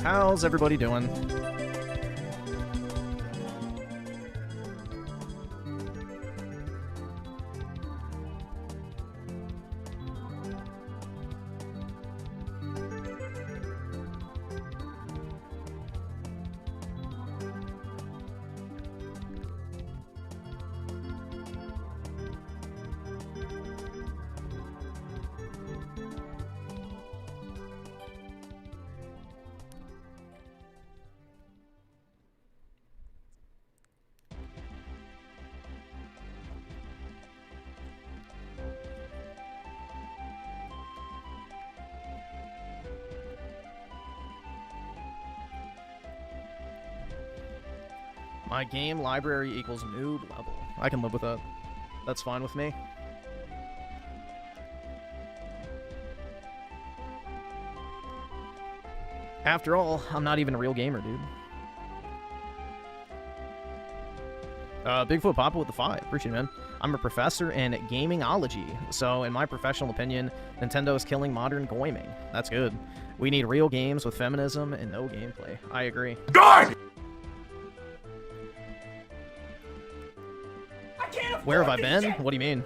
How's everybody doing? My game library equals noob level. I can live with that. That's fine with me. After all, I'm not even a real gamer, dude. Bigfoot Papa with the 5. Appreciate it, man. I'm a professor in gamingology, so in my professional opinion, Nintendo is killing modern gaming. That's good. We need real games with feminism and no gameplay. I agree. Die! Where have I been? What do you mean?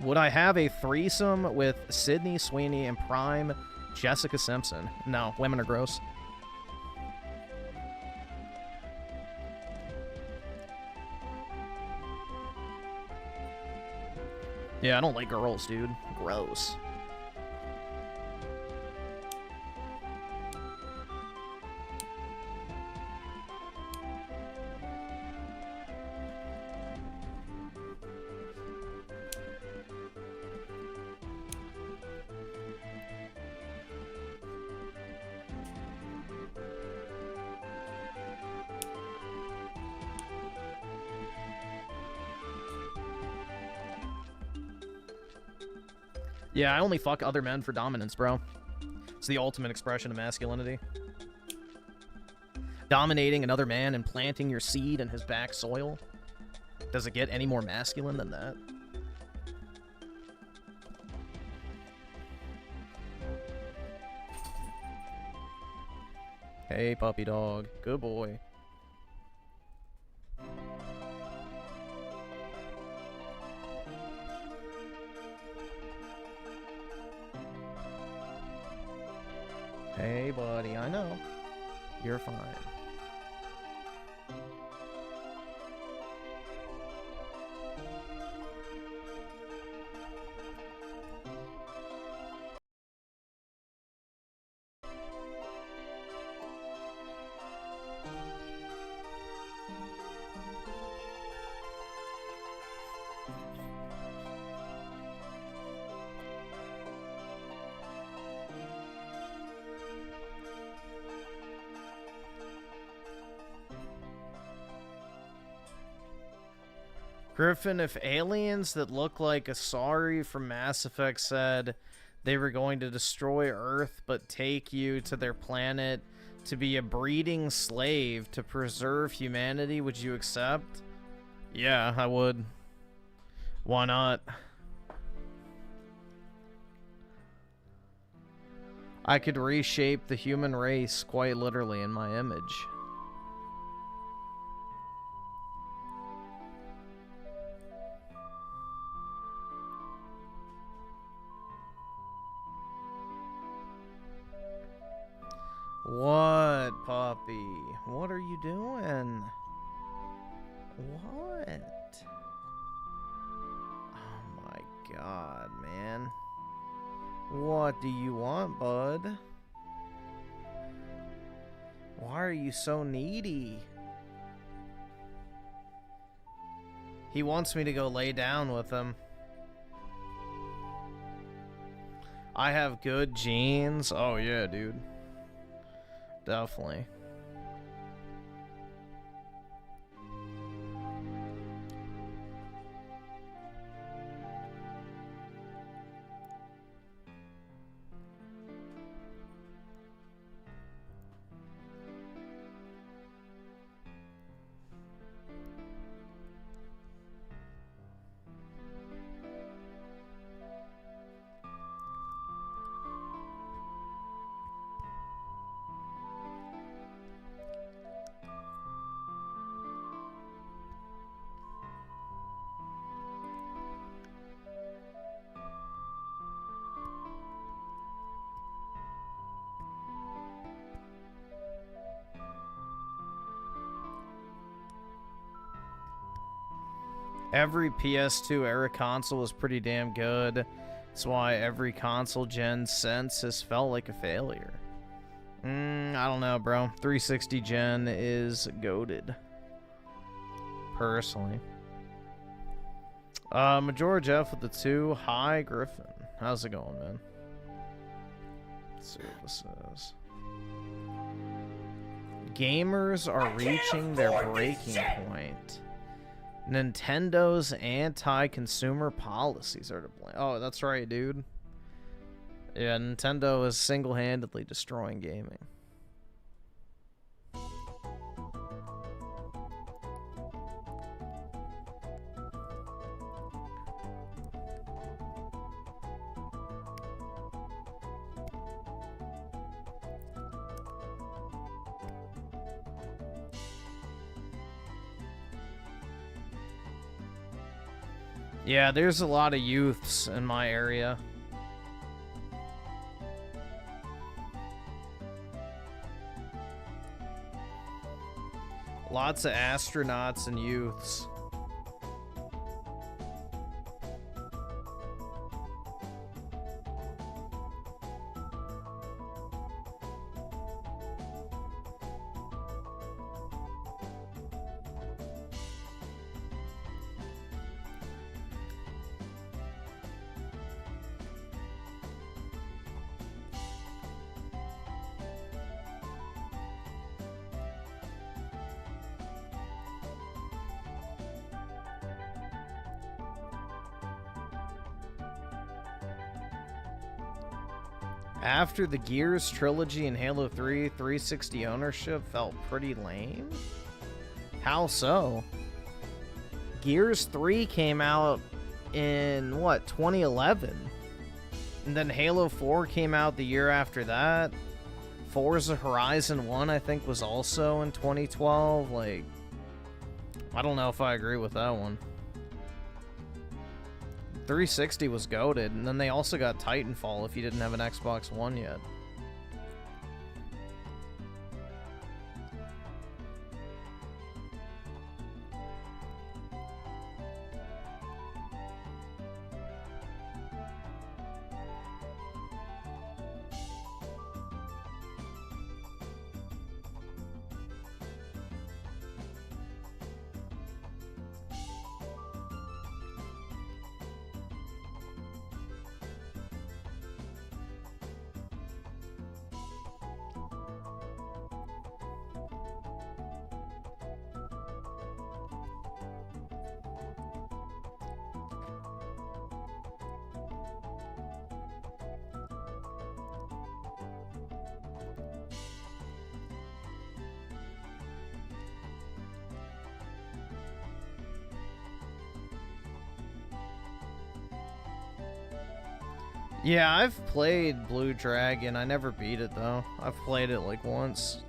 Would I have a threesome with Sydney Sweeney and prime Jessica Simpson? No, women are gross. Yeah, I don't like girls, dude. Gross. Yeah, I only fuck other men for dominance, bro. It's the ultimate expression of masculinity. Dominating another man and planting your seed in his back soil. Does it get any more masculine than that? Hey, puppy dog. Good boy. Hey, buddy, I know. You're fine. Griffin, if aliens that look like Asari from Mass Effect said they were going to destroy Earth but take you to their planet to be a breeding slave to preserve humanity, would you accept? Yeah, I would. Why not? I could reshape the human race quite literally in my image. What, puppy? What are you doing? What? Oh my god, man. What do you want, bud? Why are you so needy? He wants me to go lay down with him. I have good genes. Oh yeah, dude. Definitely. Every PS2 era console was pretty damn good. That's why every console gen since has felt like a failure. I don't know, bro. 360 gen is goated. Personally. Majora Jeff with the 2. Hi, Griffin. How's it going, man? Let's see what this is. Gamers are reaching their breaking point. Nintendo's anti-consumer policies are to blame. Oh, that's right, dude. Yeah, Nintendo is single-handedly destroying gaming. Yeah, there's a lot of youths in my area. Lots of astronauts and youths. After the Gears trilogy and Halo 3, 360 ownership felt pretty lame? How so? Gears 3 came out in, what, 2011? And then Halo 4 came out the year after that. Forza Horizon 1, I think, was also in 2012. Like, I don't know if I agree with that one. 360 was goated, and then they also got Titanfall if you didn't have an Xbox One yet. Yeah, I've played Blue Dragon. I never beat it, though. I've played it, like, once.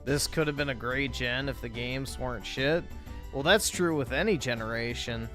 This could have been a great gen if the games weren't shit. Well, that's true with any generation.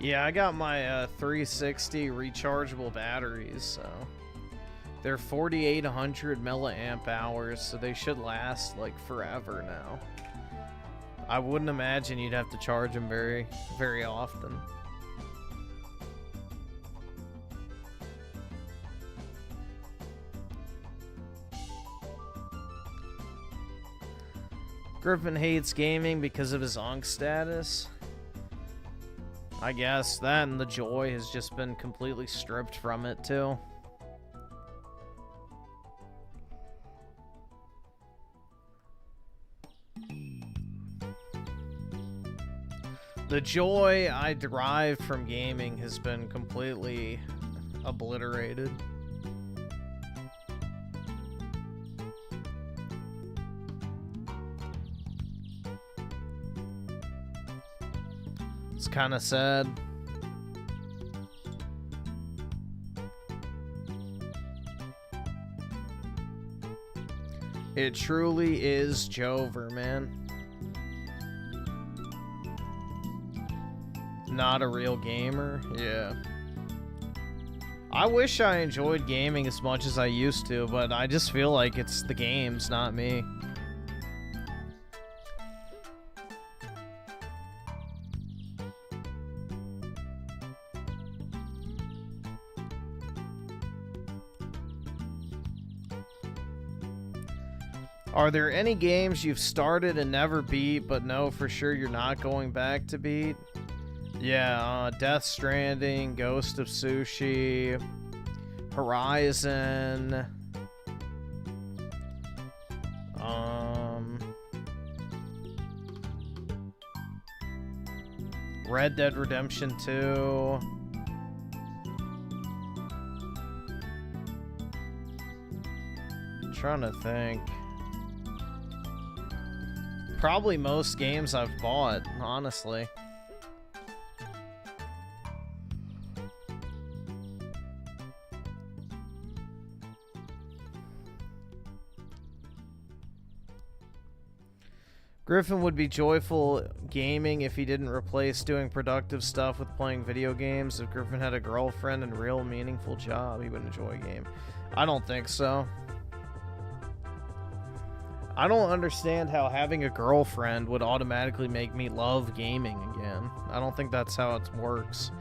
Yeah, I got my 360 rechargeable batteries, so they're 4,800 milliamp hours, so they should last like forever now. I wouldn't imagine you'd have to charge them very, very often. Griffin hates gaming because of his onk status. I guess that and the joy has just been completely stripped from it too. The joy I derive from gaming has been completely obliterated. It's kind of sad. It truly is Jover, man. Not a real gamer? Yeah. I wish I enjoyed gaming as much as I used to, but I just feel like it's the games, not me. Are there any games you've started and never beat, but know for sure you're not going back to beat? Yeah, Death Stranding, Ghost of Sushi, Horizon, Red Dead Redemption 2. I'm trying to think. Probably most games I've bought, honestly. Griffin would be joyful gaming if he didn't replace doing productive stuff with playing video games. If Griffin had a girlfriend and a real meaningful job, he would enjoy a game. I don't think so. I don't understand how having a girlfriend would automatically make me love gaming again. I don't think that's how it works.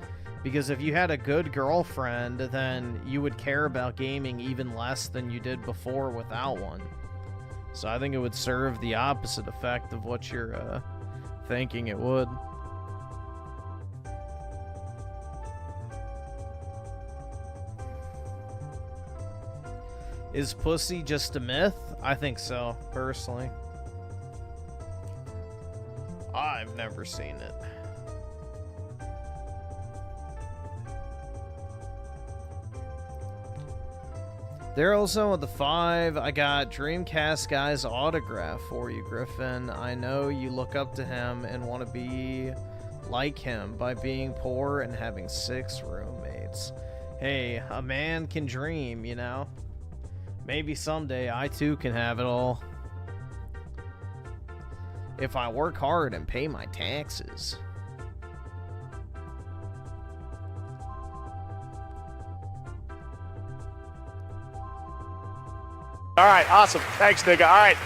Because if you had a good girlfriend, then you would care about gaming even less than you did before without one. So I think it would serve the opposite effect of what you're thinking it would. Is pussy just a myth? I think so, personally. I've never seen it. They're also at the 5. I got Dreamcast Guy's autograph for you, Griffin. I know you look up to him and want to be like him by being poor and having 6 roommates. Hey, a man can dream, you know? Maybe someday I too can have it all. If I work hard and pay my taxes. All right, awesome. Thanks, nigga. All right.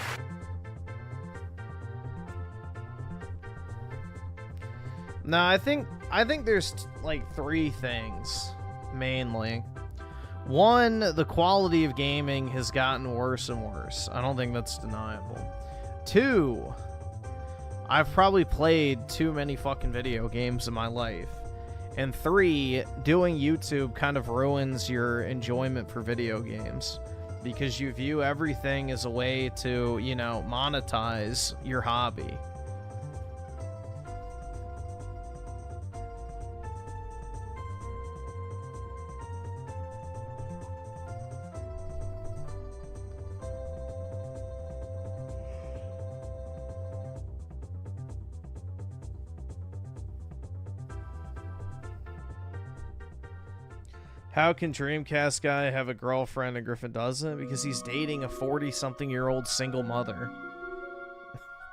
No, I think there's like 3 things mainly. 1, the quality of gaming has gotten worse and worse. I don't think that's deniable. 2, I've probably played too many fucking video games in my life. And 3, doing YouTube kind of ruins your enjoyment for video games. Because you view everything as a way to, you know, monetize your hobby. How can Dreamcast Guy have a girlfriend and Griffin doesn't? Because he's dating a 40-something-year-old single mother.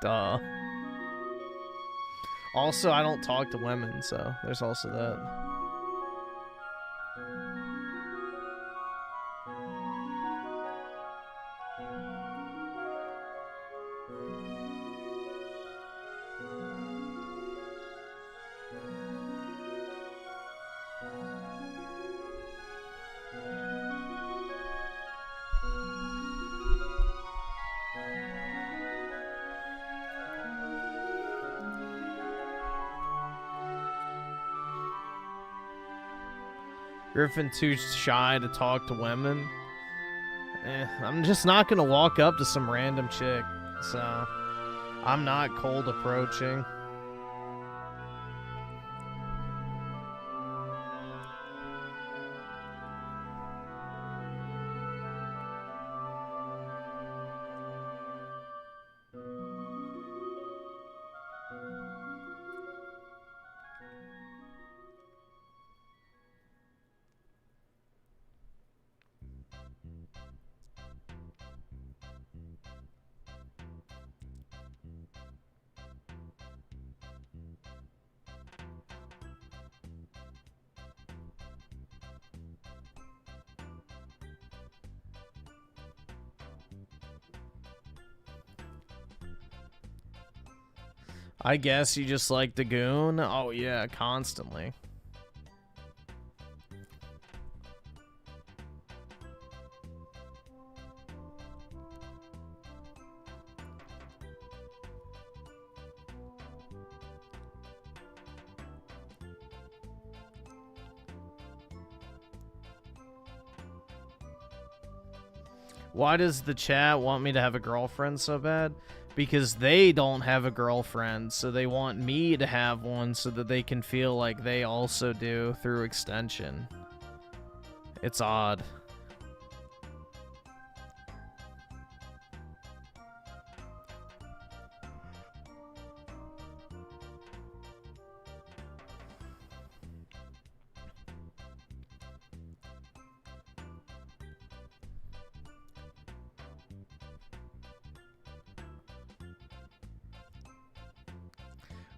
Duh. Also, I don't talk to women, so there's also that. Griffin too shy to talk to women. I'm just not gonna walk up to some random chick, so I'm not cold approaching. I guess you just like the goon? Oh yeah, constantly. Why does the chat want me to have a girlfriend so bad? Because they don't have a girlfriend, so they want me to have one so that they can feel like they also do through extension. It's odd.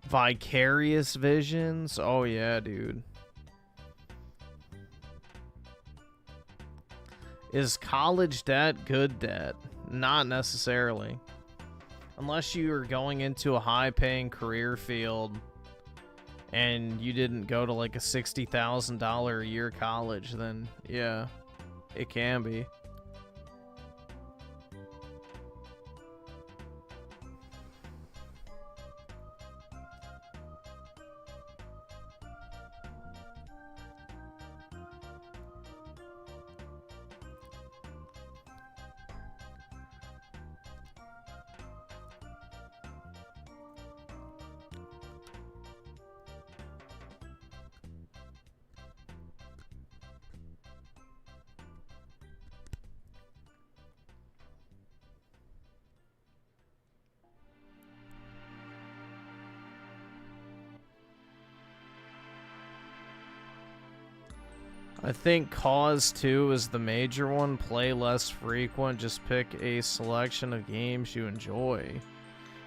Vicarious visions? Oh yeah, dude. Is college debt good debt? Not necessarily. Unless you are going into a high-paying career field and you didn't go to like a $60,000 a year college, then yeah, it can be. I think cause 2 is the major one. Play less frequent. Just pick a selection of games you enjoy.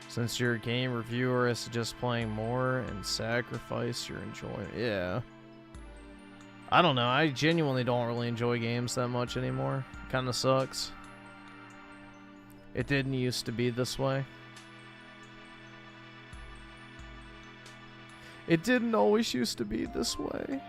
Since you're a game reviewer, it's just playing more and sacrifice your enjoyment. Yeah. I don't know. I genuinely don't really enjoy games that much anymore. Kind of sucks. It didn't used to be this way. It didn't always used to be this way.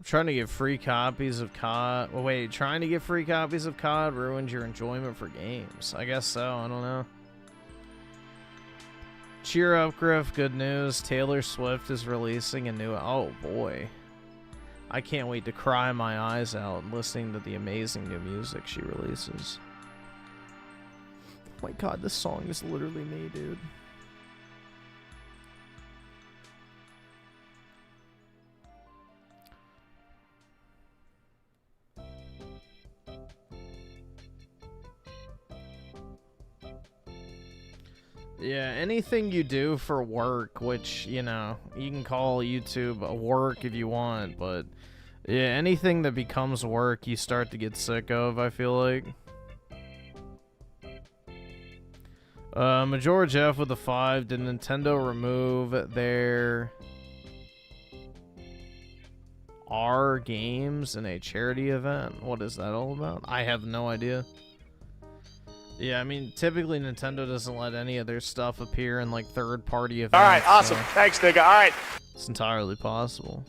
Trying to get free copies of COD. Well, wait, trying to get free copies of COD ruins your enjoyment for games. I guess so. I don't know. Cheer up, Griff. Good news. Taylor Swift is releasing a new... Oh, boy. I can't wait to cry my eyes out listening to the amazing new music she releases. Oh my god, this song is literally me, dude. Yeah, anything you do for work, which, you know, you can call YouTube a work if you want, but yeah, anything that becomes work, you start to get sick of, I feel like. Major Jeff with a 5. Did Nintendo remove their R games in a charity event? What is that all about? I have no idea. Yeah, I mean, typically Nintendo doesn't let any of their stuff appear in, like, third-party events. All right, awesome. So Thanks, nigga. All right. it's entirely possible.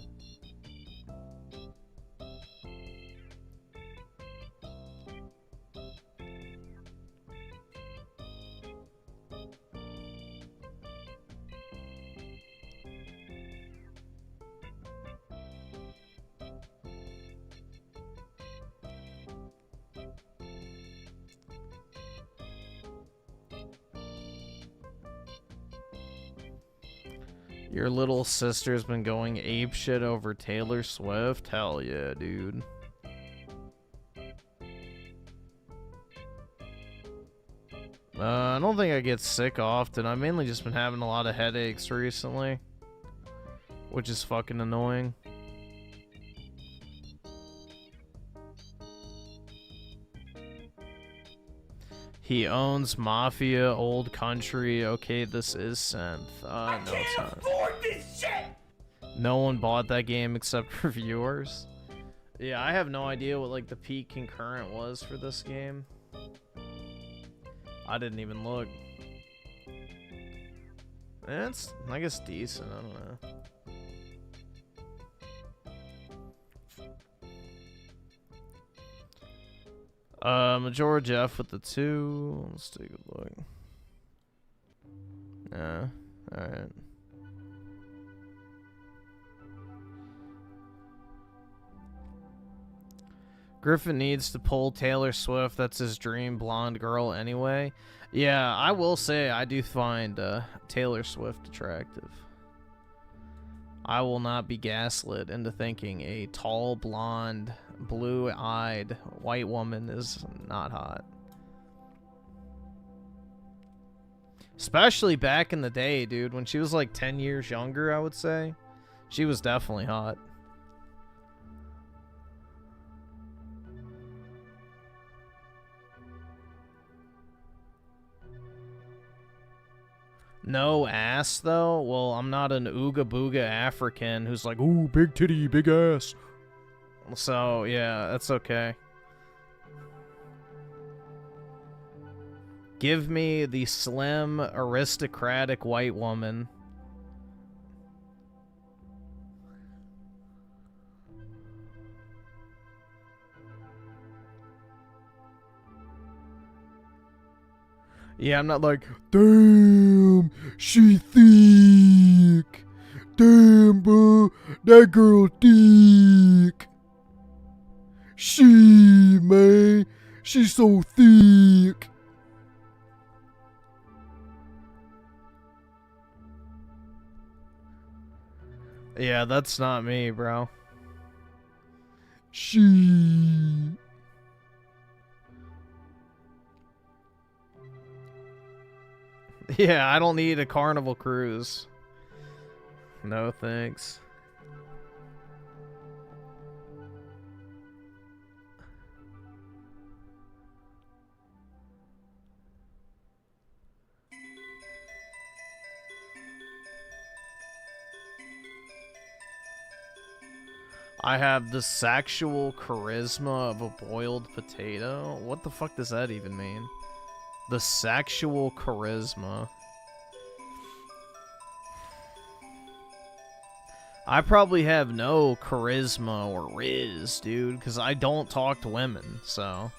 Your little sister's been going apeshit over Taylor Swift? Hell yeah, dude. I don't think I get sick often. I've mainly just been having a lot of headaches recently, which is fucking annoying. He owns Mafia, Old Country. Okay, this is Synth. No, it's not. Afford this shit! No one bought that game except reviewers. Yeah, I have no idea what, like, the peak concurrent was for this game. I didn't even look. It's, I guess, decent. I don't know. Major Jeff with the 2. Let's take a look. Alright. Griffin needs to pull Taylor Swift. That's his dream blonde girl anyway. Yeah, I will say I do find Taylor Swift attractive. I will not be gaslit into thinking a tall, blonde, blue-eyed white woman is not hot. Especially back in the day, dude, when she was like 10 years younger, I would say. She was definitely hot. No ass, though? Well, I'm not an ooga booga African who's like, ooh, big titty, big ass. So, yeah, that's okay. Give me the slim, aristocratic white woman. Yeah, I'm not like, damn, she thick. Damn, bro, that girl thick. She, man, she's so thick. Yeah, that's not me, bro. She. Yeah, I don't need a Carnival cruise. No thanks. I have the sexual charisma of a boiled potato. What the fuck does that even mean? The sexual charisma. I probably have no charisma or riz, dude, because I don't talk to women, so.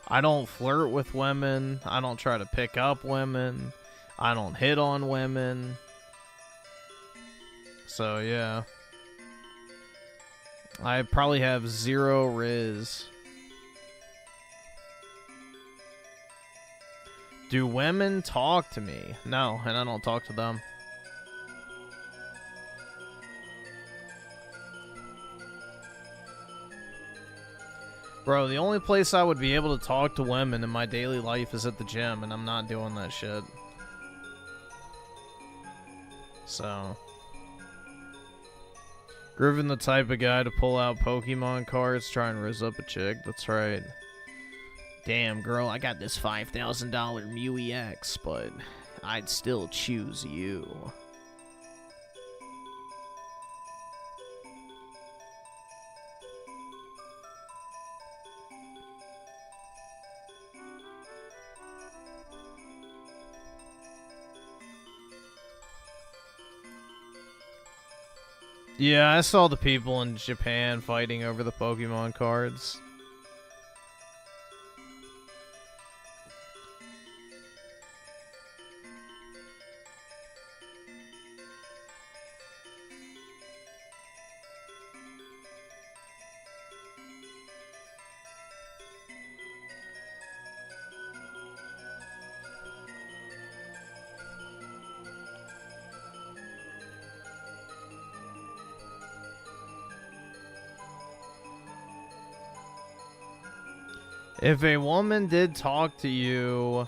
I don't flirt with women. I don't try to pick up women. I don't hit on women. So, yeah. I probably have 0 Riz. Do women talk to me? No, and I don't talk to them. Bro, the only place I would be able to talk to women in my daily life is at the gym, and I'm not doing that shit. So... Griffin the type of guy to pull out Pokemon cards, try and riz up a chick. That's right. Damn, girl, I got this $5,000 Mew EX, but I'd still choose you. Yeah, I saw the people in Japan fighting over the Pokemon cards. If a woman did talk to you,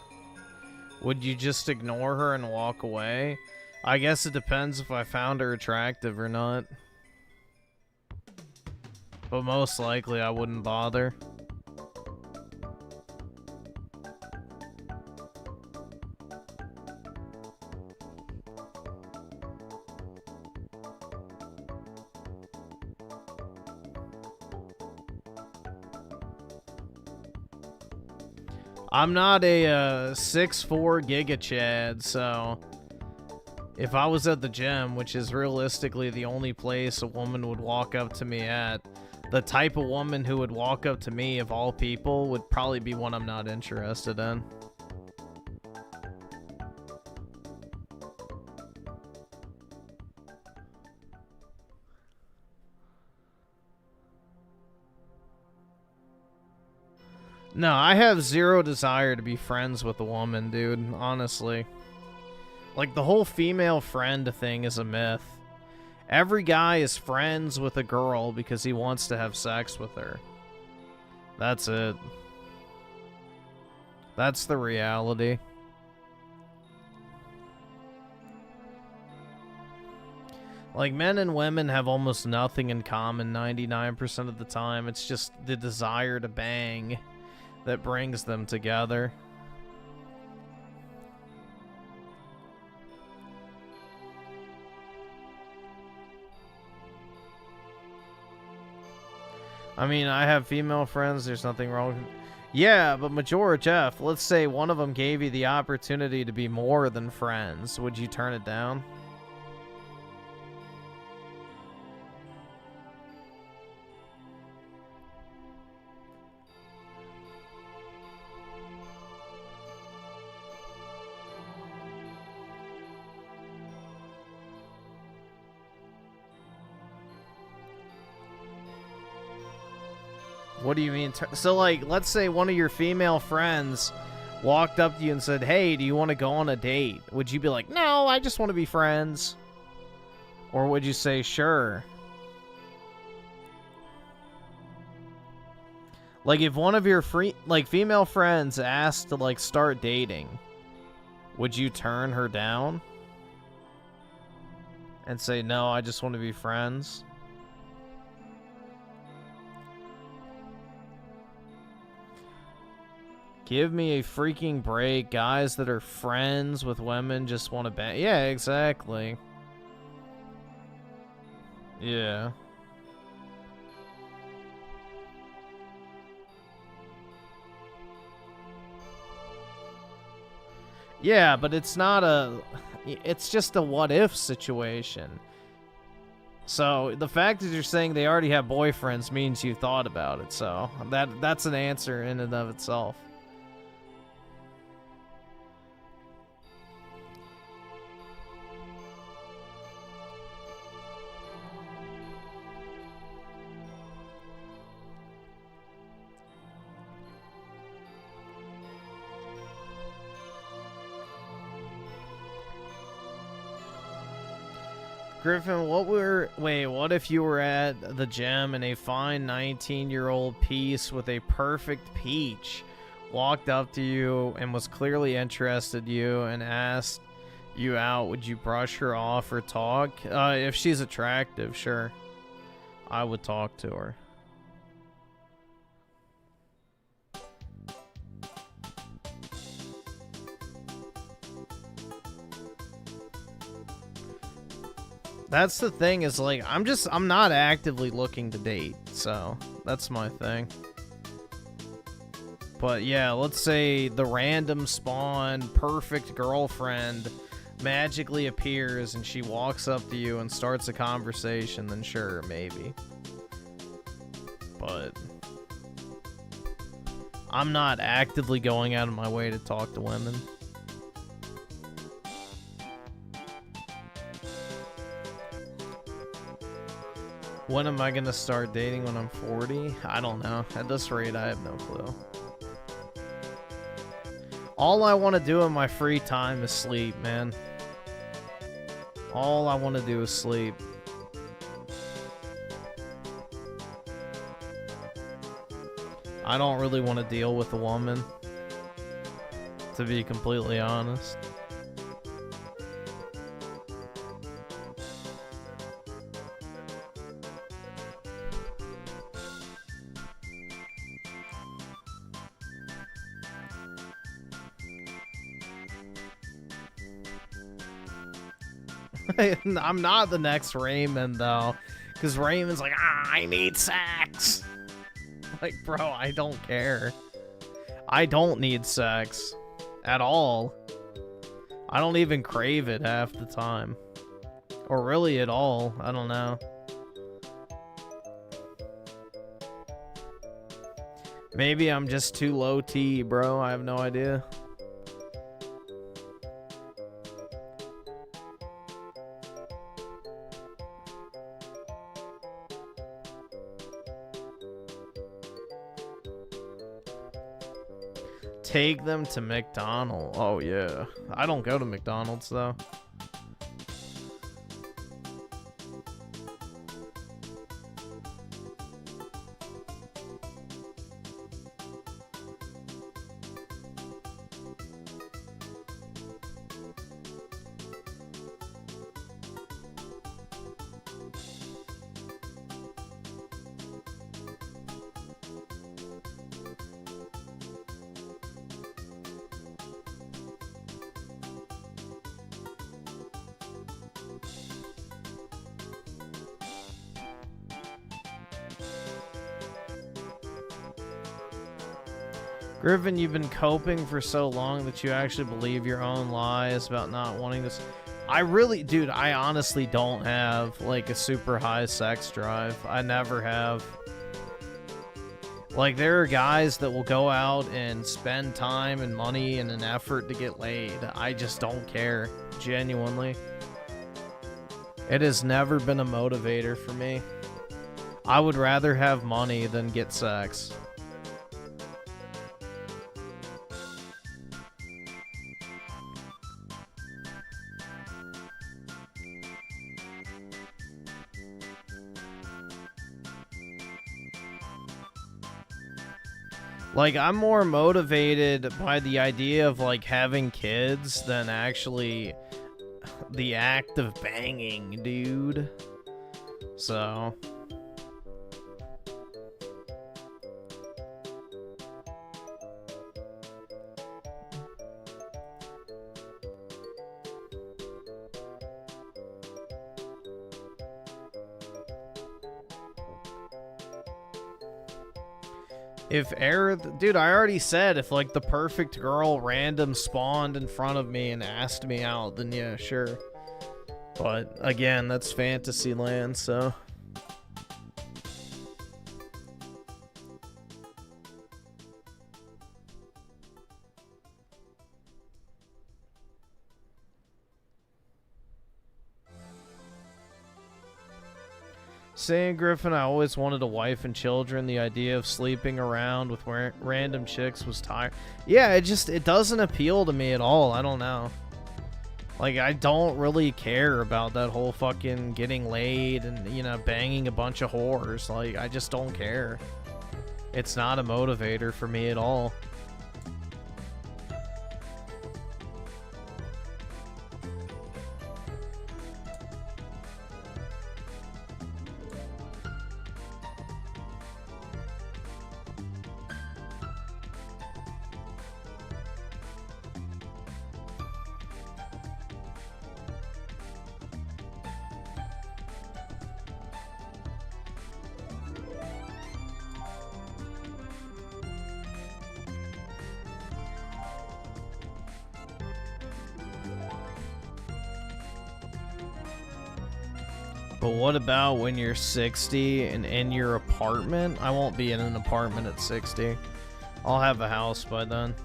would you just ignore her and walk away? I guess it depends if I found her attractive or not. But most likely I wouldn't bother. I'm not a 6'4" Giga Chad, so if I was at the gym, which is realistically the only place a woman would walk up to me at, the type of woman who would walk up to me, of all people, would probably be one I'm not interested in. No, I have 0 desire to be friends with a woman, dude, honestly. Like, the whole female friend thing is a myth. Every guy is friends with a girl because he wants to have sex with her. That's it. That's the reality. Like, men and women have almost nothing in common 99% of the time. It's just the desire to bang that brings them together. I mean, I have female friends, there's nothing wrong. Yeah, but Majora Jeff, let's say one of them gave you the opportunity to be more than friends. Would you turn it down? What do you mean? So, like, let's say one of your female friends walked up to you and said, hey, do you want to go on a date? Would you be like, no, I just want to be friends? Or would you say, sure? Like, if one of your female friends asked to, like, start dating, would you turn her down? And say, no, I just want to be friends? Give me a freaking break. Guys that are friends with women just want to bang. Yeah, exactly. Yeah. Yeah, but it's not a... It's just a what-if situation. So, the fact that you're saying they already have boyfriends means you thought about it, so... That's an answer in and of itself. Griffin, what if you were at the gym and a fine 19-year-old piece with a perfect peach walked up to you and was clearly interested in you and asked you out? Would you brush her off or talk? If she's attractive, sure. I would talk to her. That's the thing, is like, I'm not actively looking to date, so that's my thing. But yeah, let's say the random spawn perfect girlfriend magically appears and she walks up to you and starts a conversation, then sure, maybe. But I'm not actively going out of my way to talk to women. When am I gonna start dating? When I'm 40? I don't know. At this rate, I have no clue. All I want to do in my free time is sleep, man. All I want to do is sleep. I don't really want to deal with a woman, to be completely honest. I'm not the next Raymond, though, because Raymond's like, I need sex. Like, bro, I don't care. I don't need sex at all. I don't even crave it half the time. Or really at all. I don't know. Maybe I'm just too low T, bro. I have no idea. Take them to McDonald's. Oh, yeah. I don't go to McDonald's, though. Griffin, you've been coping for so long that you actually believe your own lies about not wanting this. I really, dude, I honestly don't have, like, a super high sex drive. I never have. Like, there are guys that will go out and spend time and money and an effort to get laid. I just don't care, genuinely. It has never been a motivator for me. I would rather have money than get sex. Like, I'm more motivated by the idea of, like, having kids than actually the act of banging, dude. So... If Aerith, dude, I already said if, like, the perfect girl random spawned in front of me and asked me out, then yeah, sure. But again, that's fantasy land, so. Saying Griffin, I always wanted a wife and children. The idea of sleeping around with random chicks was tired. Yeah, it doesn't appeal to me at all. I don't know. Like, I don't really care about that whole fucking getting laid and, you know, banging a bunch of whores. Like, I just don't care. It's not a motivator for me at all. But what about when you're 60 and in your apartment? I won't be in an apartment at 60. I'll have a house by then.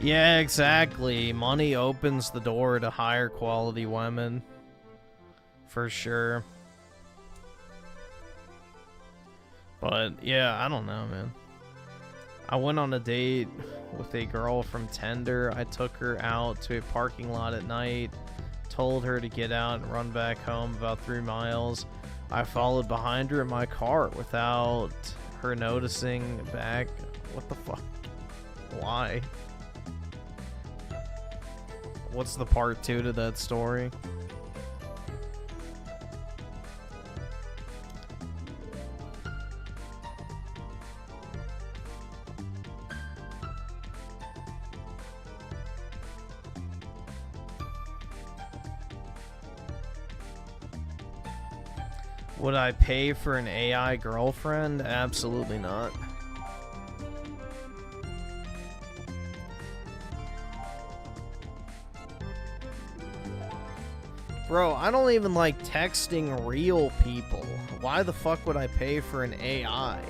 Yeah, exactly. Money opens the door to higher quality women. For sure. But, yeah, I don't know, man. I went on a date with a girl from Tinder. I took her out to a parking lot at night, told her to get out and run back home about 3 miles. I followed behind her in my car without her noticing back. What the fuck? Why? What's the part 2 to that story? Would I pay for an AI girlfriend? Absolutely not. Bro, I don't even like texting real people. Why the fuck would I pay for an AI?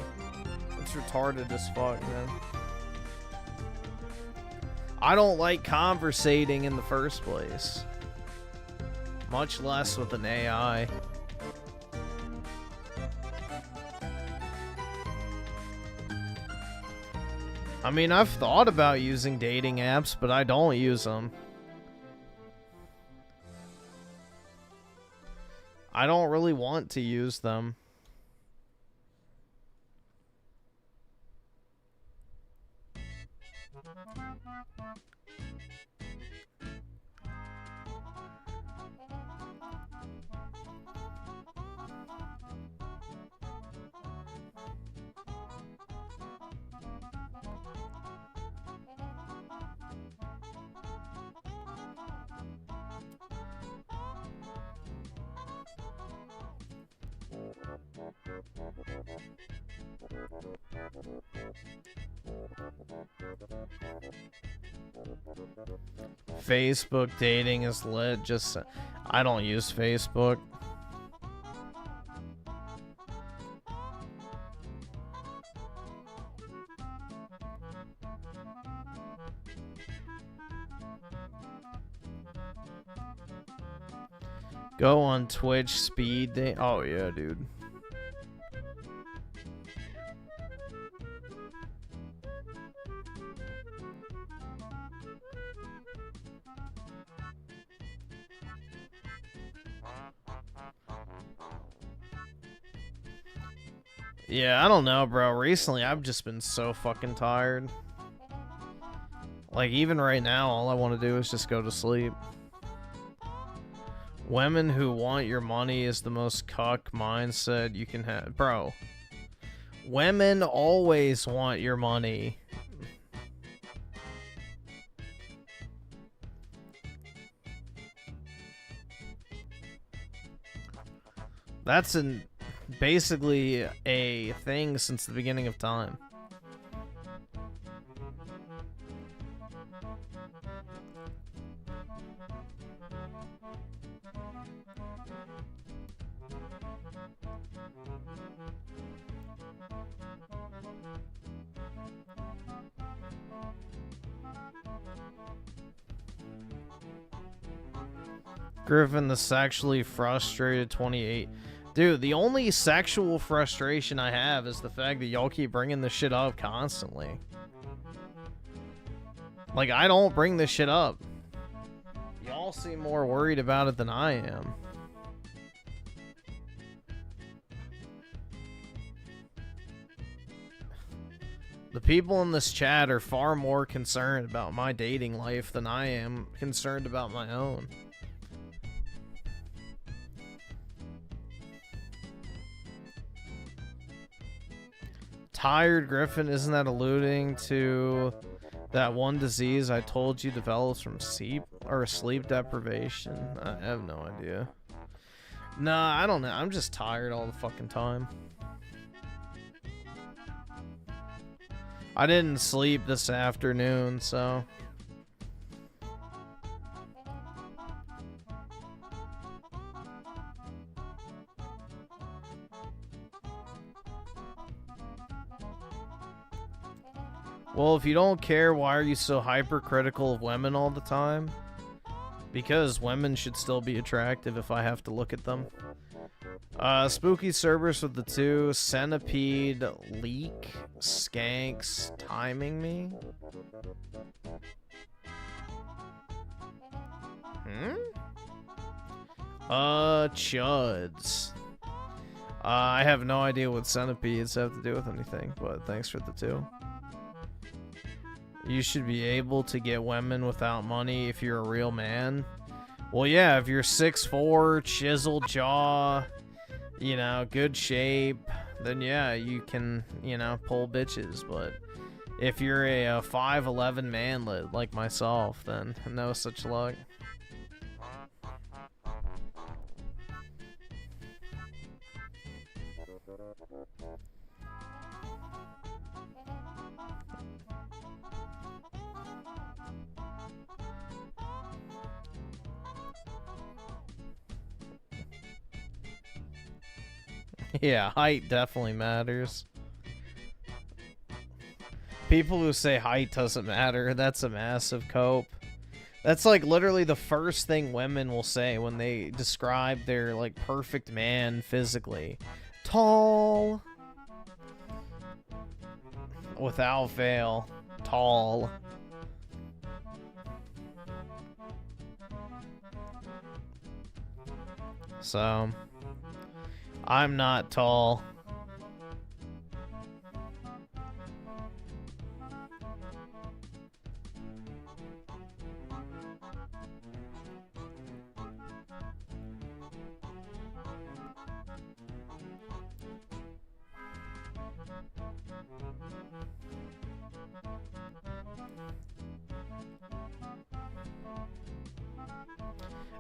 It's retarded as fuck, man. I don't like conversating in the first place. Much less with an AI. I mean, I've thought about using dating apps, but I don't use them. I don't really want to use them. Facebook dating is lit. Just, I don't use Facebook. Go on Twitch speed date. Oh yeah, dude. Yeah, I don't know, bro. Recently, I've just been so fucking tired. Like, even right now, all I want to do is just go to sleep. Women who want your money is the most cuck mindset you can have. Bro, women always want your money. That's basically a thing since the beginning of time. Griffin, the sexually frustrated 28. Dude, the only sexual frustration I have is the fact that y'all keep bringing this shit up constantly. Like, I don't bring this shit up. Y'all seem more worried about it than I am. The people in this chat are far more concerned about my dating life than I am concerned about my own. Tired Griffin, isn't that alluding to that one disease I told you develops from sleep deprivation? I have no idea. Nah, I don't know. I'm just tired all the fucking time. I didn't sleep this afternoon, so... Well, if you don't care, why are you so hypercritical of women all the time? Because women should still be attractive if I have to look at them. Spooky Cerberus with the 2. Centipede leak. Skanks timing me. Chuds. I have no idea what centipedes have to do with anything, but thanks for the 2. You should be able to get women without money if you're a real man. Well, yeah, if you're 6'4", chiseled jaw, you know, good shape, then yeah, you can, you know, pull bitches. But if you're a 5'11" manlet like myself, then no such luck. Yeah, height definitely matters. People who say height doesn't matter, that's a massive cope. That's like literally the first thing women will say when they describe their like perfect man physically. Tall. Without fail. Tall. So... I'm not tall.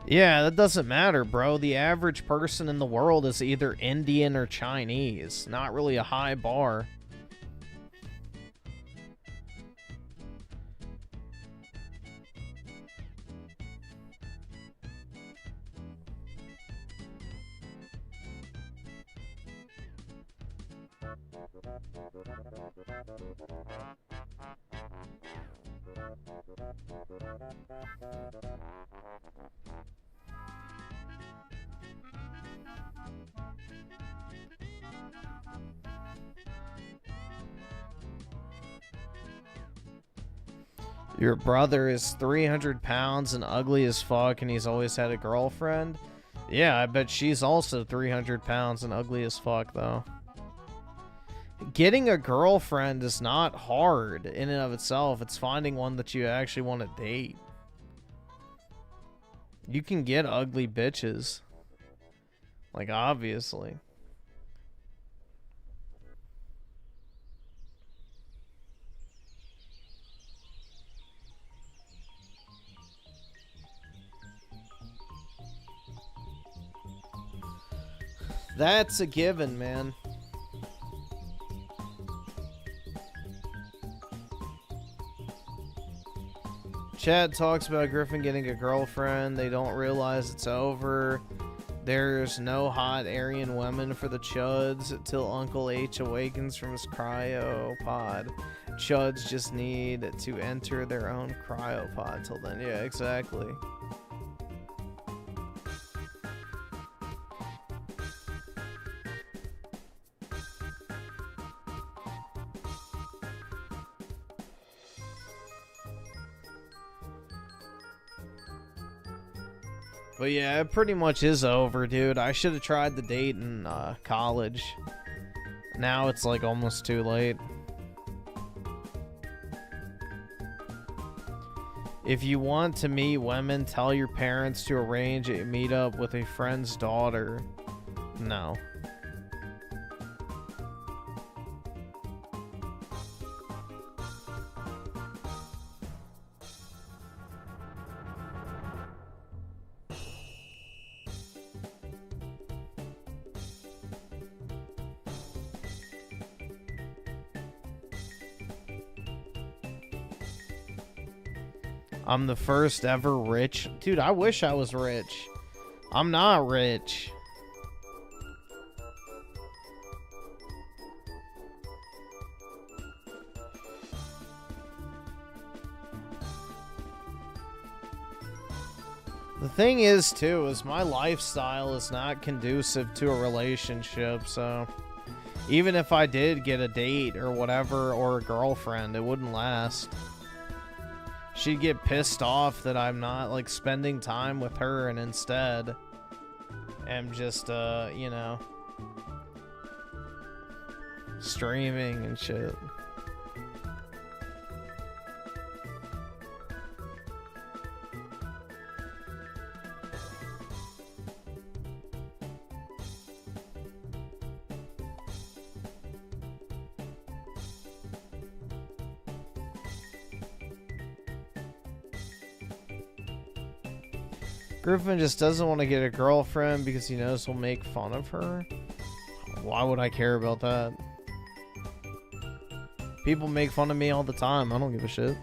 Yeah, that doesn't matter, bro. The average person in the world is either Indian or Chinese. Not really a high bar. Your brother is 300 pounds and ugly as fuck and he's always had a girlfriend? Yeah, I bet she's also 300 pounds and ugly as fuck, though. Getting a girlfriend is not hard in and of itself. It's finding one that you actually want to date. You can get ugly bitches. Like, obviously. That's a given, man. Chad talks about Griffin getting a girlfriend. They don't realize it's over. There's no hot Aryan women for the Chuds till Uncle H awakens from his cryopod. Chuds just need to enter their own cryopod till then. Yeah, exactly. But yeah, it pretty much is over, dude. I should have tried the date in college. Now it's like almost too late. If you want to meet women, tell your parents to arrange a meetup with a friend's daughter. No. I'm the first ever rich. Dude, I wish I was rich. I'm not rich. The thing is, too, is my lifestyle is not conducive to a relationship, so even if I did get a date or whatever, or a girlfriend, it wouldn't last. She'd get pissed off that I'm not, like, spending time with her and instead am just, you know, streaming and shit. Griffin just doesn't want to get a girlfriend because he knows we'll make fun of her. Why would I care about that? People make fun of me all the time. I don't give a shit.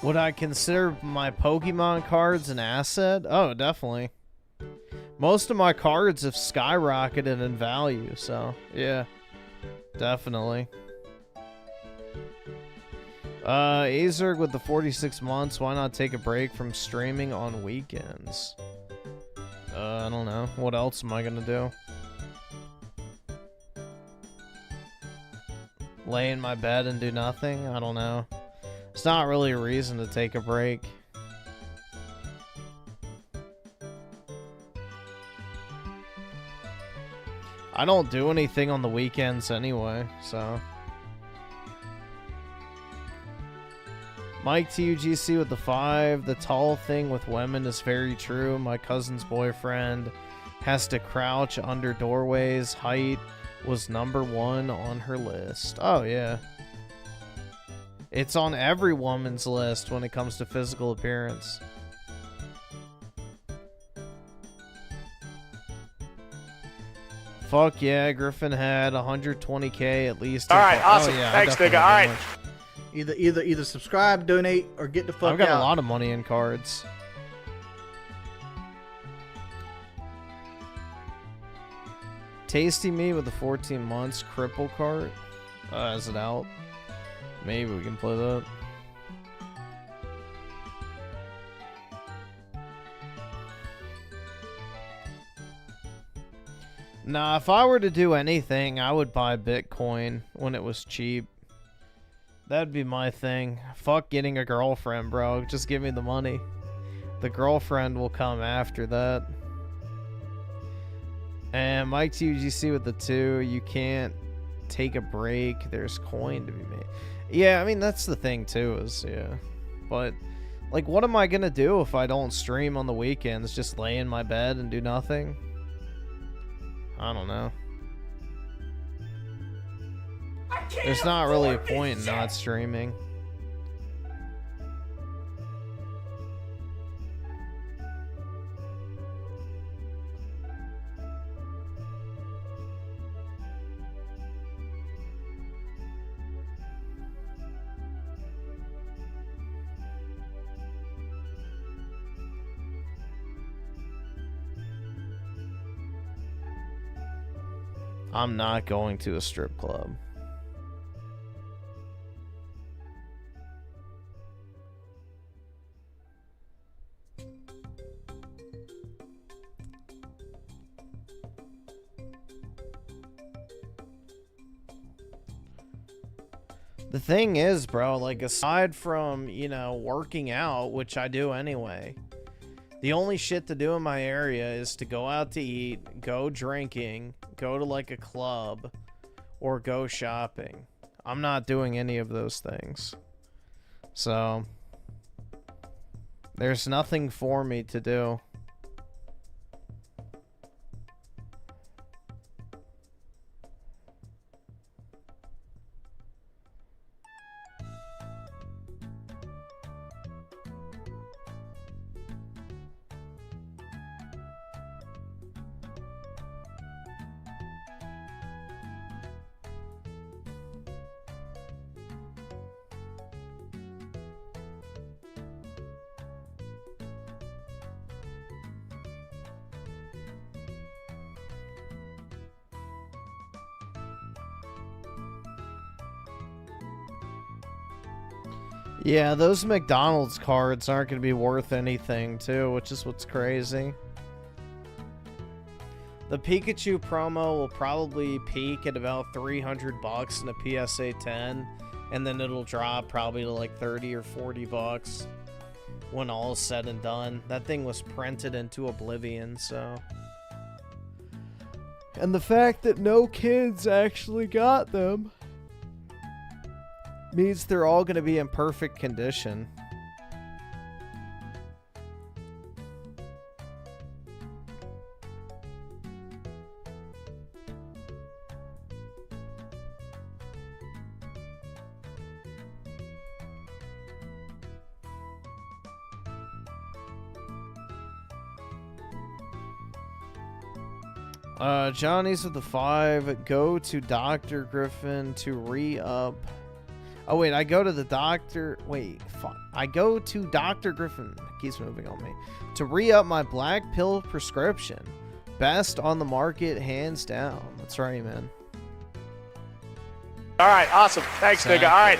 Would I consider my Pokemon cards an asset? Oh, definitely. Most of my cards have skyrocketed in value, so yeah, definitely. Azerg with the 46 months. Why not take a break from streaming on weekends? I don't know. What else am I gonna do? Lay in my bed and do nothing? I don't know. It's not really a reason to take a break. I don't do anything on the weekends anyway, so. Mike TUGC with the 5. The tall thing with women is very true. My cousin's boyfriend has to crouch under doorways. Height was #1 on her list. Oh, yeah. It's on every woman's list when it comes to physical appearance. Fuck yeah, Griffin had 120K at least. All right, awesome. Oh, yeah, thanks, nigga. All right. Either subscribe, donate, or get the fuck out. I've got a lot of money in cards. Tasty Me with the 14 months cripple cart. Is it out? Maybe we can play that. Nah, if I were to do anything, I would buy Bitcoin when it was cheap. That'd be my thing. Fuck getting a girlfriend, bro. Just give me the money. The girlfriend will come after that. And Mike TUGC with the 2. You can't take a break. There's coin to be made. Yeah, I mean, that's the thing, too, is, yeah. But, like, what am I gonna do if I don't stream on the weekends? Just lay in my bed and do nothing? I don't know. There's not really a point in not streaming. I'm not going to a strip club. The thing is, bro, like, aside from, you know, working out, which I do anyway, the only shit to do in my area is to go out to eat, go drinking, go to, like, a club, or go shopping. I'm not doing any of those things. So, there's nothing for me to do. Yeah, those McDonald's cards aren't going to be worth anything, too, which is what's crazy. The Pikachu promo will probably peak at about $300 in a PSA 10, and then it'll drop probably to like 30 or 40 bucks when all is said and done. That thing was printed into oblivion, so... And the fact that no kids actually got them means they're all going to be in perfect condition. Johnny's with the 5. Go to Dr. Griffin to re-up. Oh, wait, I go to the doctor. Wait, fuck. I go to Dr. Griffin. It keeps moving on me. To re-up my black pill prescription. Best on the market, hands down. That's right, man. All right, awesome. Thanks, Exactly. nigga. All right.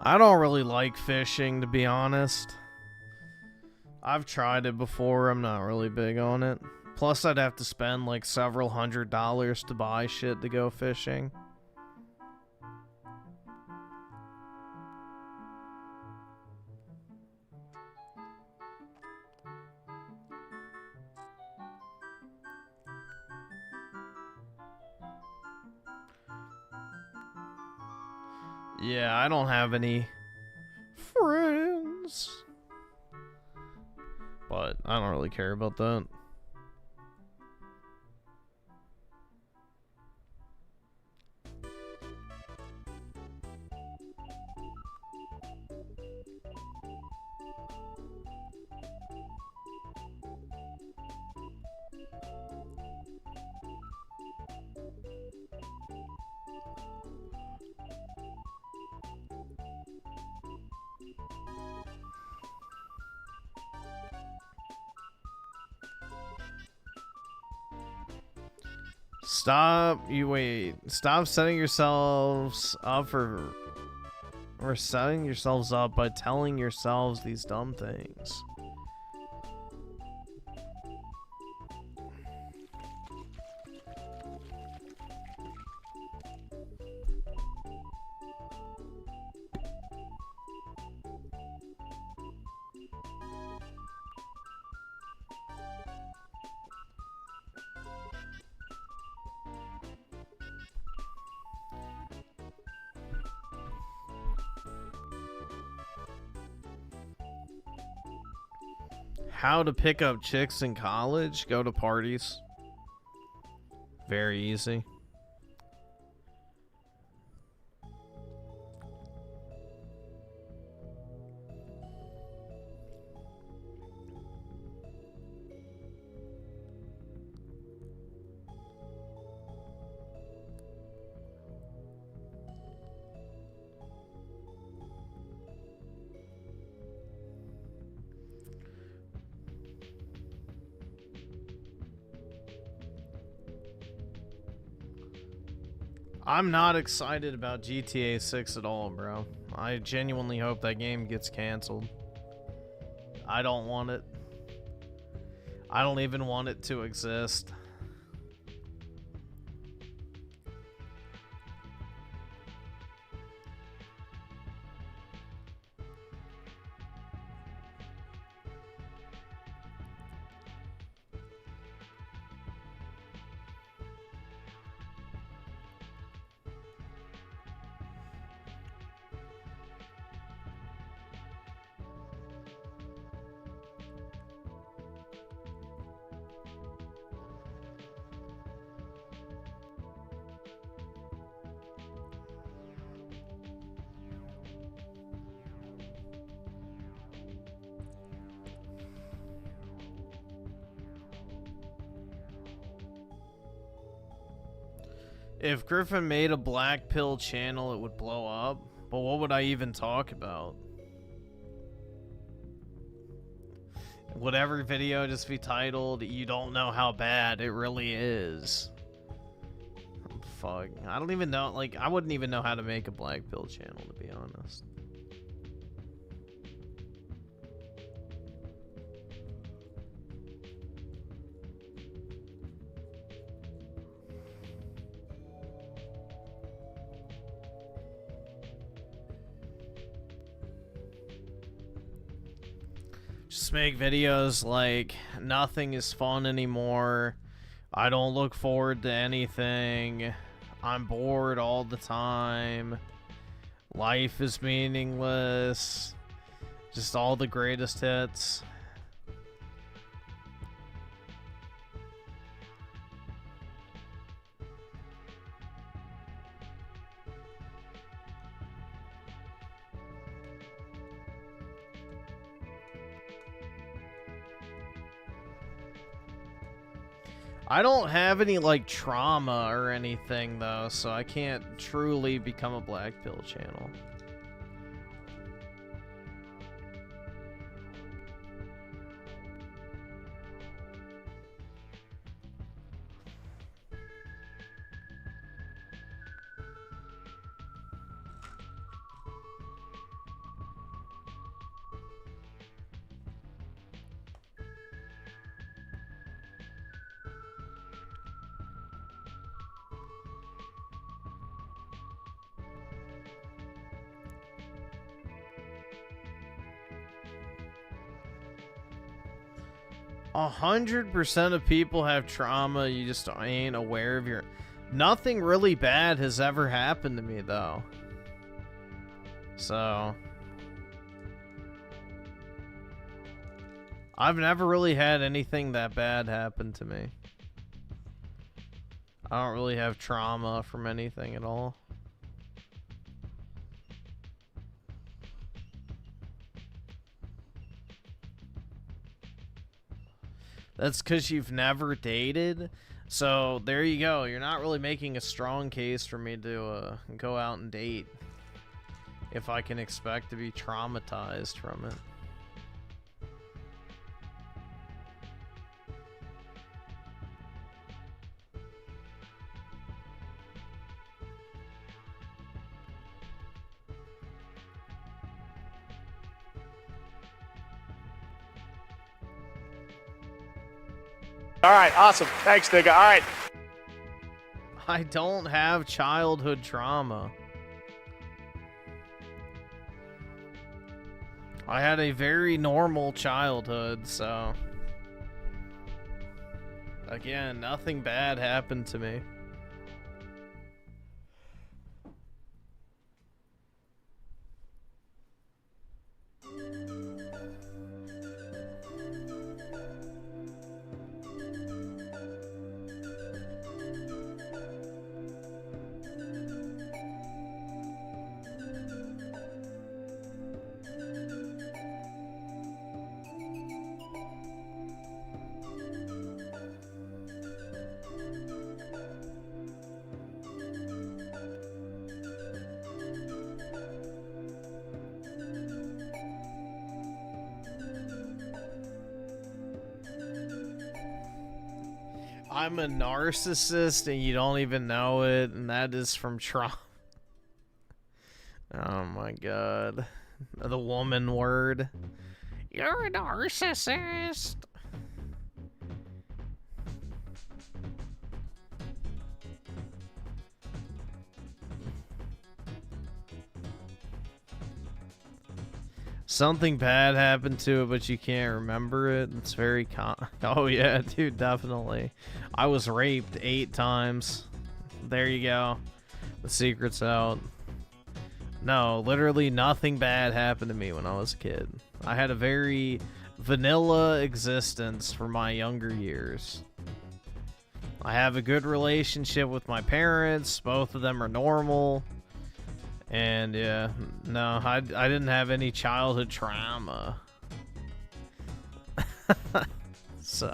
I don't really like fishing, to be honest. I've tried it before. I'm not really big on it. Plus, I'd have to spend like several $100s to buy shit to go fishing. Yeah, I don't have any friends. But I don't really care about that. Stop setting yourselves up or setting yourselves up by telling yourselves these dumb things. How to pick up chicks in college? Go to parties. Very easy. I'm not excited about GTA 6 at all, bro. I genuinely hope that game gets canceled. I don't want it. I don't even want it to exist. If Griffin made a black pill channel, it would blow up. But what would I even talk about? Would every video just be titled, "You don't know how bad it really is"? Fuck. I don't even know. Like, I wouldn't even know how to make a black pill channel, to be honest. Just make videos like, nothing is fun anymore. I don't look forward to anything. I'm bored all the time. Life is meaningless. Just all the greatest hits. I don't have any, like, trauma or anything, though, so I can't truly become a black pill channel. A 100% of people have trauma, you just ain't aware of your... Nothing really bad has ever happened to me, though. So... I've never really had anything that bad happen to me. I don't really have trauma from anything at all. That's because you've never dated. So there you go. You're not really making a strong case for me to go out and date if I can expect to be traumatized from it. All right, awesome. Thanks, nigga. All right. I don't have childhood trauma. I had a very normal childhood, so... Again, nothing bad happened to me. I'm a narcissist and you don't even know it, and that is from Trump. Oh my god. The woman word. You're a narcissist. Something bad happened to it, but you can't remember it. It's very oh yeah, dude, definitely. I was raped 8 times. There you go. The secret's out. No, literally nothing bad happened to me when I was a kid. I had a very vanilla existence for my younger years. I have a good relationship with my parents. Both of them are normal. And yeah, no, I didn't have any childhood trauma. So.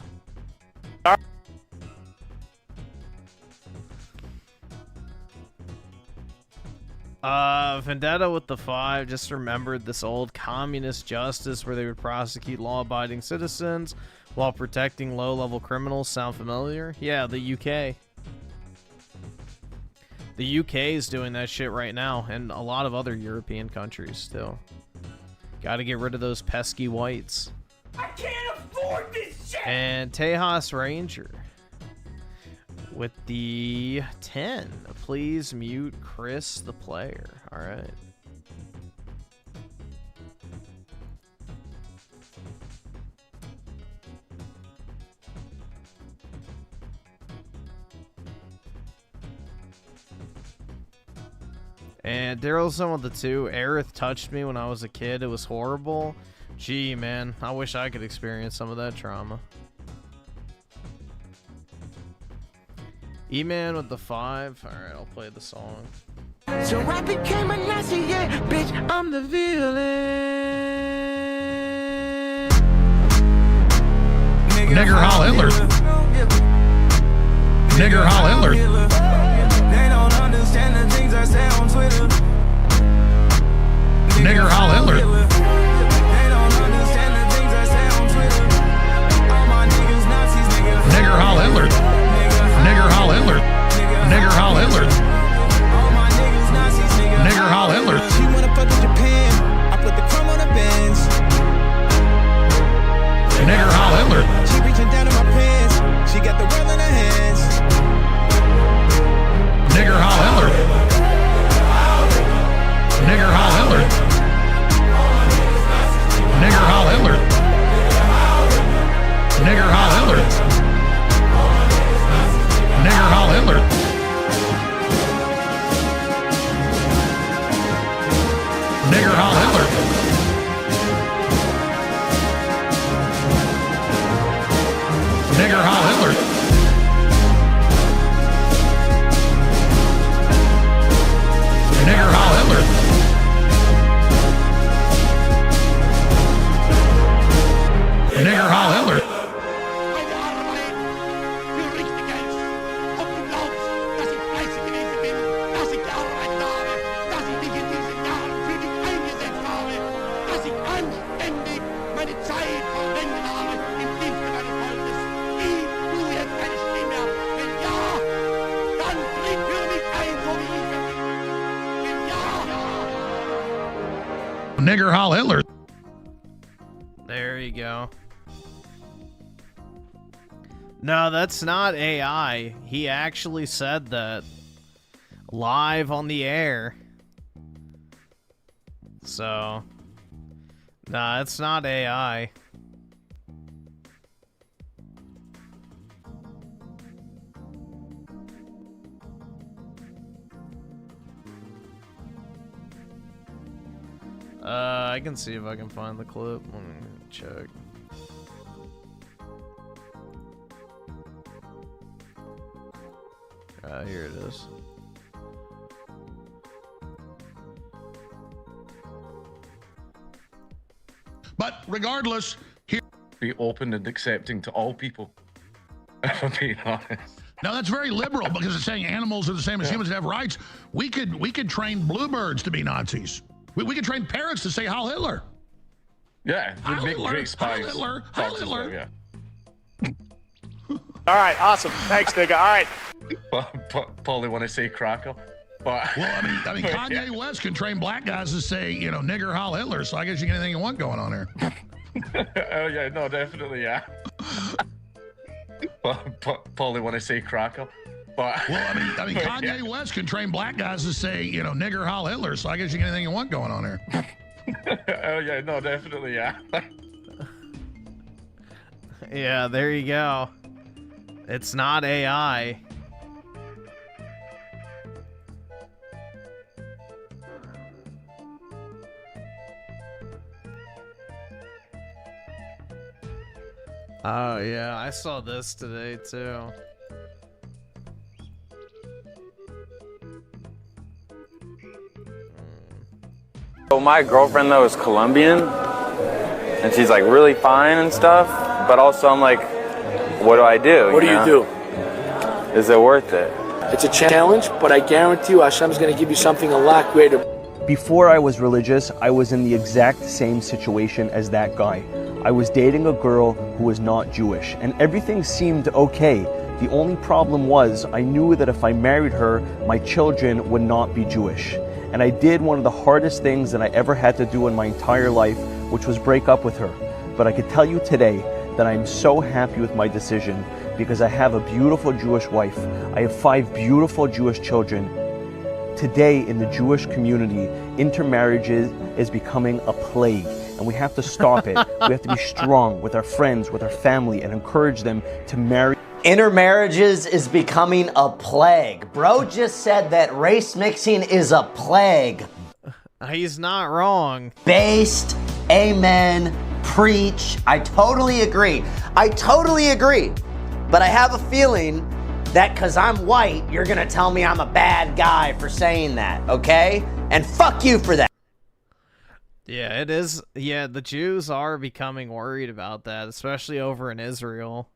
Vendetta with the 5 just remembered this old communist justice where they would prosecute law-abiding citizens while protecting low-level criminals. Sound familiar? Yeah, the UK. The UK is doing that shit right now, and a lot of other European countries still. Gotta get rid of those pesky whites. I can't afford this shit! And Tejas Ranger with the 10. Please mute Chris the player. Alright. And Daryl's on with the 2. Aerith touched me when I was a kid. It was horrible. Gee, man. I wish I could experience some of that trauma. E-Man with the 5. Alright, I'll play the song. So I became a Nazi, yeah, bitch, I'm the villain. Nigger Hall Hitler. Nigger Hall Hitler. They don't understand the things I say on Twitter. Nigger Hall Hitler. They don't understand the things I say on Twitter. All my niggas Nazis, nigga. Nigger Hall Hitler. Nigger Hall Hitler. Nigger Hall Hitler. All my niggas Nazis, nigga. Nigger Hall Hitler. She wanna fuck with Japan. I put the crumb on the bench. Nigger Hall Hitler. She reaching down in my pants. She got the world in her hands. Nigger Hall Hitler. Nigger Hall Hitler. Nigger Hall Hitler. Nigger Hall Hitler. Nigger Hall Hitler. Nigger Hall Hitler. Nigger Hall Hitler. Nigger Hall Hitler. Nigger Hall Hitler. Meine Arbeit für richtig Geld. Ob du glaubst, dass ich fleißig gewesen bin, dass ich gearbeitet habe, dass ich mich in diesen Jahren für dich eingesetzt habe, dass ich anständig meine Zeit verwendet habe im Dienste deines Volkes. Gib du jetzt deine Stimme ab. Wenn ja, dann tritt für mich ein, so wie ich es bin. Wenn ja. Nigger Hall Hitler. There you go. No, that's not AI. He actually said that live on the air. So, nah, it's not AI. I can see if I can find the clip. Let me check. Here it is. But regardless, here. Be open and accepting to all people. If I'm being honest. Now that's very liberal because it's saying animals are the same as humans and have rights. We could train bluebirds to be Nazis. We could train parrots to say Heil Hitler. Yeah, we'd make Hitler, great spies. Heil Hitler, Heil Hitler. Yeah. All right, awesome. Thanks, nigga. All right. Probably want to say cracker. But Well, I mean, Kanye West can train black guys to say, you know, nigger, Heil Hitler. So I guess you get anything you want going on here. Oh yeah, no, definitely, yeah. Probably want to say cracker. But Well, I mean, Kanye West can train black guys to say, you know, nigger, Heil Hitler. So I guess you get anything you want going on here. Oh yeah, no, definitely, yeah. Yeah, there you go. It's not AI. Oh yeah, I saw this today too. So my girlfriend though is Colombian, and she's like really fine and stuff, but also I'm like, what do I do? What do you do? Is it worth it? It's a challenge, but I guarantee you Hashem's going to give you something a lot greater. Before I was religious, I was in the exact same situation as that guy. I was dating a girl who was not Jewish, and everything seemed okay. The only problem was I knew that if I married her, my children would not be Jewish. And I did one of the hardest things that I ever had to do in my entire life, which was break up with her. But I could tell you today that I'm so happy with my decision because I have a beautiful Jewish wife. I have 5 beautiful Jewish children. Today in the Jewish community, intermarriage is becoming a plague, and we have to stop it. We have to be strong with our friends, with our family, and encourage them to marry. Intermarriages is becoming a plague. Bro just said that race mixing is a plague. He's not wrong. Based, amen, preach. I totally agree. But I have a feeling that because I'm white, you're going to tell me I'm a bad guy for saying that, okay? And fuck you for that. Yeah, it is. Yeah, the Jews are becoming worried about that, especially over in Israel.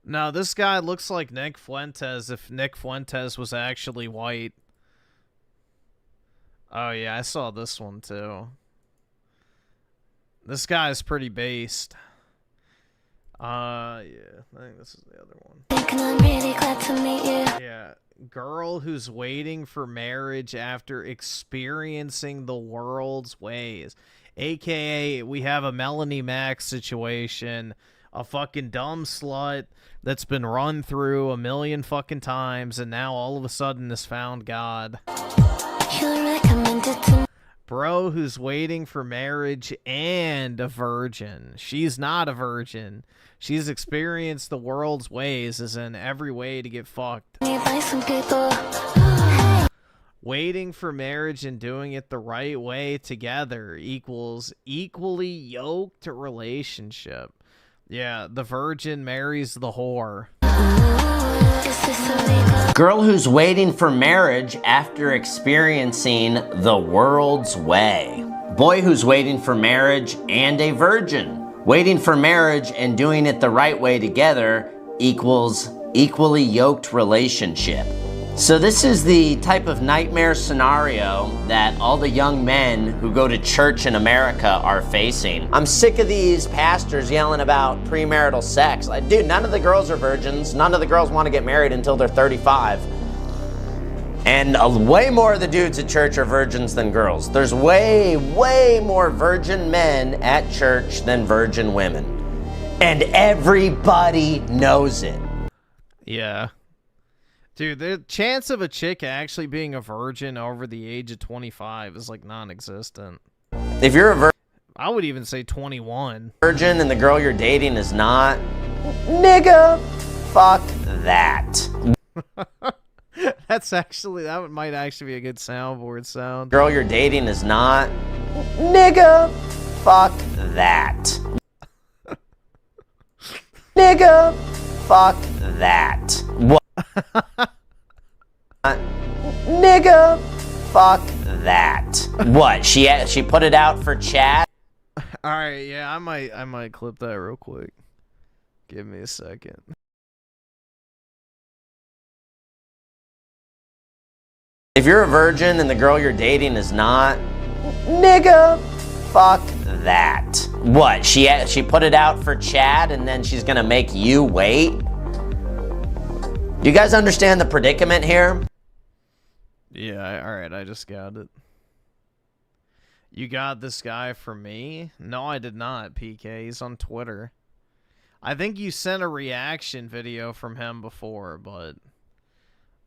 No, this guy looks like Nick Fuentes if Nick Fuentes was actually white. Oh, yeah, I saw this one, too. This guy's pretty based. Yeah, I think this is the other one. I'm really glad to meet you. Yeah, girl who's waiting for marriage after experiencing the world's ways. AKA, we have a Melonie Max situation. A fucking dumb slut that's been run through a million fucking times and now all of a sudden has found God. You're recommended to me. Bro who's waiting for marriage and a virgin. She's not a virgin. She's experienced the world's ways as in every way to get fucked. By some people. Waiting for marriage and doing it the right way together equals equally yoked relationship. Yeah, the virgin marries the whore. Girl who's waiting for marriage after experiencing the world's way. Boy who's waiting for marriage and a virgin. Waiting for marriage and doing it the right way together equals equally yoked relationship. So this is the type of nightmare scenario that all the young men who go to church in America are facing. I'm sick of these pastors yelling about premarital sex. Like, dude, none of the girls are virgins. None of the girls want to get married until they're 35. And way more of the dudes at church are virgins than girls. There's way more virgin men at church than virgin women. And everybody knows it. Yeah. Dude, the chance of a chick actually being a virgin over the age of 25 is like non-existent. If you're a virgin, I would even say 21. Virgin and the girl you're dating is not, nigga, fuck that. That might actually be a good soundboard sound. Girl you're dating is not, nigga, fuck that. Nigga, fuck that. What? Nigga, fuck that. What? She put it out for chat? All right, yeah, I might clip that real quick. Give me a second. If you're a virgin and the girl you're dating is not, nigga, fuck that. What, she put it out for Chad and then she's gonna make you wait? Do you guys understand the predicament here? Yeah, alright, I just got it. You got this guy from me? No, I did not, PK. He's on Twitter. I think you sent a reaction video from him before, but...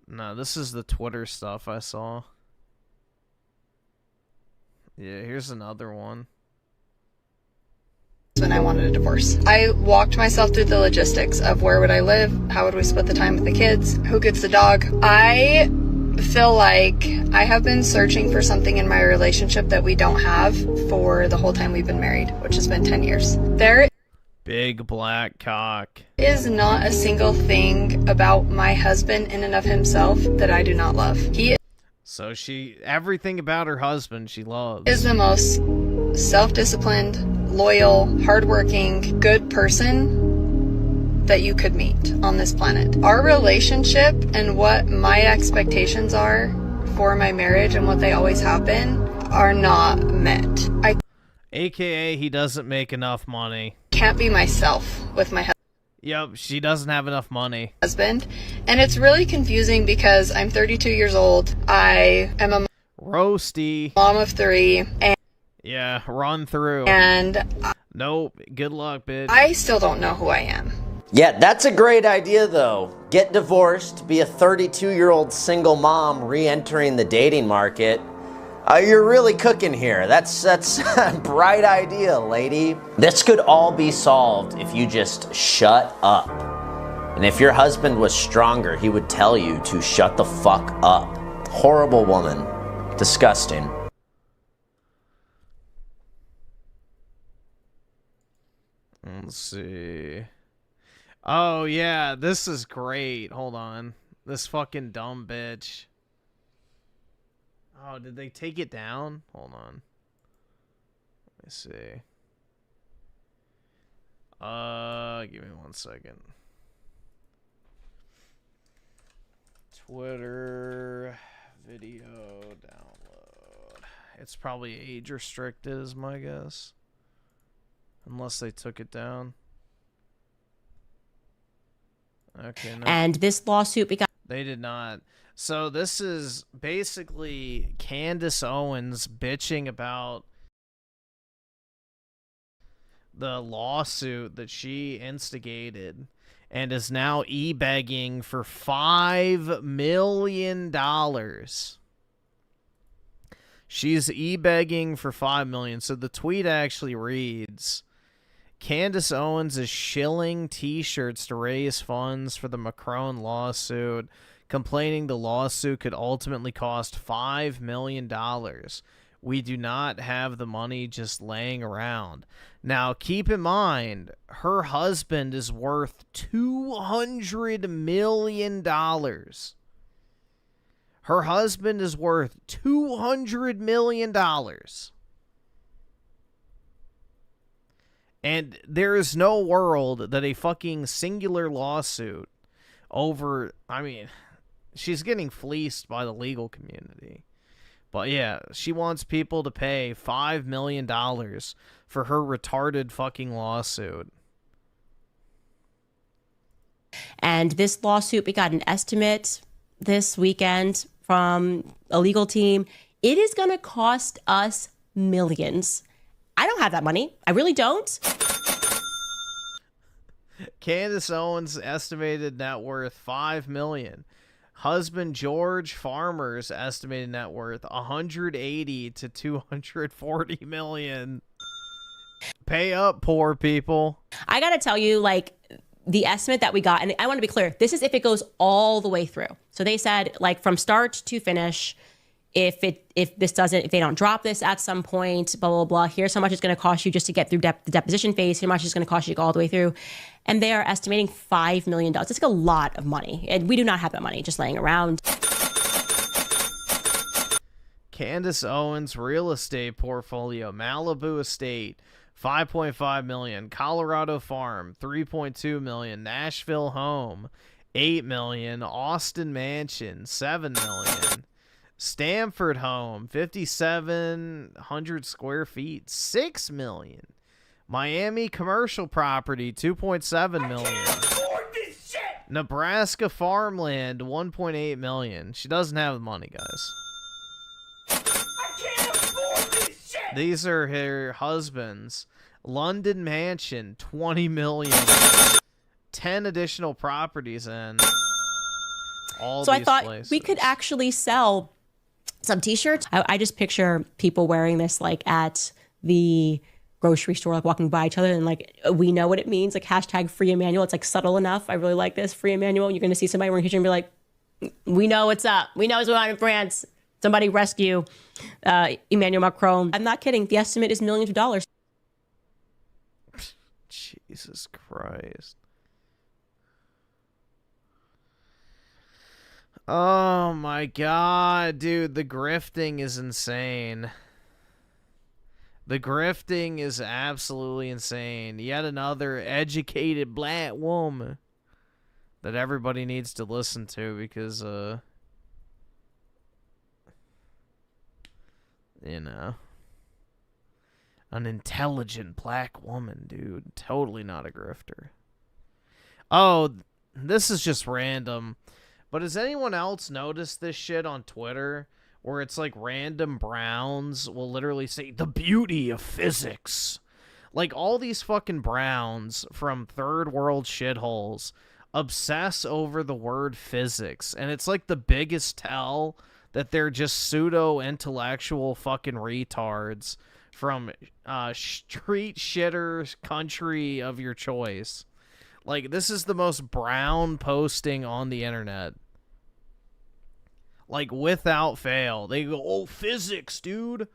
No, this is the Twitter stuff I saw. Yeah, here's another one. When I wanted a divorce, I walked myself through the logistics of where would I live, how would we split the time with the kids, who gets the dog. I feel like I have been searching for something in my relationship that we don't have for the whole time we've been married, which has been 10 years. There Big black cock. is not a single thing about my husband in and of himself that I do not love. He So everything about her husband she loves. is the most self-disciplined, loyal, hardworking, good person that you could meet on this planet. Our relationship and what my expectations are for my marriage and what they always have been are not met. I AKA he doesn't make enough money. can't be myself with my Yep, she doesn't have enough money. husband. And it's really confusing because I'm 32 years old. I am a Roasty. mom of 3. Yeah, run through. And Nope, good luck, bitch. I still don't know who I am. Yeah, that's a great idea though. Get divorced, be a 32-year-old single mom re-entering the dating market. You're really cooking here. That's a bright idea, lady. This could all be solved if you just shut up. And if your husband was stronger, he would tell you to shut the fuck up. Horrible woman. Disgusting. Let's see. Oh, yeah, this is great. Hold on. This fucking dumb bitch. Oh, did they take it down? Hold on. Let me see. Give me 1 second. Twitter video download. It's probably age restricted is my guess. Unless they took it down. Okay. No. And this lawsuit began. They did not. So this is basically Candace Owens bitching about the lawsuit that she instigated and is now e-begging for $5 million. She's e-begging for $5 million. So the tweet actually reads, Candace Owens is shilling t-shirts to raise funds for the Macron lawsuit, complaining the lawsuit could ultimately cost $5 million. We do not have the money just laying around. Now, keep in mind, her husband is worth $200 million. Her husband is worth $200 million. And there is no world that a fucking singular lawsuit over, I mean, she's getting fleeced by the legal community. But yeah, she wants people to pay $5 million for her retarded fucking lawsuit. And this lawsuit, we got an estimate this weekend from a legal team. It is going to cost us millions. I don't have that money. I really don't. Candace Owens' estimated net worth $5 million. Husband George Farmer's estimated net worth $180 to $240 million. Pay up, poor people. I got to tell you, like, the estimate that we got, and I want to be clear, this is if it goes all the way through. So they said, like, from start to finish, if they don't drop this at some point, blah, blah, blah, here's how much it's going to cost you just to get through the deposition phase, here's how much it's going to cost you to go all the way through. And they are estimating $5 million. It's like a lot of money. And we do not have that money just laying around. Candace Owens' real estate portfolio, Malibu Estate, $5.5 million. Colorado Farm, $3.2 million. Nashville Home, $8 million. Austin Mansion, $7 million. Stanford Home, 5,700 square feet, $6 million. Miami commercial property, 2.7 million. Nebraska farmland, 1.8 million. She doesn't have the money, guys. These are her husbands. London mansion, 20 million. 10 additional properties in all So these I thought places. we could actually sell some t-shirts. I just picture people wearing this like at the grocery store, like walking by each other, and like we know what it means, like hashtag free Emmanuel. It's like subtle enough. I really like this, free Emmanuel. You're gonna see somebody wearing a t-shirt and be like, we know what's up. We know what's going on in France. Somebody rescue Emmanuel Macron. I'm not kidding. The estimate is millions of dollars. Jesus Christ. Oh my god, dude, the grifting is insane. The grifting is absolutely insane. Yet another educated black woman that everybody needs to listen to because, you know, an intelligent black woman, dude. Totally not a grifter. Oh, this is just random. But has anyone else noticed this shit on Twitter? Where it's like random Browns will literally say, the beauty of physics. Like all these fucking Browns from third world shitholes obsess over the word physics. And it's like the biggest tell that they're just pseudo-intellectual fucking retards from street shitter country of your choice. Like, this is the most Brown posting on the internet. Like, without fail. They go, oh, physics, dude.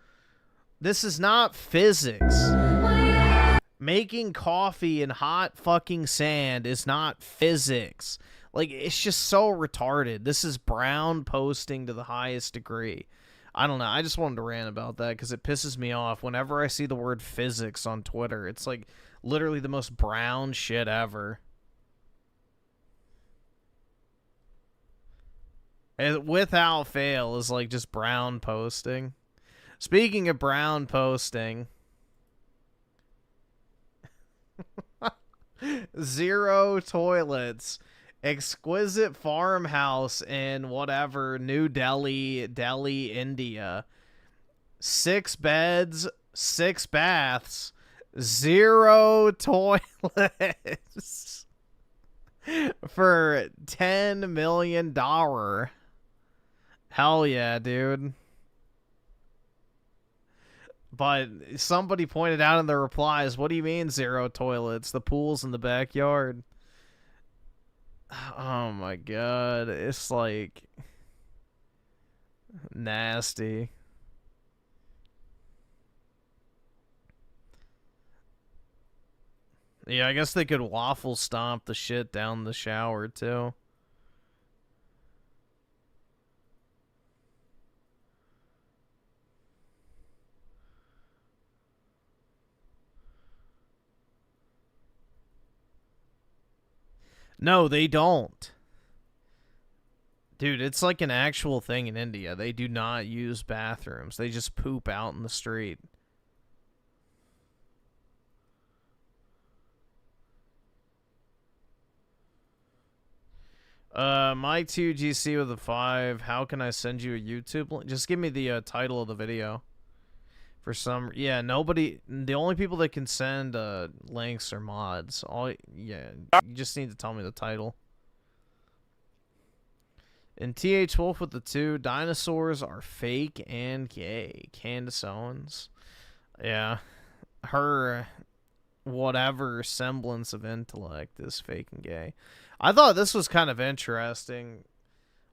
This is not physics. Making coffee in hot fucking sand is not physics. Like, it's just so retarded. This is Brown posting to the highest degree. I don't know. I just wanted to rant about that because it pisses me off. Whenever I see the word physics on Twitter, it's like literally the most Brown shit ever. And without fail is like just Brown posting. Speaking of Brown posting, zero toilets, exquisite farmhouse in whatever New Delhi, India, 6 beds, 6 baths, 0 toilets for $10 million. Hell yeah, dude. But somebody pointed out in the replies, what do you mean 0 toilets? The pool's in the backyard. Oh my god. It's like nasty. Yeah, I guess they could waffle stomp the shit down the shower too. No, they don't. Dude, it's like an actual thing in India. They do not use bathrooms. They just poop out in the street. My 2GC with a 5. How can I send you a YouTube link? Just give me the title of the video. For some, yeah, nobody. The only people that can send links are mods. You just need to tell me the title. And TH Wolf with the 2. Dinosaurs are fake and gay. Candace Owens. Yeah, her whatever semblance of intellect is fake and gay. I thought this was kind of interesting.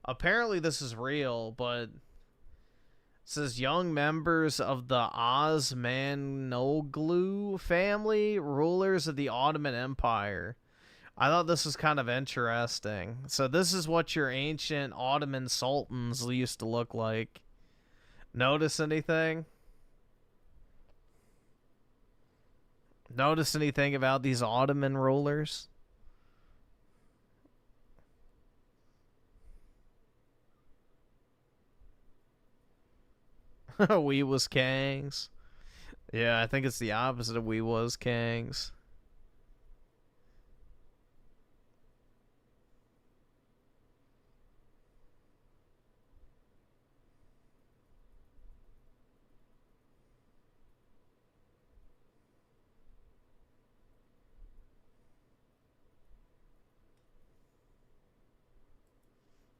Apparently this is real, but it says young members of the Osmanoglu family, rulers of the Ottoman Empire. I thought this was kind of interesting. So this is what your ancient Ottoman sultans used to look like. Notice anything? Notice anything about these Ottoman rulers? We was kangs. Yeah, I think it's the opposite of We Was Kings.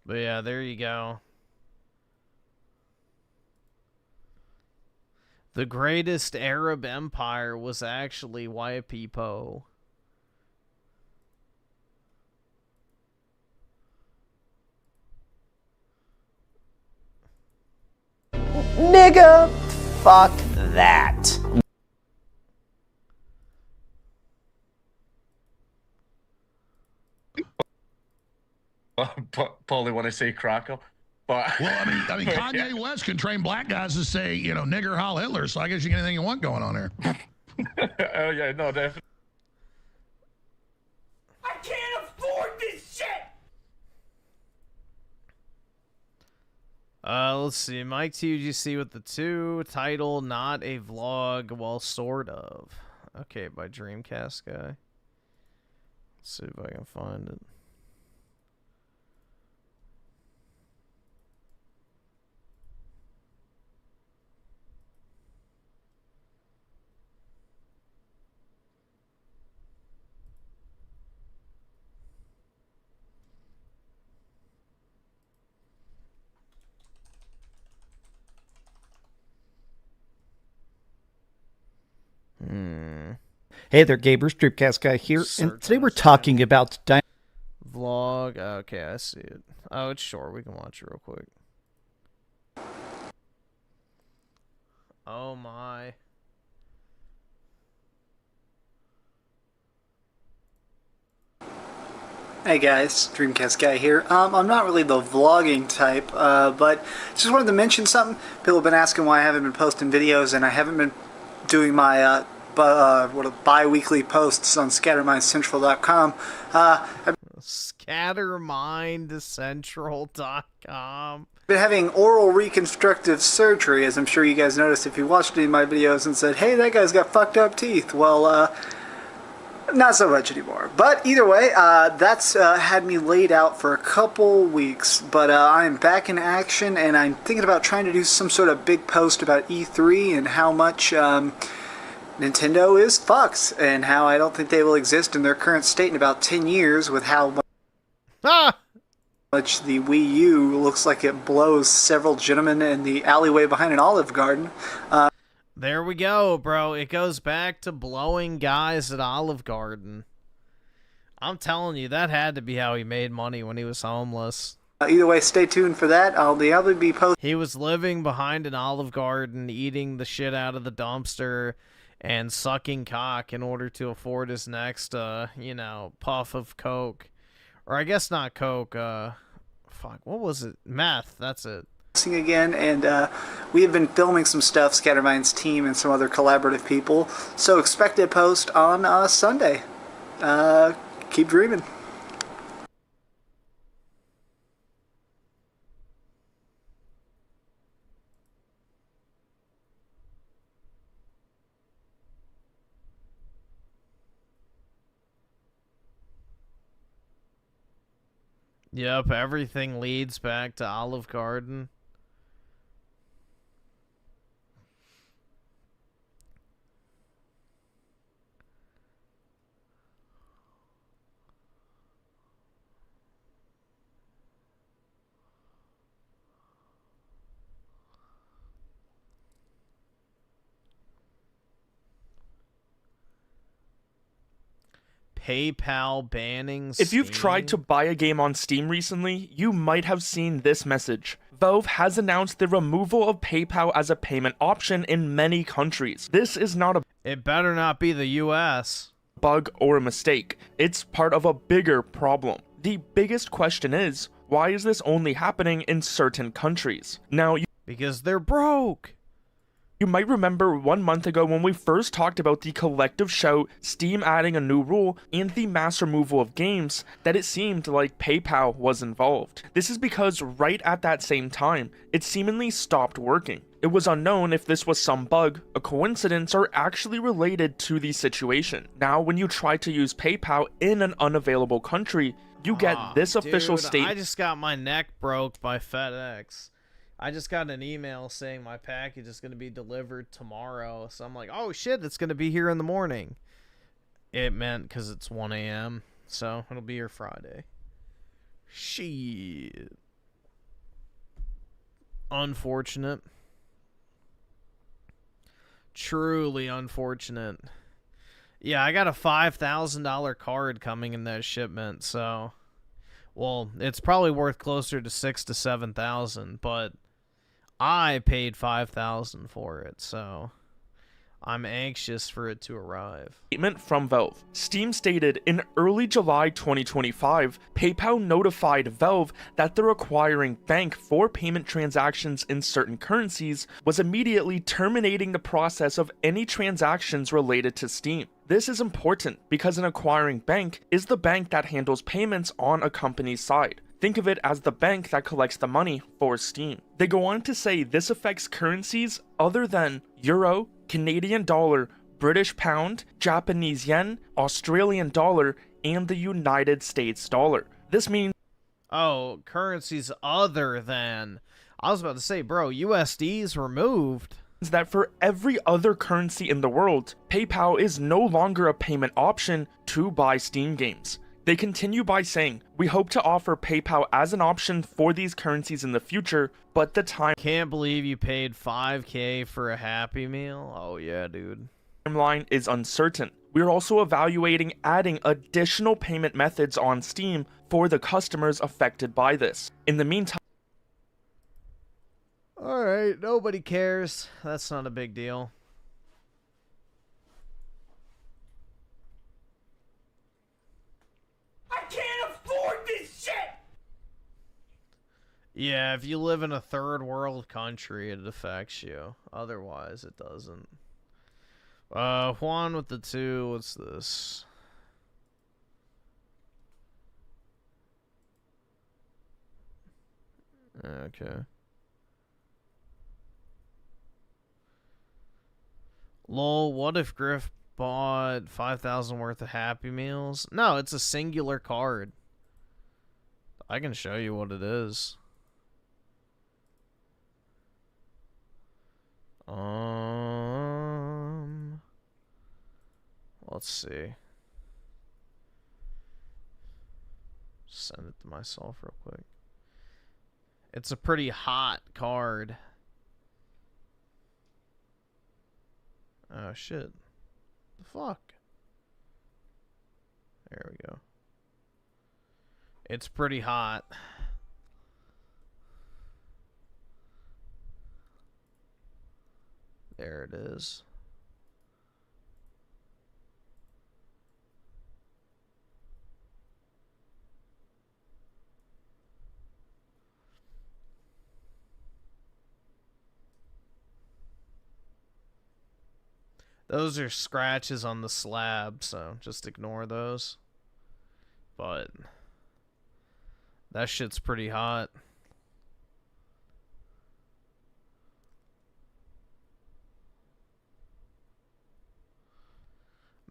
But yeah, there you go. The greatest Arab empire was actually Waipipo. Nigga, fuck that. Probably want to say cracker, but well, I mean, Kanye West can train black guys to say, you know, nigger Heil Hitler. So I guess you get anything you want going on here. Oh yeah, no, definitely. I can't afford this shit! Let's see. Mike TUGC with the 2. Title, not a vlog. Well, sort of. Okay, by Dreamcast guy. Let's see if I can find it. Hey there, Gaber, Streepcast guy here, and today we're talking about vlog. Okay, I see it. Oh, it's short. We can watch it real quick. Oh my. Hey guys, Dreamcast guy here. I'm not really the vlogging type, but just wanted to mention something. People have been asking why I haven't been posting videos, and I haven't been doing my bi-weekly posts on scattermindcentral.com. Scattermindcentral.com. Been having oral reconstructive surgery, as I'm sure you guys noticed if you watched any of my videos and said, hey, that guy's got fucked up teeth. Well, not so much anymore. But either way, that's had me laid out for a couple weeks. But I'm back in action, and I'm thinking about trying to do some sort of big post about E3 and how much Nintendo is fucks, and how I don't think they will exist in their current state in about 10 years with how much the Wii U looks like it blows several gentlemen in the alleyway behind an Olive Garden. There we go, bro. It goes back to blowing guys at Olive Garden. I'm telling you, that had to be how he made money when he was homeless. Either way, stay tuned for that. I'll be posting. He was living behind an Olive Garden, eating the shit out of the dumpster, and sucking cock in order to afford his next, you know, puff of coke. Or I guess not coke, fuck, what was it? Meth, that's it. Again, and we have been filming some stuff, Scattermind's team and some other collaborative people, so expect a post on Sunday. Keep dreaming. Yep, everything leads back to Olive Garden. PayPal banning Steam. If you've tried to buy a game on Steam recently, you might have seen this message. Valve has announced the removal of PayPal as a payment option in many countries. This is not a It better not be the US. Bug or a mistake. It's part of a bigger problem. The biggest question is, why is this only happening in certain countries? Now, because they're broke. You might remember 1 month ago when we first talked about the collective shout, Steam adding a new rule, and the mass removal of games, that it seemed like PayPal was involved. This is because right at that same time, it seemingly stopped working. It was unknown if this was some bug, a coincidence, or actually related to the situation. Now, when you try to use PayPal in an unavailable country, you get this official Dude, statement. I just got my neck broke by FedEx. I just got an email saying my package is going to be delivered tomorrow. So I'm like, oh shit, it's going to be here in the morning. It meant because it's 1 a.m. So it'll be here Friday. Shit. Unfortunate. Truly unfortunate. Yeah, I got a $5,000 card coming in that shipment, so... Well, it's probably worth closer to $6,000 to $7,000, but I paid $5,000 for it, so I'm anxious for it to arrive. Statement from Valve. Steam stated in early July 2025, PayPal notified Valve that the requiring bank for payment transactions in certain currencies was immediately terminating the process of any transactions related to Steam. This is important because an acquiring bank is the bank that handles payments on a company's side. Think of it as the bank that collects the money for Steam. They go on to say this affects currencies other than Euro, Canadian dollar, British pound, Japanese yen, Australian dollar, and the United States dollar. This means... Oh, currencies other than... I was about to say, bro, USD's removed. That for every other currency in the world, PayPal is no longer a payment option to buy Steam games. They continue by saying, we hope to offer PayPal as an option for these currencies in the future, but the Can't believe you paid $5,000 for a Happy Meal? Oh yeah, dude. Timeline is uncertain. We're also evaluating adding additional payment methods on Steam for the customers affected by this. In the meantime, Alright, nobody cares. That's not a big deal. I can't afford this shit! Yeah, if you live in a third world country, it affects you. Otherwise, it doesn't. Juan with the 2, what's this? Okay. Lol, what if Griff bought 5,000 worth of Happy Meals? No, it's a singular card. I can show you what it is. Let's see. Send it to myself real quick. It's a pretty hot card. Oh shit. The fuck? There we go. It's pretty hot. There it is. Those are scratches on the slab, so just ignore those. But that shit's pretty hot.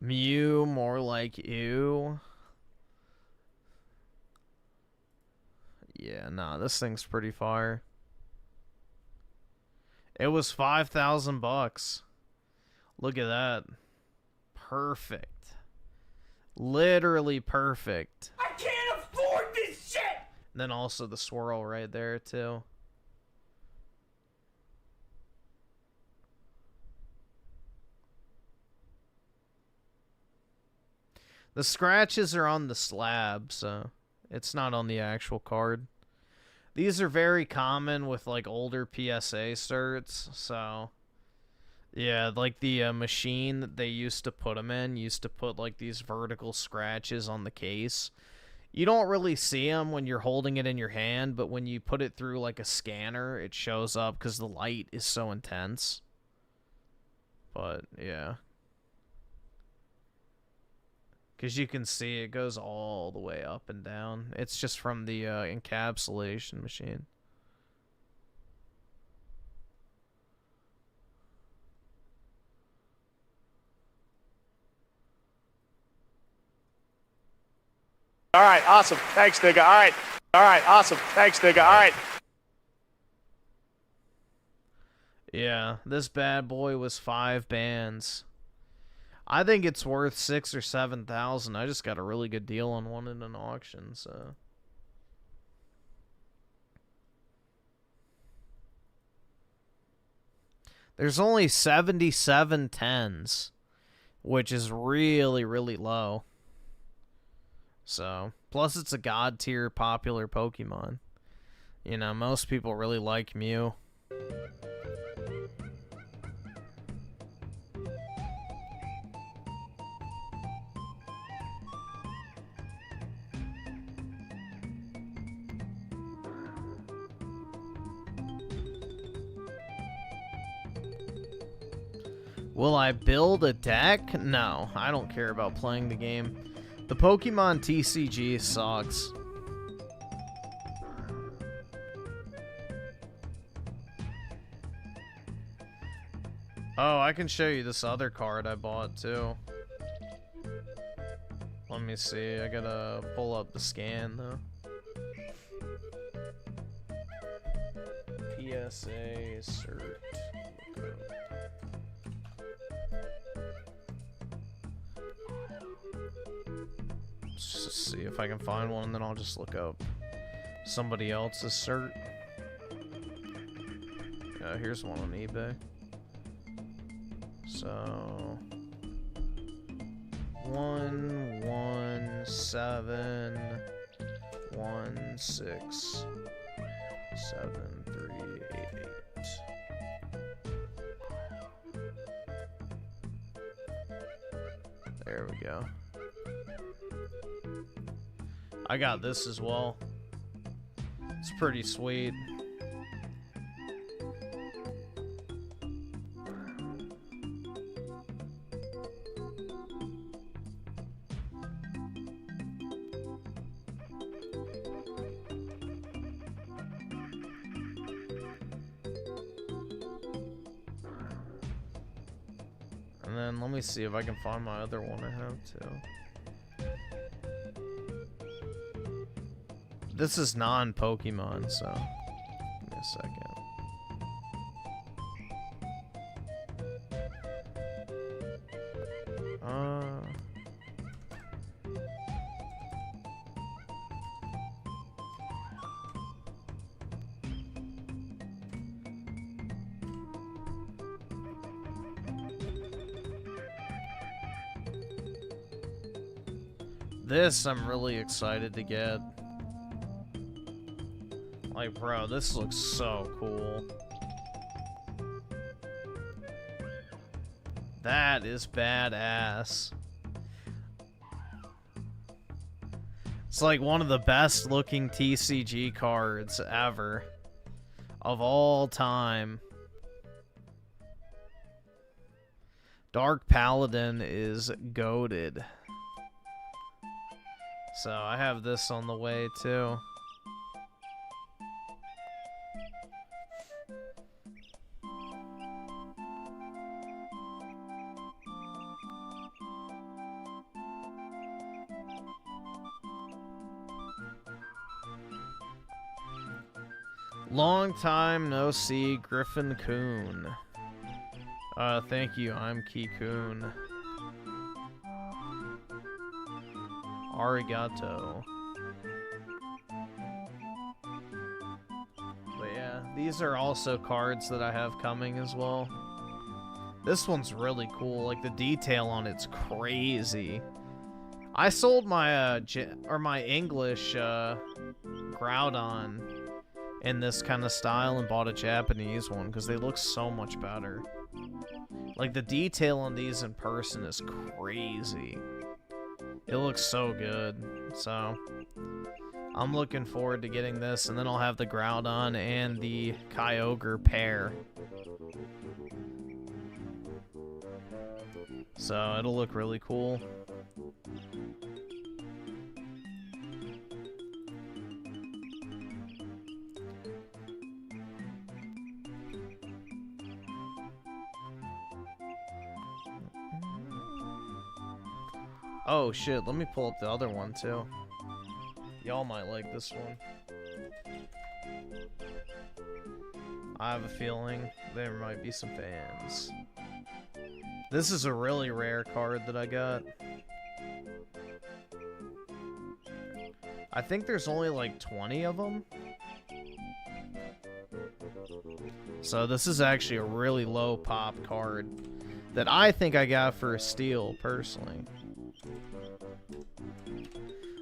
Mew, more like ew. Yeah, nah, this thing's pretty fire. It was 5,000 bucks. Look at that. Perfect. Literally perfect. I can't afford this shit! And then also the swirl right there, too. The scratches are on the slab, so it's not on the actual card. These are very common with, like, older PSA certs, so... Yeah, like the machine that they used to put them in used to put like these vertical scratches on the case. You don't really see them when you're holding it in your hand, but when you put it through like a scanner, it shows up because the light is so intense. But yeah. Because you can see it goes all the way up and down. It's just from the encapsulation machine. All right, awesome. Thanks, nigga. All right. All right, awesome. Thanks, nigga. All right. Yeah, this bad boy was 5 bands. I think it's worth 6 or 7,000. I just got a really good deal on one in an auction, so. There's only 77 10s, which is really, really low. So, plus it's a god tier popular Pokemon. You know, most people really like Mew. Will I build a deck? No, I don't care about playing the game. The Pokemon TCG sucks. Oh, I can show you this other card I bought too. Let me see, I gotta pull up the scan though. PSA cert. Just see if I can find one, and then I'll just look up somebody else's cert. Here's one on eBay. So 117167388. There we go. I got this as well. It's pretty sweet. And then let me see if I can find my other one I have too. This is non-Pokemon, so give me a second. This I'm really excited to get. Like, bro, this looks so cool. That is badass. It's like one of the best looking TCG cards ever. Of all time. Dark Paladin is goated. So I have this on the way too. Long time no see, Griffin Coon. Thank you, I'm Key-kun. Arigato. But yeah, these are also cards that I have coming as well. This one's really cool, like the detail on it's crazy. I sold my my English Groudon in this kind of style and bought a Japanese one because they look so much better. Like the detail on these in person is crazy. It looks so good. So I'm looking forward to getting this, and then I'll have the Groudon and the Kyogre pair. So it'll look really cool. Oh shit, let me pull up the other one too. Y'all might like this one. I have a feeling there might be some fans. This is a really rare card that I got. I think there's only like 20 of them. So this is actually a really low pop card that I think I got for a steal, personally.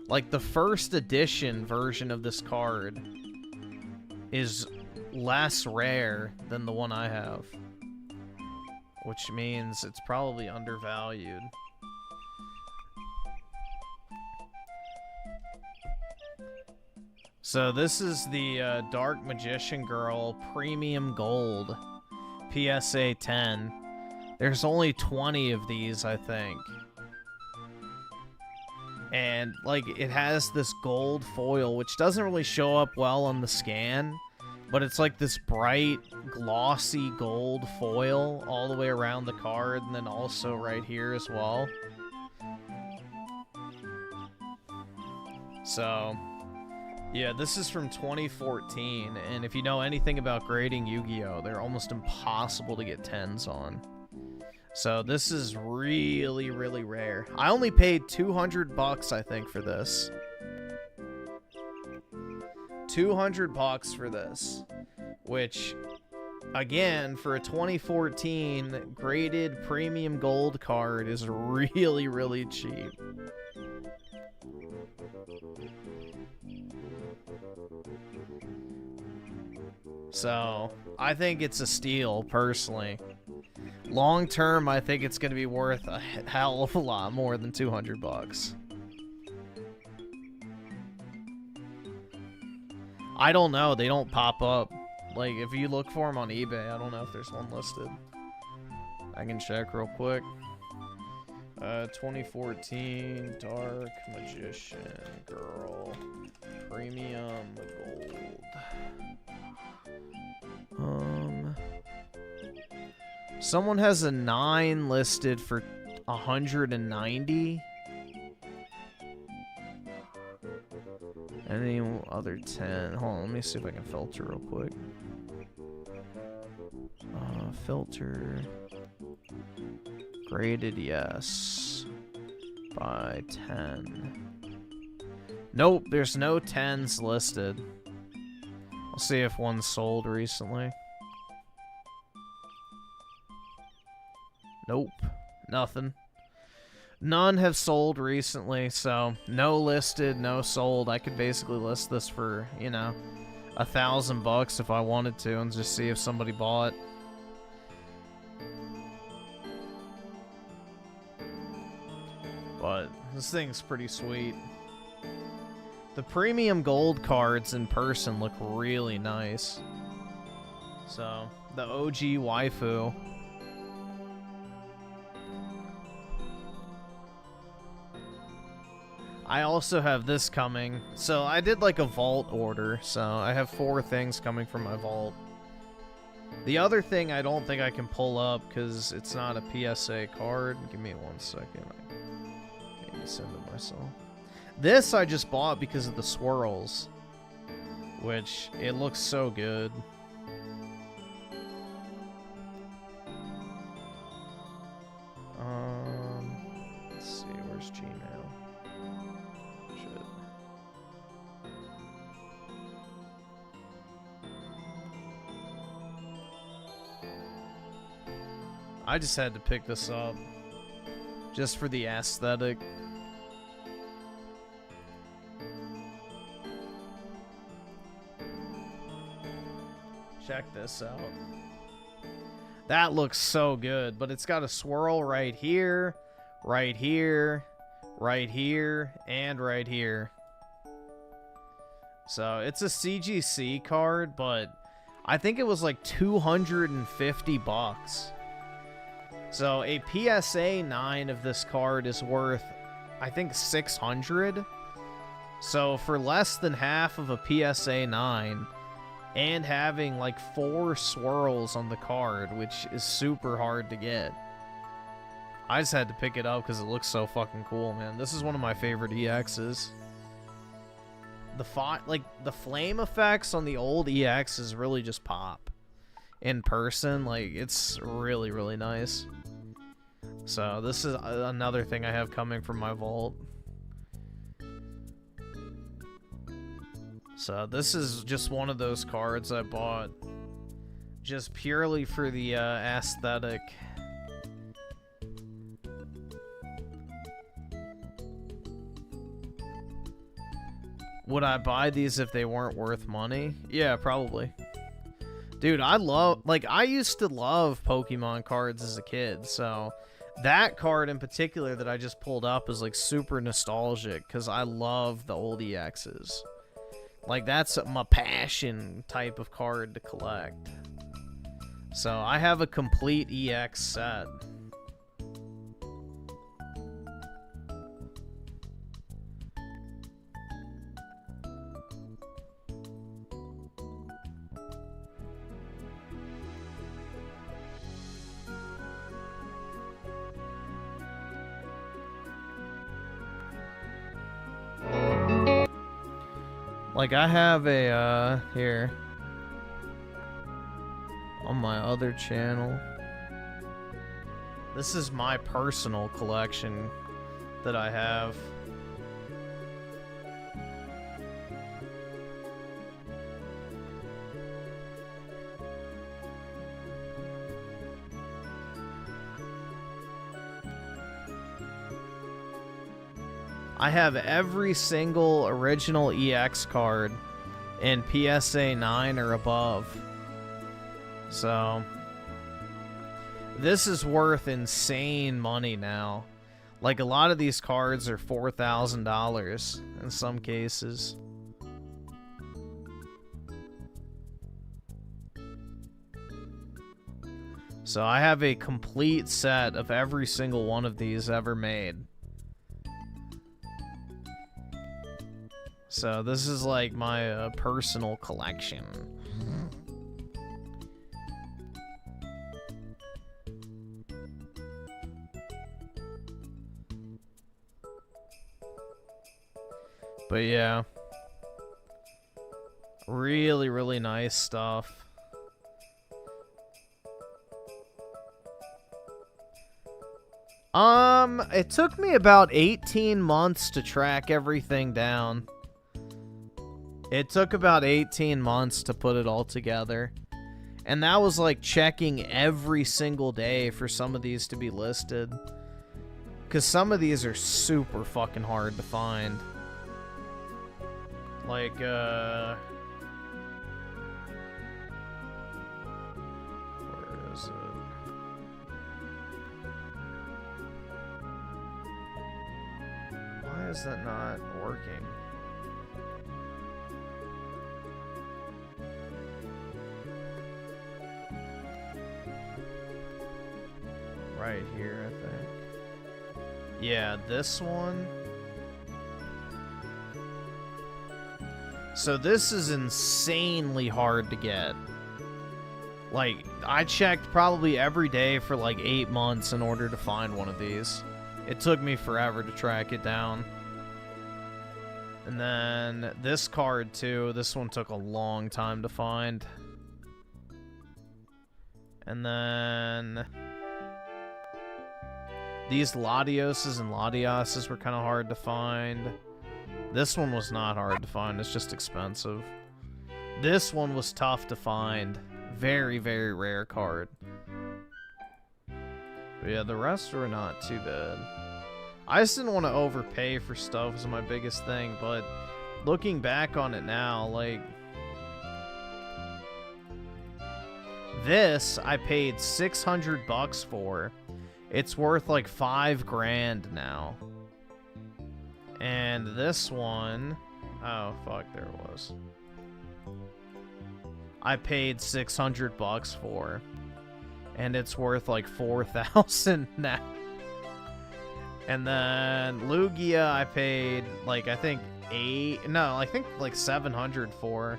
Like, the first edition version of this card is less rare than the one I have, which means it's probably undervalued. So this is the Dark Magician Girl Premium Gold PSA 10. There's only 20 of these, I think. And, like, it has this gold foil, which doesn't really show up well on the scan, but it's like this bright, glossy gold foil all the way around the card, and then also right here as well. So, yeah, this is from 2014, and if you know anything about grading Yu-Gi-Oh!, they're almost impossible to get 10s on. So this is really, really rare. I only paid 200 bucks, I think, for this. 200 bucks for this, which, again, for a 2014 graded premium gold card is really, really cheap. So, I think it's a steal, personally. Long term, I think it's going to be worth a hell of a lot more than 200 bucks. I don't know. They don't pop up. Like, if you look for them on eBay, I don't know if there's one listed. I can check real quick. 2014 Dark Magician Girl Premium Gold. Someone has a 9 listed for 190. Any other 10? Hold on, let me see if I can filter real quick. Filter. Graded, yes. By 10. Nope, there's no 10s listed. I'll see if one's sold recently. Nope, nothing. None have sold recently, so no listed, no sold. I could basically list this for, you know, $1,000 if I wanted to and just see if somebody bought. But this thing's pretty sweet. The premium gold cards in person look really nice. So, the OG waifu. I also have this coming. So I did like a vault order. So I have 4 things coming from my vault. The other thing I don't think I can pull up because it's not a PSA card. Give me 1 second. I need to send it myself. This I just bought because of the swirls. Which, it looks so good. Let's see, where's Gmail? I just had to pick this up just for the aesthetic. Check this out. That looks so good, but it's got a swirl right here, right here, right here, and right here. So it's a CGC card, but I think it was like 250 bucks. So a PSA 9 of this card is worth, I think, 600. So for less than half of a PSA 9, and having like 4 swirls on the card, which is super hard to get, I just had to pick it up because it looks so fucking cool, man. This is one of my favorite EXs. the flame effects on the old EX is really just pop. In person, like, it's really, really nice. So this is another thing I have coming from my vault. So this is just one of those cards I bought just purely for the aesthetic. Would I buy these if they weren't worth money? Yeah, probably. Dude, I used to love Pokemon cards as a kid, so that card in particular that I just pulled up is like super nostalgic because I love the old EXs. Like, that's my passion type of card to collect. So I have a complete EX set. Like, I have a, here, on my other channel. This is my personal collection that I have. I have every single original EX card in PSA 9 or above. So this is worth insane money now. Like, a lot of these cards are $4,000 in some cases. So I have a complete set of every single one of these ever made. So this is like my personal collection. But yeah, really, really nice stuff. It took me about 18 months to track everything down. It took about 18 months to put it all together. And that was like checking every single day for some of these to be listed. Because some of these are super fucking hard to find. Like, where is it? Why is that not working? Right here, I think. Yeah, this one. So this is insanely hard to get. Like, I checked probably every day for like 8 months in order to find one of these. It took me forever to track it down. And then this card too. This one took a long time to find. And then these Latioses and Latiases were kind of hard to find. This one was not hard to find. It's just expensive. This one was tough to find. Very, very rare card. But yeah, the rest were not too bad. I just didn't want to overpay for stuff was my biggest thing, but looking back on it now, like, this I paid $600 for. It's worth like $5 grand now. And this one, oh fuck, there it was. I paid $600 for, and it's worth like 4,000 now. And then Lugia, I paid like I think like 700 for,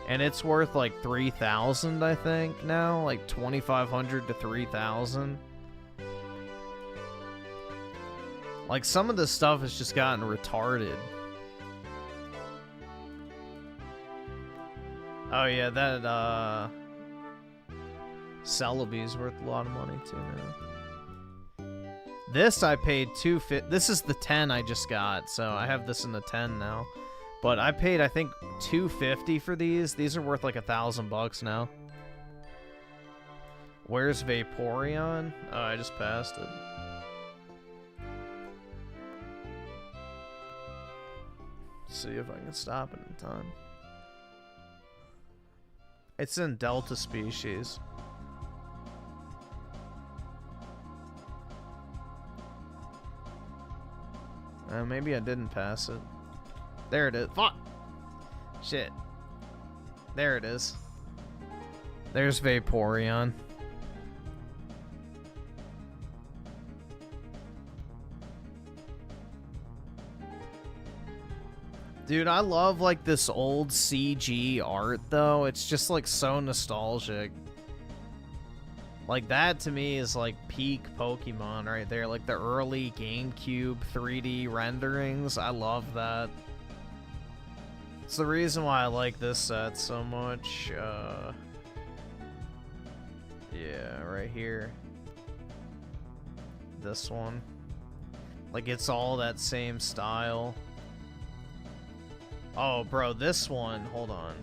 and it's worth like 3,000 I think now, like 2,500 to 3,000. Like, some of this stuff has just gotten retarded. Oh yeah, that Celebi's worth a lot of money too now. This I paid $250. This is the 10 I just got, so I have this in the 10 now. But I paid, I think, $250 for these. These are worth like $1,000 now. Where's Vaporeon? Oh, I just passed it. See if I can stop it in time. It's in Delta species. Maybe I didn't pass it. There it is. Fuck! Shit. There it is. There's Vaporeon. Dude, I love like this old CG art though. It's just like so nostalgic. Like that to me is like peak Pokemon right there. Like the early GameCube 3D renderings. I love that. It's the reason why I like this set so much. Yeah, right here. This one. Like it's all that same style. Oh, bro, this one, hold on.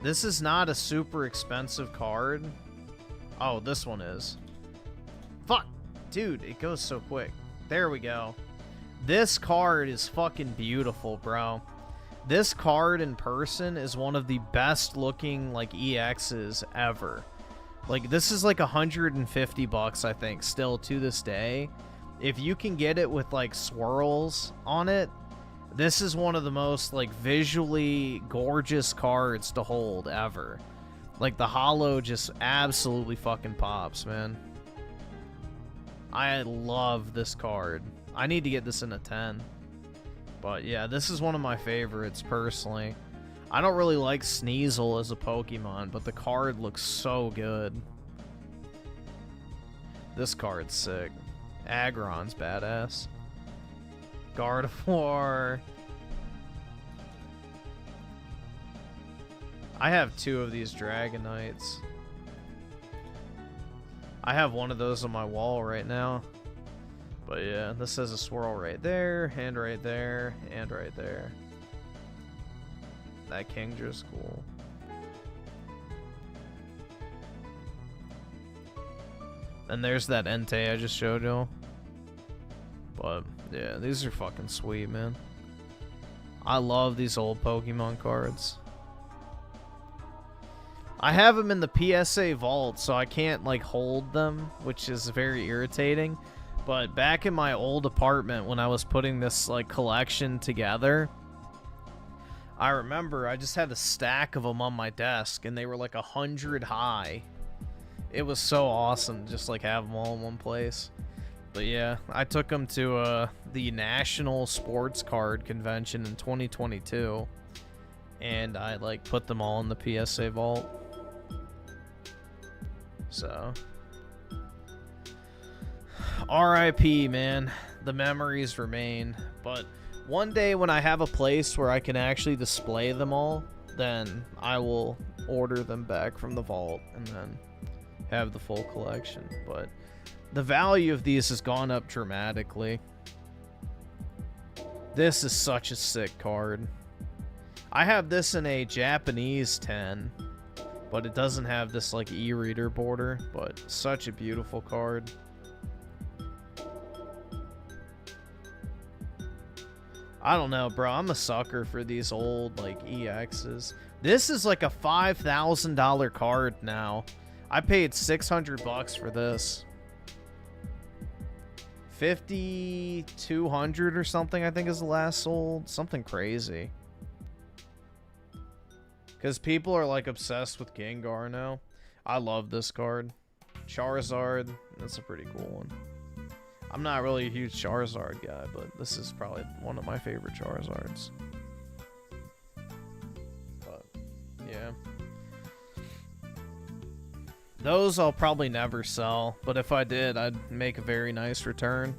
This is not a super expensive card. Oh, this one is. Fuck! Dude, it goes so quick. There we go. This card is fucking beautiful, bro. This card in person is one of the best looking, like, EXs ever. Like, this is like $150, I think, still to this day. If you can get it with, like, swirls on it, this is one of the most, like, visually gorgeous cards to hold ever. Like, the holo just absolutely fucking pops, man. I love this card. I need to get this in a 10. But, yeah, this is one of my favorites, personally. I don't really like Sneasel as a Pokemon, but the card looks so good. This card's sick. Aggron's badass. Gardevoir. I have 2 of these Dragonites. I have one of those on my wall right now. But yeah, this has a swirl right there, and right there, and right there. That Kingdra's cool. And there's that Entei I just showed you. But yeah, these are fucking sweet, man. I love these old Pokemon cards. I have them in the PSA vault, so I can't like hold them, which is very irritating. But back in my old apartment when I was putting this like collection together, I remember I just had a stack of them on my desk, and they were like 100 high. It was so awesome to just like have them all in one place. But yeah, I took them to the National Sports Card Convention in 2022, and I like put them all in the PSA vault. So, RIP, man. The memories remain. But one day when I have a place where I can actually display them all, then I will order them back from the vault and then have the full collection. But the value of these has gone up dramatically. This is such a sick card. I have this in a Japanese 10, but it doesn't have this like e-reader border, but such a beautiful card. I don't know, bro. I'm a sucker for these old like EXs. This is like a $5,000 card now. I paid $600 for this. 5,200 or something, I think, is the last sold. Something crazy. Because people are like obsessed with Gengar now. I love this card. Charizard, that's a pretty cool one. I'm not really a huge Charizard guy, but this is probably one of my favorite Charizards. But, yeah. Those I'll probably never sell, but if I did, I'd make a very nice return.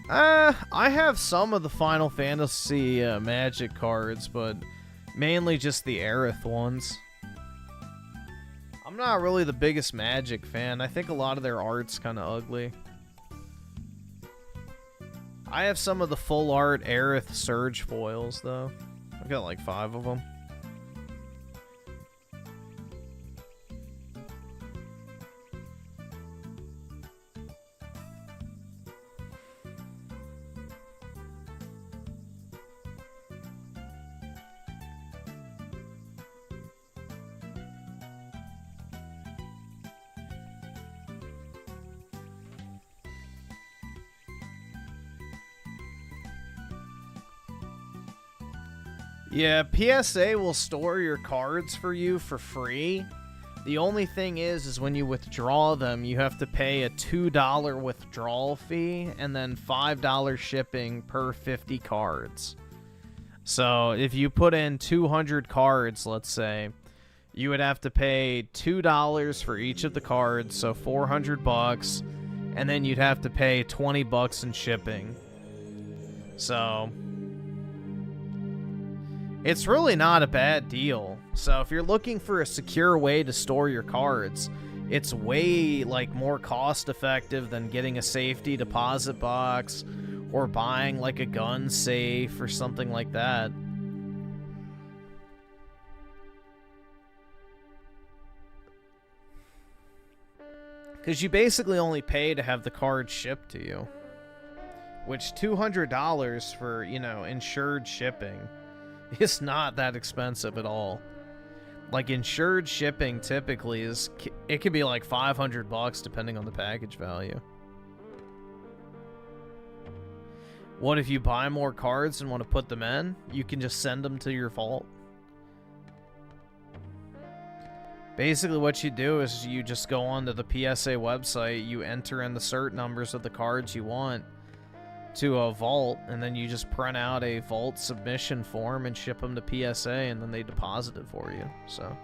I have some of the Final Fantasy Magic cards, but mainly just the Aerith ones. I'm not really the biggest Magic fan. I think a lot of their art's kind of ugly. I have some of the full art Aerith Surge foils, though. I've got like 5 of them. Yeah, PSA will store your cards for you for free. The only thing is when you withdraw them, you have to pay a $2 withdrawal fee and then $5 shipping per 50 cards. So if you put in 200 cards, let's say, you would have to pay $2 for each of the cards, so $400, and then you'd have to pay $20 in shipping. So it's really not a bad deal. So if you're looking for a secure way to store your cards, it's way like more cost effective than getting a safety deposit box or buying like a gun safe or something like that. Because you basically only pay to have the card shipped to you. Which $200 for, you know, insured shipping. It's not that expensive at all. Like, insured shipping typically is... It could be like $500 depending on the package value. What if you buy more cards and want to put them in? You can just send them to your vault. Basically what you do is you just go onto the PSA website, you enter in the cert numbers of the cards you want to a vault, and then you just print out a vault submission form and ship them to PSA, and then they deposit it for you. So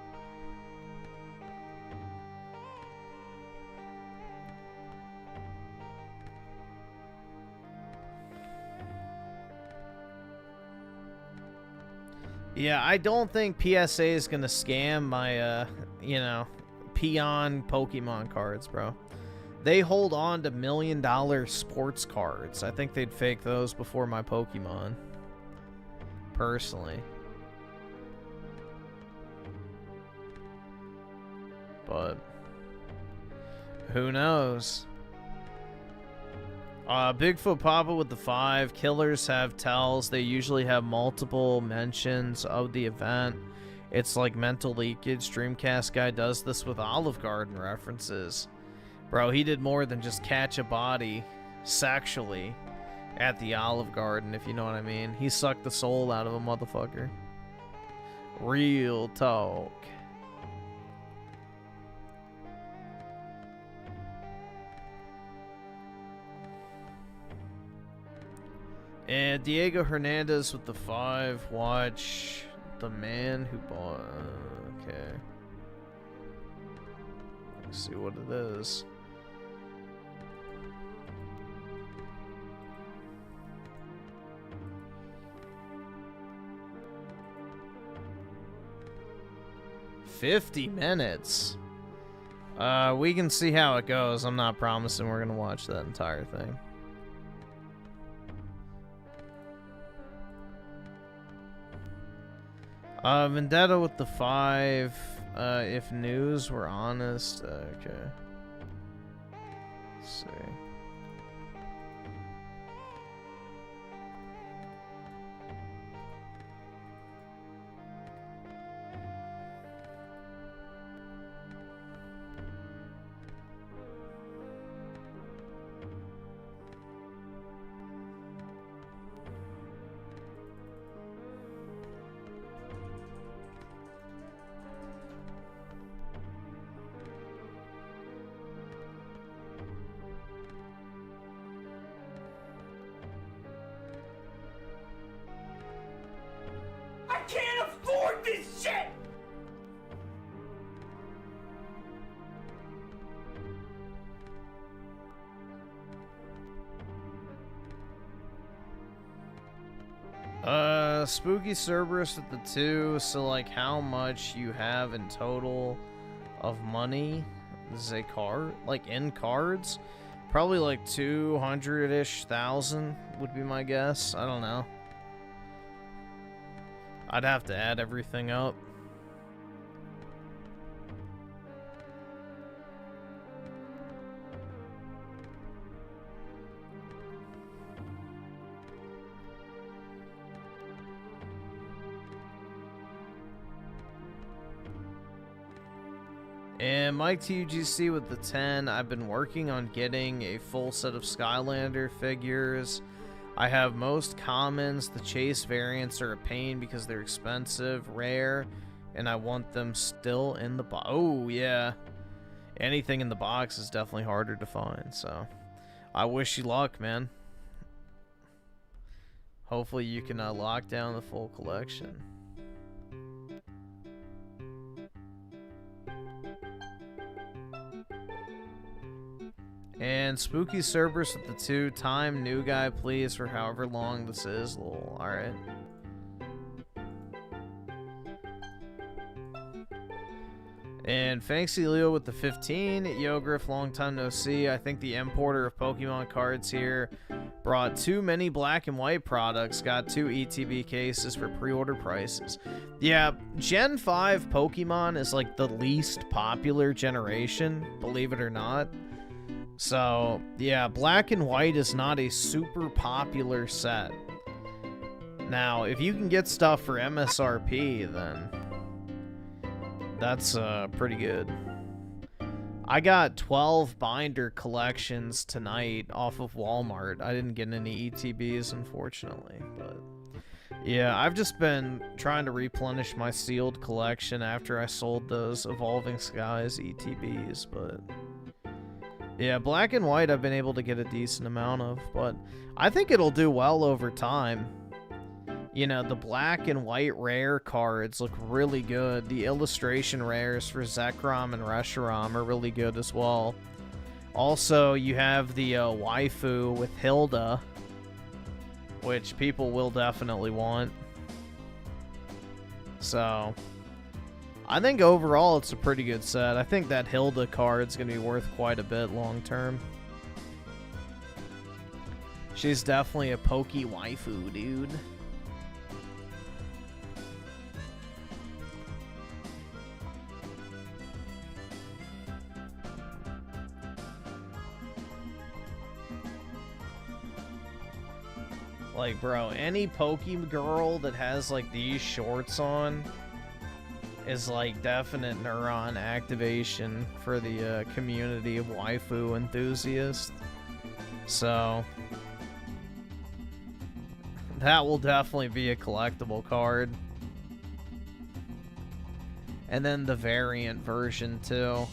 yeah, I don't think PSA is gonna scam my you know, peon Pokemon cards, bro. They hold on to $1 million sports cards. I think they'd fake those before my Pokemon. Personally. But who knows? Bigfoot Papa with the 5. Killers have tells. They usually have multiple mentions of the event. It's like mental leakage. Dreamcast guy does this with Olive Garden references. Bro, he did more than just catch a body sexually at the Olive Garden, if you know what I mean. He sucked the soul out of a motherfucker. Real talk. And Diego Hernandez with the 5. Watch the man who bought... Okay. Let's see what it is. $50 minutes. We can see how it goes. I'm not promising we're gonna watch that entire thing. Vendetta with the 5. If news were honest. Okay. Let's see. Spooky Cerberus with the 2, so like how much you have in total of money. This is a card, like in cards. Probably like 200-ish thousand would be my guess. I don't know. I'd have to add everything up. And Mike TUGC with the 10. I've been working on getting a full set of Skylander figures. I have most commons. The chase variants are a pain because they're expensive, rare, and I want them still in the box. Oh, yeah. Anything in the box is definitely harder to find, so I wish you luck, man. Hopefully you can lock down the full collection. And Spooky Cerberus with the 2. Time, new guy, please, for however long this is. Lol. Alright. And Fancy Leo with the 15. Yo, Griff, long time no see. I think the importer of Pokemon cards here brought too many black and white products. Got 2 ETB cases for pre-order prices. Yeah, Gen 5 Pokemon is like the least popular generation, believe it or not. So, yeah, black and white is not a super popular set. Now, if you can get stuff for MSRP, then that's pretty good. I got 12 binder collections tonight off of Walmart. I didn't get any ETBs, unfortunately, but yeah, I've just been trying to replenish my sealed collection after I sold those Evolving Skies ETBs, but yeah, black and white I've been able to get a decent amount of, but I think it'll do well over time. You know, the black and white rare cards look really good. The illustration rares for Zekrom and Reshiram are really good as well. Also, you have the waifu with Hilda, which people will definitely want. So I think overall it's a pretty good set. I think that Hilda card's going to be worth quite a bit long term. She's definitely a pokey waifu, dude. Like, bro, any Pokemon girl that has, like, these shorts on is, like, definite neuron activation for the community of waifu enthusiasts. So that will definitely be a collectible card. And then the variant version, too.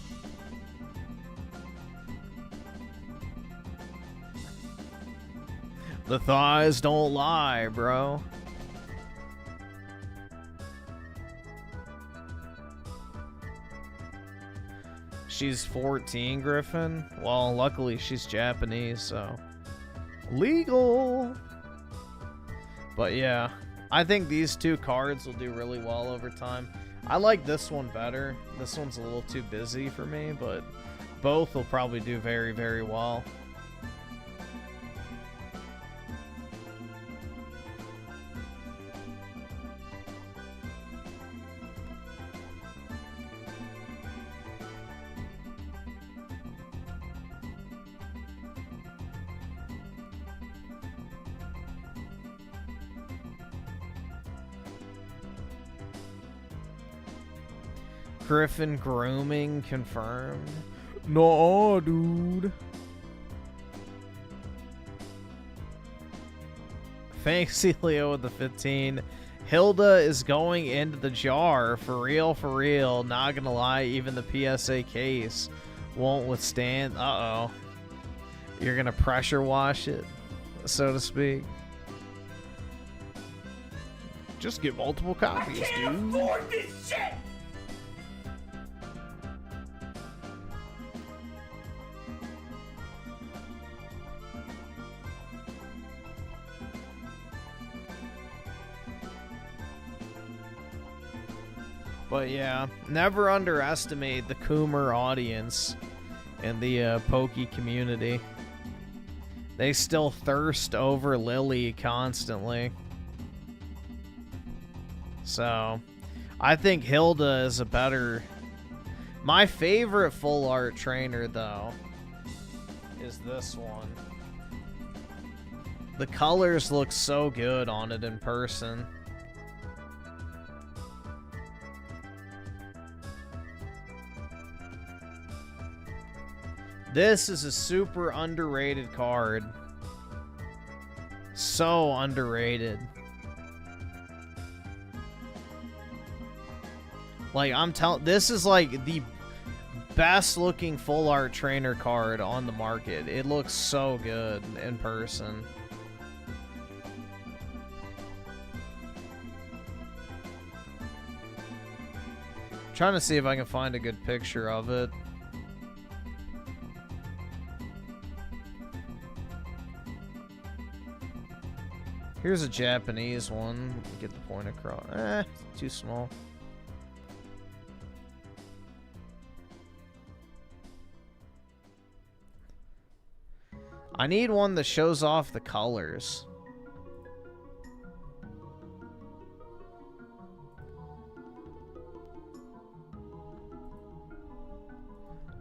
The thighs don't lie, bro. She's 14, Griffin. Well, luckily she's Japanese, so legal. But yeah, I think these two cards will do really well over time. I like this one better. This one's a little too busy for me, but both will probably do very, very well. Griffin grooming confirmed. No, dude. Fancy Leo with the 15. Hilda is going into the jar. For real, for real. Not gonna lie, even the PSA case won't withstand. Uh-oh. You're gonna pressure wash it, so to speak. Just get multiple copies, dude. I can't afford this shit! But yeah, never underestimate the Coomer audience and the Pokey community. They still thirst over Lily constantly. So, I think Hilda is a better... My favorite full art trainer, though, is this one. The colors look so good on it in person. This is a super underrated card. So underrated. Like, I'm telling, this is like the best looking full art trainer card on the market. It looks so good in person. Trying to see if I can find a good picture of it. Here's a Japanese one. Get the point across. Too small. I need one that shows off the colors.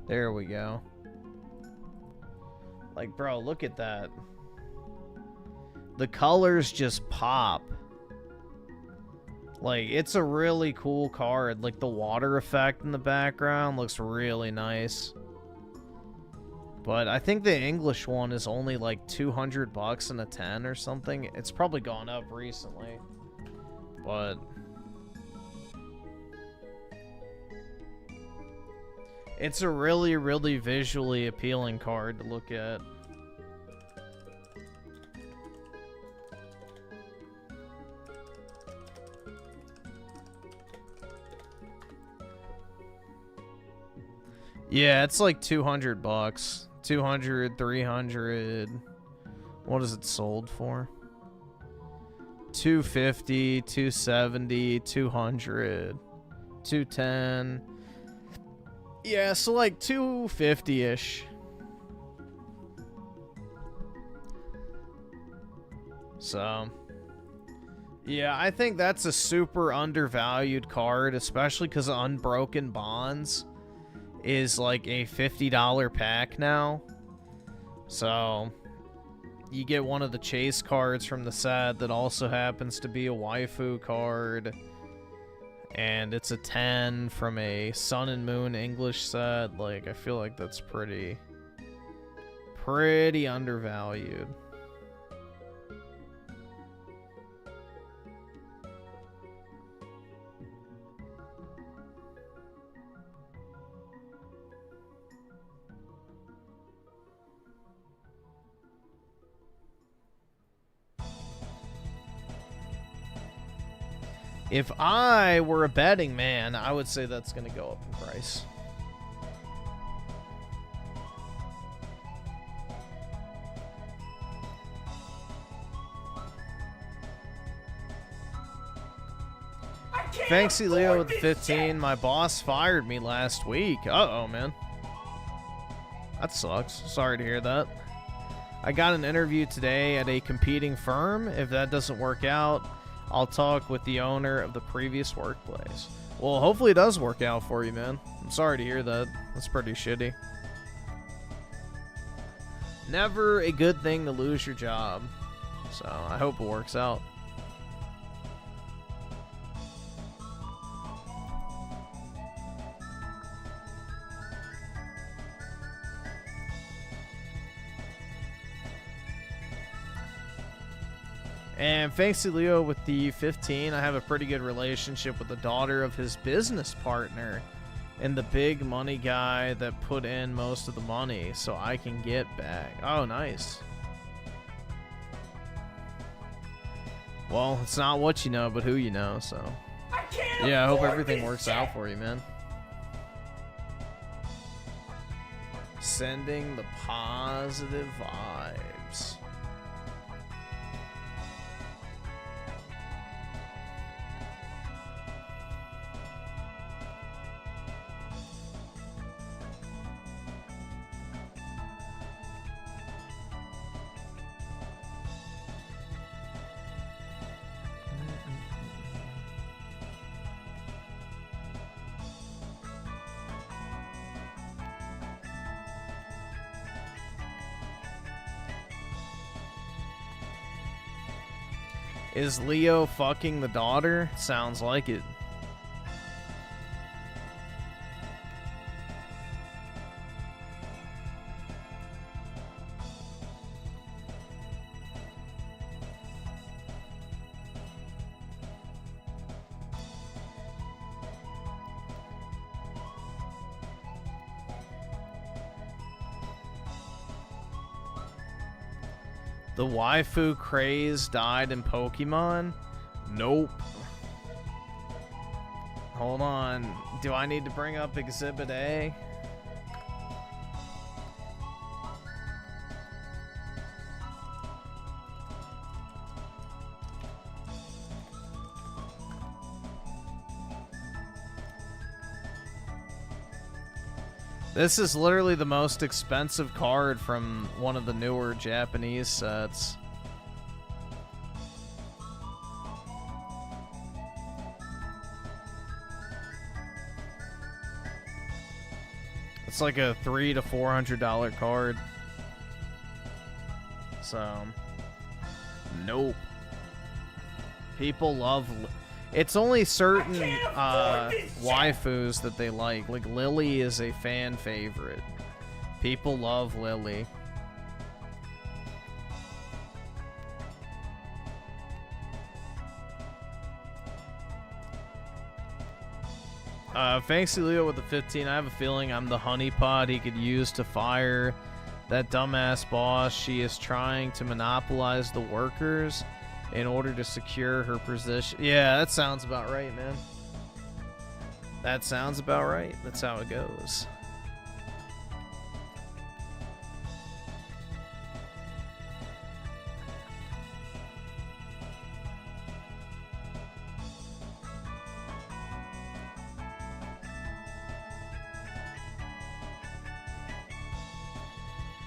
There we go. Like, bro, look at that. The colors just pop. Like, it's a really cool card. Like, the water effect in the background looks really nice. But I think the English one is only like $200 and a 10 or something. It's probably gone up recently. But it's a really, really visually appealing card to look at. Yeah, it's like $200. 200, 300. What is it sold for? 250, 270, 200, 210. Yeah, so like 250-ish. So, yeah, I think that's a super undervalued card, especially because Unbroken Bonds is like a $50 pack now. So you get one of the chase cards from the set that also happens to be a waifu card, and it's a 10 from a Sun and Moon English set. Like, I feel like that's pretty undervalued. If I were a betting man, I would say that's going to go up in price. Fancy Leo with 15. My boss fired me last week. Uh-oh, man. That sucks. Sorry to hear that. I got an interview today at a competing firm. If that doesn't work out, I'll talk with the owner of the previous workplace. Well, hopefully it does work out for you, man. I'm sorry to hear that. That's pretty shitty. Never a good thing to lose your job. So, I hope it works out. And thanks to Leo with the 15, I have a pretty good relationship with the daughter of his business partner and the big money guy that put in most of the money so I can get back. Oh, nice. Well, it's not what you know, but who you know, so. Yeah, I hope everything works out for you, man. Sending the positive vibes. Is Leo fucking the daughter? Sounds like it. The waifu craze died in Pokemon? Nope. Hold on. Do I need to bring up Exhibit A? This is literally the most expensive card from one of the newer Japanese sets. It's like a $300 to $400 card. So, nope. People love... It's only certain waifus that they like. Like, Lily is a fan favorite. People love Lily. Fancy Leo with the 15. I have a feeling I'm the honeypot he could use to fire that dumbass boss. She is trying to monopolize the workers in order to secure her position. Yeah, that sounds about right, man. That sounds about right. That's how it goes.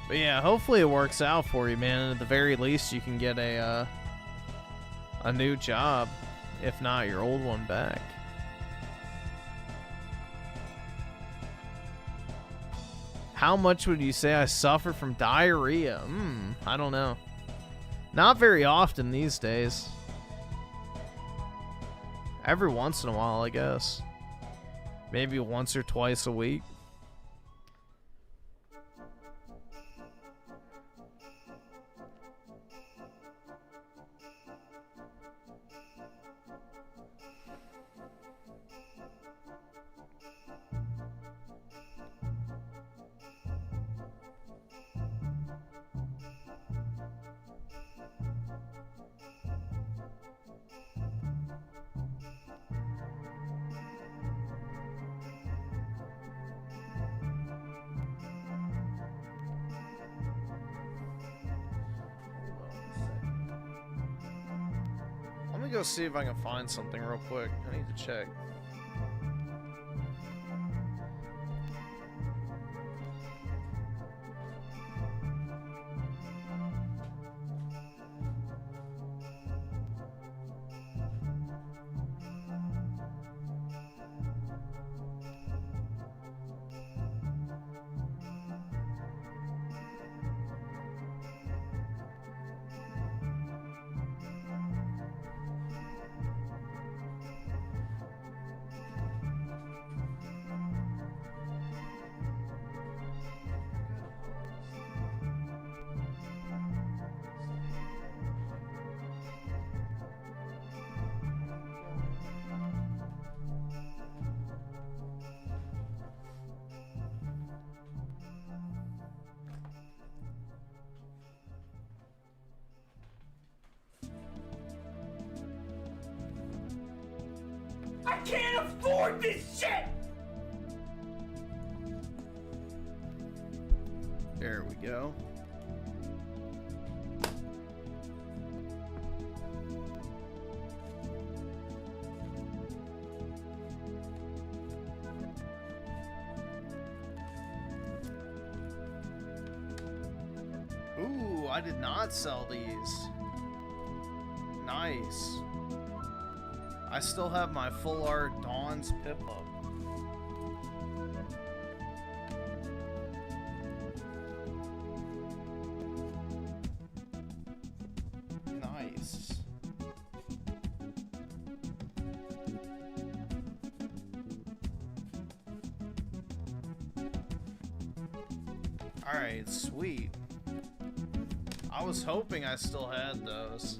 But yeah, hopefully it works out for you, man. And at the very least, you can get a new job, if not your old one back. How much would you say I suffer from diarrhea? I don't know. Not very often these days. Every once in a while, I guess. Maybe once or twice a week. Go see if I can find something real quick. I need to check. I can't afford this shit! There we go. Ooh, I did not sell these. Nice. I still have my full art Dawn's Piplup. Nice. Alright, sweet. I was hoping I still had those.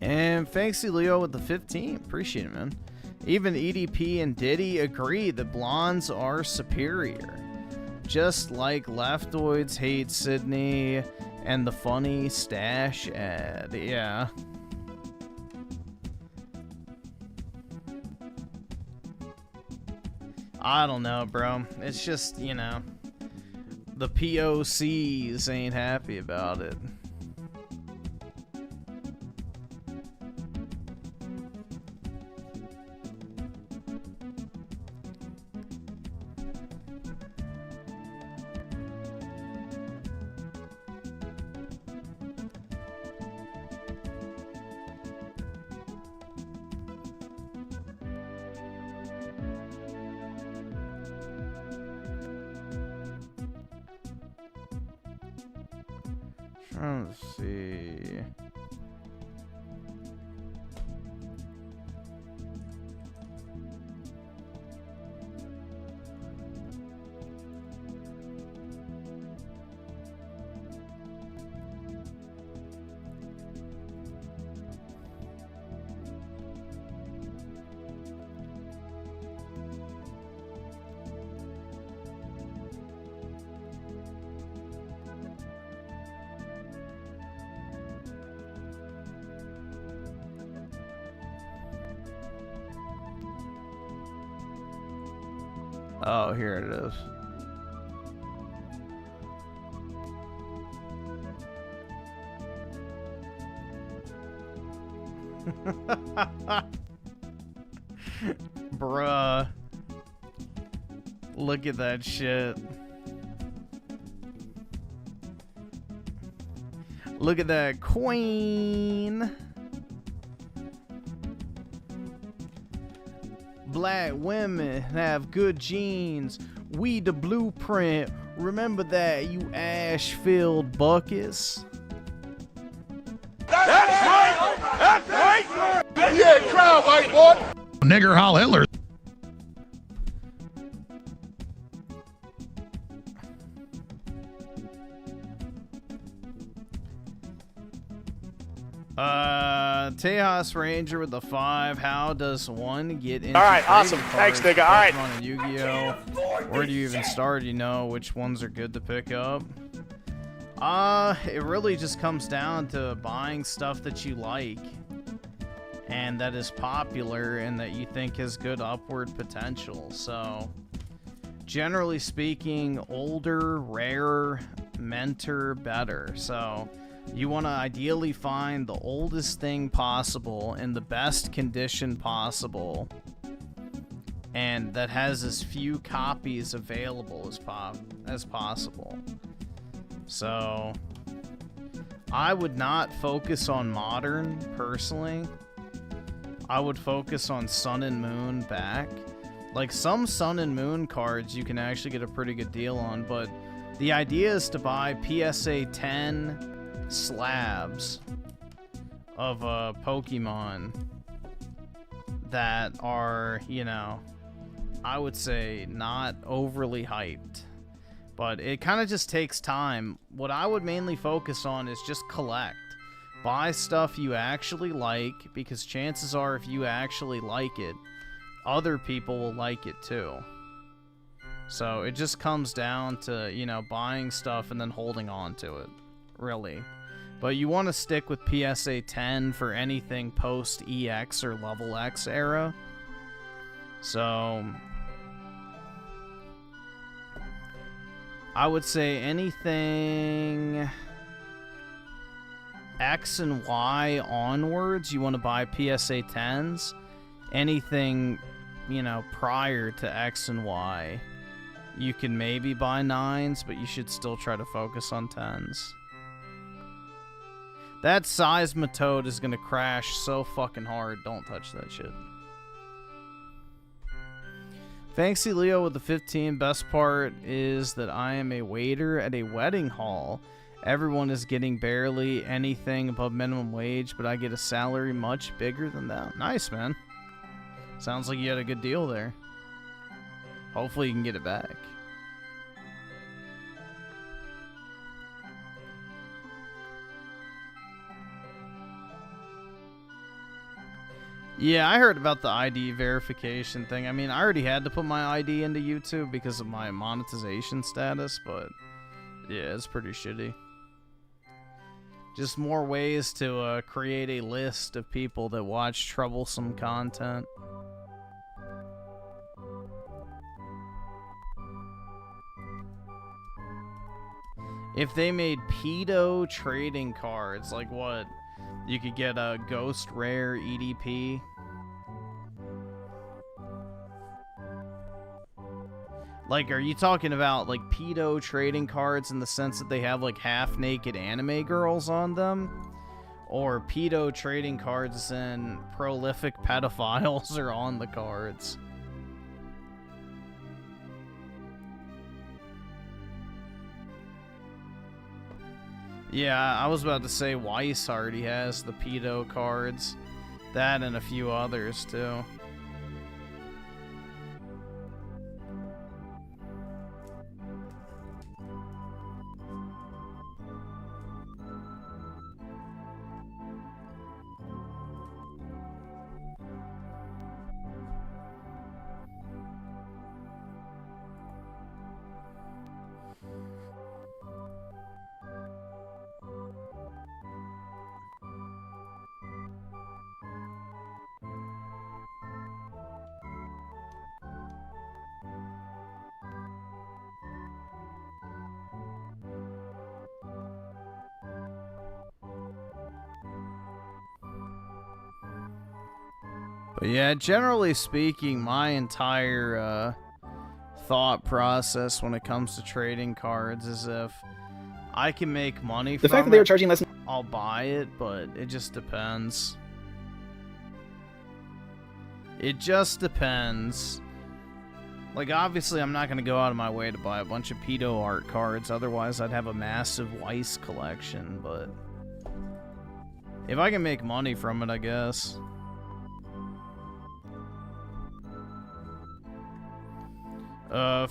And Fancy Leo with the 15. Appreciate it, man. Even EDP and Diddy agree that blondes are superior. Just like leftoids hate Sydney and the funny stash ad. Yeah. I don't know, bro. It's just, you know, the POCs ain't happy about it. Trying to see. Oh, here it is. Bruh. Look at that shit. Look at that queen. Black women have good genes. We the blueprint. Remember that, you ash-filled buckets. That's right! That's right! Yeah, try, white boy! Nigger Heil Hitler. Tejas Ranger with the 5. How does one get into? All right, awesome. Thanks, nigga. All right. Pokemon and Yu-Gi-Oh. Where do you even start? You know which ones are good to pick up. It really just comes down to buying stuff that you like and that is popular and that you think has good upward potential. So, generally speaking, older, rarer, mentor, better. So, you want to ideally find the oldest thing possible in the best condition possible, and that has as few copies available as possible. So, I would not focus on modern, personally. I would focus on Sun and Moon back. Like, some Sun and Moon cards you can actually get a pretty good deal on, but the idea is to buy PSA 10 slabs of Pokemon that are, you know, I would say not overly hyped, but it kind of just takes time. What I would mainly focus on is just collect. Buy stuff you actually like, because chances are if you actually like it, other people will like it too. So it just comes down to, you know, buying stuff and then holding on to it, really. But you want to stick with PSA 10 for anything post EX or level X era. So I would say anything X and Y onwards, you want to buy PSA 10s. Anything, you know, prior to X and Y, you can maybe buy 9s, but you should still try to focus on 10s. That seismitoad is gonna crash so fucking hard. Don't touch that shit. Fancy Leo with the 15. Best part is that I am a waiter at a wedding hall. Everyone is getting barely anything above minimum wage, but I get a salary much bigger than that. Nice, man. Sounds like you had a good deal there. Hopefully you can get it back. Yeah, I heard about the ID verification thing. I mean, I already had to put my ID into YouTube because of my monetization status, but yeah, it's pretty shitty. Just more ways to create a list of people that watch troublesome content. If they made pedo trading cards, like what? You could get a ghost rare EDP. Like, are you talking about, like, pedo trading cards in the sense that they have, like, half-naked anime girls on them? Or pedo trading cards and prolific pedophiles are on the cards? Yeah, I was about to say Weiss already has the pedo cards. That and a few others, too. But yeah, generally speaking, my entire thought process when it comes to trading cards is if I can make money from The fact that they were charging less, I'll buy it, but it just depends. It just depends. Like, obviously, I'm not going to go out of my way to buy a bunch of pedo art cards, otherwise I'd have a massive Weiss collection, but if I can make money from it, I guess.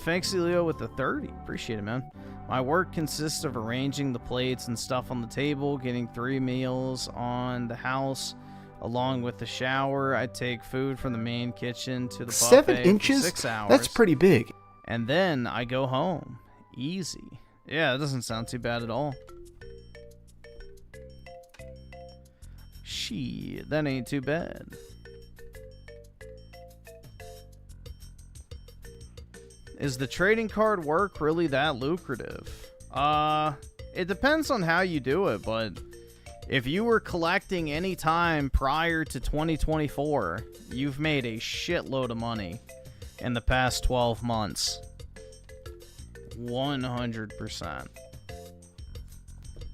Fancy Leo with the 30. Appreciate it, man. My work consists of arranging the plates and stuff on the table, getting 3 meals on the house, along with the shower. I take food from the main kitchen to the buffet 7 inches? for 6 hours. That's pretty big. And then I go home. Easy. Yeah, it doesn't sound too bad at all. Shit, that ain't too bad. Is the trading card work really that lucrative? It depends on how you do it, but if you were collecting any time prior to 2024, you've made a shitload of money in the past 12 months. 100%.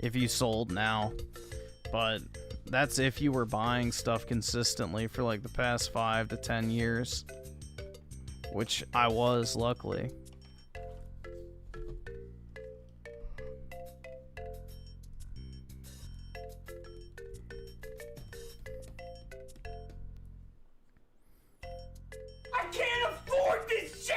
If you sold now. But that's if you were buying stuff consistently for like the past 5 to 10 years. Which I was, luckily. I can't afford this shit!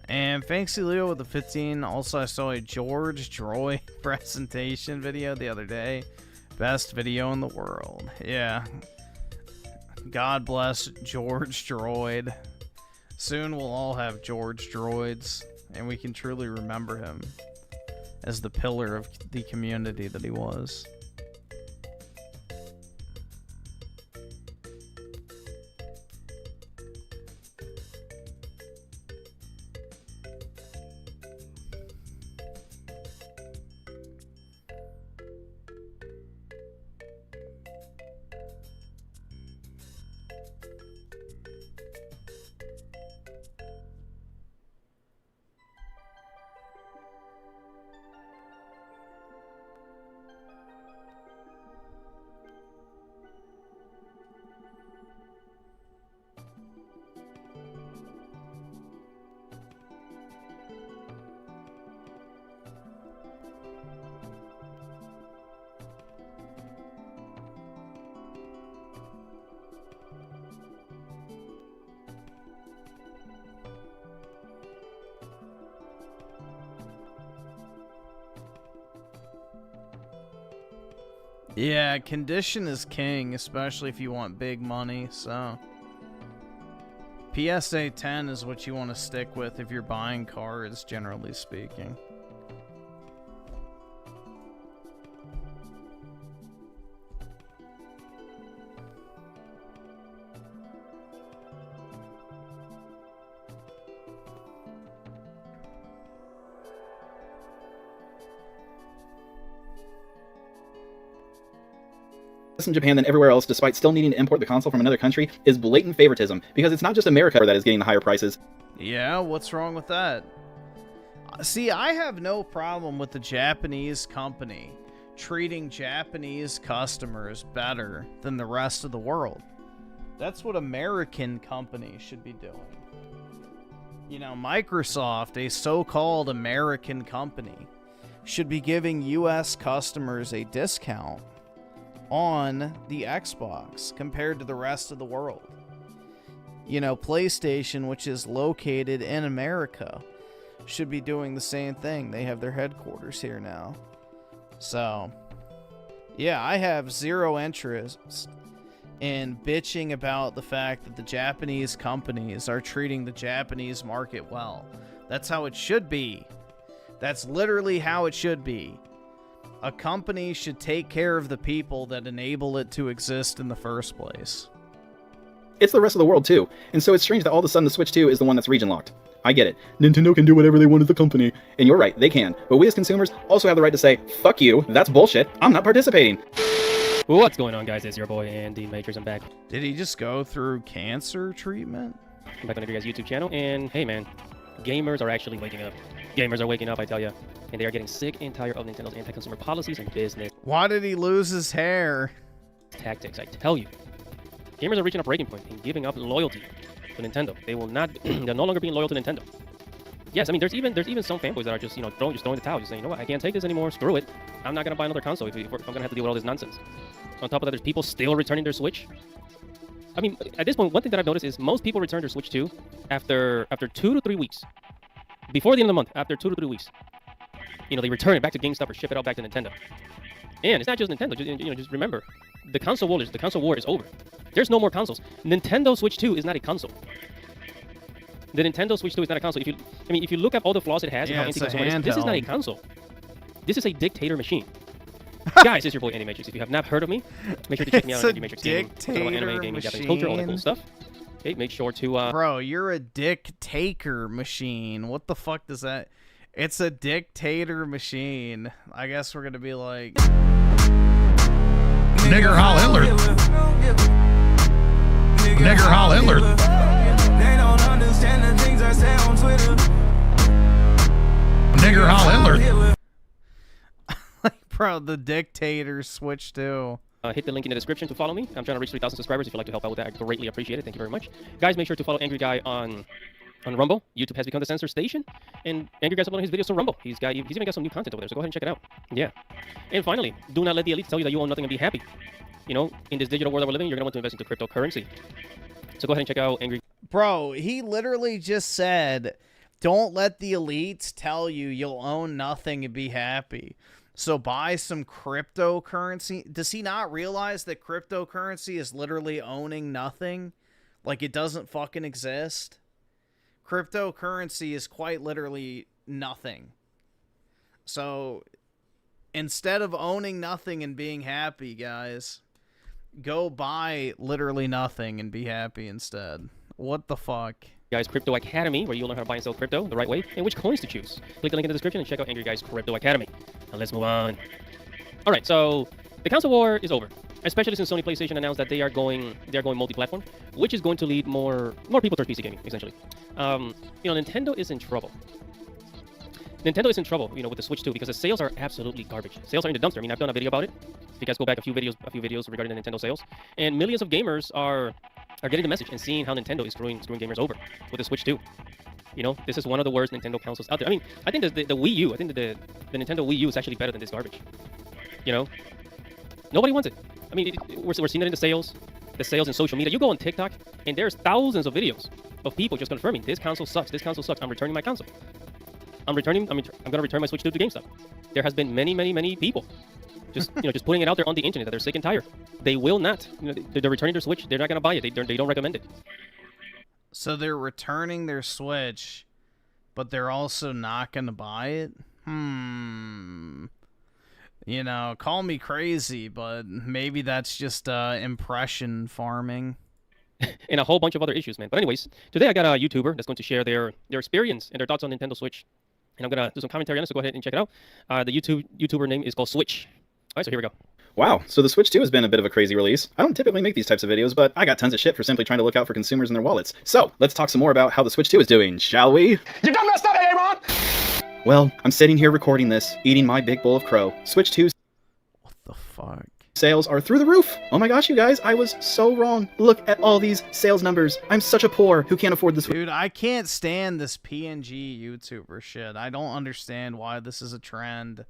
And Fancy Leo with the 15. Also, I saw a George Droid presentation video the other day. Best video in the world. Yeah. God bless George Droid. Soon we'll all have George Droids, and we can truly remember him as the pillar of the community that he was. Yeah, condition is king, especially if you want big money, so... PSA 10 is what you want to stick with if you're buying cards, generally speaking. In Japan than everywhere else, despite still needing to import the console from another country, is blatant favoritism, because it's not just America that is getting the higher prices. Yeah, what's wrong with that? See, I have no problem with the Japanese company treating Japanese customers better than the rest of the world. That's what American companies should be doing. You know, Microsoft, a so-called American company, should be giving US customers a discount on the Xbox compared to the rest of the world. You know, PlayStation, which is located in America, should be doing the same thing. They have their headquarters here now. So, yeah, I have zero interest in bitching about the fact that the Japanese companies are treating the Japanese market well. That's how it should be. That's literally how it should be. A company should take care of the people that enable it to exist in the first place. It's the rest of the world too, and so it's strange that all of a sudden the Switch 2 is the one that's region locked. I get it. Nintendo can do whatever they want as a company, and you're right, they can. But we as consumers also have the right to say, fuck you, that's bullshit, I'm not participating. What's going on, guys? It's your boy Andy Matrix. I'm back. Did he just go through cancer treatment? I'm back on your guys' YouTube channel, and hey man, gamers are actually waking up. Gamers are waking up, I tell ya. And they are getting sick and tired of Nintendo's anti-consumer policies and business. Why did he lose his hair? Tactics, I tell you. Gamers are reaching a breaking point and giving up loyalty to Nintendo. They will not, they're no longer being loyal to Nintendo. Yes, I mean, there's even some fanboys that are just, throwing the towel, just saying, you know what, I can't take this anymore, screw it. I'm not going to buy another console if I'm going to have to deal with all this nonsense. On top of that, there's people still returning their Switch. I mean, at this point, one thing that I've noticed is most people return their Switch 2 after 2 to 3 weeks. Before the end of the month, after 2 to 3 weeks. They return it back to GameStop or ship it out back to Nintendo. And it's not just Nintendo. Just remember, the console war is over. There's no more consoles. Nintendo Switch 2 is not a console. The Nintendo Switch 2 is not a console. If you look at all the flaws it has and how anti-console it is, this is not a console. This is a dictator machine. Guys, it's your boy Andy Matrix. If you have not heard of me, make sure to check me out on Andy Matrix Gaming. Talk about anime, gaming, Japanese culture, all that cool stuff. Okay, make sure to Bro, you're a dictator machine. What the fuck does that? It's a dictator machine. I guess we're gonna be like Nigger Hall Hitler. Nigger Hall Hitler. They don't understand the things I say on Twitter. Nigger Hall Hitler. Like, bro, the dictator Switch too. Hit the link in the description to follow me. I'm trying to reach 3,000 subscribers. If you'd like to help out with that, I greatly appreciate it. Thank you very much. Guys, make sure to follow Angry Guy on Rumble. YouTube has become the censor station, and Angry Guy's uploading his videos to Rumble. He's even got some new content over there, so go ahead and check it out. Yeah. And finally, do not let the elites tell you that you own nothing and be happy. In this digital world that we're living, you're going to want to invest into cryptocurrency. So go ahead and check out Angry. Bro, he literally just said, don't let the elites tell you you'll own nothing and be happy. So buy some cryptocurrency. Does he not realize that cryptocurrency is literally owning nothing? Like, it doesn't fucking exist? Cryptocurrency is quite literally nothing. So, instead of owning nothing and being happy, guys, go buy literally nothing and be happy instead. What the fuck? Guys Crypto Academy, where you'll learn how to buy and sell crypto the right way and which coins to choose. Click the link in the description and check out Angry Guys Crypto Academy. Now let's move on. All right, so the console war is over, especially since Sony PlayStation announced that they are going multi-platform, which is going to lead more people towards PC gaming, essentially. Nintendo is in trouble. Nintendo is in trouble, with the Switch 2 because the sales are absolutely garbage. Sales are in the dumpster. I mean, I've done a video about it. If you guys go back a few videos regarding the Nintendo sales, and millions of gamers are getting the message and seeing how Nintendo is screwing gamers over with the Switch 2. This is one of the worst Nintendo consoles out there. I mean, I think the Wii U, I think the Nintendo Wii U is actually better than this garbage. Nobody wants it. I mean, we're seeing it in the sales in social media. You go on TikTok, and there's thousands of videos of people just confirming this console sucks. This console sucks. I'm returning my console. I'm going to return my Switch 2 to GameStop. There has been many people just just putting it out there on the internet that they're sick and tired. They will not. They're returning their Switch. They're not gonna buy it. They don't recommend it. So they're returning their Switch, but they're also not gonna buy it. You know, call me crazy, but maybe that's just impression farming. And a whole bunch of other issues, man. But anyways, today I got a YouTuber that's going to share their experience and their thoughts on Nintendo Switch. And I'm going to do some commentary on this, so go ahead and check it out. The YouTuber name is called Switch. All right, so here we go. Wow, so the Switch 2 has been a bit of a crazy release. I don't typically make these types of videos, but I got tons of shit for simply trying to look out for consumers and their wallets. So, let's talk some more about how the Switch 2 is doing, shall we? You done messed up, Aaron! Well, I'm sitting here recording this, eating my big bowl of crow. Switch 2's What the fuck? Sales are through the roof. Oh my gosh, you guys, I was so wrong. Look at all these sales numbers. I'm such a poor who can't afford this. Dude, I can't stand this PNG YouTuber shit. I don't understand why this is a trend.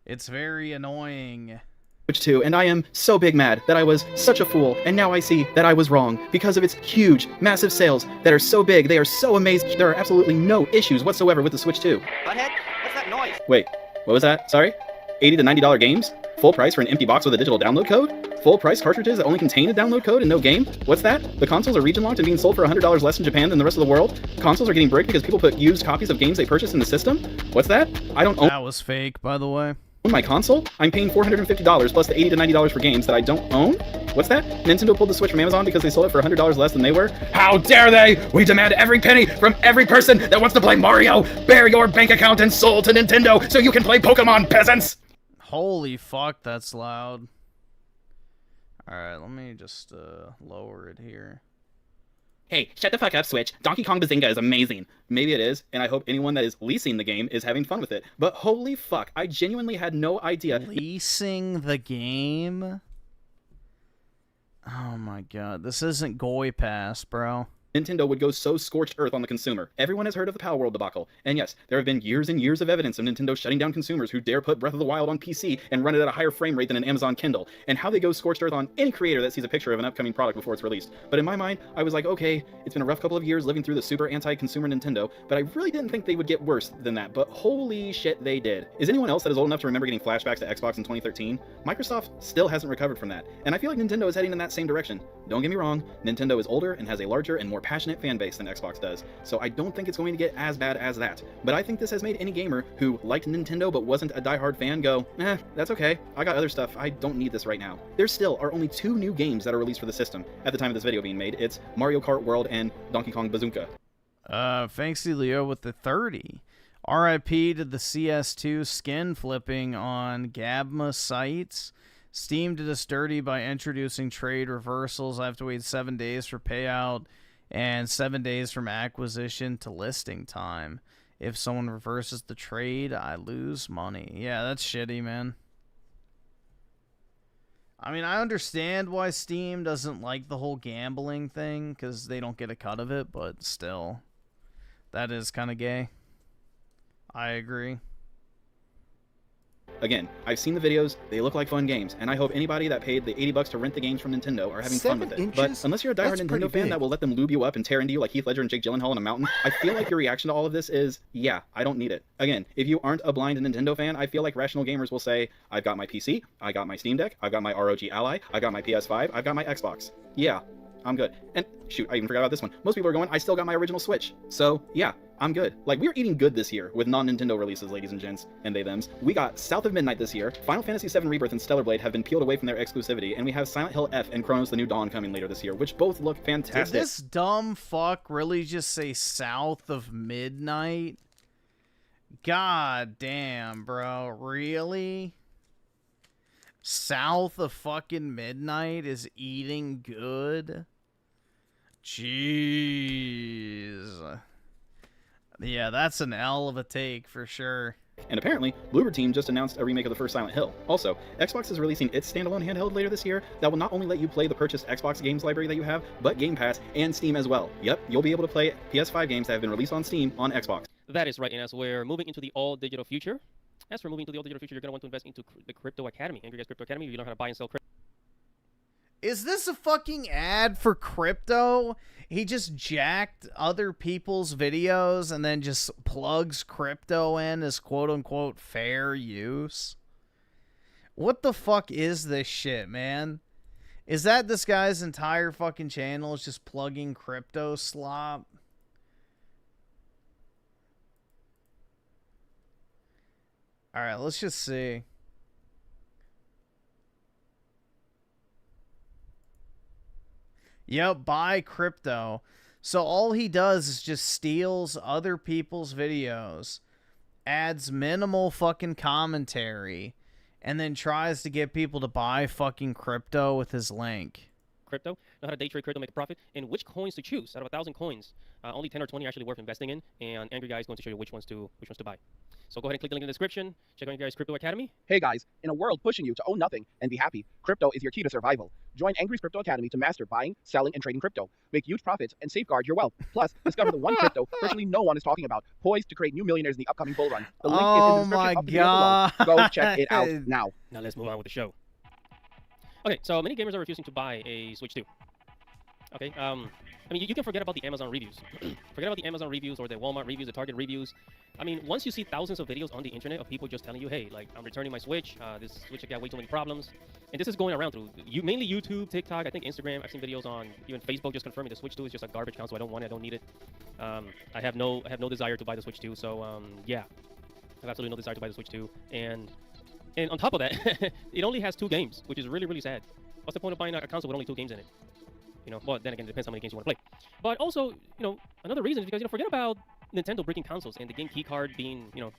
It's very annoying. Switch 2, and I am so big mad that I was such a fool, and now I see that I was wrong because of its huge, massive sales that are so big, they are so amazing. There are absolutely no issues whatsoever with the Switch 2. Butthead, what's that noise? Wait, what was that? Sorry? $80 to $90 games? Full price for an empty box with a digital download code? Full price cartridges that only contain a download code and no game? What's that? The consoles are region locked and being sold for $100 less in Japan than the rest of the world? Consoles are getting bricked because people put used copies of games they purchased in the system? What's that? I don't own. That was fake, by the way. My console? I'm paying $450 plus the $80 to $90 for games that I don't own? What's that? Nintendo pulled the Switch from Amazon because they sold it for $100 less than they were? How dare they! We demand every penny from every person that wants to play Mario! Bear your bank account and soul to Nintendo so you can play Pokemon, peasants! Holy fuck, that's loud. Alright, let me just lower it here. Hey, shut the fuck up, Switch. Donkey Kong Bazinga is amazing. Maybe it is, and I hope anyone that is leasing the game is having fun with it. But holy fuck, I genuinely had no idea. Leasing the game? Oh my god, this isn't Goy Pass, bro. Nintendo would go so scorched earth on the consumer. Everyone has heard of the Power World debacle. And yes, there have been years and years of evidence of Nintendo shutting down consumers who dare put Breath of the Wild on PC and run it at a higher frame rate than an Amazon Kindle, and how they go scorched earth on any creator that sees a picture of an upcoming product before it's released. But in my mind, I was like, okay, it's been a rough couple of years living through the super anti-consumer Nintendo, but I really didn't think they would get worse than that, but holy shit, they did. Is anyone else that is old enough to remember getting flashbacks to Xbox in 2013? Microsoft still hasn't recovered from that, and I feel like Nintendo is heading in that same direction. Don't get me wrong, Nintendo is older and has a larger and more passionate fan base than Xbox does, so I don't think it's going to get as bad as that. But I think this has made any gamer who liked Nintendo but wasn't a diehard fan go, that's okay, I got other stuff, I don't need this right now. There still are only 2 new games that are released for the system at the time of this video being made. It's Mario Kart World and Donkey Kong Bazooka. Fancy Leo with the 30. RIP to the CS2 skin flipping on Gabma sites. Steam did us dirty by introducing trade reversals. I have to wait 7 days for payout and 7 days from acquisition to listing time. If someone reverses the trade, I lose money. Yeah, that's shitty, man. I mean, I understand why Steam doesn't like the whole gambling thing, because they don't get a cut of it, but still, that is kind of gay. I agree. Again, I've seen the videos, they look like fun games, and I hope anybody that paid the $80 to rent the games from Nintendo are having fun with it. But unless you're a diehard Nintendo fan that will let them lube you up and tear into you like Heath Ledger and Jake Gyllenhaal in a mountain, I feel like your reaction to all of this is, yeah, I don't need it. Again, if you aren't a blind Nintendo fan, I feel like rational gamers will say, I've got my PC, I got my Steam Deck, I've got my ROG Ally, I got my PS5, I've got my Xbox. Yeah, I'm good. And shoot, I even forgot about this one. Most people are going, I still got my original Switch. So yeah, I'm good. Like, we're eating good this year with non-Nintendo releases, ladies and gents, and they-thems. We got South of Midnight this year. Final Fantasy VII Rebirth and Stellar Blade have been peeled away from their exclusivity, and we have Silent Hill F and Chronos: The New Dawn coming later this year, which both look fantastic. Did this dumb fuck really just say South of Midnight? God damn, bro. Really? South of fucking Midnight is eating good? Jeez. Yeah, that's an L of a take for sure. And apparently, Bloober Team just announced a remake of the first Silent Hill. Also, Xbox is releasing its standalone handheld later this year that will not only let you play the purchased Xbox games library that you have, but Game Pass and Steam as well. Yep, you'll be able to play PS5 games that have been released on Steam on Xbox. That is right, and as we're moving into the all-digital future, you're going to want to invest into the Crypto Academy. And you guys, Crypto Academy, you know how to buy and sell crypto. Is this a fucking ad for crypto? He just jacked other people's videos and then just plugs crypto in as quote-unquote fair use? What the fuck is this shit, man? Is that this guy's entire fucking channel is just plugging crypto slop? Alright, let's just see. Yep, buy crypto. So all he does is just steals other people's videos, adds minimal fucking commentary, and then tries to get people to buy fucking crypto with his link. Crypto, know how to day trade crypto, make a profit, and which coins to choose. Out of 1,000 coins, only 10 or 20 are actually worth investing in, and Angry Guy is going to show you which ones to buy. So go ahead and click the link in the description. Check out Angry Guy's Crypto Academy. Hey guys, in a world pushing you to own nothing and be happy, crypto is your key to survival. Join Angry's Crypto Academy to master buying, selling, and trading crypto. Make huge profits and safeguard your wealth. Plus, discover the one crypto virtually no one is talking about, poised to create new millionaires in the upcoming bull run. The link is in the description of the video below. Go check it out now. Now let's move on with the show. Okay, so many gamers are refusing to buy a Switch 2. Okay, I mean, you can forget about the Amazon reviews. Forget about the Amazon reviews or the Walmart reviews, the Target reviews. I mean, once you see thousands of videos on the internet of people just telling you, hey, like, I'm returning my Switch, this Switch got way too many problems. And this is going around through mainly YouTube, TikTok, I think Instagram. I've seen videos on even Facebook just confirming the Switch 2 is just a garbage console. I don't want it, I don't need it. I have no desire to buy the Switch 2, so yeah. I have absolutely no desire to buy the Switch 2. And on top of that, it only has 2 games, which is really, really sad. What's the point of buying a console with only 2 games in it? You know, well, then again, it depends how many games you want to play. But also, you know, another reason is because, you know, forget about Nintendo breaking consoles and the game key card being, you know,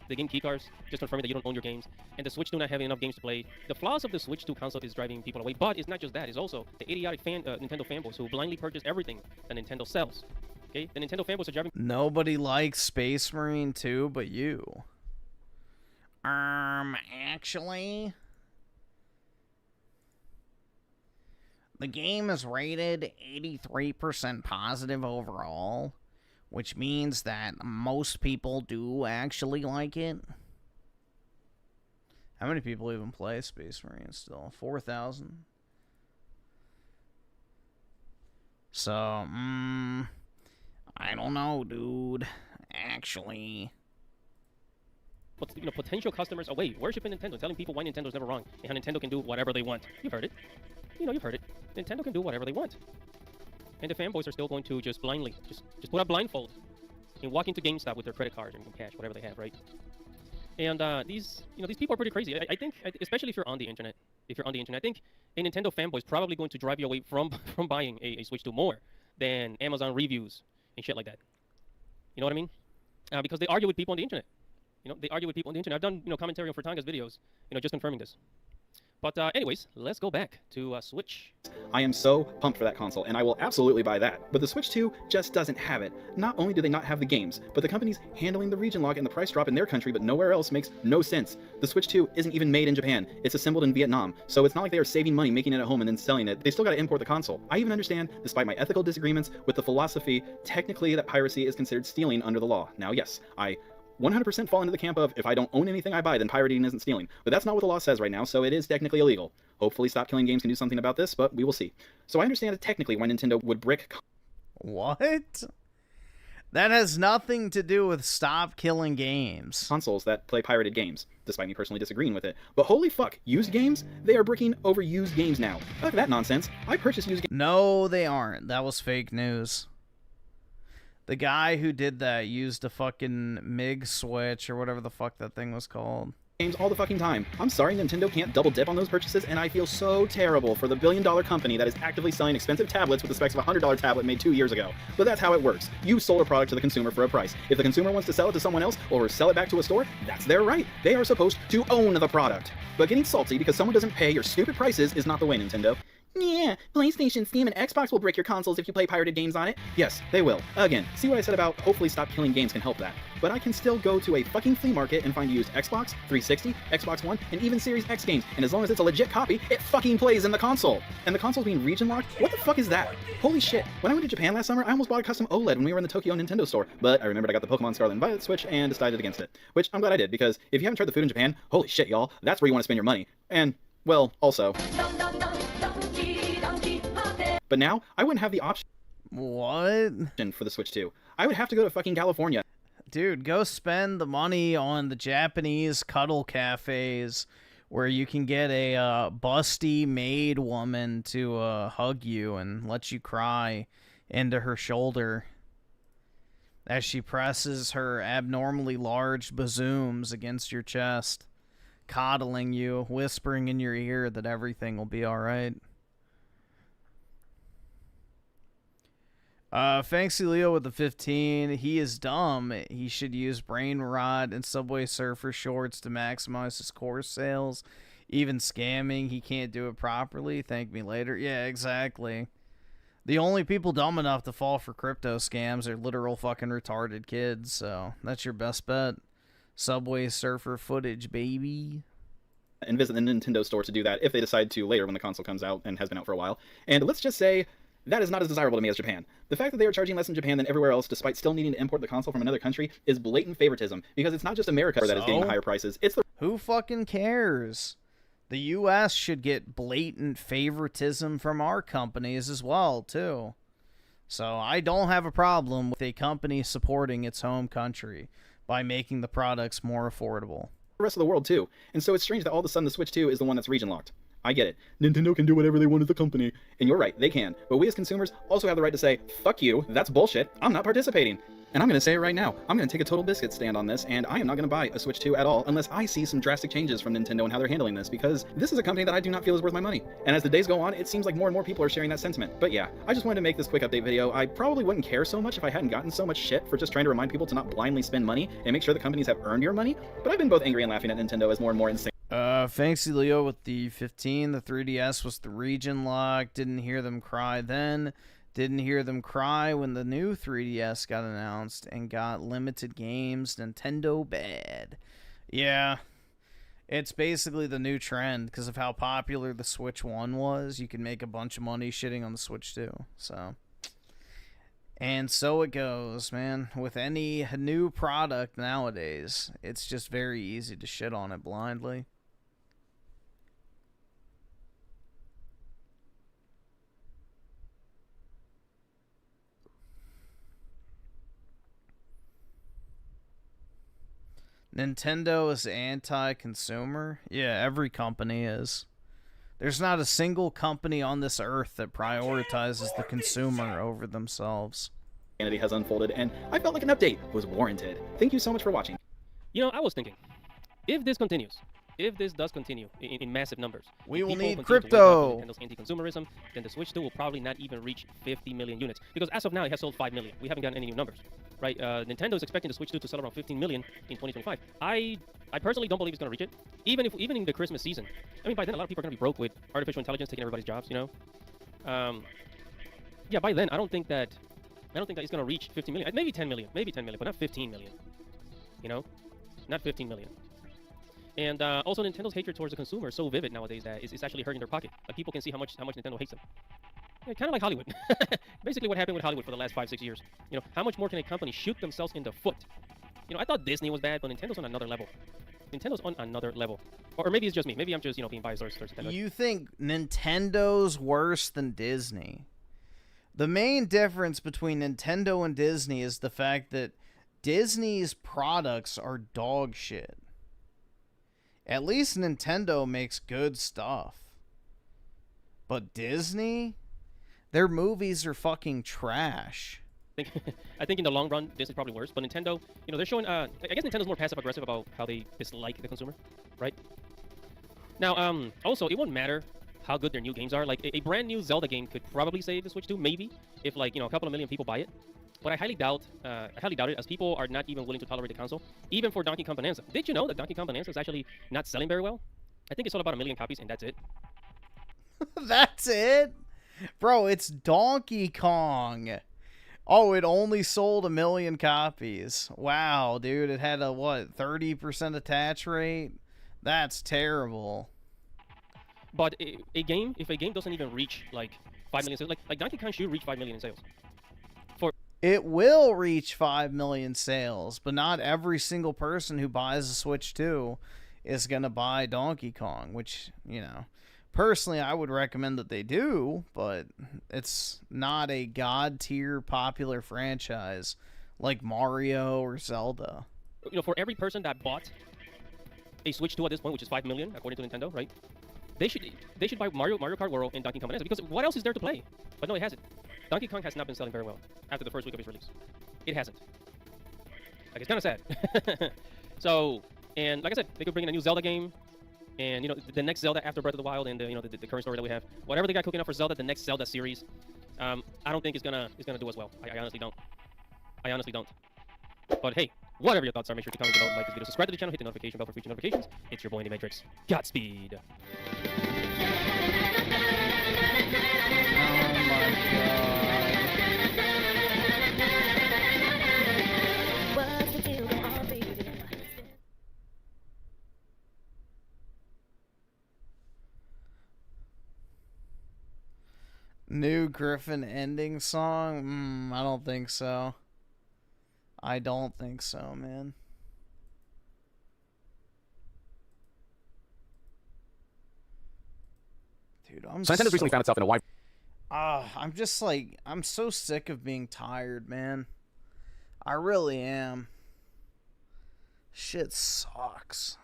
the game key cards just confirming that you don't own your games, and the Switch 2 not having enough games to play. The flaws of the Switch 2 console is driving people away, but it's not just that. It's also the idiotic Nintendo fanboys who blindly purchase everything that Nintendo sells. Okay? The Nintendo fanboys are driving... Nobody likes Space Marine 2 but you. Actually... The game is rated 83% positive overall, which means that most people do actually like it. How many people even play Space Marine still? 4,000? So, I don't know, dude. Actually... you know, potential customers away, worshiping Nintendo, telling people why Nintendo's never wrong, and how Nintendo can do whatever they want. You've heard it. You know, you've heard it. Nintendo can do whatever they want. And the fanboys are still going to just blindly, just put a blindfold and walk into GameStop with their credit card and cash, whatever they have, right? And these people are pretty crazy. I think, especially if you're on the internet, I think a Nintendo fanboy is probably going to drive you away from buying a Switch 2 more than Amazon reviews and shit like that. You know what I mean? Because they argue with people on the internet. You know, they argue with people on the internet. I've done, you know, commentary on Fertanga's videos, you know, just confirming this. But anyways, let's go back to Switch. I am so pumped for that console, and I will absolutely buy that. But the Switch 2 just doesn't have it. Not only do they not have the games, but the company's handling the region lock and the price drop in their country but nowhere else makes no sense. The Switch 2 isn't even made in Japan. It's assembled in Vietnam, so it's not like they are saving money making it at home and then selling it. They still gotta import the console. I even understand, despite my ethical disagreements with the philosophy, technically that piracy is considered stealing under the law. Now yes, I 100% fall into the camp of, if I don't own anything I buy, then pirating isn't stealing. But that's not what the law says right now, so it is technically illegal. Hopefully Stop Killing Games can do something about this, but we will see. So I understand technically why Nintendo would brick... What? That has nothing to do with Stop Killing Games. Consoles that play pirated games, despite me personally disagreeing with it. But holy fuck, used games? They are bricking over used games now. Fuck that nonsense. I purchased used games... No, they aren't. That was fake news. The guy who did that used a fucking MIG switch or whatever the fuck that thing was called. Games all the fucking time. I'm sorry Nintendo can't double dip on those purchases, and I feel so terrible for the billion-dollar company that is actively selling expensive tablets with the specs of a $100 tablet made 2 years ago. But that's how it works. You sold a product to the consumer for a price. If the consumer wants to sell it to someone else or sell it back to a store, that's their right. They are supposed to own the product. But getting salty because someone doesn't pay your stupid prices is not the way, Nintendo. Yeah, PlayStation, Steam, and Xbox will brick your consoles if you play pirated games on it. Yes, they will. Again, see what I said about hopefully Stop Killing Games can help that. But I can still go to a fucking flea market and find used Xbox, 360, Xbox One, and even Series X games, and as long as it's a legit copy, it fucking plays in the console. And the console's being region locked? What the fuck is that? Holy shit, when I went to Japan last summer, I almost bought a custom OLED when we were in the Tokyo Nintendo store, but I remembered I got the Pokemon Scarlet and Violet Switch and decided against it. Which I'm glad I did, because if you haven't tried the food in Japan, holy shit, y'all, that's where you want to spend your money. And, well, also... But now, I wouldn't have the option. What? For the Switch 2. I would have to go to fucking California. Dude, go spend the money on the Japanese cuddle cafes where you can get a busty maid woman to hug you and let you cry into her shoulder as she presses her abnormally large bazooms against your chest, coddling you, whispering in your ear that everything will be all right. Fancy Leo with the 15. He is dumb. He should use Brain Rot and Subway Surfer shorts to maximize his course sales. Even scamming, he can't do it properly. Thank me later. Yeah, exactly. The only people dumb enough to fall for crypto scams are literal fucking retarded kids, so that's your best bet. Subway Surfer footage, baby. And visit the Nintendo store to do that if they decide to later when the console comes out and has been out for a while. And let's just say that is not as desirable to me as Japan. The fact that they are charging less in Japan than everywhere else, despite still needing to import the console from another country, is blatant favoritism, because it's not just America that is getting the higher prices, it's the... Who fucking cares? The U.S. should get blatant favoritism from our companies as well, too. So I don't have a problem with a company supporting its home country by making the products more affordable. The rest of the world, too. And so it's strange that all of a sudden the Switch 2 is the one that's region locked. I get it. Nintendo can do whatever they want as a company. And you're right, they can. But we as consumers also have the right to say, fuck you, that's bullshit, I'm not participating. And I'm going to say it right now. I'm going to take a total biscuit stand on this, and I am not going to buy a Switch 2 at all unless I see some drastic changes from Nintendo and how they're handling this, because this is a company that I do not feel is worth my money. And as the days go on, it seems like more and more people are sharing that sentiment. But yeah, I just wanted to make this quick update video. I probably wouldn't care so much if I hadn't gotten so much shit for just trying to remind people to not blindly spend money and make sure the companies have earned your money. But I've been both angry and laughing at Nintendo as more and more insane. Fancy Leo with the 15. The 3DS was the region lock. Didn't hear them cry then. Didn't hear them cry when the new 3DS got announced and got limited games. Nintendo bad. Yeah, it's basically the new trend because of how popular the Switch 1 was. You can make a bunch of money shitting on the Switch 2. So, and so it goes, man. With any new product nowadays, it's just very easy to shit on it blindly. Nintendo is anti-consumer? Yeah, every company is. There's not a single company on this earth that prioritizes the consumer over themselves. Humanity has unfolded, and I felt like an update was warranted. Thank you so much for watching. You know, I was thinking, if this continues, if this does continue in massive numbers, we will need Nintendo's crypto. Anti-consumerism, then the Switch 2 will probably not even reach 50 million units. Because as of now, it has sold 5 million. We haven't gotten any new numbers, right? Nintendo is expecting the Switch 2 to sell around 15 million in 2025. I personally don't believe it's going to reach it, even in the Christmas season. I mean, by then a lot of people are going to be broke with artificial intelligence taking everybody's jobs. You know, yeah. By then, I don't think that it's going to reach 15 million. Maybe 10 million, but not 15 million. You know, not 15 million. And also, Nintendo's hatred towards the consumer is so vivid nowadays that it's actually hurting their pocket. Like, people can see how much Nintendo hates them. Yeah, kind of like Hollywood. Basically, what happened with Hollywood for the last 5-6 years. You know, how much more can a company shoot themselves in the foot? You know, I thought Disney was bad, but Nintendo's on another level. Nintendo's on another level. Or maybe it's just me. Maybe I'm just, being biased towards Nintendo. You think Nintendo's worse than Disney? The main difference between Nintendo and Disney is the fact that Disney's products are dog shit. At least Nintendo makes good stuff. But Disney? Their movies are fucking trash. I think in the long run, this is probably worse. But Nintendo, they're showing... I guess Nintendo's more passive-aggressive about how they dislike the consumer, right? Now, also, it won't matter how good their new games are. Like, a brand new Zelda game could probably save the Switch 2, maybe, if, like, a couple of million people buy it. But I highly doubt it, as people are not even willing to tolerate the console, even for Donkey Kong Bonanza. Did you know that Donkey Kong Bonanza is actually not selling very well? I think it sold about 1 million copies, and that's it. That's it? Bro, it's Donkey Kong. Oh, it only sold 1 million copies. Wow, dude, it had a, 30% attach rate? That's terrible. But if a game doesn't even reach, like, 5 million sales, like Donkey Kong should reach 5 million in sales. It will reach 5 million sales, but not every single person who buys a Switch 2 is going to buy Donkey Kong, which, personally I would recommend that they do, but it's not a god-tier popular franchise like Mario or Zelda. For every person that bought a Switch 2 at this point, which is $5 million according to Nintendo, right? They should buy Mario Kart World and Donkey Kong Bonanza, because what else is there to play? But no, it hasn't. Donkey Kong has not been selling very well after the first week of its release. It hasn't. Like, it's kind of sad. So, and like I said, they could bring in a new Zelda game, and you know, the next Zelda after Breath of the Wild, and the current story that we have. Whatever they got cooking up for Zelda, the next Zelda series, I don't think is gonna do as well. I honestly don't. I honestly don't. But hey, whatever your thoughts are, make sure to comment below, like this video, subscribe to the channel, hit the notification bell for future notifications. It's your boy in the Matrix. Godspeed. New Griffin ending song? I don't think so. I don't think so, man. Dude, Nintendo's recently found itself in a wide... I'm just like, I'm so sick of being tired, man. I really am. Shit sucks.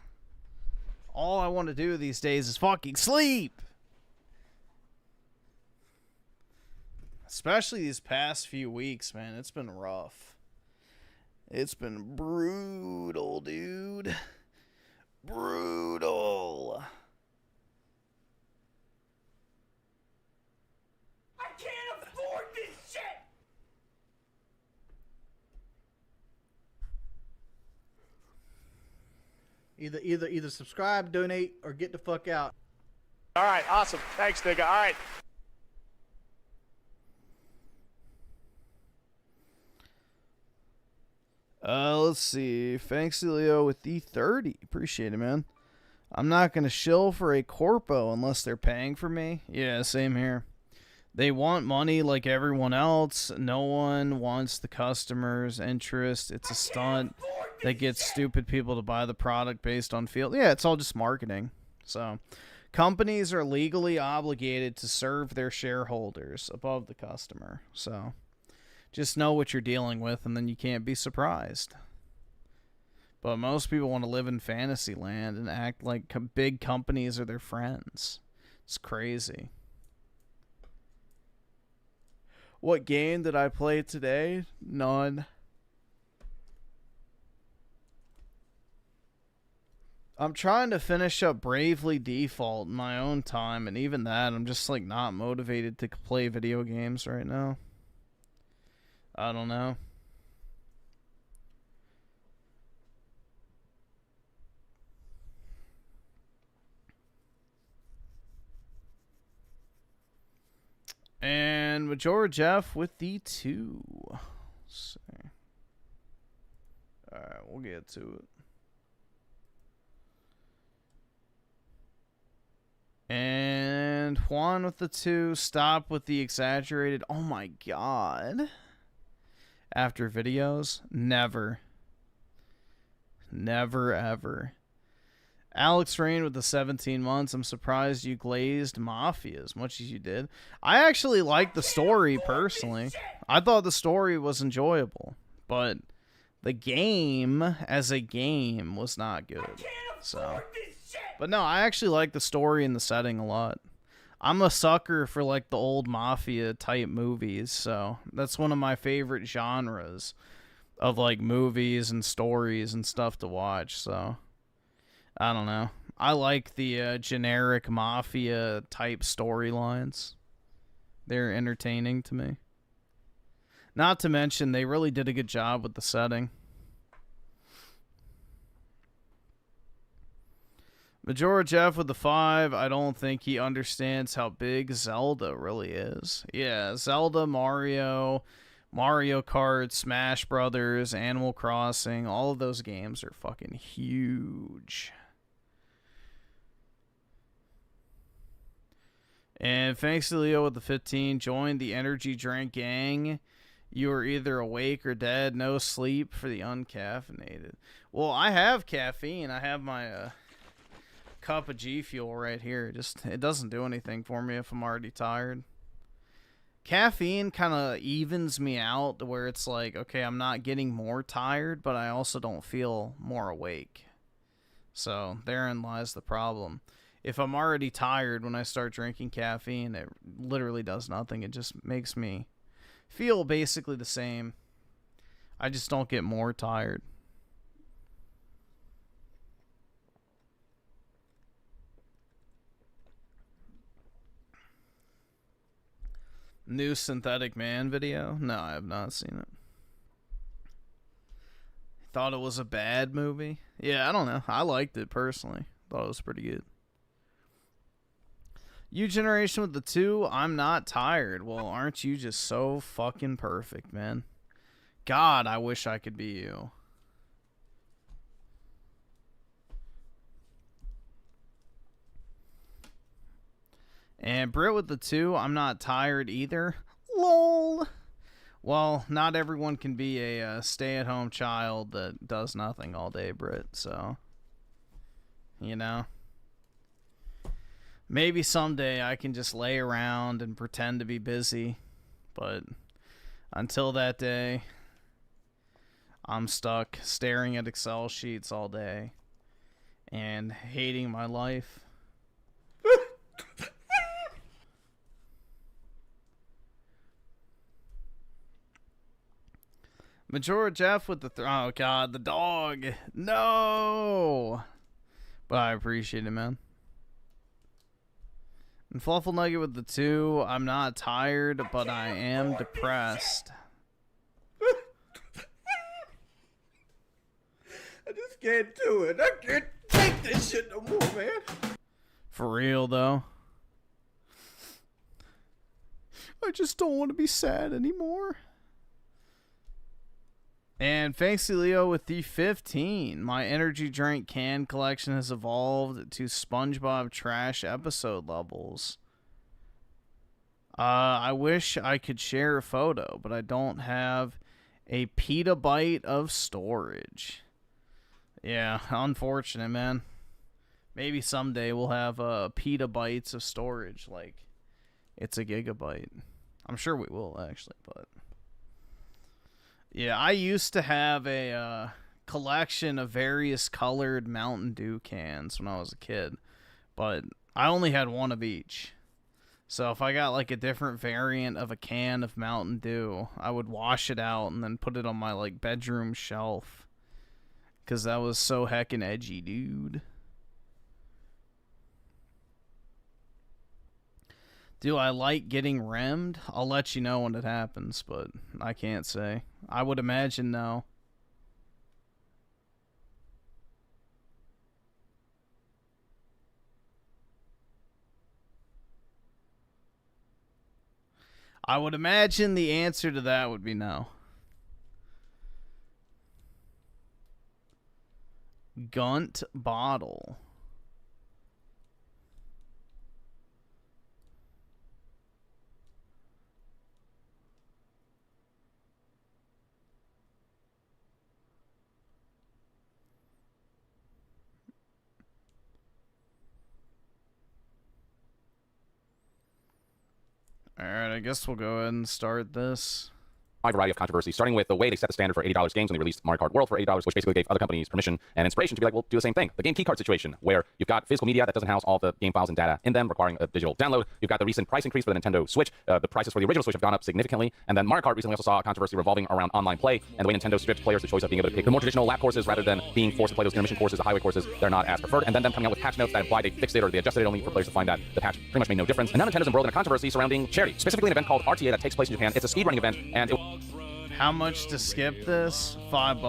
All I want to do these days is fucking sleep. Especially these past few weeks, man. It's been rough. It's been brutal, dude. Brutal. I can't afford this shit! Either subscribe, donate, or get the fuck out. All right, awesome. Thanks, nigga. All right. Let's see. Thanks, Leo, with the 30. Appreciate it, man. I'm not going to shill for a corpo unless they're paying for me. Yeah, same here. They want money like everyone else. No one wants the customer's interest. It's a stunt that gets stupid people to buy the product based on feel. Yeah, it's all just marketing. So, companies are legally obligated to serve their shareholders above the customer. So, just know what you're dealing with, and then you can't be surprised. But most people want to live in fantasy land and act like big companies are their friends. It's crazy. What game did I play today? None. I'm trying to finish up Bravely Default in my own time, and even that, I'm just like not motivated to play video games right now. I don't know. And Majora Jeff with the 2. Let's see. Alright, we'll get to it. And Juan with the 2. Stop with the exaggerated. Oh my god. After videos? Never. Never, ever. Alex Rain with the 17 months. I'm surprised you glazed Mafia as much as you did. I actually liked the story, personally. I thought the story was enjoyable. But the game, as a game, was not good. So, but no, I actually like the story and the setting a lot. I'm a sucker for, like, the old Mafia-type movies. So, that's one of my favorite genres of, like, movies and stories and stuff to watch. So, I don't know. I like the generic Mafia-type storylines. They're entertaining to me. Not to mention, they really did a good job with the setting. Majora Jeff with the 5. I don't think he understands how big Zelda really is. Yeah, Zelda, Mario, Mario Kart, Smash Brothers, Animal Crossing, all of those games are fucking huge. And thanks to Leo with the 15. Join the energy drink gang. You are either awake or dead. No sleep for the uncaffeinated. Well, I have caffeine. I have my cup of G Fuel right here. It doesn't do anything for me if I'm already tired. Caffeine kind of evens me out to where it's like, okay, I'm not getting more tired, but I also don't feel more awake. So therein lies the problem. If I'm already tired when I start drinking caffeine, it literally does nothing. It just makes me feel basically the same. I just don't get more tired. New Synthetic Man video? No, I have not seen it. Thought it was a bad movie? Yeah, I don't know. I liked it personally. Thought it was pretty good. You generation with the 2, I'm not tired. Well, aren't you just so fucking perfect, man? God, I wish I could be you. And Brit with the 2, I'm not tired either. LOL. Well, not everyone can be a stay-at-home child that does nothing all day, Brit, so, you know. Maybe someday I can just lay around and pretend to be busy, but until that day, I'm stuck staring at Excel sheets all day and hating my life. Majora Jeff with the oh god, the dog. No. But I appreciate it, man. And Fluffle Nugget with the 2, I'm not tired, but I am depressed. I just can't do it. I can't take this shit no more, man. For real, though. I just don't want to be sad anymore. And Fancy Leo with the 15. My energy drink can collection has evolved to SpongeBob trash episode levels. I wish I could share a photo, but I don't have a petabyte of storage. Yeah, unfortunate, man. Maybe someday we'll have petabytes of storage, like it's a gigabyte. I'm sure we will, actually, but... Yeah, I used to have a collection of various colored Mountain Dew cans when I was a kid, but I only had one of each. So if I got like a different variant of a can of Mountain Dew, I would wash it out and then put it on my like bedroom shelf, because that was so heckin' edgy, dude. Do I like getting remmed? I'll let you know when it happens, but I can't say. I would imagine no. I would imagine the answer to that would be no. Gunt bottle. Alright, I guess we'll go ahead and start this. Wide variety of controversy, starting with the way they set the standard for $80 games when they released Mario Kart World for $80, which basically gave other companies permission and inspiration to be like, well, do the same thing. The game keycard situation, where you've got physical media that doesn't house all the game files and data in them, requiring a digital download. You've got the recent price increase for the Nintendo Switch. The prices for the original Switch have gone up significantly. And then Mario Kart recently also saw a controversy revolving around online play and the way Nintendo stripped players the choice of being able to pick the more traditional lap courses rather than being forced to play those intermission courses, the highway courses. They're not as preferred. And then them coming out with patch notes that imply they fixed it or they adjusted it only for players to find that the patch pretty much made no difference. And now Nintendo's embroiled in a controversy surrounding charity, specifically an event called RTA that takes place in Japan. It's a speedrunning event, and how much to skip this? $5.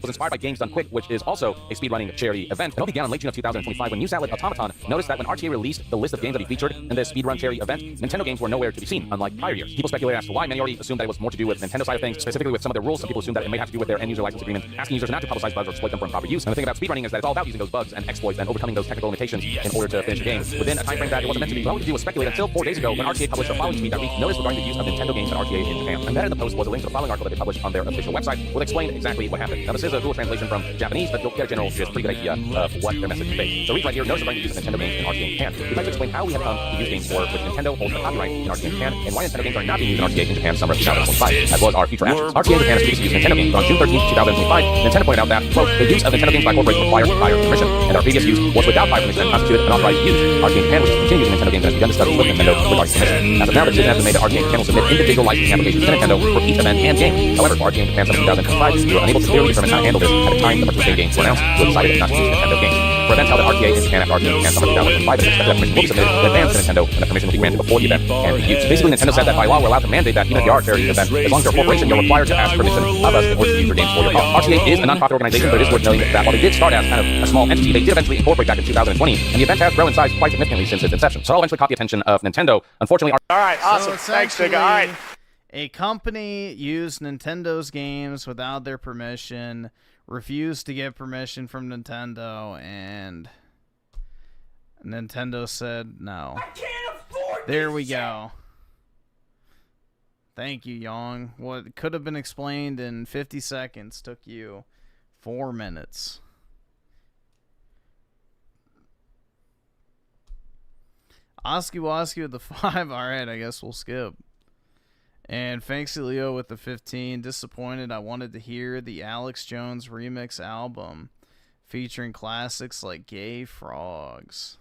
was inspired by Games Done Quick, which is also a speedrunning charity event. It all began in late June of 2025 when news outlet Automaton noticed that when RTA released the list of games that he featured in this speedrun charity event, Nintendo games were nowhere to be seen, unlike prior years. People speculated as to why. Many already assumed that it was more to do with Nintendo side of things, specifically with some of their rules. Some people assumed that it may have to do with their end-user license agreement, asking users not to publicize bugs or exploit them for improper use. And the thing about speedrunning is that it's all about using those bugs and exploits and overcoming those technical limitations in order to finish the game within a time frame that it wasn't meant to be. But all we could do was speculate until 4 days ago when RTA published a following tweet that leaked notice regarding the use of Nintendo games at RTA in Japan. And that in the post was a link to the following article that they published on their official website, which explained exactly what happened. Now, the is a Google translation from Japanese, but you'll get a general, just pretty good idea of what their message conveys. So read right here, notice we're going to use Nintendo games in RTA in Japan. We'd like to explain how we have come to use games for which Nintendo holds the copyright in RTA in Japan, and why Nintendo games are not being used in RTA in Japan summer of 2025, as well as our future actions. RTA in Japan has previously used Nintendo games, but on June 13, 2025, Nintendo pointed out that, quote, the use of Nintendo games by corporations requires prior permission, and our previous use was without prior permission and constituted an unauthorized use. RTA in Japan wishes to continue using Nintendo games and has begun discussions with Nintendo regarding permission. As of now, the decision has been made that RTA in Japan will submit individual licensing applications to Nintendo for each event and game. However, for RTA in Japan summer 2025, we were unable to clearly determine how to handle this at the time the participating games were announced. We decided not to use Nintendo games. For events held at RTA in Japan after RTA in Japan summer 2025, it is expected that permission will be submitted in advance to Nintendo, and the permission will be granted before the event can be used. Basically, Nintendo said that by law, we're allowed to mandate that even if you are a charity event, as long as you're a corporation, you're required to ask permission of us in order to use your games for your cause. RTA is a non-profit organization, but it is worth noting that while they did start as kind of a small entity, they did eventually incorporate back in 2020, and the event has grown in size quite significantly since its inception. So I'll eventually caught the attention of Nintendo. Unfortunately, all right, awesome. So Thanks, nigga. All right. A company used Nintendo's games without their permission, refused to get permission from Nintendo, and Nintendo said no. I can't afford there we go. Thank you, Young. What could have been explained in 50 seconds took you 4 minutes. Oski Woski with the 5. Alright, I guess we'll skip. And Fancy Leo with the 15. Disappointed. I wanted to hear the Alex Jones remix album featuring classics like Gay Frogs.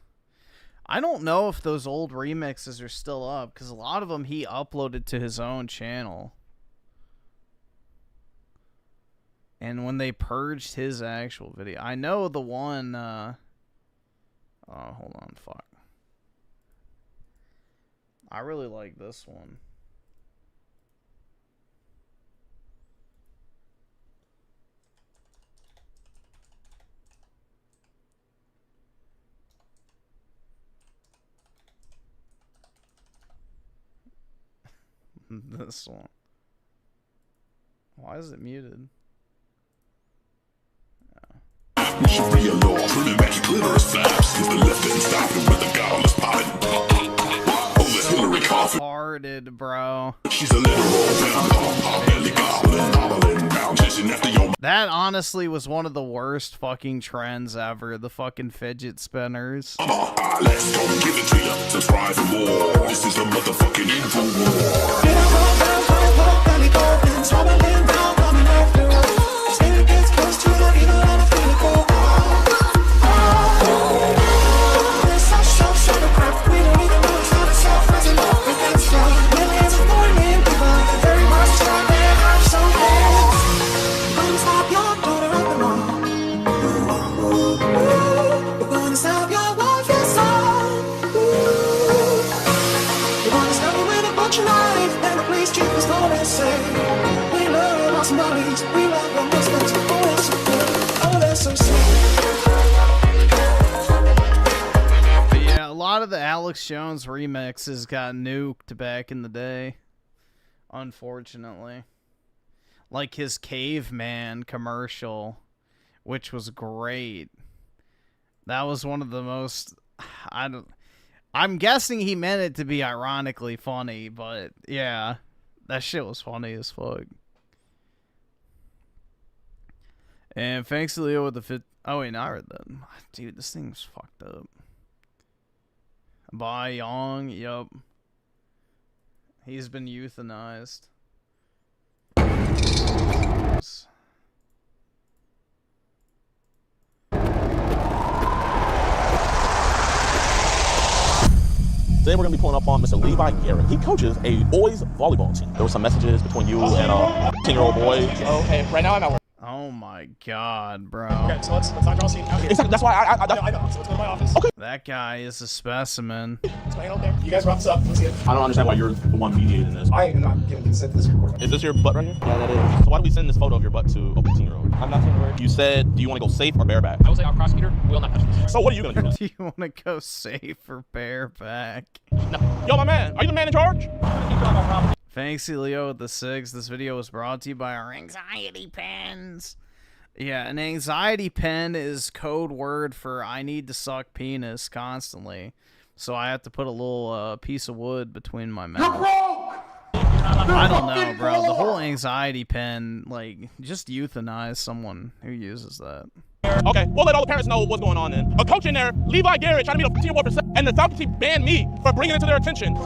I don't know if those old remixes are still up, because a lot of them he uploaded to his own channel. And when they purged his actual video, I know the one, oh, hold on, fuck. I really like this one. This one. Why is it muted? Hearted, bro. That honestly was one of the worst fucking trends ever. The fucking fidget spinners. Let's go give it to you. Subscribe for more. This is the motherfucking info war. Yeah, a lot of the Alex Jones remixes got nuked back in the day, unfortunately. Like his Caveman commercial, which was great. That was one of the most... I'm guessing he meant it to be ironically funny, but yeah, that shit was funny as fuck. And thanks to Leo with the 5th. Oh wait, no, I read that. Dude, this thing's fucked up. Bye, Yong. Yup. He's been euthanized. Today we're going to be pulling up on Mr. Levi Garrett. He coaches a boys volleyball team. There were some messages between you and a 10-year-old boy. Okay, right now I'm at work. Oh my god, bro. Okay, so let's not draw a scene. Okay. Exactly, that's why I know. So let's go to my office. Okay. That guy is a specimen. Let's go hang out there. You guys wrap this up. Let's see it. I don't understand why you're the one mediating this. I am not giving consent to this recording. Is this your butt right here? Yeah, that is. So why do we send this photo of your butt to a 15-year-old? I'm not saying a word. You said, do you want to go safe or bareback? I will say our prosecutor will not touch this. So what are you going to do? Do you want to go safe or bareback? No. Yo, my man, are you the man in charge? Thanks, Leo with the 6. This video was brought to you by our anxiety pens. Yeah, an anxiety pen is code word for I need to suck penis constantly. So I have to put a little piece of wood between my mouth. You're broke! I don't know, bro. The whole anxiety pen, like, just euthanize someone who uses that. Okay, we'll let all the parents know what's going on then. A coach in there, Levi Garrett, trying to meet a 15-year-old, and the Falcon team banned me for bringing it to their attention.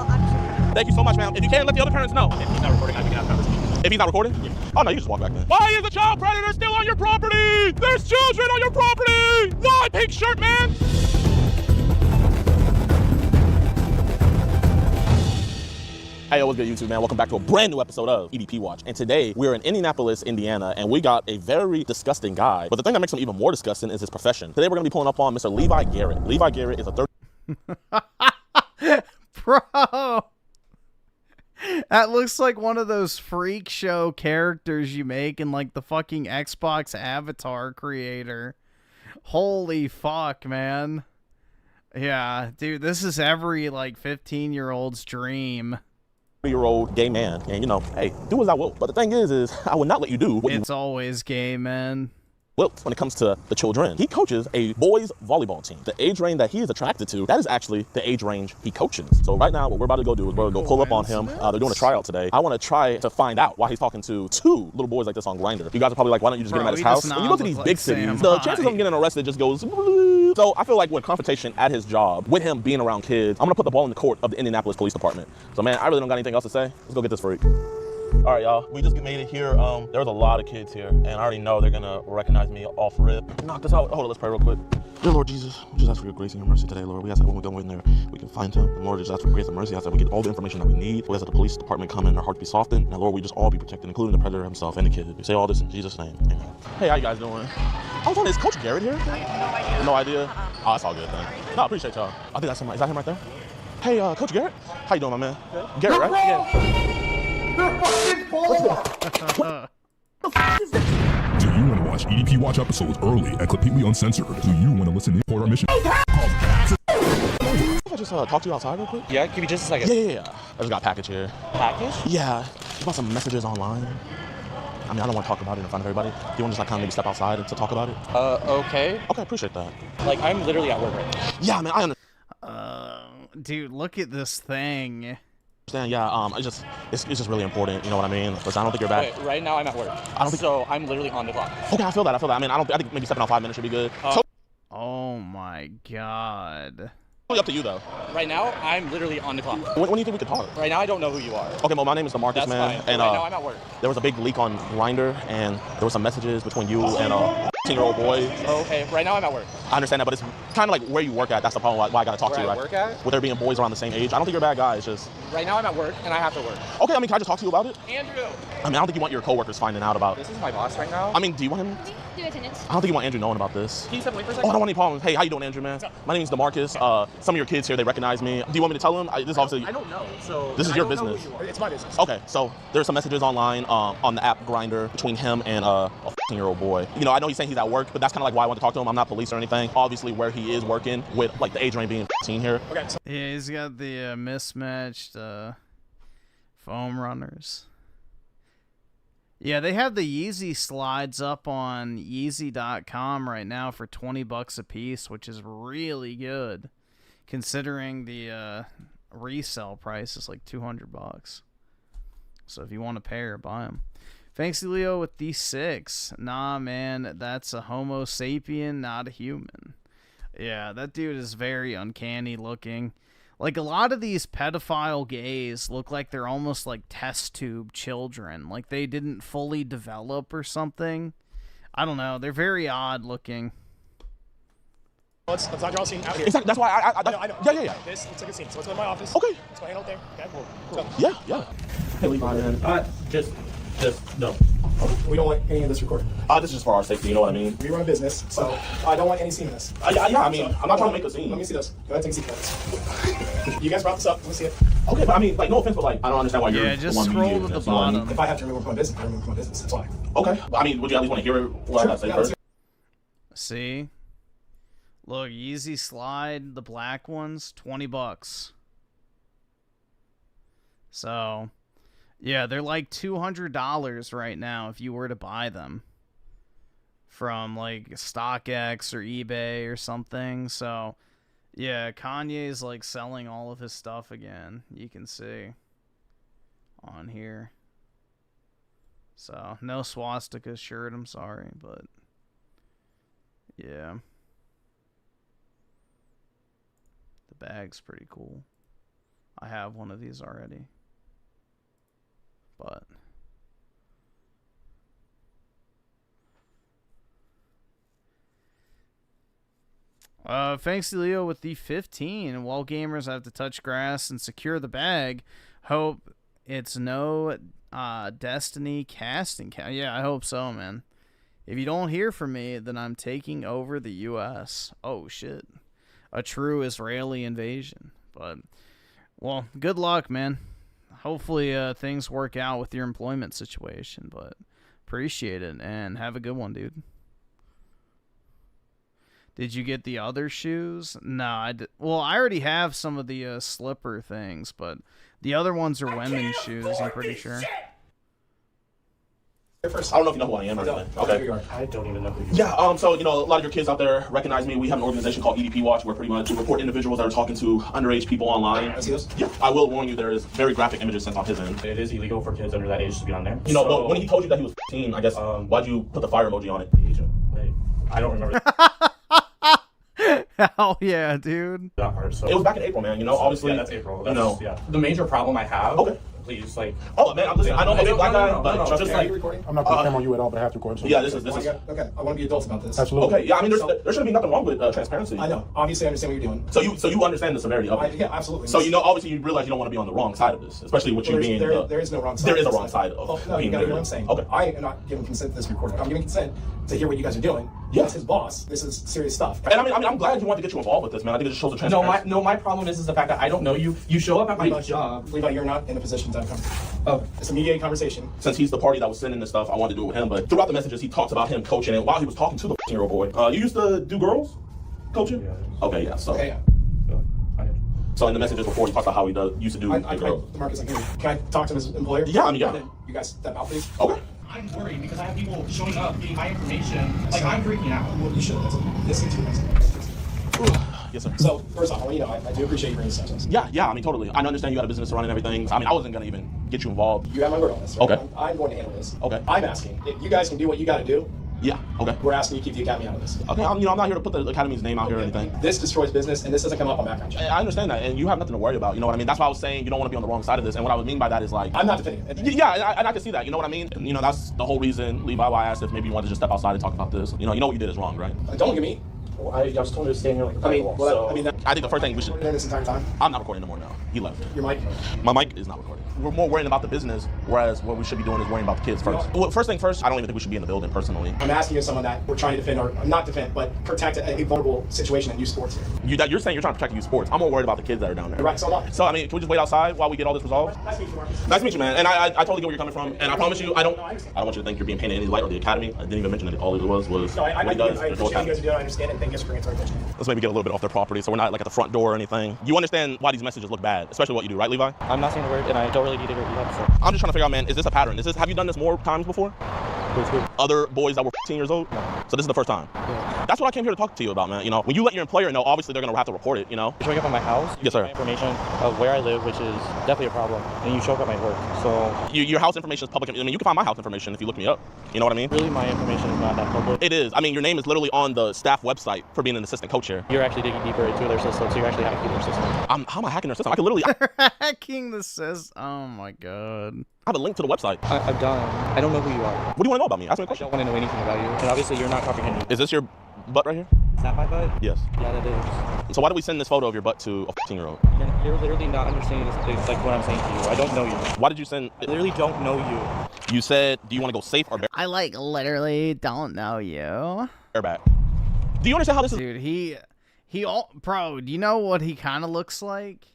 Thank you so much, ma'am. If you can, let the other parents know. If he's not recording, I can have a conversation. If he's not recording? Yeah. Oh, no, you just walk back then. Why is a child predator still on your property? There's children on your property! Why, pink shirt man? Hey, what's good, YouTube, man? Welcome back to a brand new episode of EDP Watch. And today, we're in Indianapolis, Indiana, and we got a very disgusting guy. But the thing that makes him even more disgusting is his profession. Today, we're going to be pulling up on Mr. Levi Garrett. Levi Garrett is a 30... Bro! That looks like one of those freak show characters you make in, like, the fucking Xbox Avatar creator. Holy fuck, man. Yeah, dude, this is every, like, 15-year-old's dream. 30-year-old gay man, and you know, hey, do as I will. But the thing is I would not let you do what it's always gay, man. Well, when it comes to the children, he coaches a boys volleyball team. The age range that he is attracted to, that is actually the age range he coaches. So right now, what we're about to go do is we're gonna go pull up on him. They're doing a tryout today. I want to try to find out why he's talking to two little boys like this on Grindr. You guys are probably like, why don't you just get him at his house? When you go to these big cities, the chances of him getting arrested just goes. So I feel like with confrontation at his job, with him being around kids, I'm gonna put the ball in the court of the Indianapolis Police Department. So man, I really don't got anything else to say. Let's go get this freak. All right, y'all, we just made it here. There was a lot of kids here, and I already know they're gonna recognize me off rip. Knock this out. Hold on, let's pray real quick. Dear Lord Jesus, we just ask for your grace and your mercy today, Lord. We ask that when we go in there, we can find him. And Lord, just ask for grace and mercy. I ask that we get all the information that we need. We ask that the police department come in, our hearts be softened. And Lord, we just all be protected, including the predator himself and the kid. We say all this in Jesus' name. Amen. Hey, how you guys doing? I was wondering, is Coach Garrett here? I have no idea. Oh, that's all good then. No, I appreciate y'all. I think that's him. Is that him right there? Hey, Coach Garrett? How you doing, my man? Good. Garrett, right? Yeah. You're fucking bull! Do you want to watch EDP Watch episodes early and completely uncensored? Do you want to listen in for our mission? Can I just talk to you outside real quick? Yeah, give me just a second. Yeah. I just got a package here. Package? Yeah. You got some messages online. I mean, I don't want to talk about it in front of everybody. Do you want to just like kind of maybe step outside to talk about it? Okay. Okay, appreciate that. Like, I'm literally at work right now. Yeah, man, I understand. Dude, look at this thing. Yeah, it's just really important, you know what I mean? Because I don't think you're back. Wait, right now I'm at work. So I'm literally on the clock. Okay, I feel that. I mean, I think maybe stepping out 5 minutes should be good. Oh my god. Totally up to you though. Right now, I'm literally on the clock. When do you think we could talk? Right now, I don't know who you are. Okay, well, my name is DeMarcus, That's man. fine. And right now, I'm at work. There was a big leak on Grindr, and there were some messages between you and a 15-year-old boy. Okay, right now I'm at work. I understand that, but it's kind of like where you work at. That's the problem why I got to talk to you. Where I work at? With there being boys around the same age. I don't think you're a bad guy. It's just... Right now I'm at work, and I have to work. Okay, I mean, can I just talk to you about it? Andrew! I mean, I don't think you want your coworkers finding out about... This is my boss right now. I mean, do you want him... Do attendance. I don't think you want Andrew knowing about this. Can you step away for a Oh, second? I don't want any problems. Hey, how you doing, Andrew, man? My name is DeMarcus. Some of your kids here, they recognize me. Do you want me to tell them? This obviously... I don't know, so... This is your business. It's my business. Okay, so there's some messages online on the app Grindr between him and a 15-year-old boy. You know, I know he's saying he's at work, but that's kind of like why I want to talk to him. I'm not police or anything. Obviously, where he is working with, like, the age range being 15 here. Okay. Yeah, he's got the mismatched foam runners. Yeah, they have the Yeezy slides up on Yeezy.com right now for $20 a piece, which is really good, considering the resale price is like $200. So if you want a pair, buy them. Fancy Leo with D6. Nah, man, that's a Homo sapien, not a human. Yeah, that dude is very uncanny looking. Like, a lot of these pedophile gays look like they're almost like test tube children. Like, they didn't fully develop or something. I don't know. They're very odd looking. Let's not draw a scene out here. Exactly. That's why I know. Yeah. This looks like a scene. So let's go to my office. Okay. Let's go handle it there. Okay, cool. Yeah. Hey, Levi, man. Just no. We don't want any of this recorded. This is just for our safety, you know what I mean? We run a business, so I don't want any scene in this. Yeah, I mean, I'm not trying to make a scene. Let me see this. Go ahead and take a seat. You guys brought this up. Let me see it. Okay, but I mean, like, no offense, but like, I don't understand why you're just the one scroll media to the this, you know what I mean? bottom. If I have to remove it from my business, I remove it from my business. That's why. Okay. I mean, would you at least want to hear what I got to say first? See? Look, Yeezy slide, the black ones, $20. So, yeah, they're like $200 right now if you were to buy them from like StockX or eBay or something. So, yeah, Kanye's like selling all of his stuff again. You can see on here. So, no swastika shirt, I'm sorry, but yeah. The bag's pretty cool. I have one of these already. But thanks to Leo with the 15. While gamers have to touch grass and secure the bag, hope it's no Destiny casting. Yeah, I hope so, man. If you don't hear from me, then I'm taking over the U.S. Oh, shit. A true Israeli invasion. But, well, good luck, man. Hopefully things work out with your employment situation. But appreciate it, and have a good one, dude. Did you get the other shoes? No, well, I already have some of the slipper things, but the other ones are women's shoes, I'm pretty sure. I don't know if you know who I am or anything. Okay. I don't even know who you are. Yeah, so, you know, a lot of your kids out there recognize me. We have an organization called EDP Watch where pretty much we report individuals that are talking to underage people online. I see this? Yeah, I will warn you, there is very graphic images sent on his end. It is illegal for kids under that age to be on there. You know, but when he told you that he was 15, I guess, why'd you put the fire emoji on it? I don't remember. Hell yeah, dude. That part, so. It was back in April, man. You know, obviously. Yeah, that's April. You know. Yeah. The major problem I have. Okay. Please, like. Oh man, listen. I know I'm a black guy, but just okay. like. Are you recording? I'm not putting camera on you at all, but I have to record. So yeah, this is. Okay, I want to be adults about this. Absolutely. Okay, yeah. I mean, there shouldn't be nothing wrong with transparency. I know. Obviously, I understand what you're doing. So you understand the severity of it. Yeah, absolutely. So you know, obviously, you realize you don't want to be on the wrong side of this, especially with you being. There is no wrong side. There is a wrong side of. Oh, no, you gotta hear what I'm saying. Okay. I am not giving consent to this recording. I'm giving consent to hear what you guys are doing. Yeah. As his boss, this is serious stuff. And I mean, I'm glad you wanted to get you involved with this, man. I think it just shows the transparency. No, my problem is the fact that I don't know you. You show up at my job. Levi, you're not in a position to have a conversation. Oh, it's a mediated conversation. Since he's the party that was sending this stuff, I wanted to do it with him. But throughout the messages, he talks about him coaching, and while he was talking to the 15-year-old boy, you used to do girls coaching? Yeah. Okay, yeah. So. Okay, yeah. So in the messages before, he talked about how he used to do girls. The Marcus, can I talk to his employer? Yeah, I mean, yeah. You guys step out, please. Okay. I'm worried because I have people showing up, getting my information. Like, I'm freaking out. Well, you should. This is too much. Yes, sir. So, first off, I want you to know, I do appreciate you bringing this up to us. Yeah, I mean, totally. I understand you got a business to run and everything. I mean, I wasn't going to even get you involved. You have my word on this, right? Okay. I'm going to handle this. Okay. I'm asking, if you guys can do what you got to do, yeah, okay. We're asking you to keep the academy out of this. Okay, I'm not here to put the academy's name out here or anything. This destroys business, and this doesn't come up on background check. I understand that, and you have nothing to worry about. You know what I mean? That's why I was saying you don't want to be on the wrong side of this. And what I would mean by that is like, I'm not defending it. Yeah, I can see that. You know what I mean? And, you know, that's the whole reason, Levi, why I asked if maybe you wanted to just step outside and talk about this. You know what you did is wrong, right? Don't look at me. Well, I was told to stay here like a I think the first thing we should. This entire time. I'm not recording anymore now. He left. Your mic? My mic is not recording. We're more worrying about the business, whereas what we should be doing is worrying about the kids first. Well, first thing first, I don't even think we should be in the building personally. I'm asking you as someone that we're trying to defend, or not defend, but protect a vulnerable situation in youth sports here. You're saying you're trying to protect youth sports. I'm more worried about the kids that are down there. You're right, so am I. So, I mean, can we just wait outside while we get all this resolved? Nice to meet you, Marcus. Nice to meet you, man. And I totally get where you're coming from. And I promise you, I don't want you to think you're being painted any light or the academy. I didn't even mention that all it was No, I what he does. appreciate you guys are doing. I understand it. Thank you for bringing it to our attention. Let's maybe get a little bit off their property so we're not like at the front door or anything. You understand why these messages look bad, especially what you do, right, Levi? I'm not saying a word, and I don't really need to hear what you have to say. I'm just trying to figure out, man, is this a pattern? Have you done this more times before? Other boys that were 15 years old? No. So this is the first time? Yeah. That's what I came here to talk to you about, man. You know, when you let your employer know, obviously they're going to have to report it, you know? You're showing up at my house? Yes, sir. My information of where I live, which is definitely a problem, and you show up at my work, so... Your house information is public. I mean, you can find my house information if you look me up. You know what I mean? Really, my information is not that public. It is. I mean, your name is literally on the staff website for being an assistant coach here. You're actually digging deeper into their system, so you're actually hacking their system. How am I hacking their system? I can literally... Hacking the system? Oh, my God. I have a link to the website. I'm done. I don't know who you are. What do you want to know about me? Ask me a question. I don't want to know anything about you. And obviously, you're not comprehending. Is this your butt right here? Is that my butt? Yes. Yeah, that is. So why did we send this photo of your butt to a 15-year-old? You're literally not understanding this, like what I'm saying to you. I don't know you. Why did you send... I literally don't know you. You said, do you want to go safe or bareback? I literally don't know you. Bareback. Do you understand how this is... Dude, bro, do you know what he kind of looks like?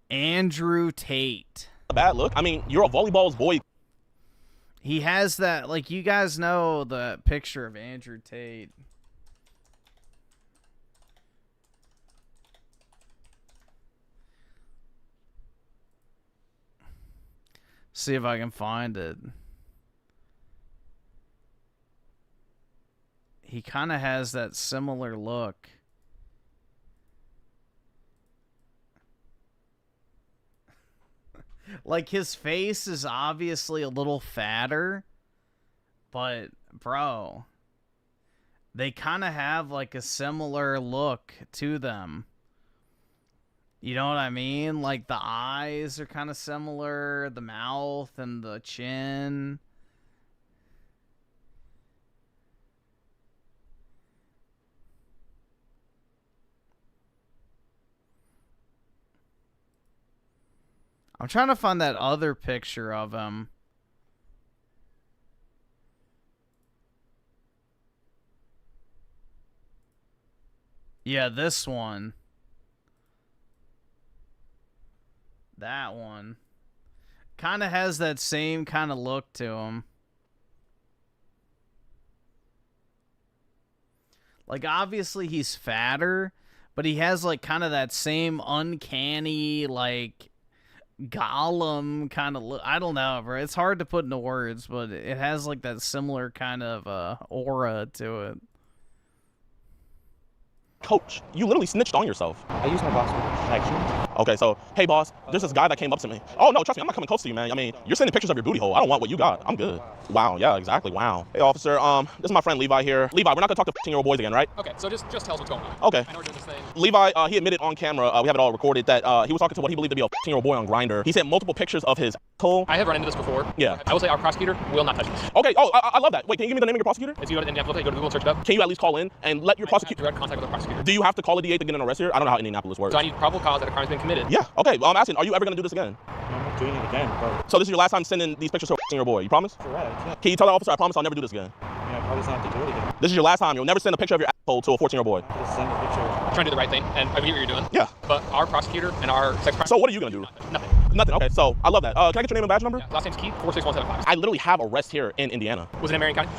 Andrew Tate. A bad look? I mean, you're a volleyball's boy. He has that, like, you guys know the picture of Andrew Tate. See if I can find it. He kind of has that similar look. Like, his face is obviously a little fatter, but, bro, they kind of have, like, a similar look to them. You know what I mean? Like, the eyes are kind of similar, the mouth and the chin. I'm trying to find that other picture of him. Yeah, this one. That one. Kind of has that same kind of look to him. Like, obviously he's fatter, but he has, like, kind of that same uncanny, like, Gollum kind of look. I don't know, bro. It's hard to put into words, but it has, like, that similar kind of aura to it. Coach, you literally snitched on yourself. I use my boss for protection. Okay, so, hey, boss, there's this guy that came up to me. Oh, no, trust me, I'm not coming close to you, man. I mean, you're sending pictures of your booty hole. I don't want what you got. I'm good. Wow, yeah, exactly, wow. Hey, officer, this is my friend Levi here. Levi, we're not gonna talk to 15-year-old boys again, right? Okay, so just tell us what's going on. Okay. I know we're doing this thing. Levi, he admitted on camera, we have it all recorded, that he was talking to what he believed to be a 15-year-old boy on Grindr. He sent multiple pictures of his asshole. I have run into this before. Yeah. I will say our prosecutor will not touch this. Okay, oh, I love that. Wait, can you give me the name of your prosecutor? If you go to Indianapolis, go to Google and search it up. Can you at least call in and let your prosecutor... direct contact with the prosecutor. Do you have to call a DA to get an arrest here? I don't know how Indianapolis works. So I need probable cause that a crime's been committed. Yeah, okay, well, I'm asking, are you ever gonna do this again? I'm not doing it again, but... So this is your last time sending these pictures to a 15-year-old boy, you promise? Correct, yeah. Can you tell the officer, I promise I'll never do this again? Yeah, I promise not to do it again. This is your last time. You'll never send a picture of your asshole to a 14-year-old boy. Just send a picture. I'm trying to do the right thing, and I get what you're doing. Yeah. But our prosecutor and our sex crime... So what are you gonna do? Nothing. Nothing, okay, so I love that. Can I get your name and badge number? Yeah, last name's Keith, 46175. I literally have arrests here in Indiana. Was it in Marion County?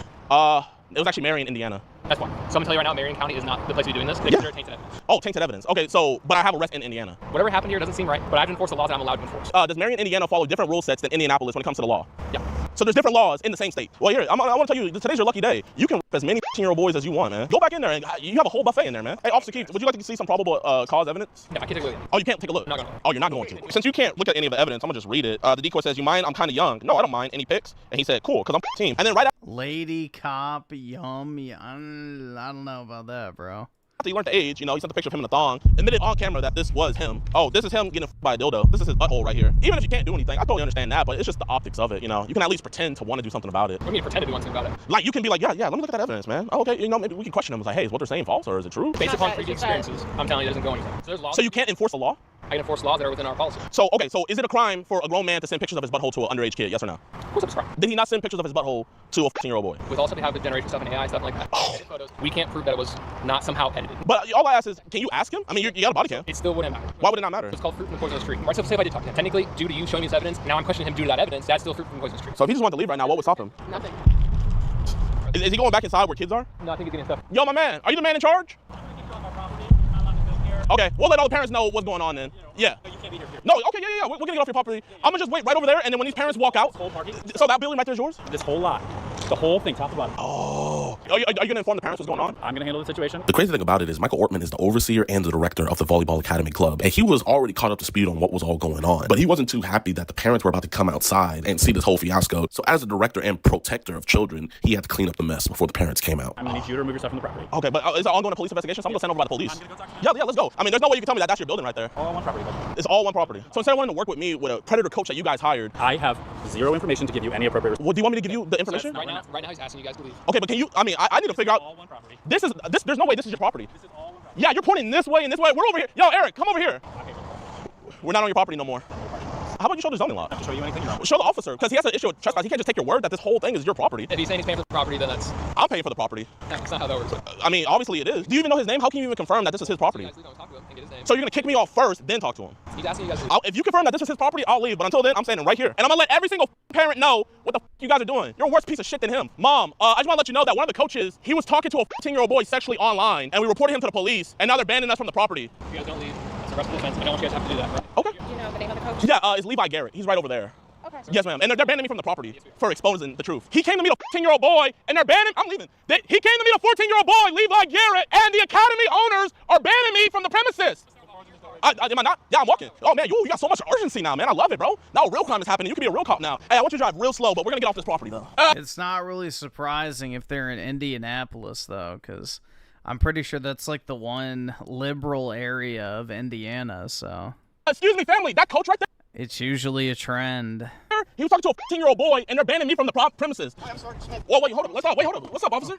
It was actually Marion, Indiana. That's why. So I'm gonna tell you right now, Marion County is not the place to be doing this. They Yeah. consider it tainted evidence. Oh, tainted evidence. Okay, so, but I have arrests in Indiana. Whatever happened here doesn't seem right, but I have to enforce the laws that I'm allowed to enforce. Does Marion, Indiana follow different rule sets than Indianapolis when it comes to the law? Yeah. So there's different laws in the same state. Well, here, I want to tell you, today's your lucky day. You can as many 15-year-old boys as you want, man. Go back in there, and you have a whole buffet in there, man. Hey, Officer Keith, would you like to see some probable cause evidence? Yeah, I can take a look. Oh, you can't take a look? I'm not gonna. Oh, you're not going to. Since you can't look at any of the evidence, I'm going to just read it. The decoy says, you mind? I'm kind of young. No, I don't mind. Any pics? And he said, cool, because I'm 15. And then right after... Lady cop, yummy. I don't know about that, bro. After he learned the age, you know, he sent a picture of him in a thong, admitted on camera that this was him. Oh, this is him getting by a dildo. This is his butthole right here. Even if you can't do anything, I totally understand that, but it's just the optics of it, you know. You can at least pretend to want to do something about it. What do you mean pretend to do something about it? Like, you can be like, yeah, let me look at that evidence, man. Oh, okay, you know, maybe we can question them. It's like, hey, is what they're saying false or is it true? Based upon previous experiences, I'm telling you it doesn't go anywhere. So there's laws. So you can't enforce the law? I can enforce laws that are within our policy. So, okay, so is it a crime for a grown man to send pictures of his butthole to an underage kid? Yes or no? Of course it's a crime. Did he not send pictures of his butthole to a 15-year-old boy? With also we have the generation stuff and AI stuff like that. Photos, we can't prove that it was not somehow edited. But all I ask is, can you ask him? I mean, you got a body cam. It still wouldn't matter. Why would it not matter? It's called fruit from the poisonous tree. Right, so say if I did talk to him, technically, due to you showing me this evidence, now I'm questioning him due to that evidence, that's still fruit from the poisonous tree. So if he just wanted to leave right now, what would stop him? Nothing. Is he going back inside where kids are? No, I think he's getting stuff. Yo, my man, are you the man in charge? Okay, we'll let all the parents know what's going on then. Yeah. No, you can't be here. No, okay, yeah. We're gonna get off your property. I'm gonna just wait right over there, and then when these parents walk out, so that building right there is yours? This whole lot. The whole thing, top to bottom. Oh. Are you gonna inform the parents what's going on? I'm gonna handle the situation. The crazy thing about it is Michael Ortman is the overseer and the director of the Volleyball Academy Club, and he was already caught up to speed on what was all going on. But he wasn't too happy that the parents were about to come outside and see this whole fiasco. So as a director and protector of children, he had to clean up the mess before the parents came out. I'm gonna need you to remove yourself from the property. Okay, but is it ongoing police investigation? So I'm gonna send over by the police. Yeah, let's go. I mean, there's no way you can tell me that that's your building right there. All on one property. It's all one property. So instead of wanting to work with me with a predator coach that you guys hired, I have zero information to give you any appropriate. Well, do you want me to give you the information? Right now he's asking you guys to leave. Okay, but can you? I mean, I need to figure out. All one property. There's no way this is your property. This is all one property. Yeah, you're pointing this way and this way. We're over here. Yo, Eric, come over here. Okay. We're not on your property no more. How about you show the zoning law? I have to show you anything you want. Show the officer, because he has to issue a trespass. He can't just take your word that this whole thing is your property. If he's saying he's paying for the property, then that's... I'm paying for the property. That's not how that works. I mean, obviously it is. Do you even know his name? How can you even confirm that this is his property? You guys don't talk to him and get his name. So you're going to kick me off first, then talk to him? He's asking you guys to leave. If you confirm that this is his property, I'll leave. But until then, I'm standing right here. And I'm going to let every single parent know what the you guys are doing. You're a worse piece of shit than him. Mom, I just want to let you know that one of the coaches, he was talking to a 15-year-old boy sexually online, and we reported him to the police, and now they're banning us from the property. If you guys don't leave, that's a arrestable offense. I don't want you guys to have to do that, right? Okay. Do you know the name of the coach? Yeah, it's Levi Garrett. He's right over there. Okay. Yes, ma'am. And they're banning me from the property for exposing the truth. He came to meet a 15-year-old boy, and they're banning... I'm leaving. He came to meet a 14-year-old boy, Levi Garrett, and the academy owners are banning me from the premises. Am I not? Yeah, I'm walking. Oh, man, you got so much urgency now, man. I love it, bro. Now real crime is happening. You can be a real cop now. Hey, I want you to drive real slow, but we're going to get off this property, though. It's not really surprising if they're in Indianapolis, though, because I'm pretty sure that's like the one liberal area of Indiana, so... Excuse me, family. That coach right there? It's usually a trend. He was talking to a 15-year-old boy, and they're banning me from the premises. Hi, I'm Sergeant Smith. Whoa, wait, hold up. Hold up. What's up, officer?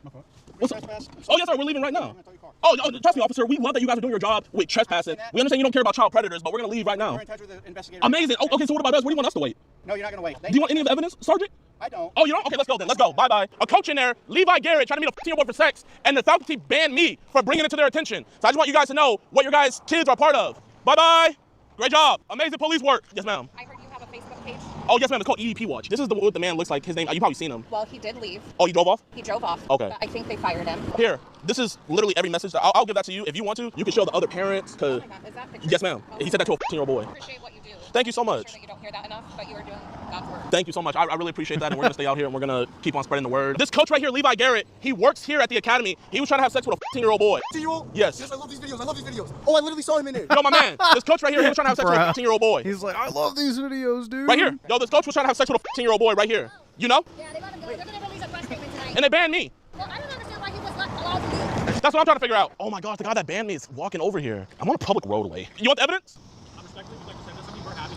What's up? Oh, yes, sir. We're leaving right now. Oh, trust me, officer. We love that you guys are doing your job with trespassing. We understand you don't care about child predators, but we're going to leave right now. We're in touch with the investigator. Amazing. Oh, okay, so what about us? Where do you want us to wait? No, you're not going to wait. Do you want any of the evidence, Sergeant? I don't. Oh, you don't? Okay, let's go then. Let's go. Bye-bye. A coach in there, Levi Garrett, trying to meet a 15-year-old boy for sex, and the faculty banned me for bringing it to their attention. So I just want you guys to know what your guys' kids are part of. Bye-bye. Great job. Amazing police work. Yes, ma'am. I heard you have a Facebook page. Oh, yes, ma'am. It's called EDP Watch. This is what the man looks like. His name, you've probably seen him. Well, he did leave. Oh, he drove off? He drove off. Okay. But I think they fired him. Here, this is literally every message. I'll give that to you if you want to. You can show the other parents. Cause Oh my God, is that picture? yes, ma'am. Oh. He said that to a 15-year-old boy. I appreciate what you do. Thank you so I'm much. sure that you don't hear that enough, but you are doing God's work. Thank you so much. I really appreciate that, and we're gonna stay out here and we're gonna keep on spreading the word. This coach right here, Levi Garrett, he works here at the academy. He was trying to have sex with a 15-year-old boy. 15-year-old? Yes. Yes, I love these videos. Oh, I literally saw him in there. Yo, my man, this coach right here, he was trying to have sex with a 15-year-old boy. He's like, I love these videos, dude. Right here. Yo, this coach was trying to have sex with a 15-year-old boy right here. You know? Yeah, they let him go. They're going to release a press statement tonight. And they banned me. Well, I don't understand why he was not allowed to leave. That's what I'm trying to figure out. Oh my gosh, the guy that banned me is walking over here. I'm on a public roadway. You want the evidence?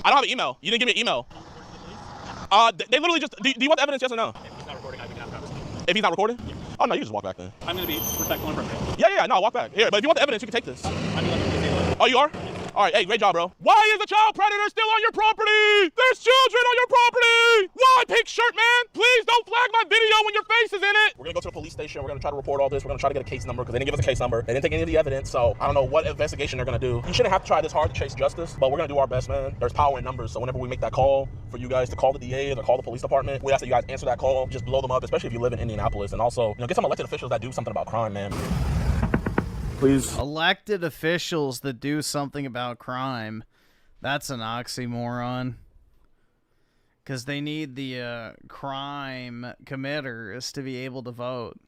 I don't have an email. You didn't give me an email. They literally just, do you want the evidence, yes or no? If he's not recording, I can have privacy. If he's not recording? Yeah. Oh no, you just walk back then. I'm going to be respectful and appropriate. Yeah, no, walk back. Here, but if you want the evidence, you can take this. I'm going to disable it. Oh, you are? All right, hey, great job, bro. Why is a child predator still on your property? There's children on your property. Why, pink shirt man? Please don't flag my video when your face is in it. We're gonna go to the police station. We're gonna try to report all this. We're gonna try to get a case number because they didn't give us a case number. They didn't take any of the evidence, so I don't know what investigation they're gonna do. You shouldn't have to try this hard to chase justice, but we're gonna do our best, man. There's power in numbers, so whenever we make that call for you guys to call the DA or call the police department, we ask that you guys answer that call. Just blow them up, especially if you live in Indianapolis, and also, get some elected officials that do something about crime, man. Please. Elected officials that do something about crime. That's an oxymoron. Because they need the crime committers to be able to vote.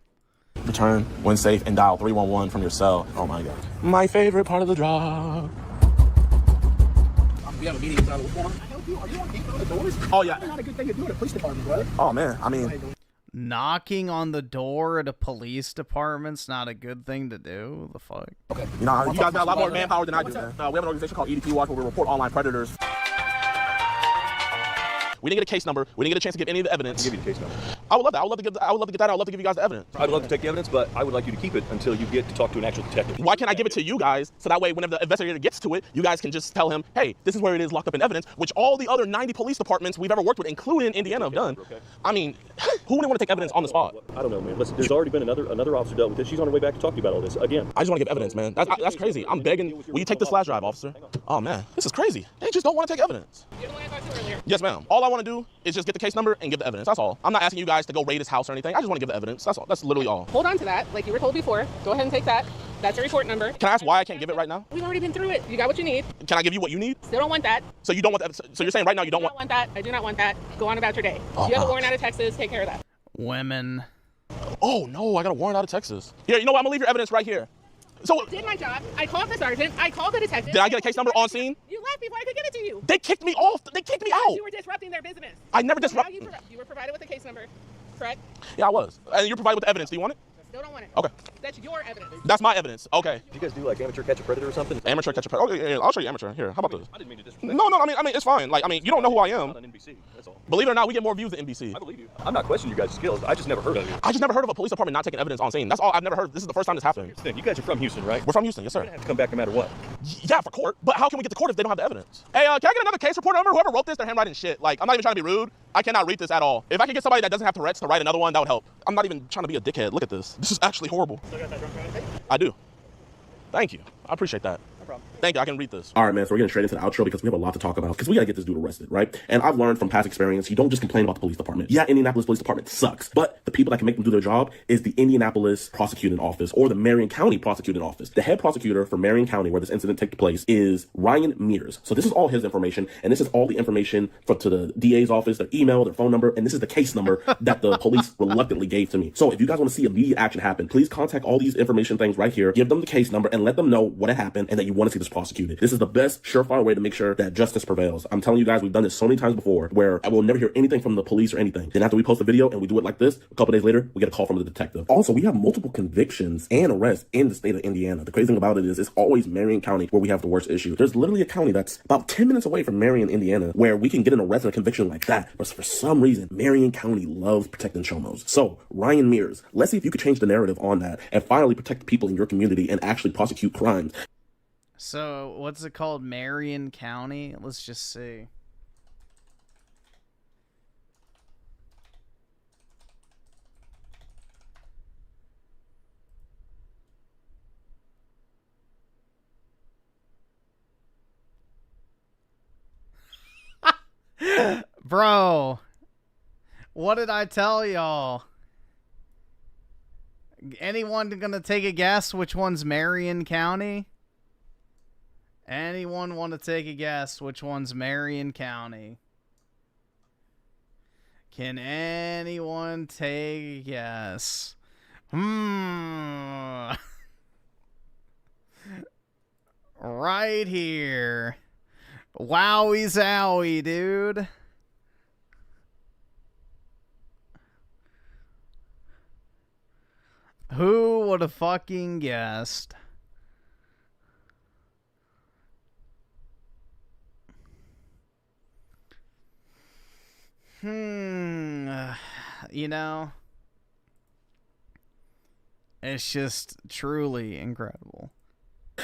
Return when safe and dial 311 from your cell. Oh my God. My favorite part of the job. We have a meeting inside. What's going on? Can I help you? Are you on kicking on the doors? Oh, yeah. That's not a good thing to do in a police department, brother. Oh, man. I mean... Knocking on the door at a police department's not a good thing to do. The fuck? Okay. You know, you guys got a lot more manpower than I do, man. We have an organization called EDP Watch where we report online predators. We didn't get a case number. We didn't get a chance to give any of the evidence. I'll give you the case number. I would love that. I would love to get that. I would love to give you guys the evidence. I'd love to take the evidence, but I would like you to keep it until you get to talk to an actual detective. Why can't I give it to you guys so that way whenever the investigator gets to it, you guys can just tell him, hey, this is where it is locked up in evidence, which all the other 90 police departments we've ever worked with, including Indiana, have done. Okay. I mean, who wouldn't want to take evidence on the spot? I don't know, man. Listen, there's already been another officer dealt with this. She's on her way back to talk to you about all this again. I just want to give evidence, man. That's crazy. I'm begging. Will you take this flash drive, officer? Oh, man. This is crazy. They just don't want to take evidence. You're the one I talked to earlier. Yes, ma'am. All I want to do is just get the case number and give the evidence. That's all. I'm not asking you guys to go raid his house or anything. I just want to give the evidence. That's all. That's literally all. Hold on to that, like you were told before. Go ahead and take that. That's a report number. Can I ask why I can't give it right now? We've already been through it. You got what you need. Can I give you what you need? Still don't want that. So you don't want that? So you're saying right now you don't want that. I do not want that. Go on about your day. You have a warrant out of Texas. Take care of that. Women. Oh, no. I got a warrant out of Texas. Here, you know what? I'm going to leave your evidence right here. So I did my job. I called the sergeant. I called the detective. Did I get a case number on scene? You left before I could give it to you. They kicked me off. They kicked me out. You were disrupting their business. I never disrupted. You were provided with a case number, correct? Yeah, I was. And you're provided with the evidence. Do you want it? Still don't want it. Okay. That's your evidence. That's my evidence. Okay. Do you guys do like amateur catch a predator or something? Amateur catch a predator. Okay, yeah, I'll show you amateur. Here, how about this? I didn't mean to disrespect. No, I mean, it's fine. Like, I mean, you don't know who I am. On NBC, that's all. Believe it or not, we get more views than NBC. I believe you. I'm not questioning your guys' skills. I just never heard of it. I just never heard of a police department not taking evidence on scene. That's all I've never heard. This is the first time this happened. Here's the thing. You guys are from Houston, right? We're from Houston, yes, sir. You're gonna have to come back no matter what. Yeah, for court. But how can we get to court if they don't have the evidence? Hey, can I get another case report number? Whoever wrote this, they're handwriting shit. Like, I'm not even trying to be rude. I cannot read this at all. If I could get somebody that doesn't have Tourette's to write another one, that would help. I'm not even trying to be a dickhead. Look at this. This is actually horrible. Still got that drunk driving thing? I do. Thank you. I appreciate that. No problem. Thank you. I can read this. All right, man. So we're getting straight into the outro because we have a lot to talk about because we got to get this dude arrested, right? And I've learned from past experience, you don't just complain about the police department. Yeah, Indianapolis Police Department sucks, but the people that can make them do their job is the Indianapolis Prosecuting Office or the Marion County Prosecuting Office. The head prosecutor for Marion County, where this incident took place, is Ryan Mears. So this is all his information, and this is all the information to the DA's office, their email, their phone number, and this is the case number that the police reluctantly gave to me. So if you guys want to see immediate action happen, please contact all these information things right here, give them the case number, and let them know what happened and that you want to see this prosecuted. This is the best surefire way to make sure that justice prevails. I'm telling you guys, we've done this so many times before where I will never hear anything from the police or anything. Then after we post a video and we do it like this, a couple days later, we get a call from the detective. Also, we have multiple convictions and arrests in the state of Indiana. The crazy thing about it is it's always Marion County where we have the worst issue. There's literally a county that's about 10 minutes away from Marion, Indiana, where we can get an arrest and a conviction like that. But for some reason, Marion County loves protecting chomos. So, Ryan Mears, let's see if you could change the narrative on that and finally protect people in your community and actually prosecute crimes. So, what's it called? Marion County? Let's just see. Bro, what did I tell y'all? Anyone gonna take a guess which one's Marion County? Anyone want to take a guess which one's Marion County? Can anyone take a guess? Right here. Wowie zowie, dude. Who would have fucking guessed? You know, it's just truly incredible.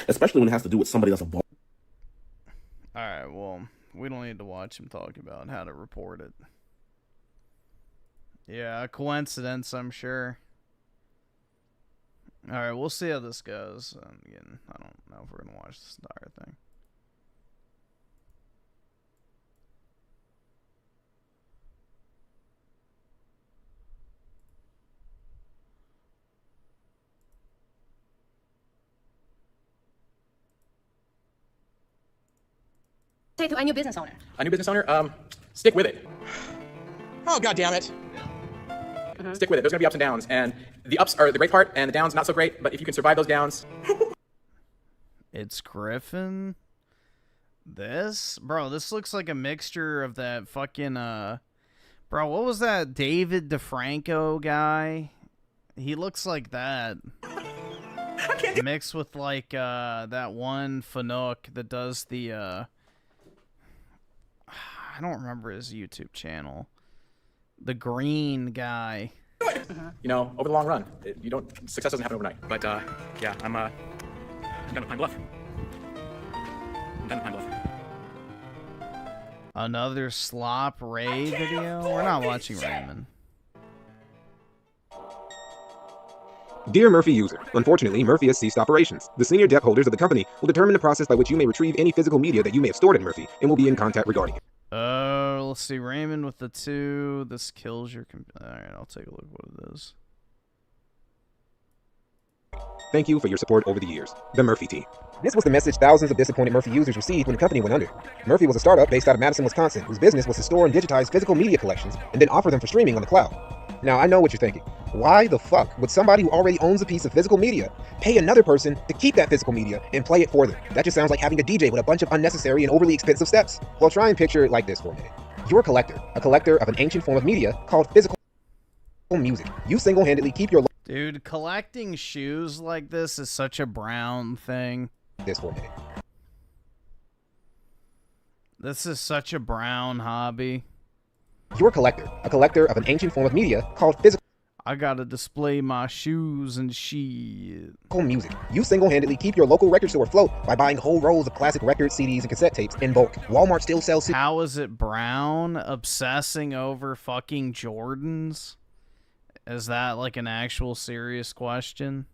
Especially when it has to do with somebody that's a ball. Alright, well, we don't need to watch him talk about how to report it. Yeah, a coincidence, I'm sure. Alright, we'll see how this goes. Again, I don't know if we're going to watch this entire thing. Say to a new business owner. A new business owner? Stick with it. Oh, God damn it. Stick with it. There's going to be ups and downs, and the ups are the great part, and the downs not so great, but if you can survive those downs... It's Griffin? This? Bro, this looks like a mixture of that fucking, Bro, what was that David DeFranco guy? He looks like that. Mixed with, like, that one Fanuc that does the, I don't remember his YouTube channel. The green guy. You know, over the long run, success doesn't happen overnight. But, yeah, I'm done with Pine Bluff. I'm done with Pine Bluff. Another Slop Ray video? We're not watching Raymond. Dear Murphy user, unfortunately, Murphy has ceased operations. The senior debt holders of the company will determine the process by which you may retrieve any physical media that you may have stored at Murphy and will be in contact regarding it. Let's see. Raymond with the 2. This kills your Alright, I'll take a look what it is. Thank you for your support over the years. The Murphy team. This was the message thousands of disappointed Murphy users received when the company went under. Murphy was a startup based out of Madison, Wisconsin, whose business was to store and digitize physical media collections and then offer them for streaming on the cloud. Now, I know what you're thinking. Why the fuck would somebody who already owns a piece of physical media pay another person to keep that physical media and play it for them? That just sounds like having a DJ with a bunch of unnecessary and overly expensive steps. Well, try and picture it like this for a minute. You're a collector of an ancient form of media called physical music. You single-handedly keep your... Dude, collecting shoes like this is such a Brown thing. This for a minute. This is such a Brown hobby. You're a collector of an ancient form of media called physical... I gotta display my shoes and shit. Music. You single-handedly keep your local record store afloat by buying whole rolls of classic records, CDs, and cassette tapes in bulk. Walmart still sells... How is it Brown obsessing over fucking Jordans? Is that like an actual serious question?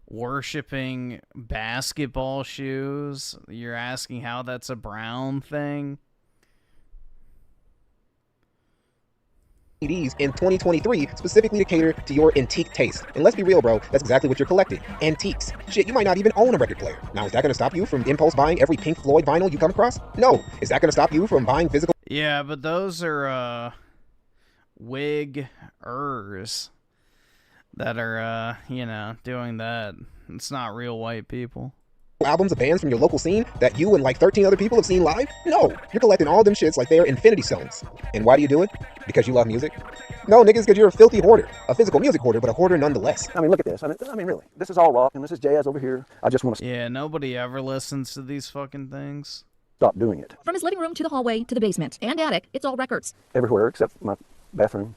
Worshipping basketball shoes? You're asking how that's a Brown thing? CDs in 2023 specifically to cater to your antique taste. And let's be real, bro, that's exactly what you're collecting. Antiques. Shit, you might not even own a record player. Now, is that going to stop you from impulse buying every Pink Floyd vinyl you come across? No. Is that going to stop you from buying physical... Yeah, but those are, Wig-ers. that are, you know, doing that. It's not real white people. Albums of bands from your local scene that you and like 13 other people have seen live? No, you're collecting all them shits like they're infinity stones. And why do you do it? Because you love music? No, niggas, because you're a filthy hoarder. A physical music hoarder, but a hoarder nonetheless. I mean, look at this. I mean, really. This is all rock, and this is jazz over here. I just want to Yeah, nobody ever listens to these fucking things. stop doing it. From his living room to the hallway to the basement and attic, it's all records. Everywhere except my bathroom.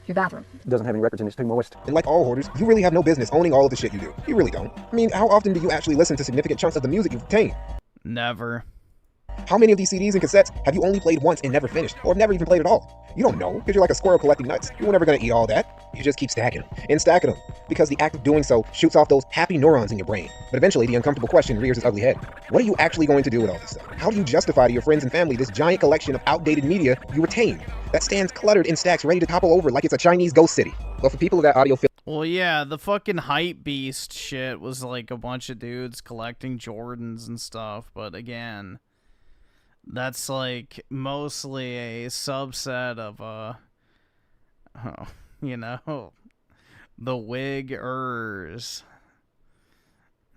Your bathroom. It doesn't have any records in it. It's too moist. And like all hoarders, you really have no business owning all of the shit you do. You really don't. I mean, how often do you actually listen to significant chunks of the music you've obtained? Never. How many of these CDs and cassettes have you only played once and never finished, or have never even played at all? You don't know, because you're like a squirrel collecting nuts. You're never going to eat all that. You just keep stacking them, and stacking them, because the act of doing so shoots off those happy neurons in your brain. But eventually, the uncomfortable question rears its ugly head. What are you actually going to do with all this stuff? How do you justify to your friends and family this giant collection of outdated media you retain, that stands cluttered in stacks ready to topple over like it's a Chinese ghost city? Well, for people of that audio Well, yeah, the fucking hype beast shit was like a bunch of dudes collecting Jordans and stuff, but again, that's like mostly a subset of, you know, the wiggers.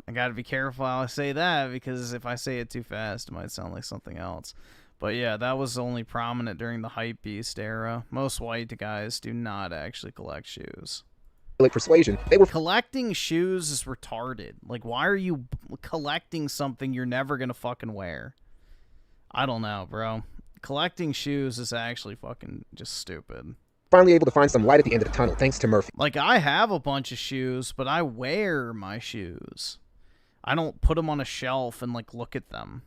I gotta be careful how I say that, because if I say it too fast, it might sound like something else. But yeah, that was only prominent during the hype beast era. Most white guys do not actually collect shoes. Persuasion, they were collecting shoes is retarded. Like, why are you collecting something you're never gonna fucking wear? I don't know, bro. Collecting shoes is actually fucking just stupid. Finally able to find some light at the end of the tunnel, thanks to Murphy. Like, I have a bunch of shoes, but I wear my shoes. I don't put them on a shelf and, like, look at them.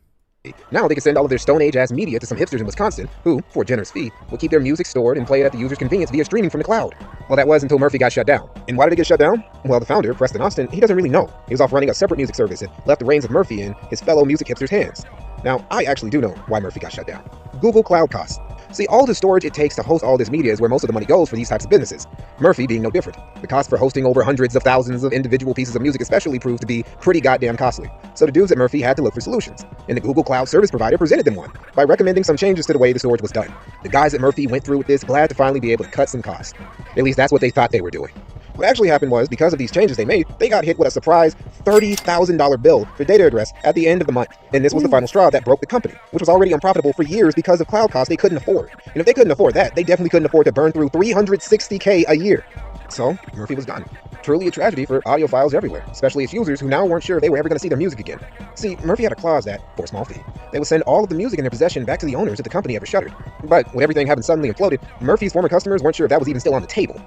Now they can send all of their Stone Age-ass media to some hipsters in Wisconsin who, for a generous fee, will keep their music stored and play it at the user's convenience via streaming from the cloud. Well, that was until Murphy got shut down. And why did it get shut down? Well, the founder, Preston Austin, he doesn't really know. He was off running a separate music service and left the reins of Murphy in his fellow music hipsters' hands. Now, I actually do know why Murphy got shut down. Google Cloud costs. See, all the storage it takes to host all this media is where most of the money goes for these types of businesses. Murphy being no different. The cost for hosting over hundreds of thousands of individual pieces of music especially proved to be pretty goddamn costly. So the dudes at Murphy had to look for solutions, and the Google Cloud service provider presented them one by recommending some changes to the way the storage was done. The guys at Murphy went through with this, glad to finally be able to cut some costs. At least that's what they thought they were doing. What actually happened was, because of these changes they made, they got hit with a surprise $30,000 bill for data address at the end of the month. And this was the final straw that broke the company, which was already unprofitable for years because of cloud costs they couldn't afford. And if they couldn't afford that, they definitely couldn't afford to burn through $360K a year. So, Murphy was done. Truly a tragedy for audiophiles everywhere, especially its users who now weren't sure if they were ever going to see their music again. See, Murphy had a clause that, for a small fee, they would send all of the music in their possession back to the owners if the company ever shuttered. But when everything happened suddenly imploded, Murphy's former customers weren't sure if that was even still on the table.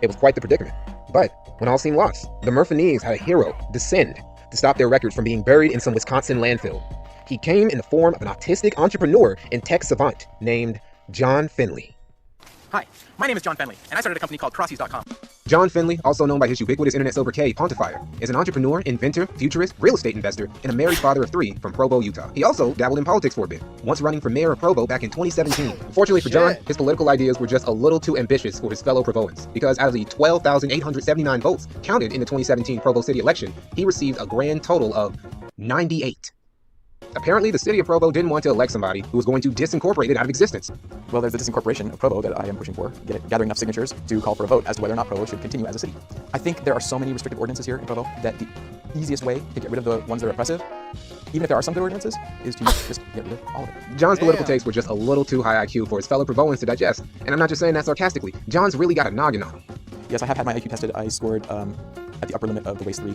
It was quite the predicament. But when all seemed lost, the Murphinese had a hero descend to stop their records from being buried in some Wisconsin landfill. He came in the form of an autistic entrepreneur and tech savant named John Finley. Hi, my name is John Finley, and I started a company called Crossies.com. John Finley, also known by his ubiquitous internet sobriquet Pontifier, is an entrepreneur, inventor, futurist, real estate investor, and a married father of 3 from Provo, Utah. He also dabbled in politics for a bit, once running for mayor of Provo back in 2017. Fortunately for John, his political ideas were just a little too ambitious for his fellow Provoans, because out of the 12,879 votes counted in the 2017 Provo city election, he received a grand total of 98. Apparently, the city of Provo didn't want to elect somebody who was going to disincorporate it out of existence. Well, there's the disincorporation of Provo that I am pushing for, gathering enough signatures to call for a vote as to whether or not Provo should continue as a city. I think there are so many restrictive ordinances here in Provo that the easiest way to get rid of the ones that are oppressive, even if there are some good ordinances, is to just get rid of all of it. John's political takes were just a little too high IQ for his fellow Provoans to digest, and I'm not just saying that sarcastically. John's really got a noggin on him. Yes, I have had my IQ tested. I scored at the upper limit of the waist 3,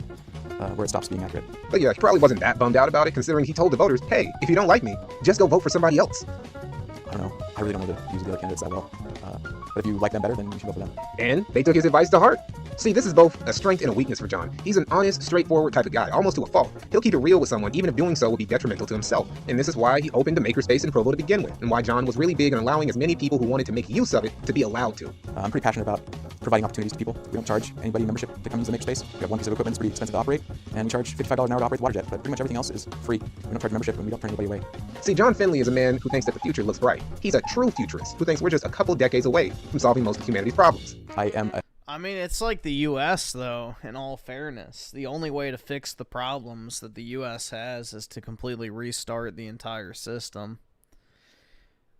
where it stops being accurate. But yeah, he probably wasn't that bummed out about it, considering he told the voters, hey, if you don't like me, just go vote for somebody else. I don't know. I really don't know the views of the other candidates that well. But if you like them better, then you should vote for them. And they took his advice to heart. See, this is both a strength and a weakness for John. He's an honest, straightforward type of guy, almost to a fault. He'll keep it real with someone, even if doing so will be detrimental to himself. And this is why he opened a makerspace in Provo to begin with, and why John was really big on allowing as many people who wanted to make use of it to be allowed to. I'm pretty passionate about providing opportunities to people. We don't charge anybody membership to come use the makerspace. We have one piece of equipment that's pretty expensive to operate, and we charge $55 an hour to operate the water jet, but pretty much everything else is free. We don't charge membership, and we don't turn anybody away. See, John Finley is a man who thinks that the future looks bright. He's a true futurist who thinks we're just a couple decades away from solving most of humanity's problems. I mean, it's like the U.S., though, in all fairness. The only way to fix the problems that the U.S. has is to completely restart the entire system.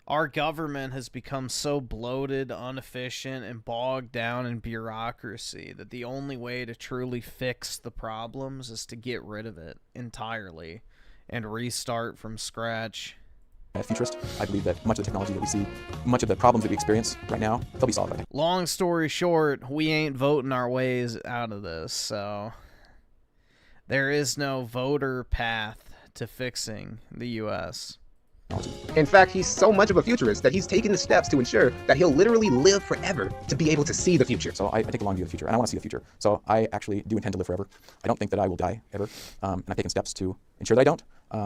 Our government has become so bloated, inefficient, and bogged down in bureaucracy that the only way to truly fix the problems is to get rid of it entirely and restart from scratch. A futurist, I believe that much of the technology that we see, much of the problems that we experience right now, they'll be solved by technology. Long story short, we ain't voting our ways out of this, so there is no voter path to fixing the U.S. In fact, he's so much of a futurist that he's taken the steps to ensure that he'll literally live forever to be able to see the future. So I take a long view of the future, and I want to see the future. So I actually do intend to live forever. I don't think that I will die ever, and I've taken steps to ensure that I don't.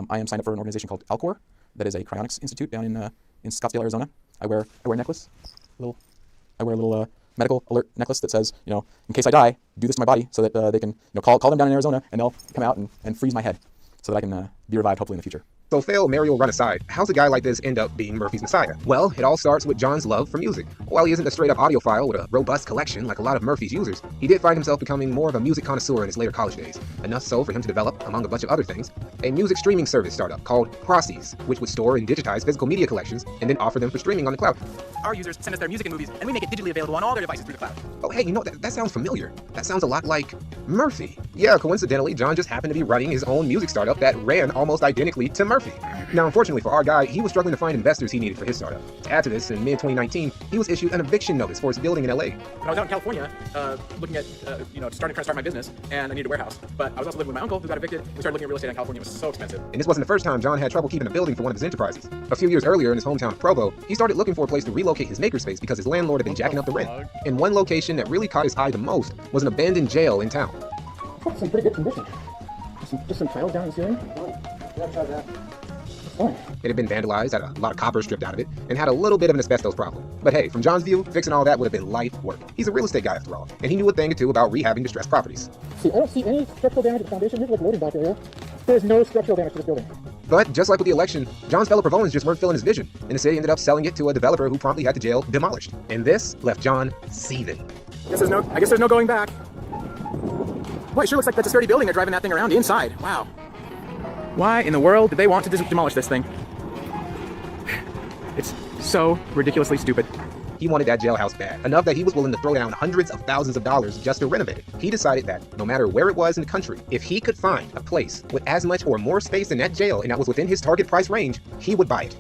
I am signed up for an organization called Alcor, that is a cryonics institute down in Scottsdale, Arizona. I wear a necklace, I wear a little medical alert necklace that says, in case I die, do this to my body, so that they can call them down in Arizona, and they'll come out and freeze my head, so that I can be revived hopefully in the future. So fail, Mary will run aside. How's a guy like this end up being Murphy's messiah? Well, it all starts with John's love for music. While he isn't a straight-up audiophile with a robust collection like a lot of Murphy's users, he did find himself becoming more of a music connoisseur in his later college days. Enough so for him to develop, among a bunch of other things, a music streaming service startup called Crossies, which would store and digitize physical media collections and then offer them for streaming on the cloud. Our users send us their music and movies, and we make it digitally available on all their devices through the cloud. Oh, hey, that sounds familiar. That sounds a lot like Murphy. Yeah, coincidentally, John just happened to be running his own music startup that ran almost identically to Murphy. Now, unfortunately for our guy, he was struggling to find investors he needed for his startup. To add to this, in mid-2019, he was issued an eviction notice for his building in LA. When I was out in California, looking at, trying to start my business, and I needed a warehouse. But I was also living with my uncle, who got evicted. We started looking at real estate in California. It was so expensive. And this wasn't the first time John had trouble keeping a building for one of his enterprises. A few years earlier in his hometown of Provo, he started looking for a place to relocate his makerspace because his landlord had been jacking up the rent. And one location that really caught his eye the most was an abandoned jail in town. It's in pretty good condition. Just some tiles down in the ceiling. Yeah, try that. It had been vandalized, had a lot of copper stripped out of it, and had a little bit of an asbestos problem. But hey, from John's view, fixing all that would have been light work. He's a real estate guy after all, and he knew a thing or two about rehabbing distressed properties. See, I don't see any structural damage to the foundation. Here's like loading dock area. There's no structural damage to this building. But just like with the election, John's fellow Provonians just weren't filling his vision, and the city ended up selling it to a developer who promptly had the jail demolished. And this left John seething. I guess there's no going back. Boy, it sure looks like that's a sturdy building they're driving that thing around the inside. Wow. Why in the world did they want to demolish this thing? It's so ridiculously stupid. He wanted that jailhouse bad, enough that he was willing to throw down hundreds of thousands of dollars just to renovate it. He decided that, no matter where it was in the country, if he could find a place with as much or more space in that jail and that was within his target price range, he would buy it.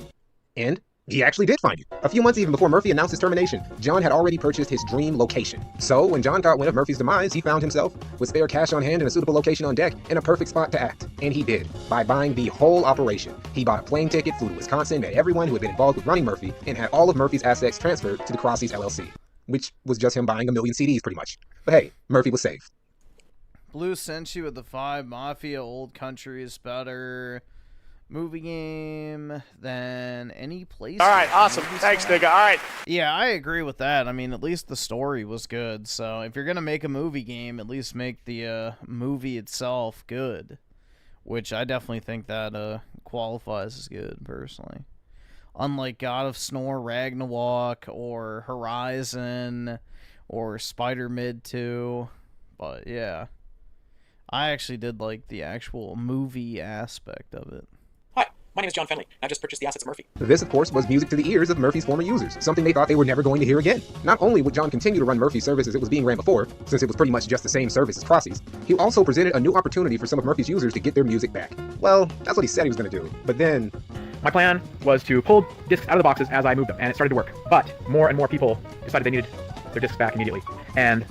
And he actually did find it. A few months even before Murphy announced his termination, John had already purchased his dream location. So when John got wind of Murphy's demise, he found himself with spare cash on hand and a suitable location on deck and a perfect spot to act. And he did, by buying the whole operation. He bought a plane ticket, flew to Wisconsin, met everyone who had been involved with running Murphy, and had all of Murphy's assets transferred to the Crossies LLC, which was just him buying 1 million CDs pretty much. But hey, Murphy was saved. Blue sent you with the 5 Mafia Old Country is better movie game than any place. All right, awesome. Thanks, nigga. All right. Yeah, I agree with that. I mean, at least the story was good. So if you're going to make a movie game, at least make the movie itself good, which I definitely think that qualifies as good, personally. Unlike God of Snore Ragnarok or Horizon or Spider-Mid 2. But yeah, I actually did like the actual movie aspect of it. My name is John Fenley, and I just purchased the assets of Murphy. This, of course, was music to the ears of Murphy's former users, something they thought they were never going to hear again. Not only would John continue to run Murphy's service as it was being ran before, since it was pretty much just the same service as Crossies, he also presented a new opportunity for some of Murphy's users to get their music back. Well, that's what he said he was going to do, but then... My plan was to pull discs out of the boxes as I moved them, and it started to work. But more and more people decided they needed their discs back immediately. And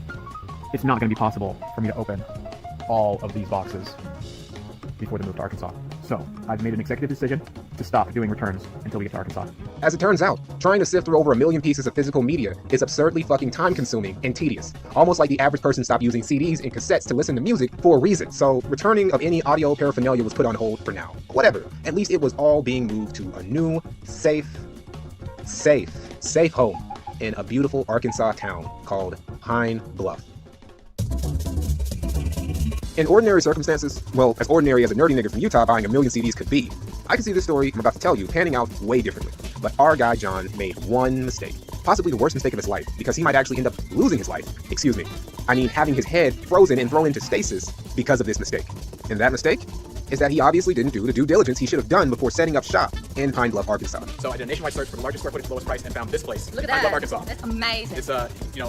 it's not going to be possible for me to open all of these boxes before the move to Arkansas. So I've made an executive decision to stop doing returns until we get to Arkansas. As it turns out, trying to sift through over 1 million pieces of physical media is absurdly fucking time-consuming and tedious. Almost like the average person stopped using CDs and cassettes to listen to music for a reason. So returning of any audio paraphernalia was put on hold for now. Whatever. At least it was all being moved to a new, safe home in a beautiful Arkansas town called Pine Bluff. In ordinary circumstances, well, as ordinary as a nerdy nigga from Utah buying 1 million CDs could be, I could see this story I'm about to tell you panning out way differently. But our guy John made one mistake. Possibly the worst mistake of his life, because he might actually end up losing his life. Excuse me. I mean, having his head frozen and thrown into stasis because of this mistake. And that mistake is that he obviously didn't do the due diligence he should have done before setting up shop in Pine Bluff, Arkansas. So I did a nationwide search for the largest square footage, lowest price, and found this place. Look at Pine Bluff, that. Arkansas. That's amazing. It's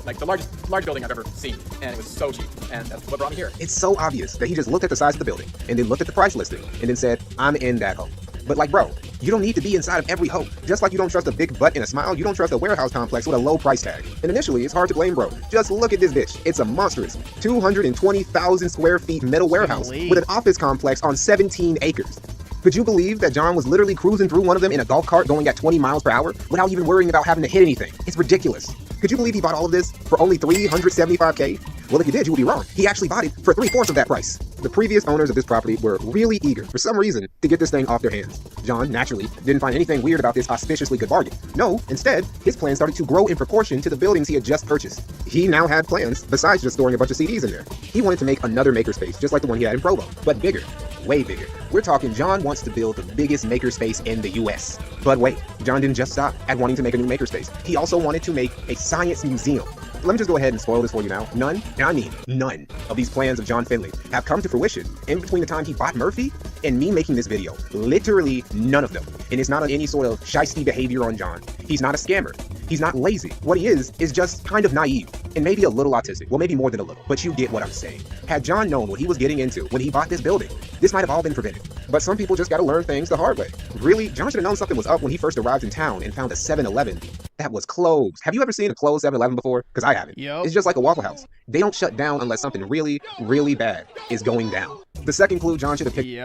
like the large building I've ever seen, and it was so cheap, and that's what brought me here. It's so obvious that he just looked at the size of the building, and then looked at the price listing, and then said, I'm in that hole. But like, bro, you don't need to be inside of every hoe. Just like you don't trust a big butt and a smile, you don't trust a warehouse complex with a low price tag. And initially, it's hard to blame bro. Just look at this bitch. It's a monstrous 220,000 square feet metal warehouse with an office complex on 17 acres. Could you believe that John was literally cruising through one of them in a golf cart going at 20 miles per hour without even worrying about having to hit anything? It's ridiculous. Could you believe he bought all of this for only $375K? Well, if you did, you would be wrong. He actually bought it for 3/4 of that price. The previous owners of this property were really eager, for some reason, to get this thing off their hands. John, naturally, didn't find anything weird about this auspiciously good bargain. No, instead, his plan started to grow in proportion to the buildings he had just purchased. He now had plans, besides just storing a bunch of CDs in there. He wanted to make another makerspace, just like the one he had in Provo, but bigger. Way bigger. We're talking John wants to build the biggest makerspace in the US. But wait, John didn't just stop at wanting to make a new makerspace. He also wanted to make a science museum. Let me just go ahead and spoil this for you now. None, and I mean none, of these plans of John Finley have come to fruition in between the time he bought Murphy and me making this video. Literally none of them. And it's not on any sort of shiesty behavior on John. He's not a scammer. He's not lazy. What he is just kind of naive and maybe a little autistic. Well, maybe more than a little, but you get what I'm saying. Had John known what he was getting into when he bought this building, this might have all been prevented. But some people just gotta learn things the hard way. Really, John should have known something was up when he first arrived in town and found a 7-Eleven that was closed. Have you ever seen a closed 7-Eleven before? Because I haven't. Yep. It's just like a Waffle House. They don't shut down unless something really, really bad is going down. The second clue John should have picked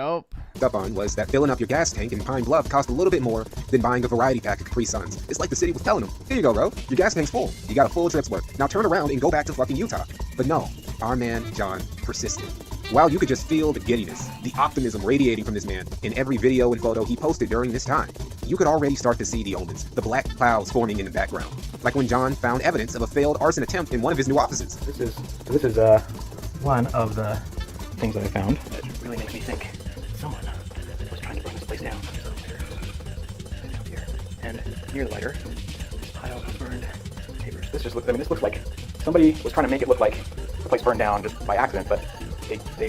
up on was that filling up your gas tank in Pine Bluff cost a little bit more than buying a variety pack of Capri Suns. It's like the city was telling him, here you go, bro. Your gas tank's full. You got a full trip's worth. Now turn around and go back to fucking Utah. But no, our man John persisted. While you could just feel the giddiness, the optimism radiating from this man in every video and photo he posted during this time, you could already start to see the omens, the black clouds forming in the background. Like when John found evidence of a failed arson attempt in one of his new offices. This is one of the things that I found that really makes me think someone was trying to burn this place down. Down here. And near the lighter, this pile of burned papers. This looks like somebody was trying to make it look like the place burned down just by accident, but they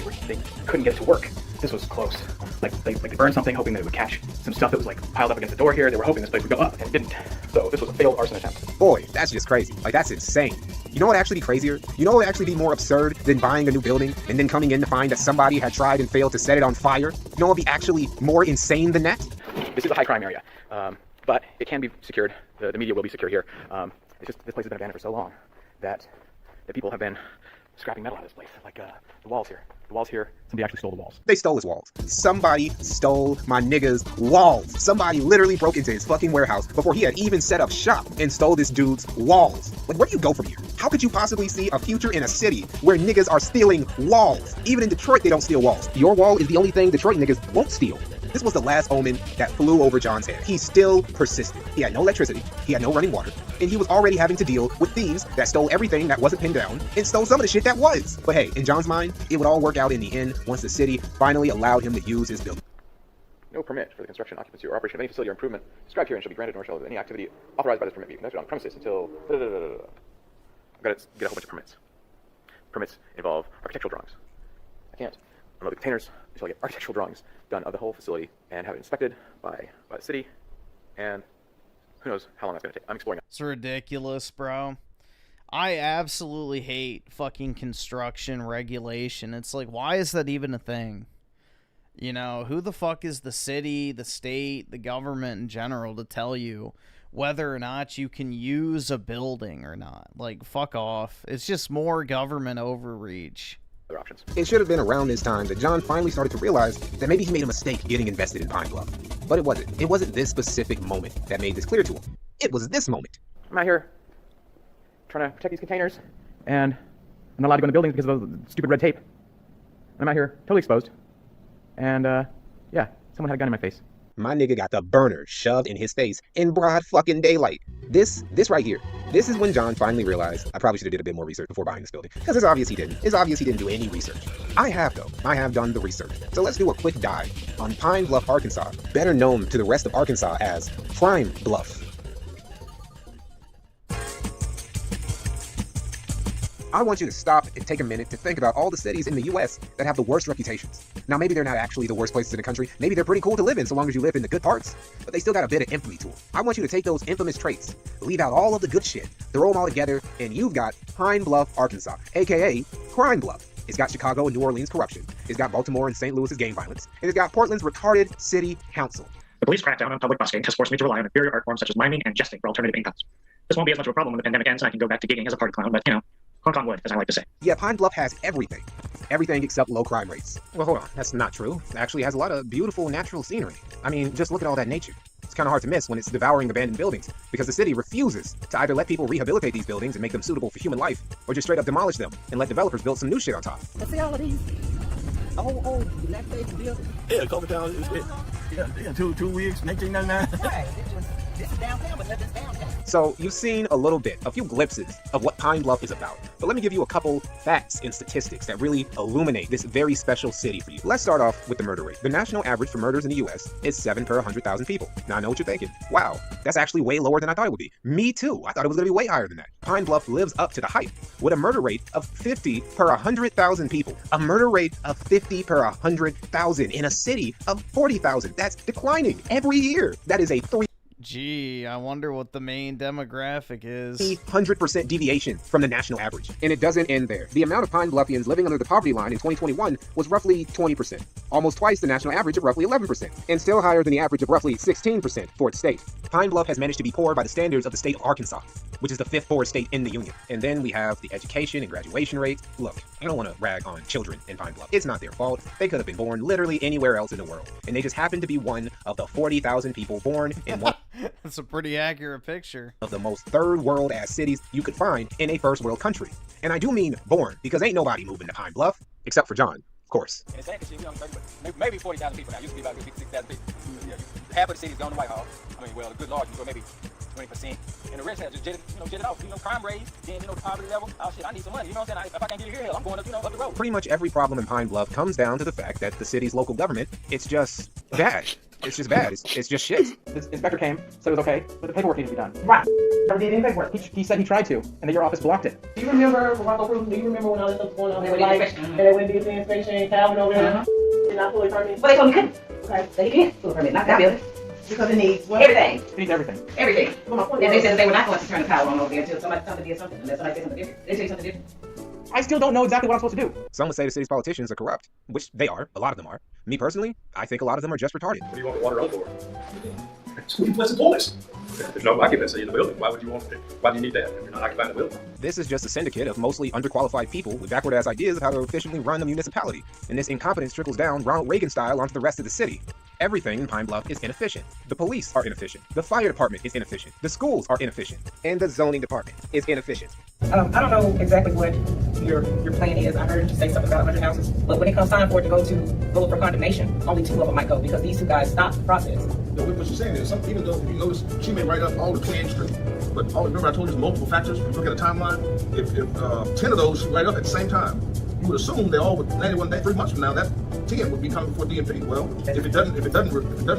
couldn't get it to work. This was close. Like they burned something hoping that it would catch some stuff that was like piled up against the door here. They were hoping this place would go up, and it didn't. So this was a failed arson attempt. Boy, that's just crazy. Like, that's insane. You know what would actually be crazier? You know what would actually be more absurd than buying a new building and then coming in to find that somebody had tried and failed to set it on fire? You know what would be actually more insane than that? This is a high crime area, but it can be secured. The media will be secure here. It's just this place has been abandoned for so long that the people have been scrapping metal out of this place. Like the walls here. The walls here, somebody actually stole the walls. They stole his walls. Somebody stole my nigga's walls. Somebody literally broke into his fucking warehouse before he had even set up shop and stole this dude's walls. Like, where do you go from here? How could you possibly see a future in a city where niggas are stealing walls? Even in Detroit, they don't steal walls. Your wall is the only thing Detroit niggas won't steal. This was the last omen that flew over John's head. He still persisted. He had no electricity, he had no running water, and he was already having to deal with thieves that stole everything that wasn't pinned down and stole some of the shit that was. But hey, in John's mind, it would all work out in the end once the city finally allowed him to use his building. No permit for the construction, occupancy, or operation of any facility or improvement described herein shall be granted, nor shall any activity authorized by this permit be conducted on the premises until... I've got to get a whole bunch of permits. Permits involve architectural drawings. I can't unload the containers until I get architectural drawings done of the whole facility and have it inspected by the city, and who knows how long that's going to take. I'm exploring. It's ridiculous, bro. I absolutely hate fucking construction regulation. It's like, why is that even a thing? You know, who the fuck is the city, the state, the government in general to tell you whether or not you can use a building or not? Like, fuck off. It's just more government overreach. Other options. It should have been around this time that John finally started to realize that maybe he made a mistake getting invested in Pine Bluff. But it wasn't. It wasn't this specific moment that made this clear to him. It was this moment. I'm out here trying to protect these containers, and I'm not allowed to go in the buildings because of the stupid red tape. I'm out here totally exposed, and yeah, someone had a gun in my face. My nigga got the burner shoved in his face in broad fucking daylight. This right here. This is when John finally realized I probably should have did a bit more research before buying this building. Because it's obvious he didn't. It's obvious he didn't do any research. I have, though. I have done the research. So let's do a quick dive on Pine Bluff, Arkansas, better known to the rest of Arkansas as Prime Bluff. I want you to stop and take a minute to think about all the cities in the US that have the worst reputations. Now, maybe they're not actually the worst places in the country. Maybe they're pretty cool to live in so long as you live in the good parts, but they still got a bit of infamy to them. I want you to take those infamous traits, leave out all of the good shit, throw them all together, and you've got Pine Bluff, Arkansas, aka Crime Bluff. It's got Chicago and New Orleans corruption. It's got Baltimore and St. Louis's gang violence. And it's got Portland's retarded city council. The police crackdown on public busking has forced me to rely on inferior art forms such as miming and jesting for alternative incomes. This won't be as much of a problem when the pandemic ends and I can go back to gigging as a party clown, but, honk on wood, as I like to say. Yeah, Pine Bluff has everything. Everything except low crime rates. Well, hold on, that's not true. It actually has a lot of beautiful natural scenery. I mean, just look at all that nature. It's kind of hard to miss when it's devouring abandoned buildings, because the city refuses to either let people rehabilitate these buildings and make them suitable for human life, or just straight up demolish them and let developers build some new shit on top. See all of these old black face buildings? Yeah, a couple times. Yeah, 2 weeks, 1999. Right, this is downtown, but nothing's downtown. So you've seen a little bit, a few glimpses of what Pine Bluff is about. But let me give you a couple facts and statistics that really illuminate this very special city for you. Let's start off with the murder rate. The national average for murders in the US is 7 per 100,000 people. Now I know what you're thinking. Wow, that's actually way lower than I thought it would be. Me too. I thought it was gonna be way higher than that. Pine Bluff lives up to the hype with a murder rate of 50 per 100,000 people. A murder rate of 50 per 100,000 in a city of 40,000. That's declining every year. That is a 3 Gee, I wonder what the main demographic is. 100% deviation from the national average. And it doesn't end there. The amount of Pine Bluffians living under the poverty line in 2021 was roughly 20%, almost twice the national average of roughly 11%, and still higher than the average of roughly 16% for its state. Pine Bluff has managed to be poor by the standards of the state of Arkansas, which is the 5th poorest state in the union. And then we have the education and graduation rates. Look, I don't want to rag on children in Pine Bluff. It's not their fault. They could have been born literally anywhere else in the world, and they just happen to be one of the 40,000 people born in one That's a pretty accurate picture of the most third world ass cities you could find in a first world country. And I do mean born, because ain't nobody moving to Pine Bluff, except for John, of course. And it's sad because we only 30, but maybe 40,000 people now. Used to be about 56,000 people. Yeah, half of the city's gone to Whitehall. I mean, well, the good Lord, you go maybe 20%. And the rest have just jet it off. Crime rates, then, the poverty level. Oh shit, I need some money. You know what I'm saying? If I can't get it here, hell, I'm going up, up the road. Pretty much every problem in Pine Bluff comes down to the fact that the city's local government, it's just bad. It's just bad. It's just shit. The inspector came, said it was okay, but the paperwork needed to be done. Right. Never did any paperwork. He said he tried to, and then your office blocked it. Do you remember when all this stuff was going on? They were like, and they went to get the inspection, Calvin over there, did not pull a permit? Well, they told me couldn't. Okay. They can't pull a permit, not that building. Because it needs what? Everything. It needs everything. Everything. And they said that they were not going to turn the power on over there until somebody did something. Unless somebody did something different. They say something different. I still don't know exactly what I'm supposed to do. Some would say the city's politicians are corrupt, which they are. A lot of them are. Me personally, I think a lot of them are just retarded. What do you want the water up for? So we put some toilets. There's no occupancy in the building. Why would you want it? Why do you need that if you're not occupying the building? This is just a syndicate of mostly underqualified people with backward-ass ideas of how to efficiently run a municipality. And this incompetence trickles down Ronald Reagan style onto the rest of the city. Everything in Pine Bluff is inefficient. The police are inefficient. The fire department is inefficient. The schools are inefficient. And the zoning department is inefficient. I don't know exactly what your plan is. I heard you say something about 100 houses. But when it comes time for it to vote for condemnation, only 2 of them might go because these 2 guys stopped the process. What she's saying is, even though you notice she may write up all the 20 Street, but remember I told you there's multiple factors. If you look at a timeline, if 10 of those she write up at the same time, you would assume they all would land one day 3 months from now. That 10 would be coming before DMP. Well, if it doesn't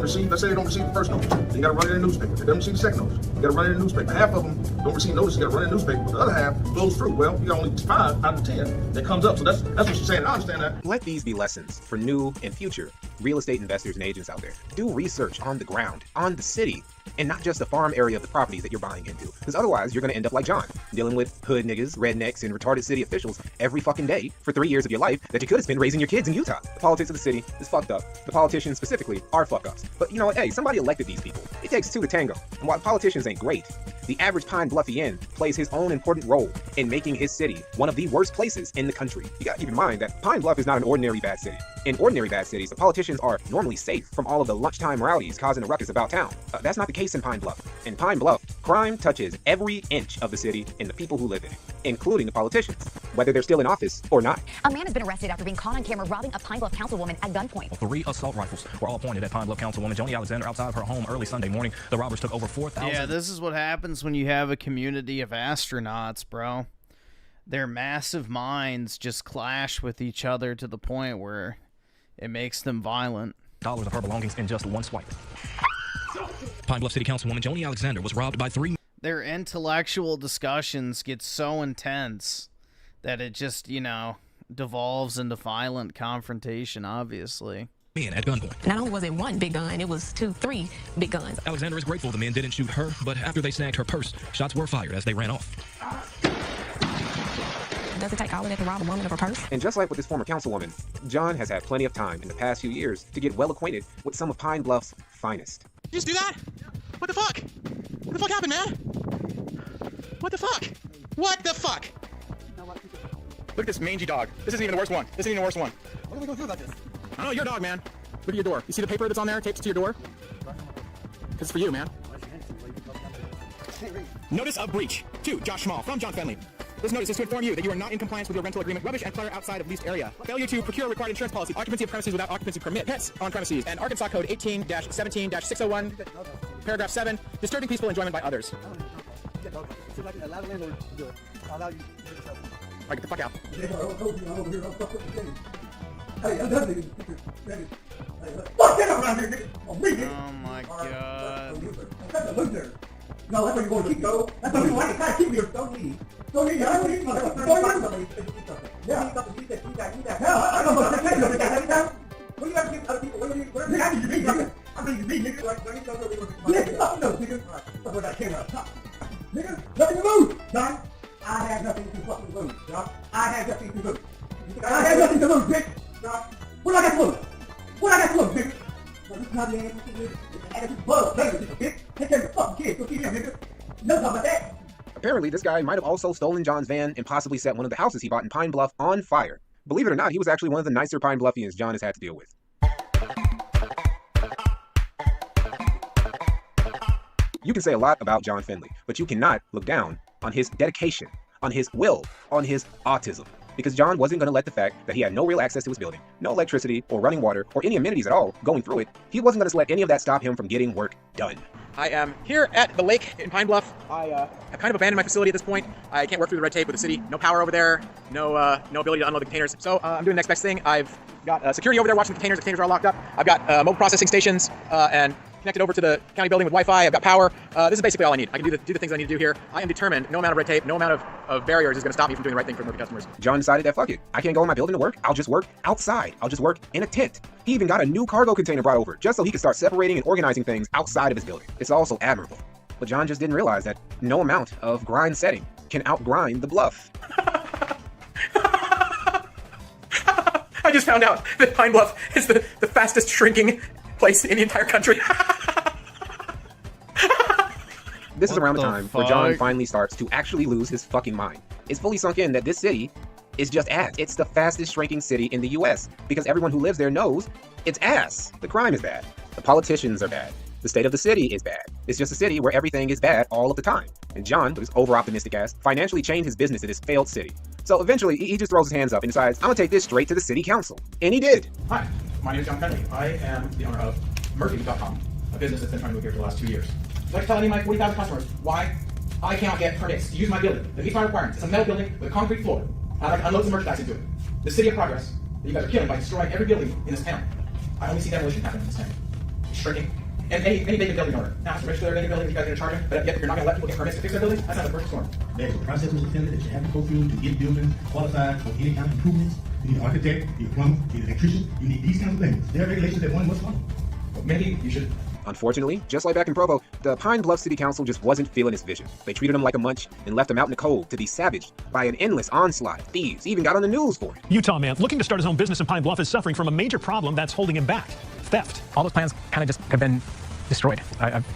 receive, let's say they don't receive the first notice, then you got to run it in the newspaper. If it doesn't receive the second notice, you got to run it in the newspaper. Half of them don't receive notice, you got to run it in the newspaper. But the other half flows through. Well, you got only 5 out of 10 that comes up. So that's what she's saying. I understand that. Let these be lessons for new and future real estate investors and agents out there. Do research on the ground, on the city, and not just the farm area of the properties that you're buying into. Because otherwise, you're going to end up like John, dealing with hood niggas, rednecks, and retarded city officials every fucking day for 3 years of your life that you could have spent raising your kids in Utah. The politics of the city is fucked up. The politicians specifically are fuck-ups. But you know what? Hey, somebody elected these people. It takes 2 to tango. And while politicians ain't great, the average Pine Bluffian plays his own important role in making his city one of the worst places in the country. You gotta keep in mind that Pine Bluff is not an ordinary bad city. In ordinary bad cities, the politicians are normally safe from all of the lunchtime rowdies causing a ruckus about town. That's not the case in Pine Bluff. In Pine Bluff, crime touches every inch of the city and the people who live in it, including the politicians, whether they're still in office or not. A man has been arrested after being caught on camera robbing a Pine Bluff councilwoman at gunpoint. 3 assault rifles were all pointed at Pine Bluff councilwoman Yawnyea Alexander outside of her home early Sunday morning. The robbers took over 4,000. Yeah, this is what happens when you have a community of astronauts, bro. Their massive minds just clash with each other to the point where it makes them violent. Dollars of her belongings in just 1 swipe. Pine Bluff City Councilwoman Yawnyea Alexander was robbed by 3. Their intellectual discussions get so intense that it just, you know, devolves into violent confrontation, obviously. Men at gunpoint. Not only was it one big gun, it was 2, 3 big guns. Alexander is grateful the men didn't shoot her, but after they snagged her purse, shots were fired as they ran off. Does it take all of that to rob a woman of her purse? And just like with his former councilwoman, John has had plenty of time in the past few years to get well acquainted with some of Pine Bluff's finest. You just do that? What the fuck? What the fuck happened, man? What the fuck? What the fuck? Look at this mangy dog. This isn't even the worst one. This isn't even the worst one. What are we gonna do about this? I don't know, your dog, man. Look at your door. You see the paper that's on there taped to your door? Because it's for you, man. Notice of breach. 2, Josh Small, from John Fenley. This notice is to inform you that you are not in compliance with your rental agreement, rubbish and clutter outside of leased area. Failure to procure required insurance policy, occupancy of premises without occupancy permit, pets on premises, and Arkansas Code 18-17-601, paragraph 7, disturbing peaceful enjoyment by others. Alright, get the fuck out. Oh my god. No, that's where you're going to keep go. That's where you're going to keep your don't leave. Don't leave. I don't leave. Yeah. I don't know. What do you have to give other people? What do you have to do? I mean, you mean, nigga, like, don't know, nigga. That's what I came out of top. Nigga, nothing to lose, John. I have nothing to fucking lose, John. I have nothing to lose. I have nothing to lose, bitch. John, what I got to lose? What I got to lose, bitch? No, this is not the end. This is blood, bitch. Take care of your fucking kids. Go see them, nigga. You know something about that? Apparently, this guy might have also stolen John's van and possibly set one of the houses he bought in Pine Bluff on fire. Believe it or not, he was actually one of the nicer Pine Bluffians John has had to deal with. You can say a lot about John Fenley, but you cannot look down on his dedication, on his will, on his autism. Because John wasn't going to let the fact that he had no real access to his building, no electricity or running water or any amenities at all going through it, he wasn't going to let any of that stop him from getting work done. I am here at the lake in Pine Bluff. I have kind of abandoned my facility at this point. I can't work through the red tape with the city. No power over there. No ability to unload the containers. So I'm doing the next best thing. I've got security over there watching the containers. The containers are all locked up. I've got mobile processing stations and connected over to the county building with Wi-Fi. I've got power. This is basically all I need. I can do the things I need to do here. I am determined. No amount of red tape, no amount of barriers is going to stop me from doing the right thing for the customers. John decided that fuck it. I can't go in my building to work. I'll just work outside. I'll just work in a tent. He even got a new cargo container brought over just so he could start separating and organizing things outside of his building. It's also admirable. But John just didn't realize that no amount of grind setting can outgrind the bluff. I just found out that Pine Bluff is the fastest shrinking place in the entire country. This is around the time where John finally starts to actually lose his fucking mind. It's fully sunk in that this city is just ass. It's the fastest shrinking city in the US because everyone who lives there knows it's ass. The crime is bad. The politicians are bad. The state of the city is bad. It's just a city where everything is bad all of the time. And John, with his over-optimistic ass, financially chained his business in this failed city. So eventually, he just throws his hands up and decides, I'm gonna take this straight to the city council. And he did. Hi, my name is John Fenley. I am the owner of Murphy.com, a business that's been trying to move here for the last 2 years. I'd like to tell any of my 40,000 customers why I cannot get permits to use my building that meets my requirements. It's a metal building with a concrete floor. I'd like to unload some merchandise into it. The city of progress that you guys are killing by destroying every building in this town. I only see demolition happening in this town. It's shrinking. And any vacant building owner now has to register their vacant building, you guys are going to charge them, but yet you're not going to let people get permits to fix their buildings? That's not the perfect storm. There's a process, Mr. Fenley, that you have to go through to get buildings qualified for any kind of improvements. You need an architect, you need a plumber, you need an electrician, you need these kinds of things. There are regulations that one must follow. Well, maybe you should. Unfortunately, just like back in Provo, the Pine Bluff City Council just wasn't feeling his vision. They treated him like a munch and left him out in the cold to be savaged by an endless onslaught of thieves. He even got on the news for it. Utah man looking to start his own business in Pine Bluff is suffering from a major problem that's holding him back. Theft. All those plans kind of just have been destroyed. I've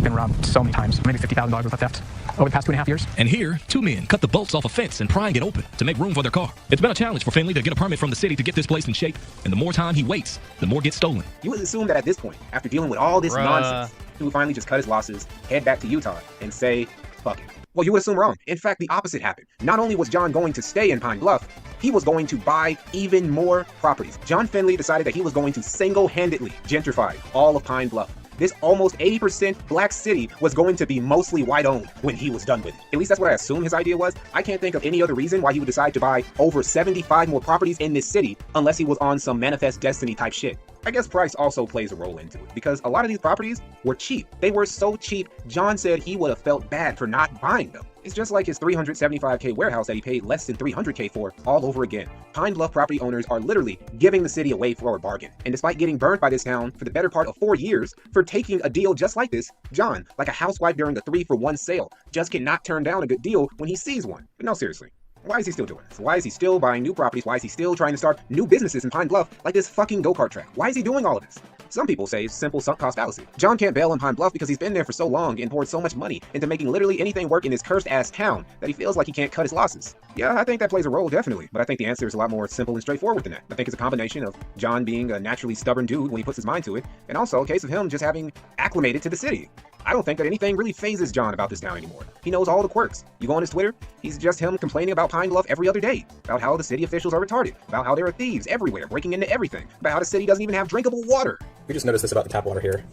been robbed so many times, maybe $50,000 worth of theft over the past 2.5 years. And here, 2 men cut the bolts off a fence and prying it open to make room for their car. It's been a challenge for Fenley to get a permit from the city to get this place in shape, and the more time he waits, the more gets stolen. You would assume that at this point, after dealing with all this nonsense, he would finally just cut his losses, head back to Utah, and say, fuck it. Well, you would assume wrong. In fact, the opposite happened. Not only was John going to stay in Pine Bluff, he was going to buy even more properties. John Fenley decided that he was going to single-handedly gentrify all of Pine Bluff. This almost 80% black city was going to be mostly white-owned when he was done with it. At least that's what I assume his idea was. I can't think of any other reason why he would decide to buy over 75 more properties in this city unless he was on some manifest destiny type shit. I guess price also plays a role into it because a lot of these properties were cheap. They were so cheap, John said he would have felt bad for not buying them. It's just like his $375K warehouse that he paid less than $300K for all over again. Pine Bluff property owners are literally giving the city away for a bargain. And despite getting burned by this town for the better part of 4 years for taking a deal just like this, John, like a housewife during a 3-for-1 sale, just cannot turn down a good deal when he sees one. But no, seriously. Why is he still doing this? Why is he still buying new properties? Why is he still trying to start new businesses in Pine Bluff like this fucking go-kart track? Why is he doing all of this? Some people say it's simple sunk cost fallacy. John can't bail on Pine Bluff because he's been there for so long and poured so much money into making literally anything work in this cursed-ass town that he feels like he can't cut his losses. Yeah, I think that plays a role, definitely, but I think the answer is a lot more simple and straightforward than that. I think it's a combination of John being a naturally stubborn dude when he puts his mind to it, and also a case of him just having acclimated to the city. I don't think that anything really phases John about this town anymore. He knows all the quirks. You go on his Twitter, he's just him complaining about Pine Bluff every other day, about how the city officials are retarded, about how there are thieves everywhere breaking into everything, about how the city doesn't even have drinkable water. We just noticed this about the tap water here.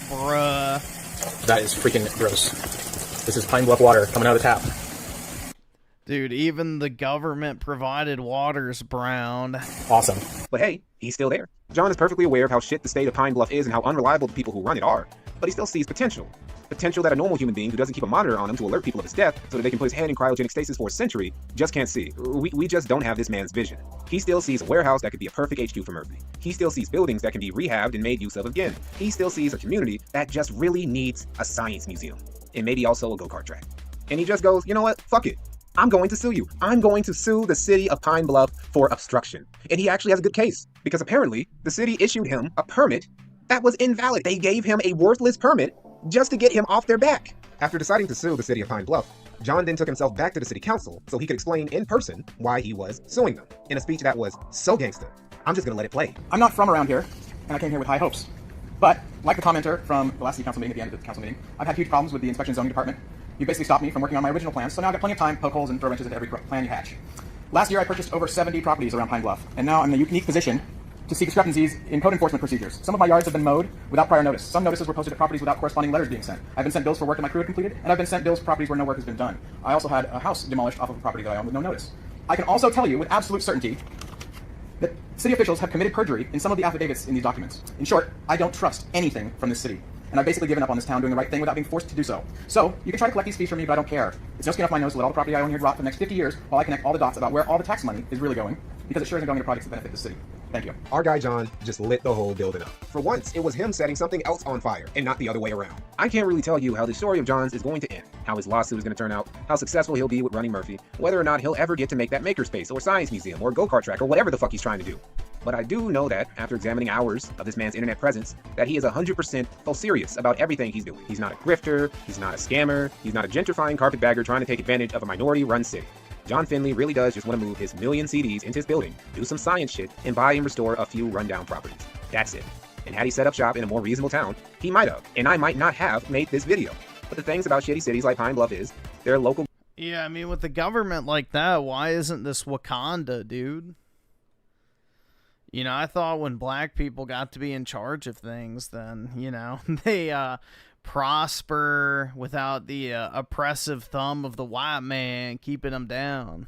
Bruh. That is freaking gross. This is Pine Bluff water coming out of the tap. Dude, even the government-provided water's brown. Awesome. But hey, he's still there. John is perfectly aware of how shit the state of Pine Bluff is and how unreliable the people who run it are, but he still sees potential. Potential that a normal human being who doesn't keep a monitor on him to alert people of his death so that they can put his head in cryogenic stasis for a century just can't see. We just don't have this man's vision. He still sees a warehouse that could be a perfect HQ for Murphy. He still sees buildings that can be rehabbed and made use of again. He still sees a community that just really needs a science museum and maybe also a go-kart track. And he just goes, you know what, fuck it. I'm going to sue you. I'm going to sue the city of Pine Bluff for obstruction. And he actually has a good case, because apparently the city issued him a permit that was invalid. They gave him a worthless permit just to get him off their back. After deciding to sue the city of Pine Bluff, John then took himself back to the city council so he could explain in person why he was suing them, in a speech that was so gangsta. I'm just gonna let it play. I'm not from around here, and I came here with high hopes. But, like the commenter from the last city council meeting at the end of the council meeting, I've had huge problems with the inspection and zoning department. You basically stopped me from working on my original plans, so now I've got plenty of time to poke holes and throw wrenches into every plan you hatch. Last year I purchased over 70 properties around Pine Bluff, and now I'm in a unique position to see discrepancies in code enforcement procedures. Some of my yards have been mowed without prior notice. Some notices were posted to properties without corresponding letters being sent. I've been sent bills for work that my crew had completed, and I've been sent bills for properties where no work has been done. I also had a house demolished off of a property that I own with no notice. I can also tell you with absolute certainty that city officials have committed perjury in some of the affidavits in these documents. In short, I don't trust anything from this city. And I've basically given up on this town doing the right thing without being forced to do so. So, you can try to collect these fees from me, but I don't care. It's no skin off my nose to let all the property I own here rot for the next 50 years while I connect all the dots about where all the tax money is really going, because it sure isn't going to projects that benefit the city. Thank you. Our guy John just lit the whole building up. For once, it was him setting something else on fire, and not the other way around. I can't really tell you how the story of John's is going to end, how his lawsuit is going to turn out, how successful he'll be with running Murphy, whether or not he'll ever get to make that makerspace or science museum or go-kart track or whatever the fuck he's trying to do. But I do know that, after examining hours of this man's internet presence, that he is 100% full serious about everything he's doing. He's not a grifter, he's not a scammer, he's not a gentrifying carpetbagger trying to take advantage of a minority-run city. John Finley really does just want to move his million CDs into his building, do some science shit, and buy and restore a few rundown properties. That's it. And had he set up shop in a more reasonable town, he might have, and I might not have made this video. But the things about shitty cities like Pine Bluff is, they're local. Yeah, I mean, with the government like that, why isn't this Wakanda, dude? You know, I thought when black people got to be in charge of things, then, you know, they prosper without the oppressive thumb of the white man keeping them down.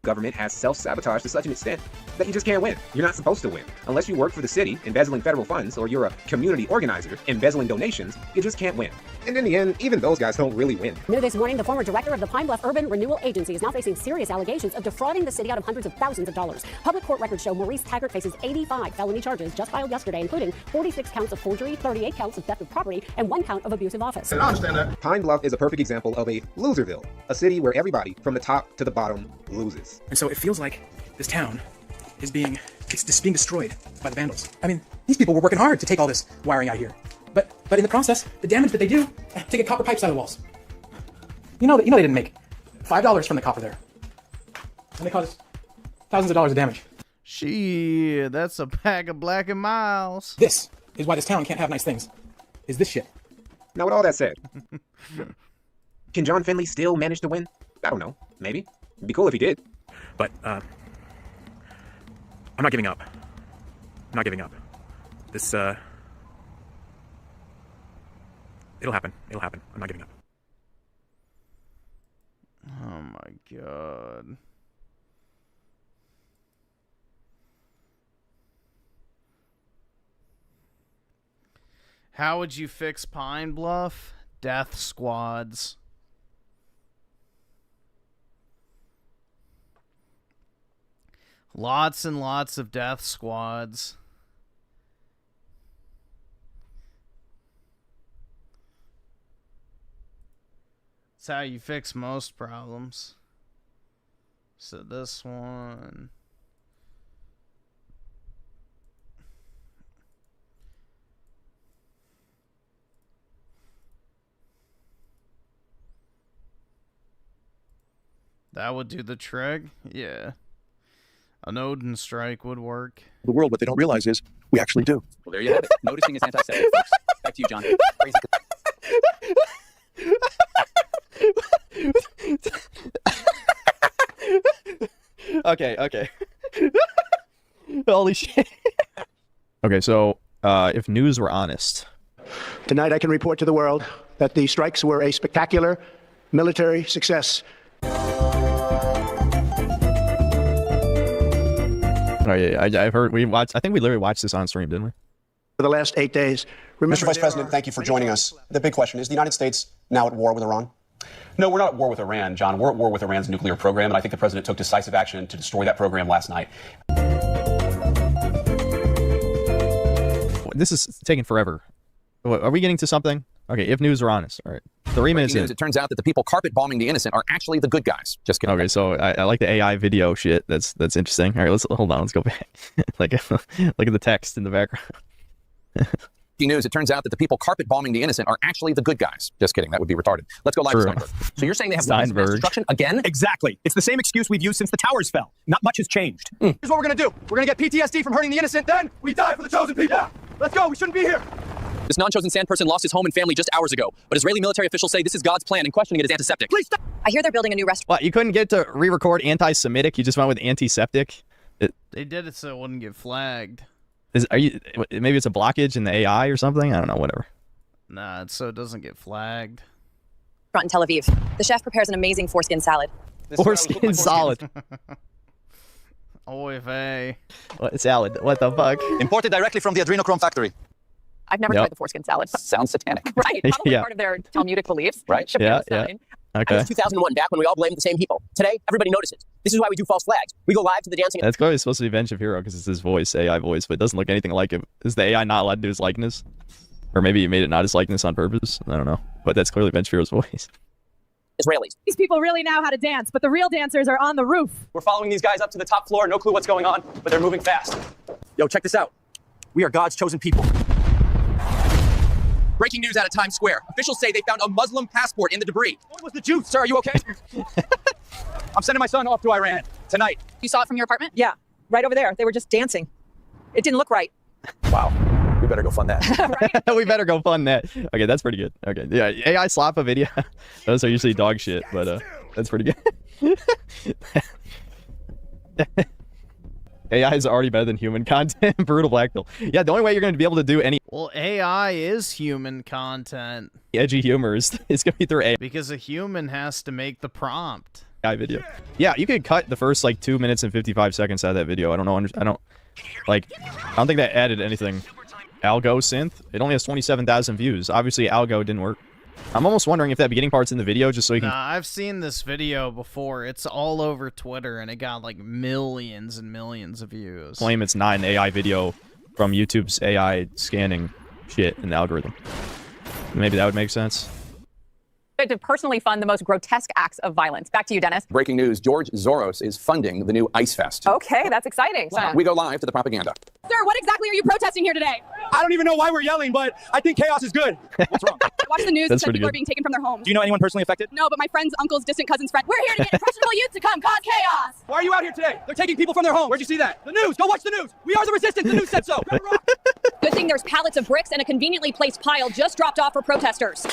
Government has self-sabotaged to such an extent that you just can't win. You're not supposed to win. Unless you work for the city, embezzling federal funds, or you're a community organizer, embezzling donations, you just can't win. And in the end, even those guys don't really win. New this morning, the former director of the Pine Bluff Urban Renewal Agency is now facing serious allegations of defrauding the city out of hundreds of thousands of dollars. Public court records show Maurice Taggart faces 85 felony charges just filed yesterday, including 46 counts of forgery, 38 counts of theft of property, and 1 count of abusive office. And I understand that. Pine Bluff is a perfect example of a loserville, a city where everybody, from the top to the bottom, loses. And so it feels like this town is being destroyed by the vandals. I mean, these people were working hard to take all this wiring out of here. But in the process, the damage that they do to get copper pipes out of the walls. You know they didn't make $5 from the copper there. And they caused thousands of dollars of damage. Shit, that's a pack of Black and Miles. This is why this town can't have nice things. Is this shit. Now with all that said, can John Finley still manage to win? I don't know. Maybe. It'd be cool if he did. But, I'm not giving up. I'm not giving up. This, it'll happen. It'll happen. I'm not giving up. Oh my god. How would you fix Pine Bluff? Death squads. Lots and lots of death squads. That's how you fix most problems. So this one. That would do the trick? Yeah. An Odin strike would work. The world, what they don't realize is we actually do. Well, there you have it. Noticing is antiseptic, folks. Back to you, John. Okay. Holy shit. Okay, so if news were honest. Tonight I can report to the world that the strikes were a spectacular military success. Oh yeah, I've heard. I think we literally watched this on stream, didn't we? For the last 8 days. Mr. Vice President, thank you for joining us. The big question, is the United States now at war with Iran? No, we're not at war with Iran, John. We're at war with Iran's nuclear program, and I think the president took decisive action to destroy that program last night. This is taking forever. Are we getting to something? Okay, if news were honest. All right. 3 minutes in. It turns out that the people carpet bombing the innocent are actually the good guys. Just kidding. Okay, so I like the AI video shit. That's interesting. All right, hold on. Let's go back. Look at the text in the background. News. It turns out that the people carpet bombing the innocent are actually the good guys. Just kidding. That would be retarded. Let's go live to Steinberg. So you're saying they have weapons of mass destruction again? Exactly. It's the same excuse we've used since the towers fell. Not much has changed. Here's what we're gonna do. We're gonna get PTSD from hurting the innocent. Then we die for the chosen people. Yeah. Let's go. We shouldn't be here. This non-chosen sand person lost his home and family just hours ago, but Israeli military officials say this is God's plan, and questioning it is antiseptic. Please stop. I hear they're building a new restaurant. What? You couldn't get to re-record anti-Semitic? You just went with antiseptic? They did it so it wouldn't get flagged. Maybe it's a blockage in the AI or something? I don't know. Whatever. Nah, it's so it doesn't get flagged. In Tel Aviv. The chef prepares an amazing foreskin salad. Foreskin salad. Oy vey. What salad? What the fuck? Imported directly from the adrenochrome factory. I've never tried the foreskin salad. Sounds satanic. Right. Probably part of their Talmudic beliefs. Right. Yeah. Okay. It was 2001, back when we all blamed the same people. Today, everybody notices. This is why we do false flags. We go live to the dancing. That's clearly supposed to be Ben Shapiro because it's his voice, AI voice, but it doesn't look anything like him. Is the AI not allowed to do his likeness? Or maybe he made it not his likeness on purpose? I don't know. But that's clearly Ben Shapiro's voice. Israelis. These people really know how to dance, but the real dancers are on the roof. We're following these guys up to the top floor. No clue what's going on, but they're moving fast. Yo, check this out. We are God's chosen people. Breaking news out of Times Square. Officials say they found a Muslim passport in the debris. What was the juice? Sir, are you okay? I'm sending my son off to Iran tonight. You saw it from your apartment? Yeah, right over there. They were just dancing. It didn't look right. Wow. We better go fund that. Right? We better go fund that. Okay, that's pretty good. Okay, yeah, AI slap a video. Those are usually dog shit, but that's pretty good. AI is already better than human content. Brutal black pill. Yeah, the only way you're going to be able to do any AI is human content. Edgy humor is going to be through AI. Because a human has to make the prompt. AI video. Yeah, you could cut the first 2 minutes and 55 seconds out of that video. I don't think that added anything. Algo synth. It only has 27,000 views. Obviously, Algo didn't work. I'm almost wondering if that beginning part's in the video just so you can... Nah, I've seen this video before. It's all over Twitter, and it got millions and millions of views. Claim it's not an AI video from YouTube's AI scanning shit in the algorithm. Maybe that would make sense. To personally fund the most grotesque acts of violence. Back to you, Dennis. Breaking news, George Soros is funding the new Ice Fest. Okay, that's exciting. We go live to the propaganda. Sir, what exactly are you protesting here today? I don't even know why we're yelling, but I think chaos is good. What's wrong? I watched the news That's that said pretty people good. are being taken from their homes. Do you know anyone personally affected? No, but my friend's uncle's distant cousin's friend. We're here to get impressionable youth to come cause chaos. Why are you out here today? They're taking people from their home. Where'd you see that? The news. Go watch the news. We are the resistance. The news said so. Good thing there's pallets of bricks and a conveniently placed pile just dropped off for protesters.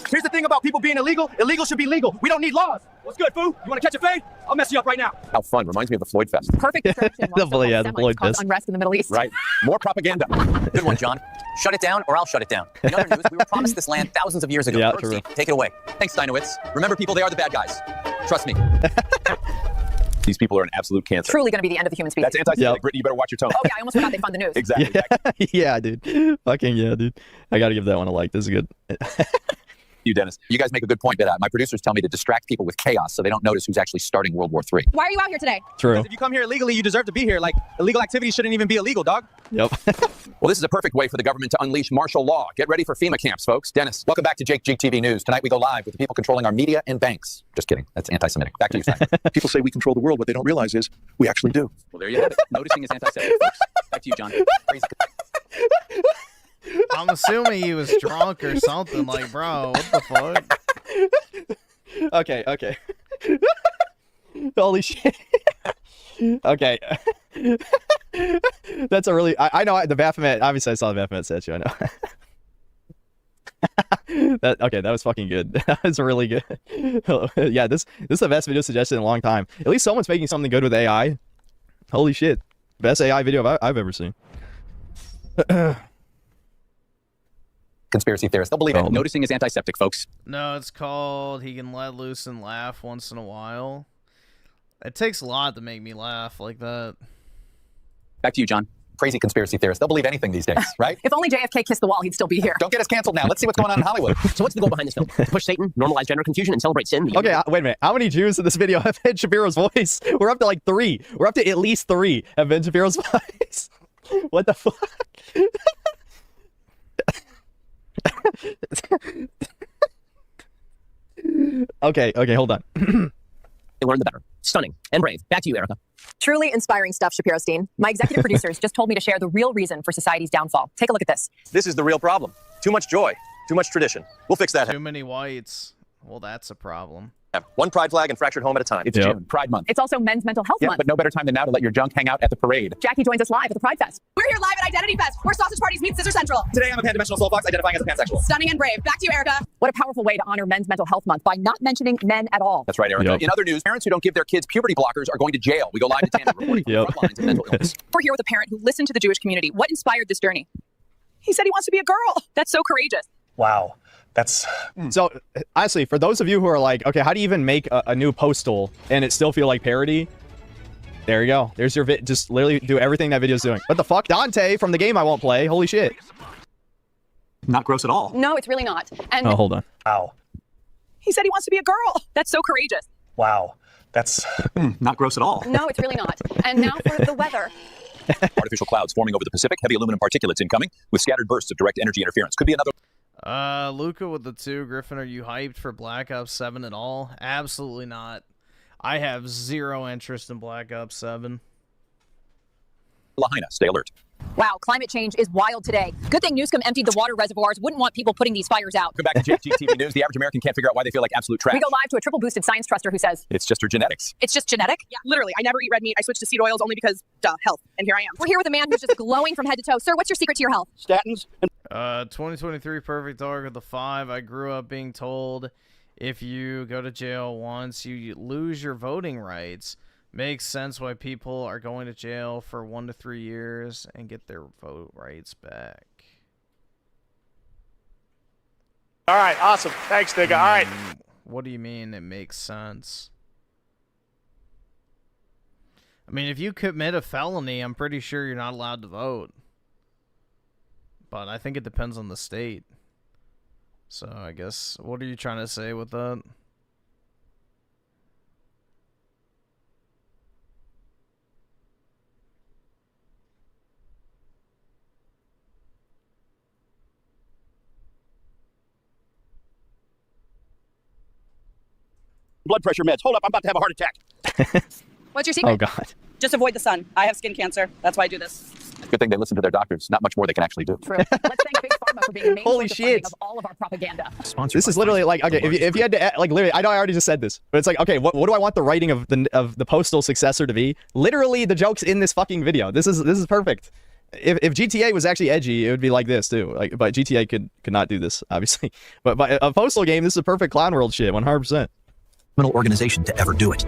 Here's the thing about people being illegal. Illegal should be legal. We don't need laws. What's good, foo? You want to catch a fade? I'll mess you up right now. How fun. Reminds me of the Floyd Fest. Perfect distraction. The Floyd Fest. Unrest in the Middle East. Right. More propaganda. Good one, John. Shut it down or I'll shut it down. In other news, we were promised this land thousands of years ago. Yeah, Bernstein, take it away. Thanks, Steinowitz. Remember, people, they are the bad guys. Trust me. These people are an absolute cancer. Truly going to be the end of the human species. That's anti-Semitic. Brittany, you better watch your tone. Oh, yeah, I almost forgot they fund the news. Exactly. Yeah, dude. Fucking yeah, dude. I got to give that one a like. This is good. You, Dennis. You guys make a good point, but my producers tell me to distract people with chaos so they don't notice who's actually starting World War III. Why are you out here today? True. Because if you come here illegally, you deserve to be here. Like, illegal activity shouldn't even be illegal, dog. Yep. Well, this is a perfect way for the government to unleash martial law. Get ready for FEMA camps, folks. Dennis, welcome back to Jake GTV News. Tonight we go live with the people controlling our media and banks. Just kidding. That's anti-Semitic. Back to you, Simon. People say we control the world. What they don't realize is we actually do. Well, there you have it. Noticing is anti-Semitic, folks. Back to you, John. Crazy. I'm assuming he was drunk or something. Like, bro, what the fuck? Okay. Holy shit. Okay. That's a really... I know the Baphomet... Obviously, I saw the Baphomet statue. I know. That was fucking good. That was really good. Yeah, this is the best video suggestion in a long time. At least someone's making something good with AI. Holy shit. Best AI video I've ever seen. Conspiracy theorists. They'll believe it. Noticing is antiseptic, folks. No, it's called He Can Let Loose and Laugh Once in a While. It takes a lot to make me laugh like that. Back to you, John. Crazy conspiracy theorists. They'll believe anything these days, right? If only JFK kissed the wall, he'd still be here. Don't get us canceled now. Let's see what's going on in Hollywood. So what's the goal behind this film? To push Satan, normalize gender confusion, and celebrate sin? Okay, wait a minute. How many Jews in this video have Ben Shapiro's voice? We're up to like 3. We're up to at least 3 have Ben Shapiro's voice. What the fuck? Okay, hold on. They learn the better. Stunning and brave. Back to you, Erica. Truly inspiring stuff, Shapiro-Stein. My executive producers just told me to share the real reason for society's downfall. Take a look at this. This is the real problem. Too much joy. Too much tradition. We'll fix that. Too many whites. Well, that's a problem. One pride flag and fractured home at a time. It's June, Pride Month. It's also Men's Mental Health Month. But no better time than now to let your junk hang out at the parade. Jackie joins us live at the Pride Fest. We're here live at Identity Fest, where sausage parties meet Scissor Central. Today I'm a pan-dimensional soul fox identifying as a pansexual. Stunning and brave. Back to you, Erica. What a powerful way to honor Men's Mental Health Month by not mentioning men at all. That's right, Erica. In other news, parents who don't give their kids puberty blockers are going to jail. We go live to Tandem reporting from the front lines of mental illness. We're here with a parent who listened to the Jewish community. What inspired this journey? He said he wants to be a girl. That's so courageous. Wow. That's... So, honestly, for those of you who are like, okay, how do you even make a new postal and it still feel like parody? There you go. There's your just literally do everything that video's doing. What the fuck? Dante from the game I won't play. Holy shit. Not gross at all. No, it's really not. And oh, hold on. Wow. He said he wants to be a girl. That's so courageous. Wow. That's not gross at all. No, it's really not. And now for the weather. Artificial clouds forming over the Pacific. Heavy aluminum particulates incoming with scattered bursts of direct energy interference. Could be another... Luca with the 2. Griffin, are you hyped for Black Ops 7 at all? Absolutely not. I have 0 interest in Black Ops 7. Lahaina, stay alert. Wow, climate change is wild today. Good thing Newscomb emptied the water reservoirs. Wouldn't want people putting these fires out. Come back to JGTV News. The average American can't figure out why they feel like absolute trash. We go live to a triple boosted science truster who says, it's just her genetics. It's just genetic? Yeah, literally. I never eat red meat. I switched to seed oils only because, health. And here I am. We're here with a man who's just glowing from head to toe. Sir, what's your secret to your health? Statins. 2023 Perfect Dog with the 5. I grew up being told if you go to jail once, you lose your voting rights. Makes sense why people are going to jail for 1 to 3 years and get their vote rights back. All right, awesome. Thanks, nigga. All right. What do you mean it makes sense? I mean, if you commit a felony, I'm pretty sure you're not allowed to vote. But I think it depends on the state. So I guess, what are you trying to say with that? Blood pressure meds. Hold up, I'm about to have a heart attack. What's your secret? Oh, God. Just avoid the sun. I have skin cancer. That's why I do this. Good thing they listen to their doctors. Not much more they can actually do. True. Let's thank Big Pharma for being the main Holy source of funding shit. of all of our propaganda. This is literally like, okay, if you had to, like, literally, I know I already just said this, but it's like, okay, what do I want the writing of the postal successor to be? Literally, the joke's in this fucking video. This is perfect. If GTA was actually edgy, it would be like this too. Like, but GTA could not do this, obviously. But a postal game, this is a perfect clown world shit, 100%. Organization to ever do it.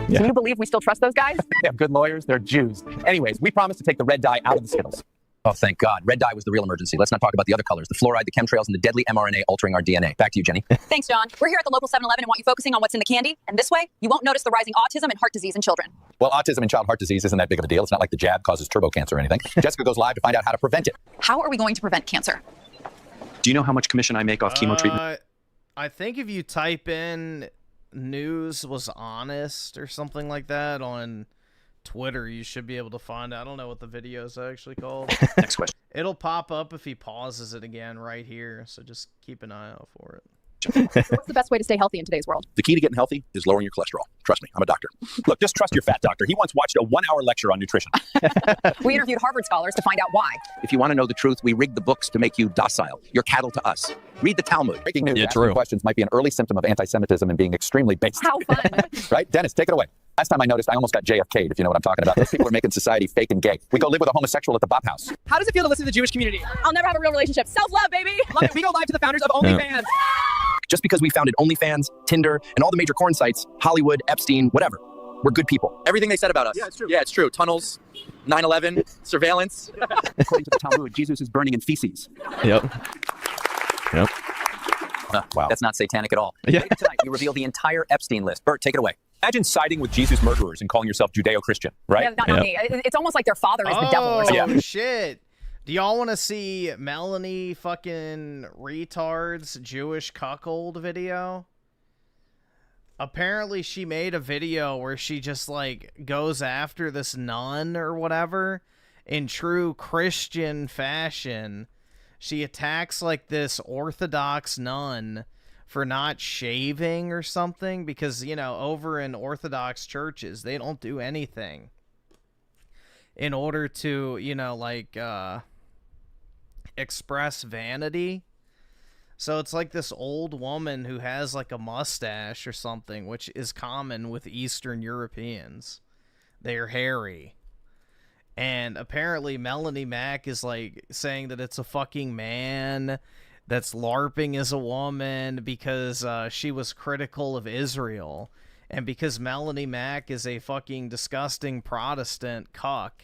Can you believe we still trust those guys? They have good lawyers. They're Jews. Anyways, we promised to take the red dye out of the Skittles. Oh, thank God. Red dye was the real emergency. Let's not talk about the other colors, the fluoride, the chemtrails, and the deadly mRNA altering our DNA. Back to you, Jenny. Thanks, John. We're here at the local 7-Eleven and want you focusing on what's in the candy. And this way, you won't notice the rising autism and heart disease in children. Well, autism and child heart disease isn't that big of a deal. It's not like the jab causes turbo cancer or anything. Jessica goes live to find out how to prevent it. How are we going to prevent cancer? Do you know how much commission I make off chemo treatment? I think if you type in news was honest or something like that on Twitter, you should be able to find it. I don't know what the video is actually called. Next question. It'll pop up if he pauses it again right here, so just keep an eye out for it. What's the best way to stay healthy in today's world? The key to getting healthy is lowering your cholesterol. Trust me, I'm a doctor. Look, just trust your fat doctor. He once watched a 1-hour lecture on nutrition. We interviewed Harvard scholars to find out why. If you want to know the truth, we rigged the books to make you docile. You're cattle to us. Read the Talmud. Breaking news. Yeah, Asking true. questions might be an early symptom of anti-Semitism and being extremely based. How fun. Right? Dennis, take it away. Last time I noticed, I almost got JFK'd, if you know what I'm talking about. Those people are making society fake and gay. We go live with a homosexual at the Bop House. How does it feel to listen to the Jewish community? I'll never have a real relationship. Self-love, baby. Love it. We go live to the founders of OnlyFans. Just because we founded OnlyFans, Tinder, and all the major porn sites, Hollywood, Epstein, whatever, we're good people. Everything they said about us. Yeah, it's true. Yeah, it's true. Tunnels, 9/11, surveillance. According to the Talmud, Jesus is burning in feces. Yep. Yep. Wow. That's not satanic at all. Yeah. Later tonight, we reveal the entire Epstein list. Bert, take it away. Imagine siding with Jesus' murderers and calling yourself Judeo-Christian, right? Yeah, not me. It's almost like their father is the devil or something. Oh, shit. Do y'all want to see Melonie fucking retard's Jewish cuckold video? Apparently she made a video where she just like goes after this nun or whatever in true Christian fashion. She attacks like this Orthodox nun for not shaving or something because, you know, over in Orthodox churches, they don't do anything in order to, you know, like, express vanity. So it's like this old woman who has like a mustache or something, which is common with Eastern Europeans. They're hairy. And apparently Melonie Mac is like saying that it's a fucking man that's LARPing as a woman because she was critical of Israel. And because Melonie Mac is a fucking disgusting Protestant cuck,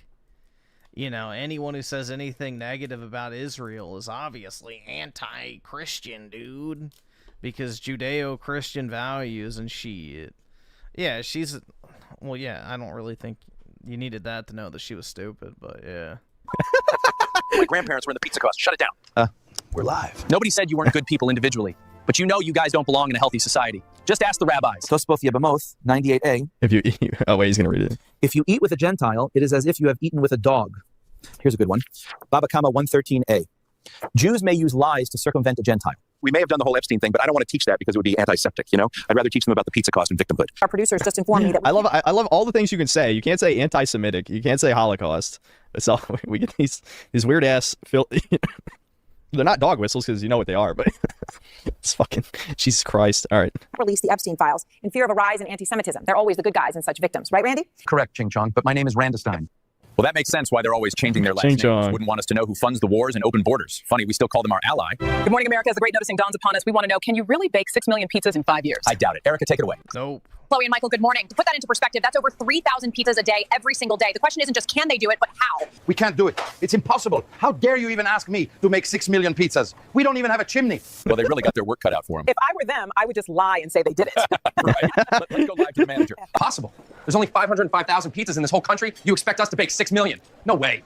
you know, anyone who says anything negative about Israel is obviously anti-Christian, dude. Because Judeo-Christian values and shit. Yeah, she's... Well, yeah, I don't really think you needed that to know that she was stupid, but yeah. My grandparents were in the pizza cost. Shut it down. We're live. Nobody said you weren't good people individually. But you know you guys don't belong in a healthy society. Just ask the rabbis. Tosboth Yebamoth, 98a. If you eat, oh wait, he's gonna read it. If you eat with a Gentile, it is as if you have eaten with a dog. Here's a good one. Baba Kama 113a. Jews may use lies to circumvent a Gentile. We may have done the whole Epstein thing, but I don't want to teach that because it would be antiseptic, you know? I'd rather teach them about the pizza cost and victimhood. Our producers just informed me that I love all the things you can say. You can't say anti-Semitic. You can't say Holocaust. That's all. We get these weird ass. They're not dog whistles because you know what they are, but it's fucking Jesus Christ. All right. release the Epstein files in fear of a rise in anti-Semitism. They're always the good guys in such victims, right, Randy? Correct, Ching Chong, but my name is Randestein. Well, that makes sense why they're always changing their last names. Wouldn't want us to know who funds the wars and open borders. Funny, we still call them our ally. Good morning, America. As the great noticing dawns upon us, we want to know, can you really bake 6 million pizzas in 5 years? I doubt it. Erica, take it away. Nope. Chloe and Michael, good morning. To put that into perspective, that's over 3,000 pizzas a day, every single day. The question isn't just can they do it, but how? We can't do it. It's impossible. How dare you even ask me to make 6 million pizzas? We don't even have a chimney. Well, they really got their work cut out for them. If I were them, I would just lie and say they did it. Right. Let's go live to the manager. Possible. There's only 505,000 pizzas in this whole country. You expect us to bake 6 million? No way.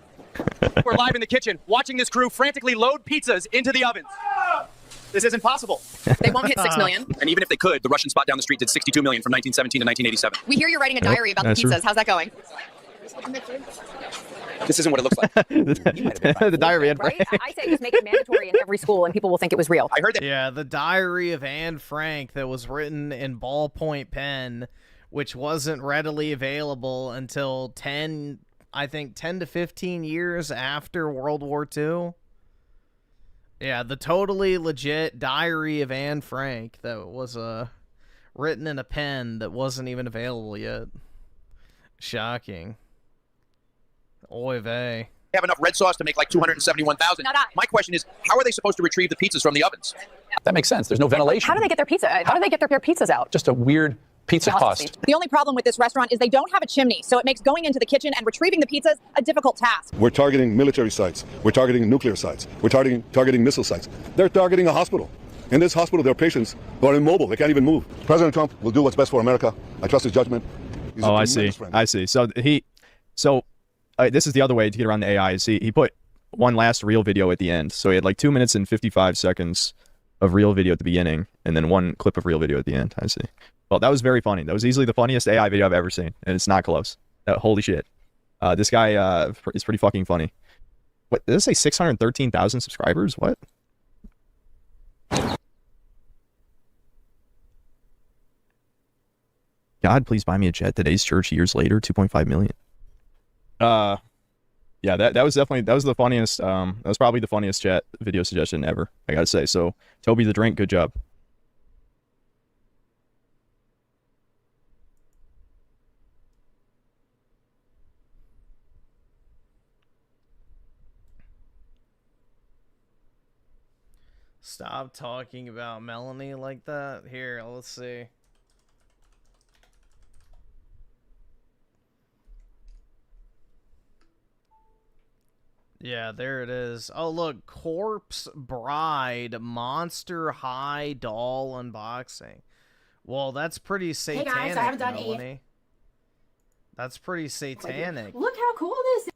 We're live in the kitchen, watching this crew frantically load pizzas into the ovens. This isn't possible. They won't hit 6 million. And even if they could, the Russian spot down the street did 62 million from 1917 to 1987. We hear you're writing a diary about the that's pizzas. true. How's that going? This isn't what it looks like. The diary of Right? I say just make it mandatory in every school and people will think it was real. I heard that. Yeah, the diary of Anne Frank that was written in ballpoint pen, which wasn't readily available until 10 to 15 years after World War II. Yeah, the totally legit diary of Anne Frank that was written in a pen that wasn't even available yet. Shocking. Oy vey. They have enough red sauce to make like 271,000. Not I. My question is, how are they supposed to retrieve the pizzas from the ovens? That makes sense. There's no ventilation. How do they get their pizza? How do they get their pizzas out? Just a weird pizza cost. The only problem with this restaurant is they don't have a chimney, so it makes going into the kitchen and retrieving the pizzas a difficult task. We're targeting military sites. We're targeting nuclear sites. We're targeting missile sites. They're targeting a hospital. In this hospital, there are patients who are immobile. They can't even move. President Trump will do what's best for America. I trust his judgment. He's a I tremendous see. friend. I see. So this is the other way to get around the AI. Is he put one last real video at the end. So he had like 2 minutes and 55 seconds of real video at the beginning, and then one clip of real video at the end. I see. Well, that was very funny. That was easily the funniest AI video I've ever seen, and it's not close. Holy shit. This guy is pretty fucking funny. What, did it say 613,000 subscribers? What? God, please buy me a jet. Today's church years later, 2.5 million. Yeah, that was definitely, that was the funniest, that was probably the funniest chat video suggestion ever, I gotta say. So, Toby the Drink, good job. Stop talking about Melonie like that. Here, let's see. Yeah, there it is. Oh, look. Corpse Bride Monster High Doll Unboxing. Well, that's pretty satanic, Hey guys, I haven't done Melonie. That's pretty satanic. Look how cool this is.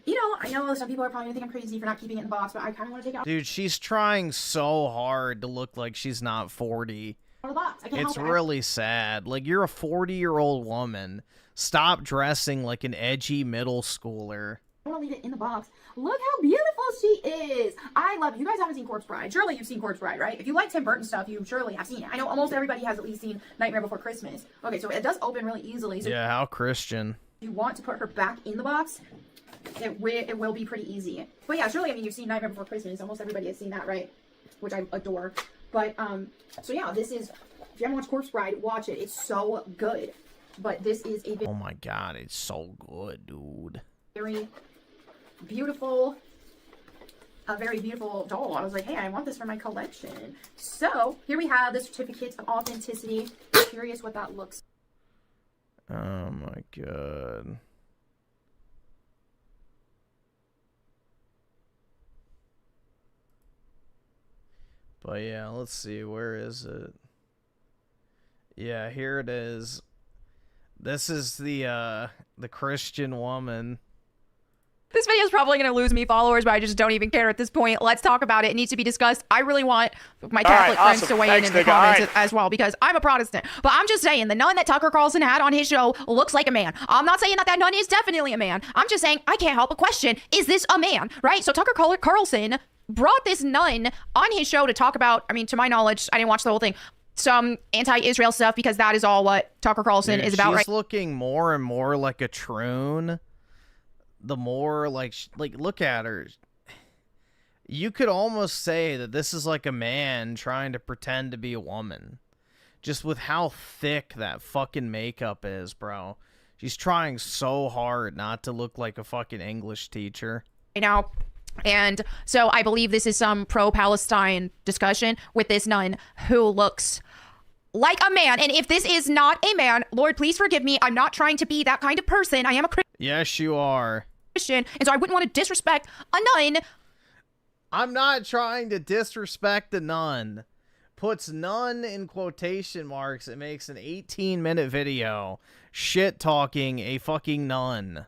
You know, I know some people are probably going to think I'm crazy for not keeping it in the box, but I kind of want to take it out Dude, she's trying so hard to look like she's not 40. of the box. I can't It's help it. really sad. Like, you're a 40-year-old woman. Stop dressing like an edgy middle schooler. I want to leave it in the box. Look how beautiful she is. I love it. You guys haven't seen Corpse Bride. Surely you've seen Corpse Bride, right? If you like Tim Burton stuff, you surely have seen it. I know almost everybody has at least seen Nightmare Before Christmas. Okay, so it does open really easily. So Yeah, how Christian. if you want to put her back in the box, it will be pretty easy. But yeah, surely, I mean, you've seen Nightmare Before Christmas. Almost everybody has seen that, right? Which I adore. But, so yeah, this is, if you haven't watched Corpse Bride, watch it. It's so good. But this is a Oh my god, it's so good, dude. very beautiful doll. I was like, hey, I want this for my collection. So here we have the certificate of authenticity. Curious what that looks. Oh my god. But yeah, let's see, where is it? Yeah, here it is. This is the Christian woman. This video is probably going to lose me followers, but I just don't even care at this point. Let's talk about it. It needs to be discussed. I really want my Catholic friends to weigh in the comments as well, because I'm a Protestant. But I'm just saying, the nun that Tucker Carlson had on his show looks like a man. I'm not saying that that nun is definitely a man. I'm just saying, I can't help but question, is this a man, right? So Tucker Carlson brought this nun on his show to talk about, I mean, to my knowledge, I didn't watch the whole thing, some anti-Israel stuff, because that is all what Tucker Carlson is about, right? She's looking more and more like a troon. The more, like, look at her. You could almost say that this is like a man trying to pretend to be a woman. Just with how thick that fucking makeup is, bro. She's trying so hard not to look like a fucking English teacher. Right now. And so I believe this is some pro-Palestine discussion with this nun who looks like a man. And if this is not a man, Lord, please forgive me. I'm not trying to be that kind of person. I am a Yes, you are. Christian, and so I wouldn't want to disrespect a nun. I'm not trying to disrespect the nun. Puts nun in quotation marks. It makes an 18-minute video shit-talking a fucking nun.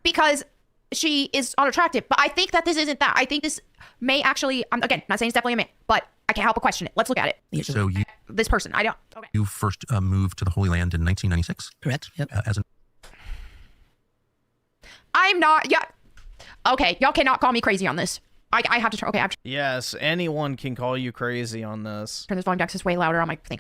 Because she is unattractive. But I think that this isn't that. I think this may actually, again, not saying it's definitely a man, but I can't help but question it. Let's look at it. So you, this person, I don't. Okay. you first moved to the Holy Land in 1996? Correct. Yep. As an I'm not, yeah. Okay, y'all cannot call me crazy on this. I have to turn, okay, I have to Yes, anyone can call you crazy on this. turn this volume down because it's way louder on my thing.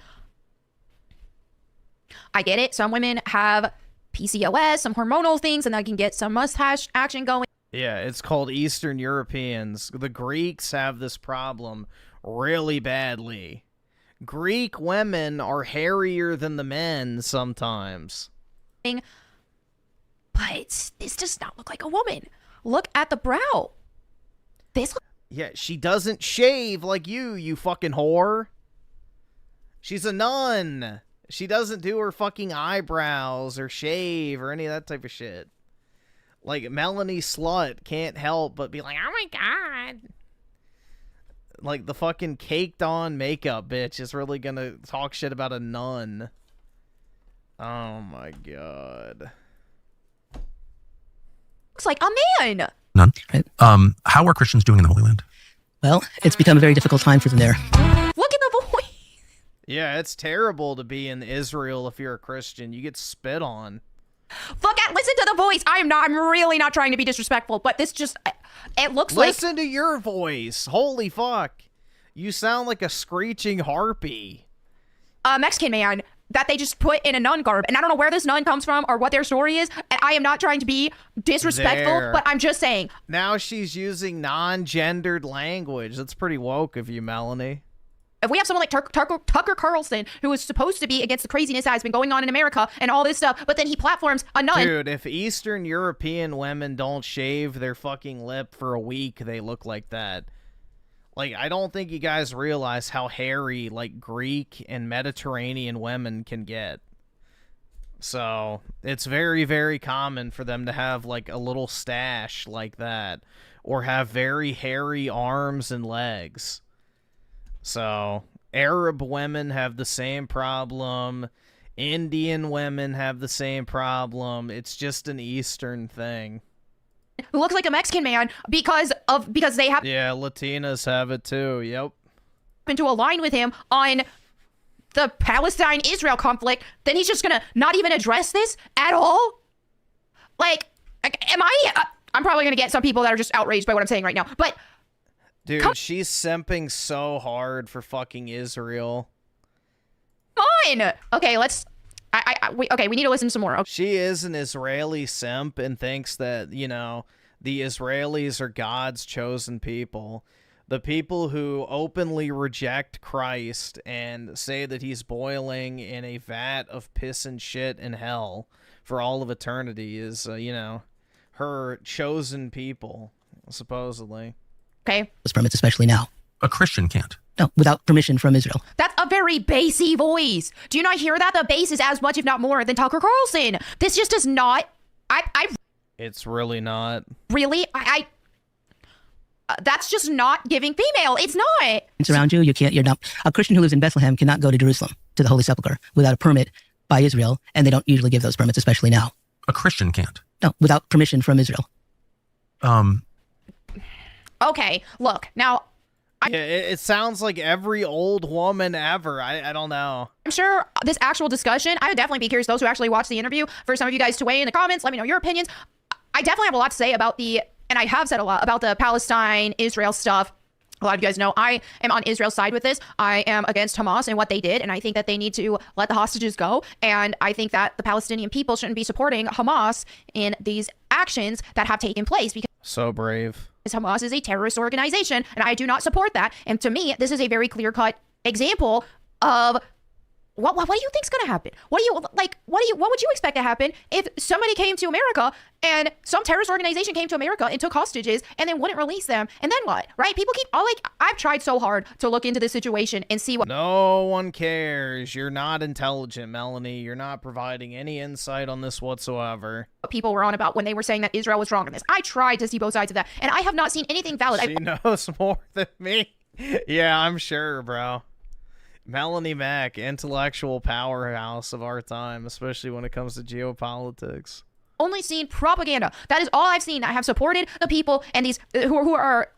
I get it. Some women have PCOS, some hormonal things, and that can get some mustache action going. Yeah, it's called Eastern Europeans. The Greeks have this problem really badly. Greek women are hairier than the men sometimes. But this does not look like a woman. Look at the brow. This Yeah, she doesn't shave like you fucking whore. She's a nun. She doesn't do her fucking eyebrows or shave or any of that type of shit. Like, Melonie Slut can't help but be like, oh my god. Like, the fucking caked on makeup bitch is really gonna talk shit about a nun. Oh my god. looks like a man. None. Right. How are Christians doing in the Holy Land? Well, it's become a very difficult time for them there. Look at the voice. Yeah, it's terrible to be in Israel if you're a Christian. You get spit on. Listen to the voice. I'm really not trying to be disrespectful, but this just, it looks like. Listen to your voice. Holy fuck. You sound like a screeching harpy. A Mexican man that they just put in a nun garb. And I don't know where this nun comes from or what their story is. And I am not trying to be disrespectful, but I'm just saying. Now she's using non-gendered language. That's pretty woke of you, Melonie. If we have someone like Tucker Carlson, who is supposed to be against the craziness that has been going on in America and all this stuff, but then he platforms a nun. Dude, if Eastern European women don't shave their fucking lip for a week, they look like that. Like, I don't think you guys realize how hairy, like, Greek and Mediterranean women can get. So, it's very, very common for them to have, like, a little stash like that. Or have very hairy arms and legs. So, Arab women have the same problem. Indian women have the same problem. It's just an Eastern thing. Who looks like a Mexican man because they have. Yeah, Latinas have it too. Yep. To align with him on the Palestine-Israel conflict, then he's just gonna not even address this at all. Like I'm probably gonna get some people that are just outraged by what I'm saying right now, but. Dude, she's simping so hard for fucking Israel. Fine. Okay, let's. We need to listen some more. Okay. She is an Israeli simp and thinks that, you know, the Israelis are God's chosen people. The people who openly reject Christ and say that he's boiling in a vat of piss and shit in hell for all of eternity is, you know, her chosen people, supposedly. Okay. Those permits, especially now. A Christian can't. No, without permission from Israel. That's a very bassy voice. Do you not hear that? The bass is as much, if not more, than Tucker Carlson. This just does not. It's really not. Really? That's just not giving female. It's not. It's around you. You're not. A Christian who lives in Bethlehem cannot go to Jerusalem, to the Holy Sepulchre, without a permit by Israel, and they don't usually give those permits, especially now. A Christian can't. No, without permission from Israel. Okay, look, now... Yeah, it sounds like every old woman ever. I don't know. I'm sure this actual discussion, I would definitely be curious, those who actually watch the interview, for some of you guys to weigh in the comments, let me know your opinions. I definitely have a lot to say about and I have said a lot about the Palestine-Israel stuff. A lot of you guys know I am on Israel's side with this. I am against Hamas and what they did, and I think that they need to let the hostages go, and I think that the Palestinian people shouldn't be supporting Hamas in these actions that have taken place. Because so brave. Hamas is a terrorist organization, and I do not support that. And to me, this is a very clear-cut example of what do you think's going to happen? What would you expect to happen if somebody came to America and some terrorist organization came to America and took hostages and then wouldn't release them? And then what? Right? People keep I've tried so hard to look into this situation and see what. No one cares. You're not intelligent, Melonie. You're not providing any insight on this whatsoever. People were on about when they were saying that Israel was wrong in this. I tried to see both sides of that, and I have not seen anything valid. She knows more than me. Yeah, I'm sure, bro. Melonie Mack, intellectual powerhouse of our time, especially when it comes to geopolitics. Only seen propaganda. That is all I've seen. I have supported the people and these who are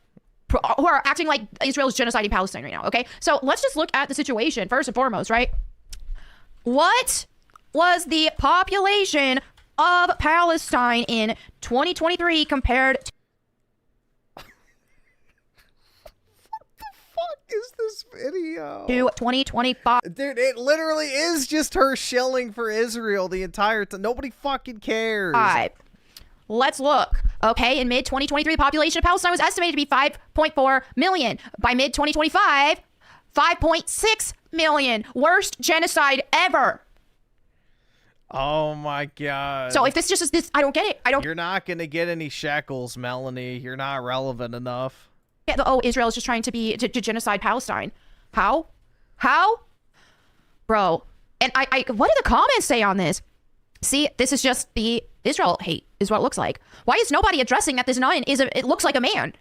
acting like Israel is genociding Palestine right now. Okay, so let's just look at the situation first and foremost, right? What was the population of Palestine in 2023 compared to Is this video? To 2025. Dude, it literally is just her shilling for Israel the entire time. Nobody fucking cares. Let's look. Okay, in mid-2023, the population of Palestine was estimated to be 5.4 million. By mid-2025, 5.6 million. Worst genocide ever. Oh my god. So if this just is this, I don't get it. You're not going to get any shekels, Melonie. You're not relevant enough. Yeah, Israel is just trying to genocide Palestine. How? Bro. And I what do the comments say on this? See, this is just the Israel hate is what it looks like. Why is nobody addressing that this nun it looks like a man?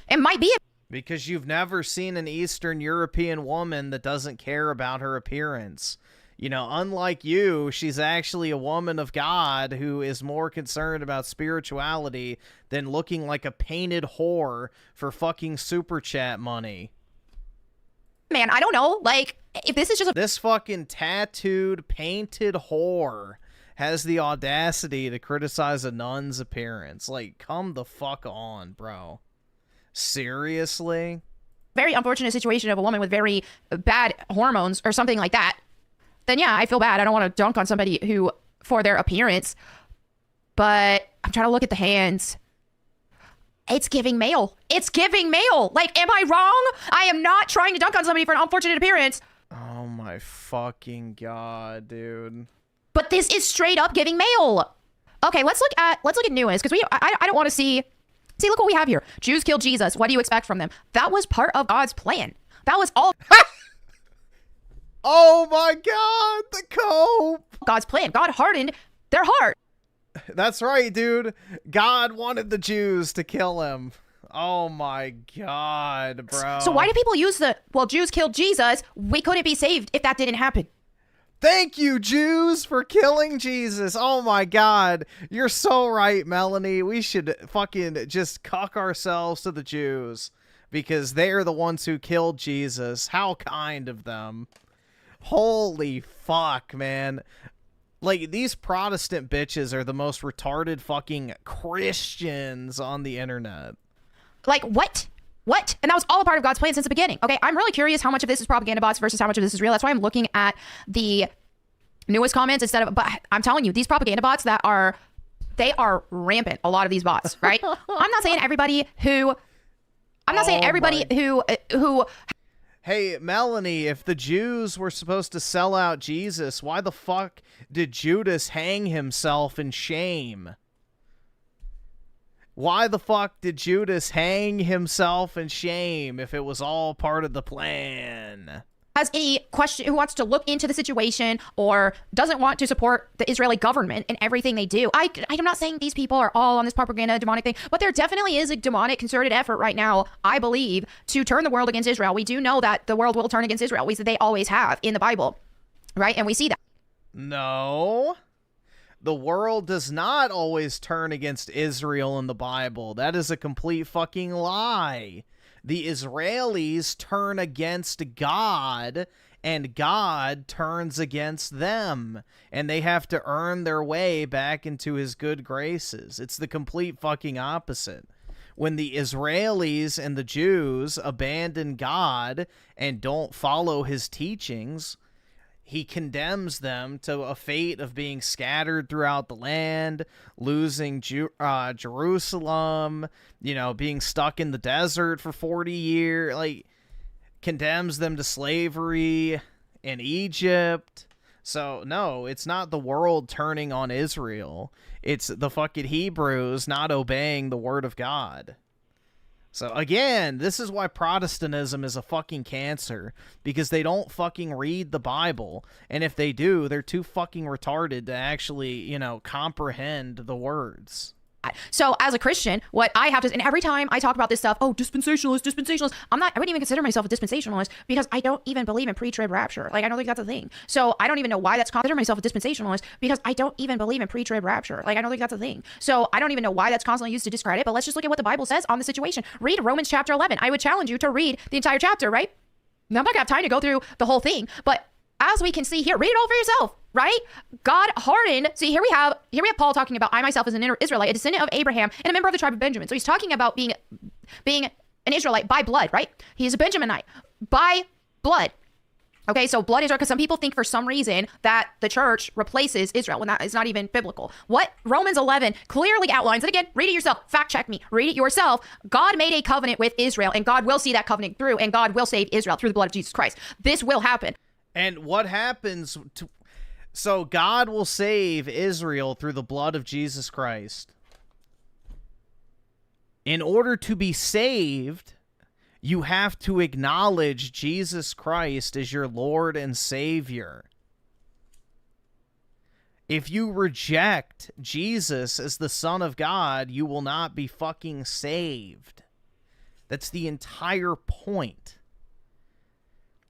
It might be because you've never seen an Eastern European woman that doesn't care about her appearance. You know, unlike you, she's actually a woman of God who is more concerned about spirituality than looking like a painted whore for fucking super chat money. Man, I don't know. Like, if this is just This fucking tattooed, painted whore has the audacity to criticize a nun's appearance. Like, come the fuck on, bro. Seriously? very unfortunate situation of a woman with very bad hormones or something like that, then yeah, I feel bad. I don't want to dunk on somebody who, for their appearance, but I'm trying to look at the hands. It's giving male. It's giving male. Like, am I wrong? I am not trying to dunk on somebody for an unfortunate appearance. Oh my fucking god, dude. But this is straight up giving male. Okay, let's look at nuance, because I don't want to see look what we have here. Jews killed Jesus. What do you expect from them? That was part of God's plan. That was all oh my god, the cope. God's plan. God hardened their heart. That's right, dude. God wanted the Jews to kill him. Oh my god, bro. So why do people use Jews killed Jesus, we couldn't be saved if that didn't happen? Thank you, Jews, for killing Jesus. Oh my god. You're so right, Melonie. We should fucking just cuck ourselves to the Jews because they're the ones who killed Jesus. How kind of them. Holy fuck, man. Like, these Protestant bitches are the most retarded fucking Christians on the internet. Like, what? What? And that was all a part of God's plan since the beginning. Okay, I'm really curious how much of this is propaganda bots versus how much of this is real. That's why I'm looking at the newest comments instead of, but I'm telling you, these propaganda bots they are rampant. A lot of these bots, right? I'm not saying everybody who, Hey, Melonie, if the Jews were supposed to sell out Jesus, why the fuck did Judas hang himself in shame? Why the fuck did Judas hang himself in shame if it was all part of the plan? Has any question, who wants to look into the situation or doesn't want to support the Israeli government and everything they do. I'm not saying these people are all on this propaganda demonic thing, but there definitely is a demonic concerted effort right now, I believe, to turn the world against Israel. We do know that the world will turn against Israel. They always have in the Bible, right? And we see that. No. The world does not always turn against Israel in the Bible. That is a complete fucking lie. The Israelis turn against God, and God turns against them. And they have to earn their way back into his good graces. It's the complete fucking opposite. When the Israelis and the Jews abandon God and don't follow his teachings, he condemns them to a fate of being scattered throughout the land, losing Jerusalem, being stuck in the desert for 40 years, like, condemns them to slavery in Egypt. So, no, it's not the world turning on Israel. It's the fucking Hebrews not obeying the word of God. So, again, this is why Protestantism is a fucking cancer, because they don't fucking read the Bible, and if they do, they're too fucking retarded to actually, comprehend the words. So as a Christian, what I have to, and every time I talk about this stuff, dispensationalist, I wouldn't even consider myself a dispensationalist because I don't even believe in pre-trib rapture. Like, I don't think that's a thing. So I don't even know why that's consider myself a dispensationalist because I don't even believe in pre-trib rapture. Like, I don't think that's a thing. So I don't even know why that's constantly used to discredit, but let's just look at what the Bible says on the situation. Read Romans chapter 11. I would challenge you to read the entire chapter, right? Now, I'm not gonna have time to go through the whole thing, but as we can see here, read it all for yourself, right? God hardened. See, here we have Paul talking about, I myself as an Israelite, a descendant of Abraham and a member of the tribe of Benjamin. So he's talking about being an Israelite by blood, right? He's a Benjaminite by blood. Okay, so blood Israel, because some people think for some reason that the church replaces Israel when that is not even biblical. What Romans 11 clearly outlines, and again, read it yourself, fact check me, read it yourself. God made a covenant with Israel, and God will see that covenant through, and God will save Israel through the blood of Jesus Christ. This will happen. And what happens so God will save Israel through the blood of Jesus Christ. In order to be saved, you have to acknowledge Jesus Christ as your Lord and Savior. If you reject Jesus as the Son of God, you will not be fucking saved. That's the entire point.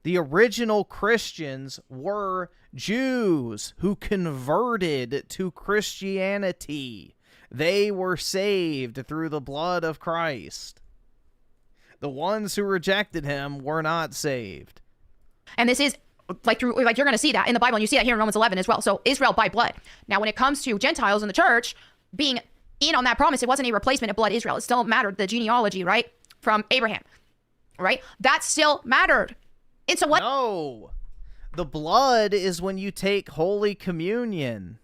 The original Christians were Jews who converted to Christianity. They were saved through the blood of Christ. The ones who rejected him were not saved. And this is like you're going to see that in the Bible, and you see that here in Romans 11 as well. So Israel by blood. Now, when it comes to Gentiles in the church being in on that promise, it wasn't a replacement of blood Israel. It still mattered, the genealogy, right, from Abraham, right? That still mattered. And so what? No, the blood is when you take Holy Communion.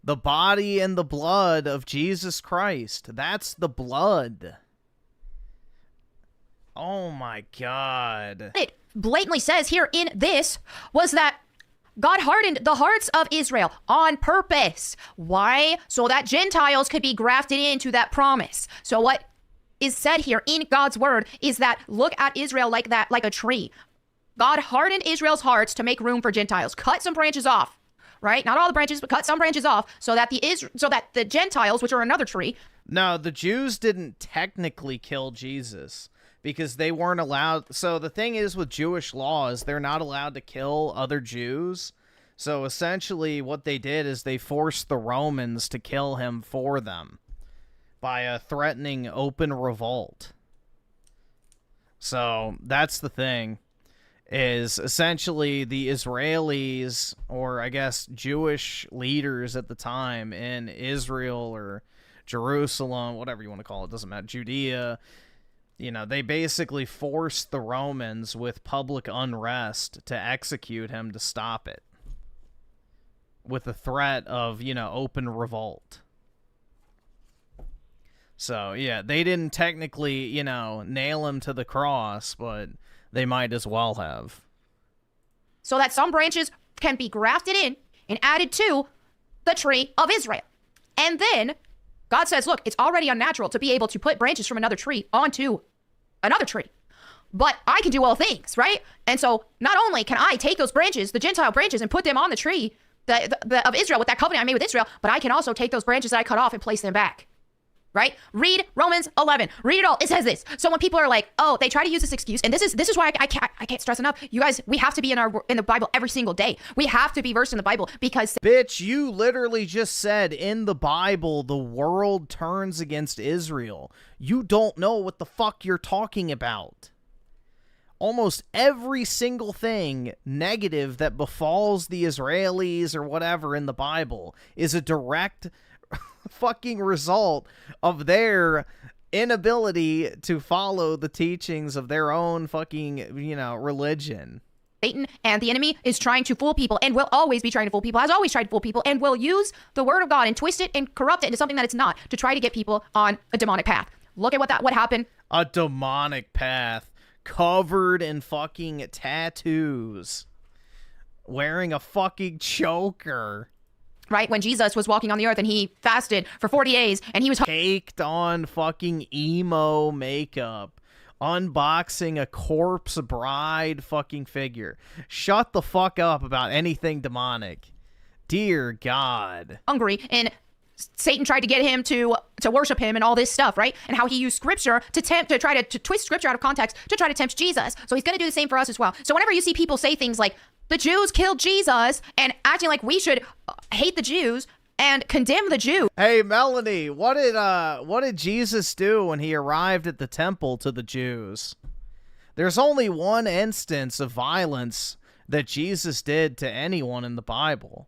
The body and the blood of Jesus Christ. That's the blood. Oh my God. It blatantly says here in this was that God hardened the hearts of Israel on purpose. Why? So that Gentiles could be grafted into that promise. So what is said here in God's word is that look at Israel like that, like a tree. God hardened Israel's hearts to make room for Gentiles. Cut some branches off, right? Not all the branches, but cut some branches off so that the Gentiles, which are another tree. No, the Jews didn't technically kill Jesus because they weren't allowed. So the thing is with Jewish law is they're not allowed to kill other Jews. So essentially what they did is they forced the Romans to kill him for them by a threatening open revolt. So that's the thing. Is essentially the Israelis, or I guess Jewish leaders at the time in Israel or Jerusalem, whatever you want to call it, doesn't matter, Judea, you know, they basically forced the Romans with public unrest to execute him to stop it. With the threat of, you know, open revolt. So, yeah, they didn't technically, you know, nail him to the cross, but they might as well have. So that some branches can be grafted in and added to the tree of Israel. And then God says, look, it's already unnatural to be able to put branches from another tree onto another tree. But I can do all things, right? And so not only can I take those branches, the Gentile branches, and put them on the tree of Israel with that covenant I made with Israel, but I can also take those branches that I cut off and place them back. Right? Read Romans 11. Read it all. It says this. So when people are like, oh, they try to use this excuse, and this is why I can't stress enough. You guys, we have to be in the Bible every single day. We have to be versed in the Bible because bitch, you literally just said in the Bible the world turns against Israel. You don't know what the fuck you're talking about. Almost every single thing negative that befalls the Israelis or whatever in the Bible is a direct fucking result of their inability to follow the teachings of their own fucking, you know, religion. Satan and the enemy is trying to fool people and will always be trying to fool people, has always tried to fool people, and will use the word of God and twist it and corrupt it into something that it's not to try to get people on a demonic path. Look at what happened. A demonic path covered in fucking tattoos, wearing a fucking choker. Right, when Jesus was walking on the earth and he fasted for 40 days and he was caked on fucking emo makeup, unboxing a corpse bride fucking figure. Shut the fuck up about anything demonic. Dear God. Hungry, and Satan tried to get him to worship him and all this stuff, right? And how he used scripture to try to twist scripture out of context to try to tempt Jesus. So he's going to do the same for us as well. So whenever you see people say things like, the Jews killed Jesus, and acting like we should hate the Jews and condemn the Jews. Hey, Melonie, what did Jesus do when he arrived at the temple to the Jews? There's only one instance of violence that Jesus did to anyone in the Bible.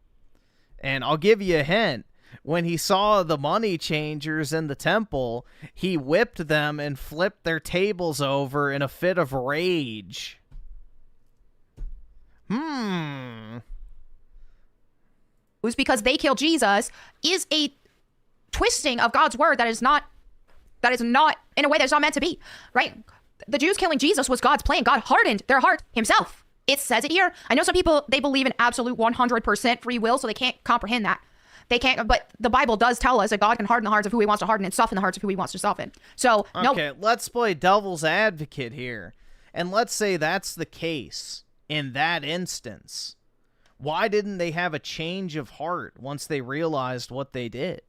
And I'll give you a hint. When he saw the money changers in the temple, he whipped them and flipped their tables over in a fit of rage. Was because they killed Jesus is a twisting of God's word that is not in a way that's not meant to be, right? The Jews killing Jesus was God's plan. God hardened their heart himself. It says it here. I know some people, they believe in absolute 100% free will, so they can't comprehend that. They can't, but the Bible does tell us that God can harden the hearts of who he wants to harden and soften the hearts of who he wants to soften. So, okay, let's play devil's advocate here. And let's say that's the case. In that instance, why didn't they have a change of heart once they realized what they did?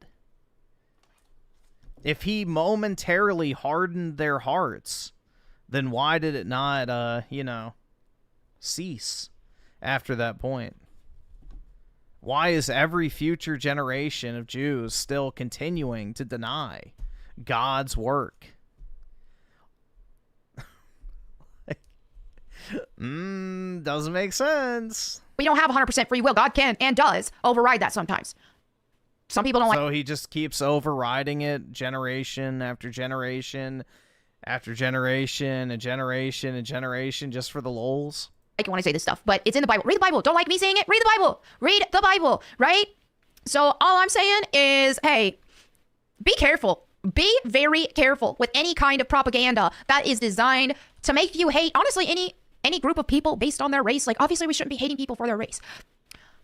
If he momentarily hardened their hearts, then why did it not, cease after that point? Why is every future generation of Jews still continuing to deny God's work? Doesn't make sense. We don't have 100% free will. God can and does override that sometimes. Some people don't like. So he just keeps overriding it generation after generation after generation and generation and generation just for the lulz. I want to say this stuff, but it's in the Bible. Read the Bible. Don't like me saying it? Read the Bible. Read the Bible, right? So all I'm saying is, hey, be careful. Be very careful with any kind of propaganda that is designed to make you hate, honestly, any group of people based on their race. Like, obviously, we shouldn't be hating people for their race.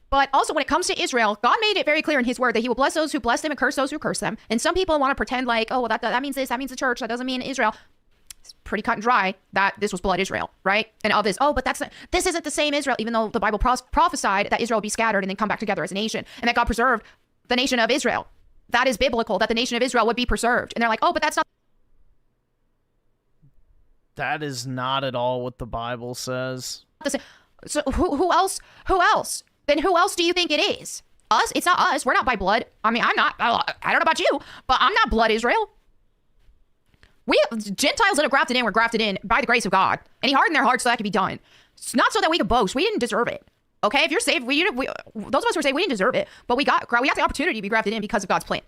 But also, when it comes to Israel, God made it very clear in his word that he will bless those who bless them and curse those who curse them. And some people want to pretend like, oh, well, that means this, that means the church, that doesn't mean Israel. It's pretty cut and dry that this was blood Israel, right? And all this, oh, but this isn't the same Israel, even though the Bible prophesied that Israel would be scattered and then come back together as a nation, and that God preserved the nation of Israel. That is biblical, that the nation of Israel would be preserved. And they're like, oh, but that's not. That is not at all what the Bible says. So who else? Who else? Then who else do you think it is? Us? It's not us. We're not by blood. I mean, I'm not. I don't know about you, but I'm not blood Israel. We Gentiles that are grafted in were grafted in by the grace of God, and he hardened their hearts so that could be done. It's not so that we could boast. We didn't deserve it. Okay, if you're saved, those of us who are saved, we didn't deserve it, but we got the opportunity to be grafted in because of God's plan,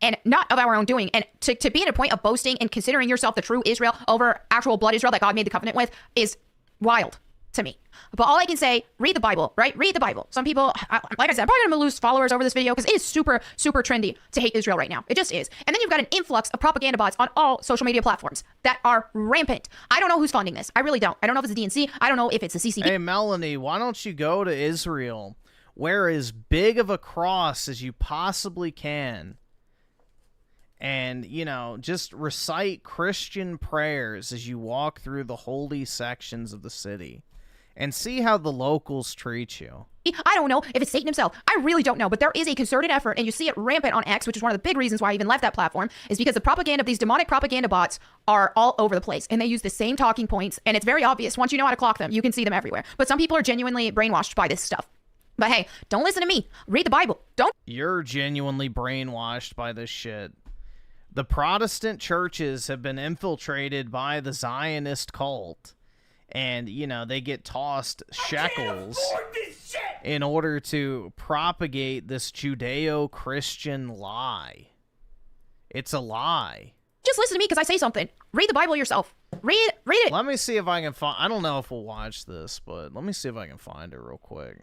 and not of our own doing. And to be at a point of boasting and considering yourself the true Israel over actual blood Israel that God made the covenant with is wild to me. But all I can say, read the Bible, right? Read the Bible. Some people, like I said, I'm probably gonna lose followers over this video because it is super, super trendy to hate Israel right now. It just is. And then you've got an influx of propaganda bots on all social media platforms that are rampant. I don't know who's funding this. I really don't. I don't know if it's the DNC. I don't know if it's the CCP. Hey, Melonie, why don't you go to Israel, wear as big of a cross as you possibly can, and, you know, just recite Christian prayers as you walk through the holy sections of the city, and see how the locals treat you. I don't know if it's Satan himself. I really don't know, but there is a concerted effort, and you see it rampant on X, which is one of the big reasons why I even left that platform, is because the propaganda of these demonic propaganda bots are all over the place, and they use the same talking points, and it's very obvious. Once you know how to clock them, you can see them everywhere. But some people are genuinely brainwashed by this stuff. But hey, don't listen to me. Read the Bible. You're genuinely brainwashed by this shit. The Protestant churches have been infiltrated by the Zionist cult. And, you know, they get tossed shekels in order to propagate this Judeo-Christian lie. It's a lie. Just listen to me because I say something. Read the Bible yourself. Read it. Let me see if I can find... I don't know if we'll watch this, but let me see if I can find it real quick.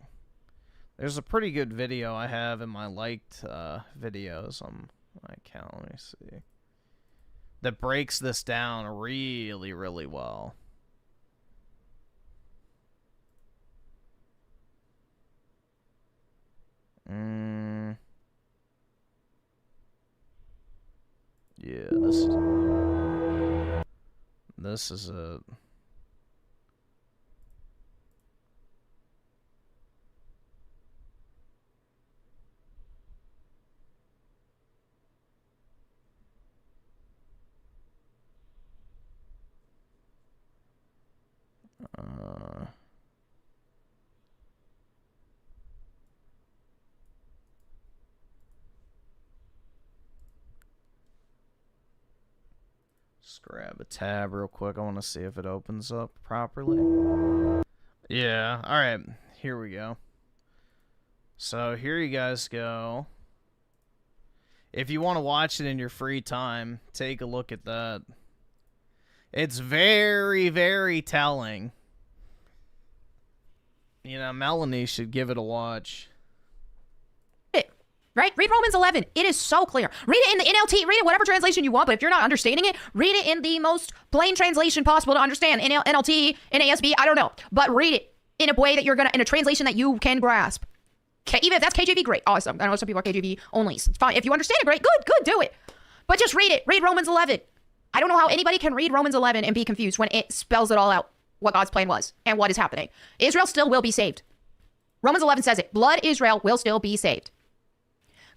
There's a pretty good video I have in my liked videos on my account. Let me see. That breaks this down really, really well. Yeah, this is it. Just grab a tab real quick. I want to see if it opens up properly. Yeah, alright. Here we go. So here you guys go. If you want to watch it in your free time, take a look at that. It's very, very telling. You know, Melonie should give it a watch. Right? Read Romans 11. It is so clear. Read it in the NLT. Read it whatever translation you want, but if you're not understanding it, read it in the most plain translation possible to understand. NLT, NASB, I don't know. But read it in a way that you're going to, in a translation that you can grasp. Even if that's KJV, great. Awesome. I know some people are KJV only. It's fine. If you understand it, great. Good. Do it. But just read it. Read Romans 11. I don't know how anybody can read Romans 11 and be confused when it spells it all out, what God's plan was and what is happening. Israel still will be saved. Romans 11 says it. Blood Israel will still be saved.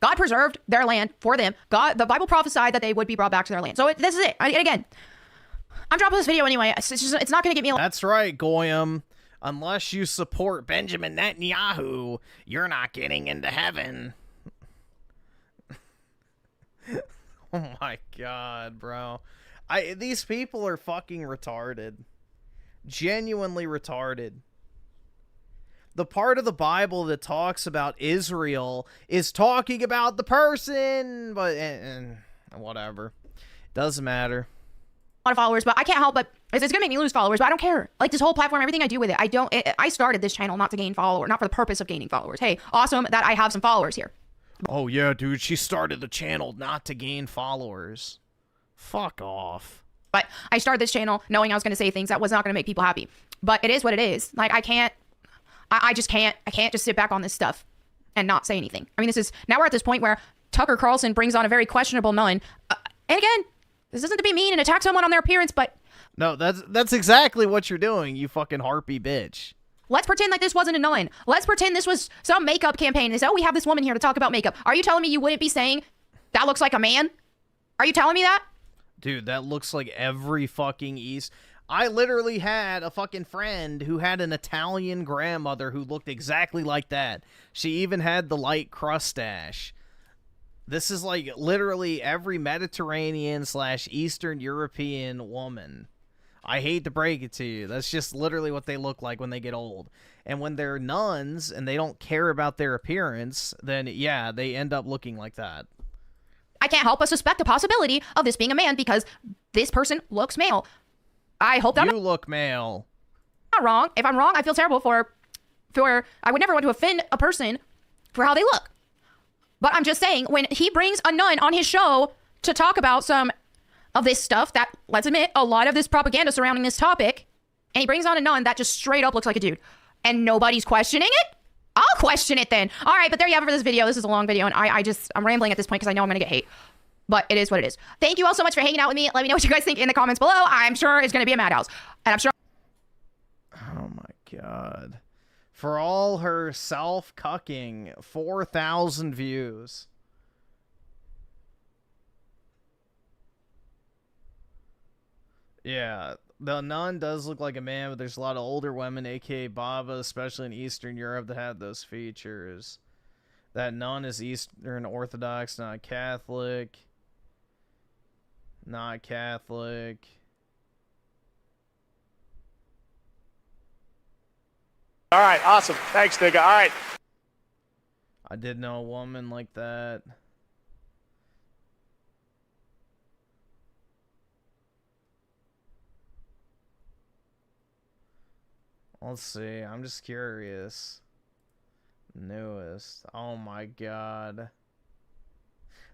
God preserved their land for them. The Bible prophesied that they would be brought back to their land. So this is it. Again, I'm dropping this video anyway. It's not going to get me. That's right, Goyim. Unless you support Benjamin Netanyahu, you're not getting into heaven. Oh my god, bro. These people are fucking retarded. Genuinely retarded. The part of the Bible that talks about Israel is talking about the person, but and whatever. Doesn't matter. A lot of followers, but I can't help but it's gonna make me lose followers, but I don't care. Like, this whole platform, everything I do with it, I started this channel not to gain followers, not for the purpose of gaining followers. Hey, awesome that I have some followers here. Oh yeah, dude, she started the channel not to gain followers. Fuck off. But I started this channel knowing I was gonna say things that was not gonna make people happy. But it is what it is. Like, I can't just sit back on this stuff and not say anything. I mean, now we're at this point where Tucker Carlson brings on a very questionable nun. And again, this isn't to be mean and attack someone on their appearance, but... No, that's exactly what you're doing, you fucking harpy bitch. Let's pretend like this wasn't a nun. Let's pretend this was some makeup campaign. And say, oh, we have this woman here to talk about makeup. Are you telling me you wouldn't be saying, that looks like a man? Are you telling me that? Dude, that looks like every fucking I literally had a fucking friend who had an Italian grandmother who looked exactly like that. She even had the light crustache. This is like literally every Mediterranean / Eastern European woman. I hate to break it to you. That's just literally what they look like when they get old. And when they're nuns and they don't care about their appearance, then yeah, they end up looking like that. I can't help but suspect a possibility of this being a man because this person looks male. I hope that you look male. Not wrong. If I'm wrong, I feel terrible for I would never want to offend a person for how they look. But I'm just saying, when he brings a nun on his show to talk about some of this stuff that, let's admit, a lot of this propaganda surrounding this topic, and he brings on a nun that just straight up looks like a dude, and nobody's questioning it, I'll question it then. All right, but there you have it for this video. This is a long video, and I'm rambling at this point because I know I'm going to get hate. But it is what it is. Thank you all so much for hanging out with me. Let me know what you guys think in the comments below. I'm sure it's going to be a madhouse. And I'm sure... Oh my god. For all her self-cucking, 4,000 views. Yeah, the nun does look like a man, but there's a lot of older women, aka Baba, especially in Eastern Europe, that have those features. That nun is Eastern Orthodox, not Catholic. Not Catholic. All right, awesome. Thanks, nigga. All right. I did know a woman like that. Let's see. I'm just curious. Newest. Oh my god.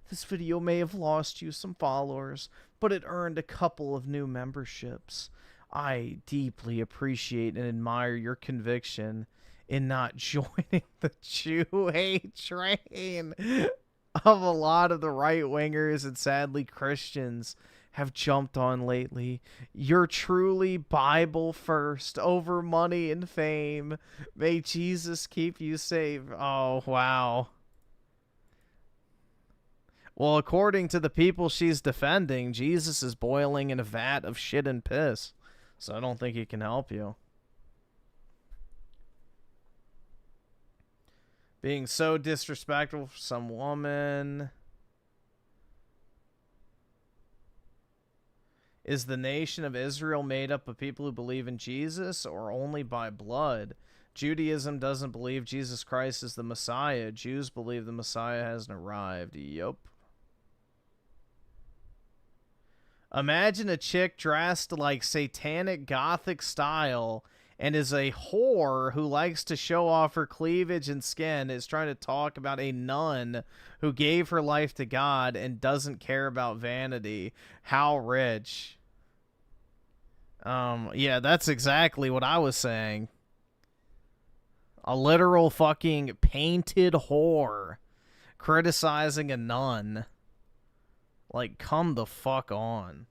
This video may have lost you some followers, but it earned a couple of new memberships. I deeply appreciate and admire your conviction in not joining the Jew hate train of a lot of the right-wingers and sadly Christians have jumped on lately. You're truly Bible first over money and fame. May Jesus keep you safe. Oh, wow. Well, according to the people she's defending, Jesus is boiling in a vat of shit and piss. So I don't think he can help you. Being so disrespectful for some woman. Is the nation of Israel made up of people who believe in Jesus or only by blood? Judaism doesn't believe Jesus Christ is the Messiah. Jews believe the Messiah hasn't arrived. Yup. Imagine a chick dressed like satanic gothic style and is a whore who likes to show off her cleavage and skin, is trying to talk about a nun who gave her life to God and doesn't care about vanity. How rich. Yeah, that's exactly what I was saying. A literal fucking painted whore criticizing a nun. Like, come the fuck on.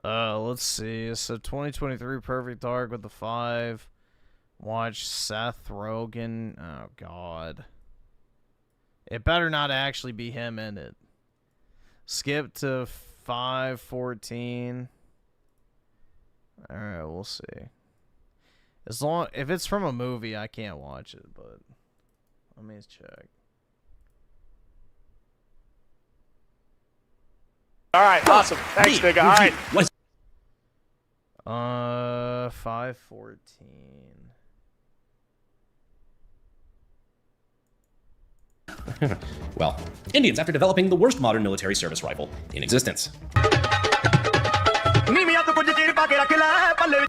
Let's see. So 2023 Perfect Dark with the 5. Watch Seth Rogen. Oh, God. It better not actually be him in it. Skip to 5:14. Alright, we'll see. If it's from a movie, I can't watch it, but let me check. All right, awesome. Thanks, nigga. All right. 5:14. Well, Indians after developing the worst modern military service rifle in existence.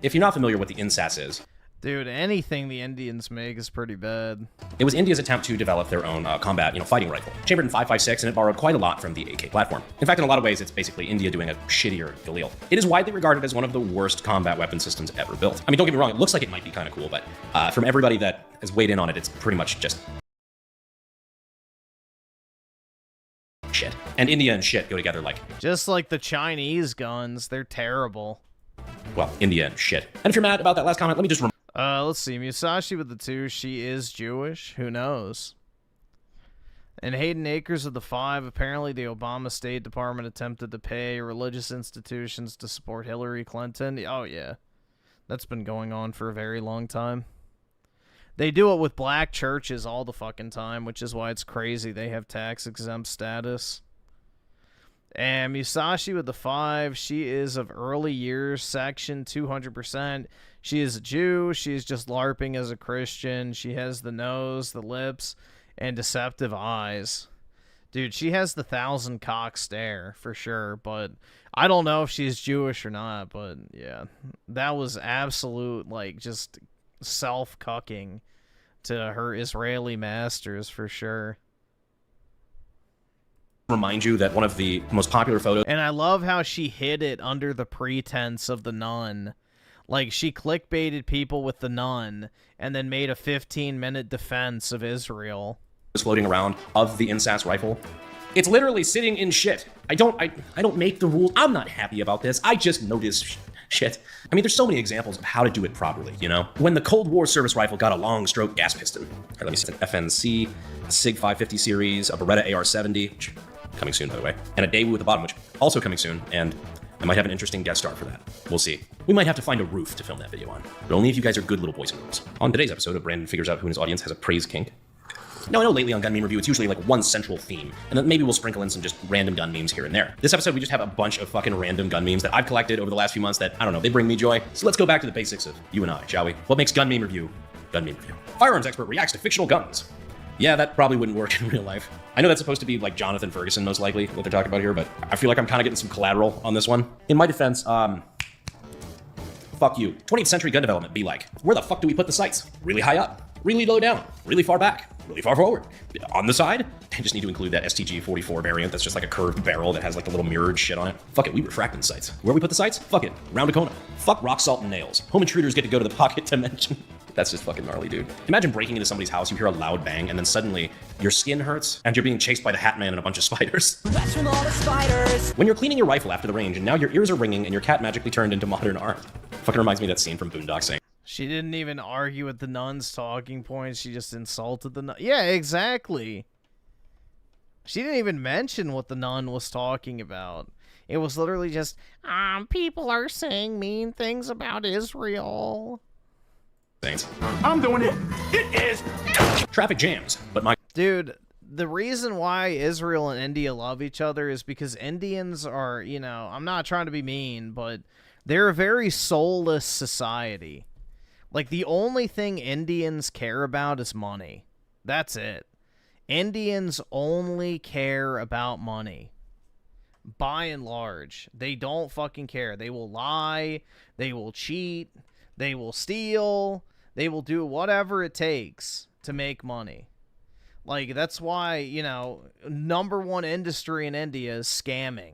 If you're not familiar with what the INSAS is, Dude, anything the Indians make is pretty bad. it was India's attempt to develop their own combat, fighting rifle, chambered in 5.56, and it borrowed quite a lot from the AK platform. In fact, in a lot of ways, it's basically India doing a shittier Galil. It is widely regarded as one of the worst combat weapon systems ever built. I mean, don't get me wrong, it looks like it might be kind of cool, but from everybody that has weighed in on it, it's pretty much just shit. And India and shit go together like... Just like the Chinese guns, they're terrible. Well, India and shit. And if you're mad about that last comment, let me just... Let's see. Musashi with the 2. She is Jewish. Who knows? And Hayden Akers with the 5. Apparently, the Obama State Department attempted to pay religious institutions to support Hillary Clinton. Oh, yeah. That's been going on for a very long time. They do it with black churches all the fucking time, which is why it's crazy they have tax-exempt status. And Musashi with the 5, she is of early years section 200%. She is a Jew. She is just LARPing as a Christian. She has the nose, the lips, and deceptive eyes. Dude, she has the 1,000 cock stare for sure, but I don't know if she's Jewish or not, but yeah, that was absolute, like, just self-cucking to her Israeli masters for sure. Remind you that one of the most popular photos... And I love how she hid it under the pretense of the nun. Like, she clickbaited people with the nun and then made a 15-minute defense of Israel. Floating around of the INSAS rifle. It's literally sitting in shit. I don't make the rules. I'm not happy about this. I just notice shit. I mean, there's so many examples of how to do it properly, When the Cold War service rifle got a long stroke gas piston. Or let me see, an FNC, a SIG 550 series, a Beretta AR-70, coming soon, by the way, and a Daewoo at the bottom, which also coming soon, and I might have an interesting guest star for that. We'll see. We might have to find a roof to film that video on, but only if you guys are good little boys and girls. On today's episode of Brandon Figures Out Who in His Audience Has a Praise Kink. Now, I know lately on Gun Meme Review, it's usually like one central theme, and then maybe we'll sprinkle in some just random gun memes here and there. This episode, we just have a bunch of fucking random gun memes that I've collected over the last few months that, I don't know, they bring me joy. So let's go back to the basics of you and I, shall we? What makes Gun Meme Review Gun Meme Review? Firearms expert reacts to fictional guns. Yeah, that probably wouldn't work in real life. I know that's supposed to be like Jonathan Ferguson, most likely, what they're talking about here, but I feel like I'm kind of getting some collateral on this one. In my defense, fuck you. 20th century gun development be like, where the fuck do we put the sights? Really high up, really low down, really far back, really far forward. On the side, I just need to include that STG-44 variant that's just like a curved barrel that has like the little mirrored shit on it. Fuck it, we refracting sights. Where we put the sights? Fuck it, round a Kona. Fuck rock salt and nails. Home intruders get to go to the pocket dimension. That's just fucking gnarly, dude. Imagine breaking into somebody's house, you hear a loud bang, and then suddenly your skin hurts, and you're being chased by the Hat Man and a bunch of spiders. That's from all the spiders. When you're cleaning your rifle after the range, and now your ears are ringing, and your cat magically turned into modern art. Fucking reminds me of that scene from Boondock saying, She didn't even argue with the nun's talking points. She just insulted the nun. Yeah, exactly. She didn't even mention what the nun was talking about. It was literally just, people are saying mean things about Israel. Thanks. I'm doing it. It is. Traffic jams, but my... Dude, the reason why Israel and India love each other is because Indians are, I'm not trying to be mean, but they're a very soulless society. Like, the only thing Indians care about is money. That's it. Indians only care about money. By and large. They don't fucking care. They will lie. They will cheat. They will steal. They will do whatever it takes to make money. Like, that's why, number one industry in India is scamming.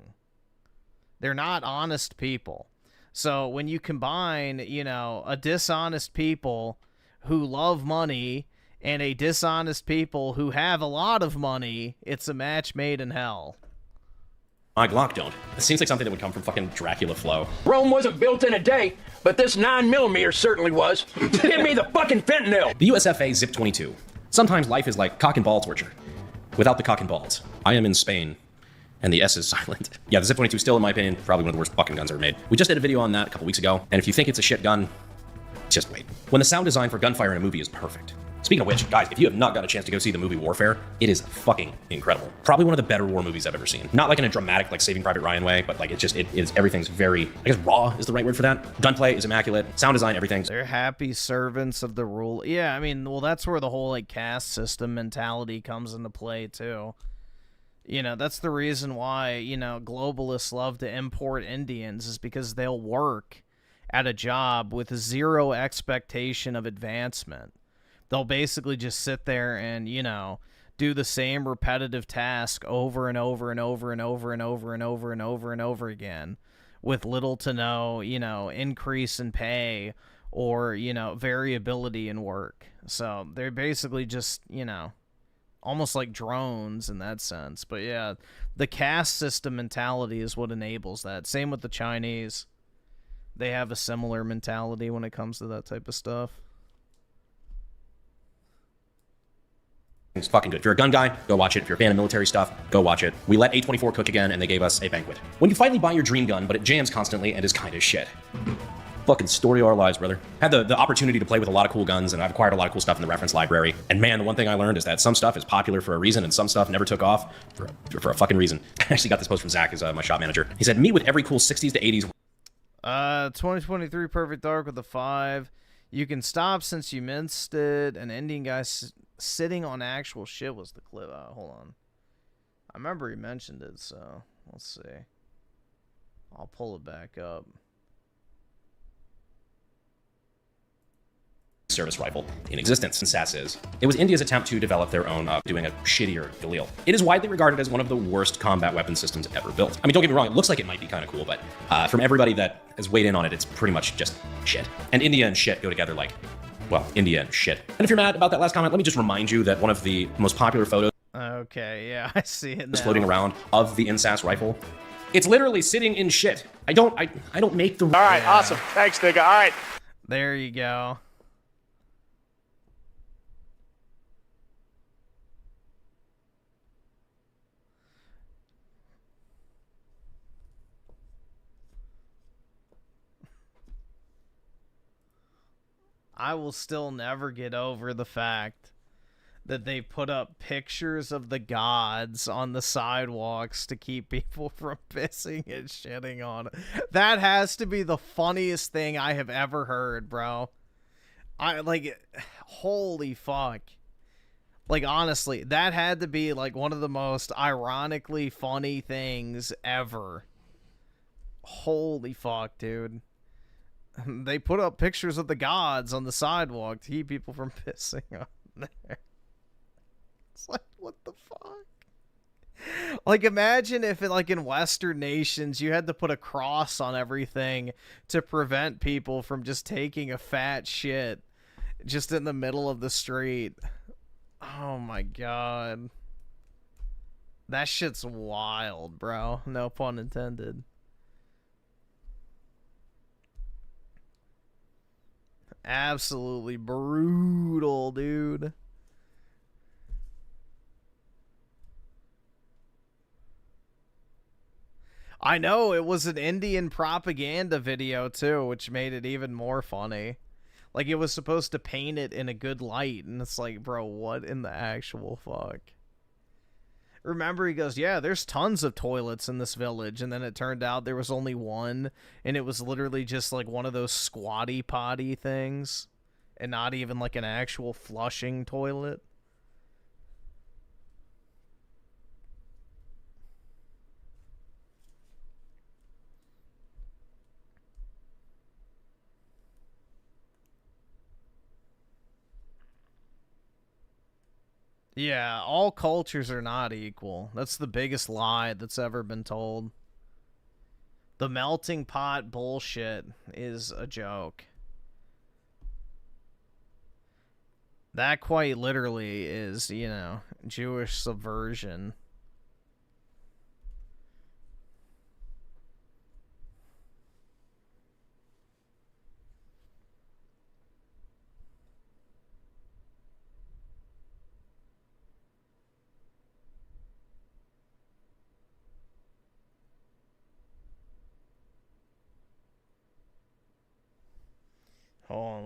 They're not honest people. So when you combine, a dishonest people who love money and a dishonest people who have a lot of money, it's a match made in hell. My Glock don't. It seems like something that would come from fucking Dracula Flow. Rome wasn't built in a day, but this 9mm certainly was. Give me the fucking fentanyl. The USFA Zip 22. Sometimes life is like cock and ball torture. Without the cock and balls. I am in Spain. And the S is silent. Yeah, the Zip 22 still, in my opinion, probably one of the worst fucking guns ever made. We just did a video on that a couple weeks ago, and if you think it's a shit gun, just wait. When the sound design for gunfire in a movie is perfect. Speaking of which, guys, if you have not got a chance to go see the movie Warfare, it is fucking incredible. Probably one of the better war movies I've ever seen. Not like in a dramatic, like Saving Private Ryan way, but like it is, everything's very, I guess raw is the right word for that. Gunplay is immaculate. Sound design, everything. They're happy servants of the rule. Yeah, I mean, well, that's where the whole like caste system mentality comes into play too. You know, that's the reason why, you know, globalists love to import Indians, is because they'll work at a job with zero expectation of advancement. They'll basically just sit there and, you know, do the same repetitive task over and over and over and over and over and over and over and over again with little to no, you know, increase in pay or, you know, variability in work. So they're basically just, you know, almost like drones in that sense. But yeah, the caste system mentality is what enables that. Same with the Chinese. They have a similar mentality when it comes to that type of stuff. It's fucking good. If you're a gun guy, go watch it. If you're a fan of military stuff, go watch it. We let A24 cook again, and they gave us a banquet. When you finally buy your dream gun, but it jams constantly and is kind of shit. Fucking story of our lives, brother. Had the opportunity to play with a lot of cool guns, and I've acquired a lot of cool stuff in the reference library. And man, the one thing I learned is that some stuff is popular for a reason, and some stuff never took off for a fucking reason. I actually got this post from Zach, who's my shop manager. He said, meet with every cool 60s to 80s. 2023 Perfect Dark with a 5. You can stop since you missed it. An Indian guy sitting on actual shit was the clip. Hold on. I remember he mentioned it, so let's see. I'll pull it back up. Service rifle in existence, and SAS is. It was India's attempt to develop their own, doing a shittier Galil. It is widely regarded as one of the worst combat weapon systems ever built. I mean, don't get me wrong, it looks like it might be kind of cool, but from everybody that has weighed in on it, it's pretty much just shit. And India and shit go together like, well, India and shit. And if you're mad about that last comment, let me just remind you that one of the most popular photos Okay, yeah, I see it now. Floating around of the INSAS rifle, it's literally sitting in shit. I don't make the... All right, awesome. Thanks, nigga. All right. There you go. I will still never get over the fact that they put up pictures of the gods on the sidewalks to keep people from pissing and shitting on it. That has to be the funniest thing I have ever heard, bro. Holy fuck. Like, honestly, that had to be, like, one of the most ironically funny things ever. Holy fuck, dude. They put up pictures of the gods on the sidewalk to keep people from pissing on there. It's like, what the fuck? Like, imagine if, like, in Western nations, you had to put a cross on everything to prevent people from just taking a fat shit just in the middle of the street. Oh, my God. That shit's wild, bro. No pun intended. Absolutely brutal, dude. I know, it was an Indian propaganda video too, which made it even more funny. Like, it was supposed to paint it in a good light, and it's like, bro, what in the actual fuck? Remember, he goes, yeah, there's tons of toilets in this village, and then it turned out there was only one, and it was literally just like one of those squatty potty things, and not even like an actual flushing toilet. Yeah, all cultures are not equal. That's the biggest lie that's ever been told. The melting pot bullshit is a joke. That quite literally is, you know, Jewish subversion.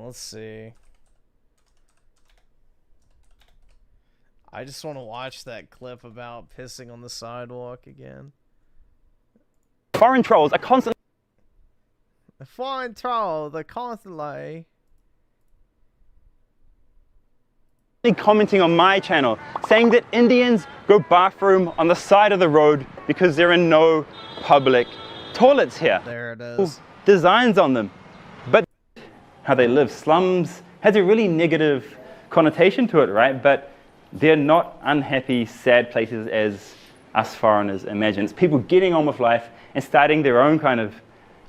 Let's see. I just want to watch that clip about pissing on the sidewalk again. Foreign trolls are constantly The foreign troll, the constantly commenting on my channel, saying that Indians go bathroom on the side of the road because there are no public toilets here. There it is. Designs on them. But how they live, slums, has a really negative connotation to it, right? But they're not unhappy, sad places as us foreigners imagine. It's people getting on with life and starting their own kind of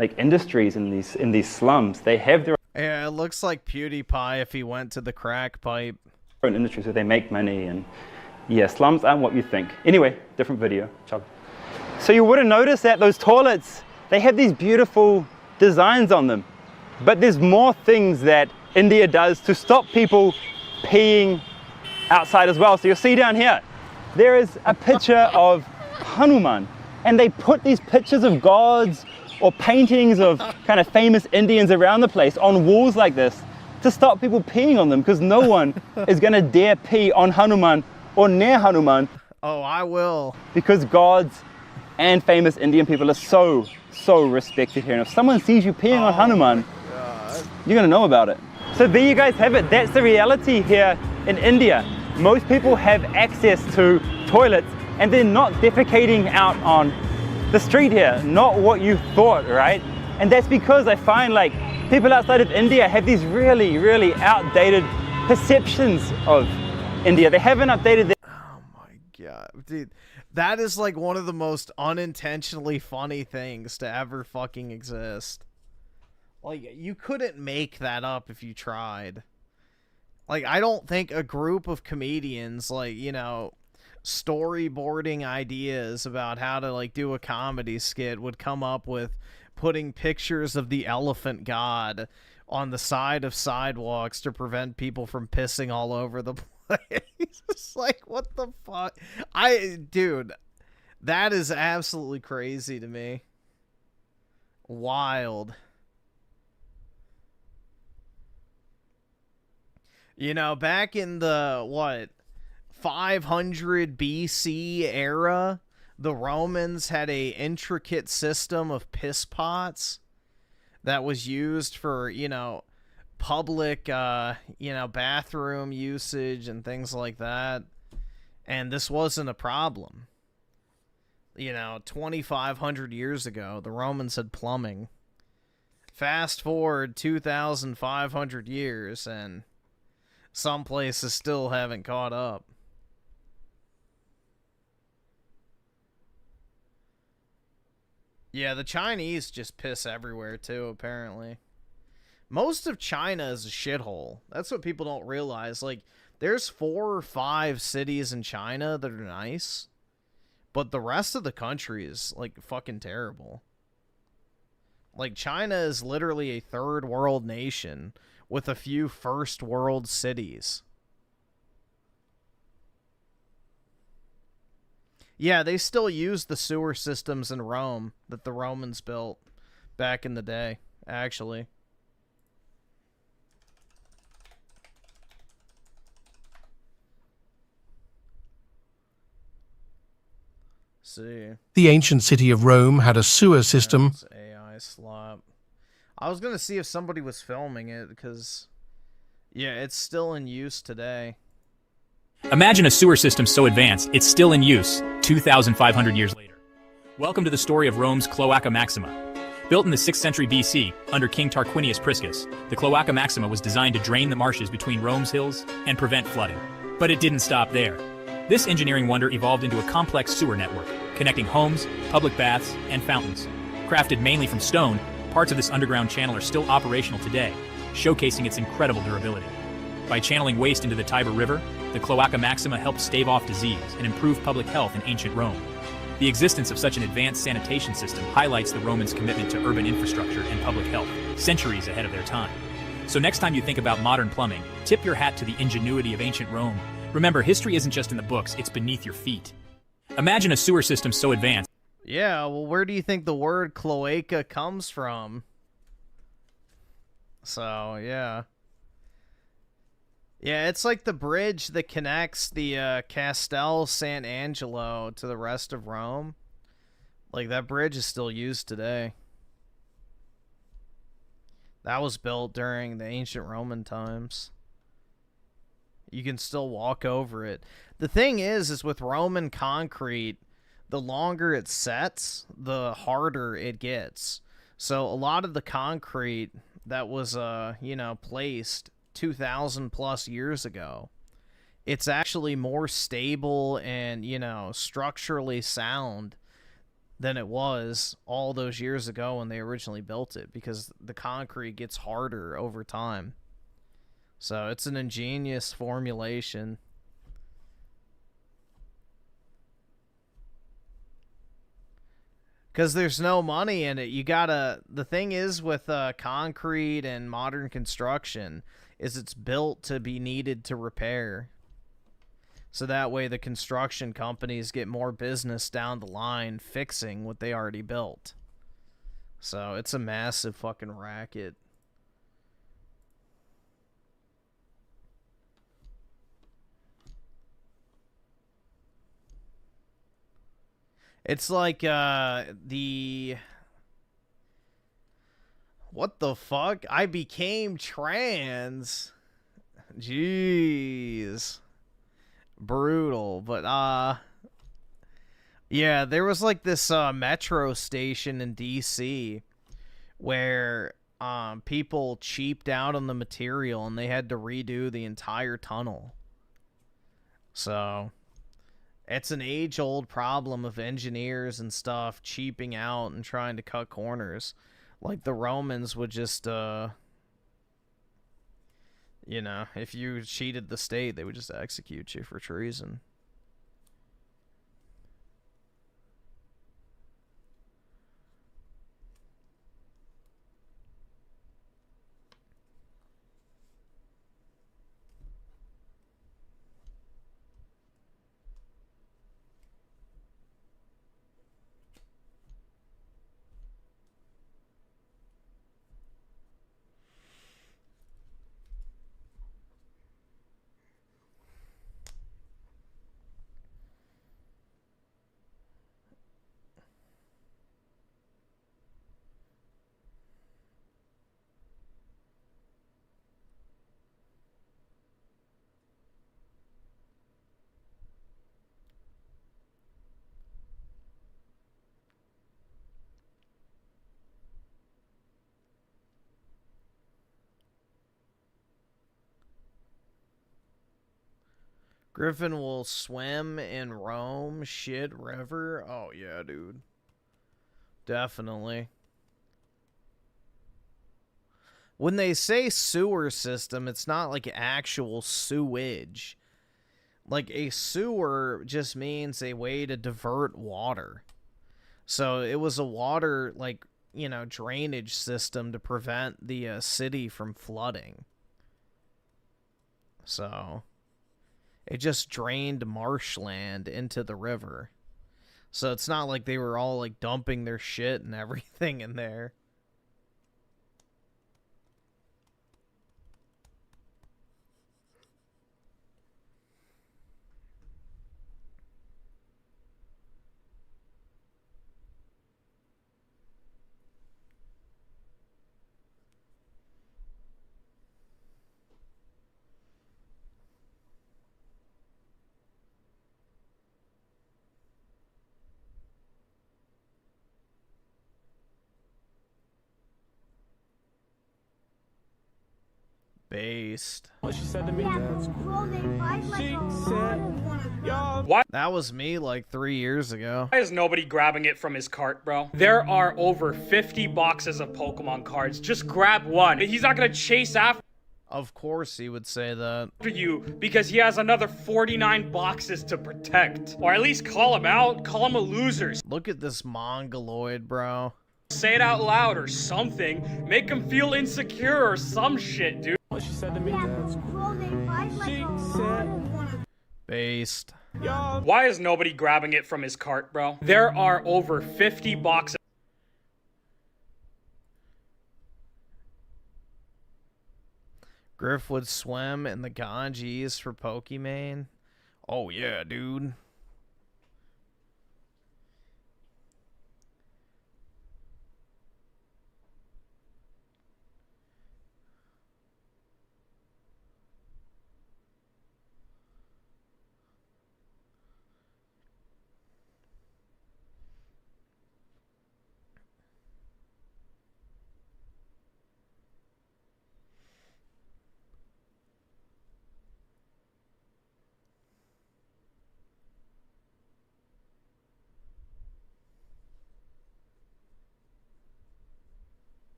like industries in these slums. They have their Yeah, it looks like PewDiePie if he went to the crack pipe. own industries where they make money, and yeah, slums aren't what you think. Anyway, different video. Ciao. So you would have noticed that those toilets, they have these beautiful designs on them. But there's more things that India does to stop people peeing outside as well. So you'll see down here, there is a picture of Hanuman, and they put these pictures of gods or paintings of kind of famous Indians around the place on walls like this to stop people peeing on them, because no one is going to dare pee on Hanuman or near Hanuman. Oh, I will. Because gods and famous Indian people are so respected here. And if someone sees you peeing on Hanuman, you're going to know about it. So there you guys have it. That's the reality here in India. Most people have access to toilets and they're not defecating out on the street here. Not what you thought, right? And that's because I find like people outside of India have these really outdated perceptions of India. They haven't updated their... Oh my god. Dude, that is like one of the most unintentionally funny things to ever fucking exist. Like, you couldn't make that up if you tried. Like, I don't think a group of comedians, like, you know, storyboarding ideas about how to, like, do a comedy skit would come up with putting pictures of the elephant god on the side of sidewalks to prevent people from pissing all over the place. It's like, what the fuck? Dude, that is absolutely crazy to me. Wild. You know, back in the, what, 500 BC era, the Romans had a intricate system of piss pots that was used for, you know, public, you know, bathroom usage and things like that. And this wasn't a problem. You know, 2,500 years ago, the Romans had plumbing. Fast forward 2,500 years, and some places still haven't caught up. Yeah, the Chinese just piss everywhere, too, apparently. Most of China is a shithole. That's what people don't realize. Like, there's 4 or 5 cities in China that are nice, but the rest of the country is, like, fucking terrible. Like, China is literally a third world nation with a few first world cities. Yeah, they still use the sewer systems in Rome that the Romans built back in the day, actually. See. The ancient city of Rome had a sewer system. AI slop. I was gonna see if somebody was filming it because, yeah, it's still in use today. Imagine a sewer system so advanced, it's still in use 2,500 years later. Welcome to the story of Rome's Cloaca Maxima. Built in the 6th century BC under King Tarquinius Priscus, the Cloaca Maxima was designed to drain the marshes between Rome's hills and prevent flooding. But it didn't stop there. This engineering wonder evolved into a complex sewer network, connecting homes, public baths, and fountains. Crafted mainly from stone, parts of this underground channel are still operational today, showcasing its incredible durability. By channeling waste into the Tiber River, the Cloaca Maxima helped stave off disease and improve public health in ancient Rome. The existence of such an advanced sanitation system highlights the Romans' commitment to urban infrastructure and public health, centuries ahead of their time. So next time you think about modern plumbing, tip your hat to the ingenuity of ancient Rome. Remember, history isn't just in the books, it's beneath your feet. Imagine a sewer system so advanced. Yeah, well, where do you think the word cloaca comes from? So, yeah. Yeah, it's like the bridge that connects the Castel Sant'Angelo to the rest of Rome. Like, that bridge is still used today. That was built during the ancient Roman times. You can still walk over it. The thing is with Roman concrete, the longer it sets, the harder it gets. So a lot of the concrete that was, you know, placed 2,000 plus years ago, it's actually more stable and, you know, structurally sound than it was all those years ago when they originally built it, because the concrete gets harder over time. So it's an ingenious formulation. Because there's no money in it. You gotta... The thing is with concrete and modern construction is it's built to be needed to repair. So that way the construction companies get more business down the line fixing what they already built. So it's a massive fucking racket. It's like, the... What the fuck? I became trans. Jeez. Brutal. But, yeah, there was like this, metro station in DC where, people cheaped out on the material and they had to redo the entire tunnel. So... It's an age-old problem of engineers and stuff cheaping out and trying to cut corners. Like the Romans would just, you know, if you cheated the state, they would just execute you for treason. Griffin will swim in Rome shit river. Oh, yeah, dude. Definitely. When they say sewer system, it's not like actual sewage. Like, a sewer just means a way to divert water. So it was a water, like, you know, drainage system to prevent the city from flooding. So... It just drained marshland into the river. So it's not like they were all, like, dumping their shit and everything in there. Based. What she said to me? What? That was me like 3 years ago. Why is nobody grabbing it from his cart, bro? There are over 50 boxes of Pokemon cards. Just grab one. He's not gonna chase after Of course he would say that. you because he has another 49 boxes to protect. Or at least call him out. Call him a loser. Look at this mongoloid, bro. Say it out loud or something. Make him feel insecure or some shit, dude. What she said to me? Based. Why is nobody grabbing it from his cart, bro? There are over 50 boxes. Griff would swim in the Ganges for Pokemon. Oh yeah, dude.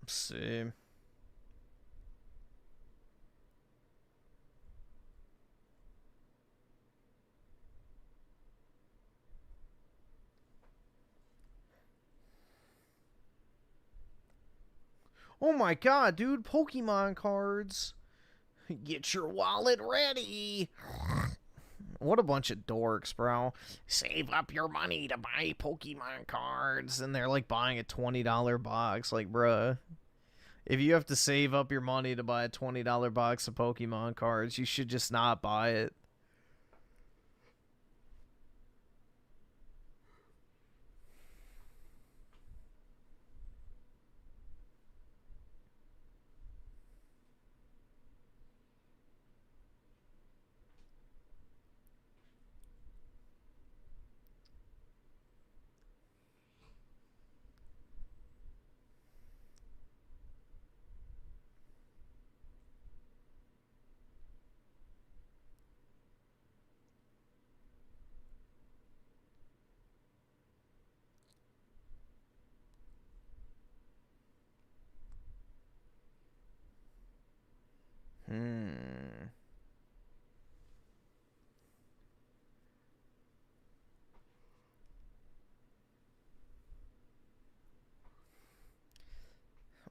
Let's see. Oh my god, dude, Pokemon cards. Get your wallet ready. What a bunch of dorks, bro. Save up your money to buy Pokemon cards. And they're like buying a $20 box. Like, bruh. If you have to save up your money to buy a $20 box of Pokemon cards, you should just not buy it.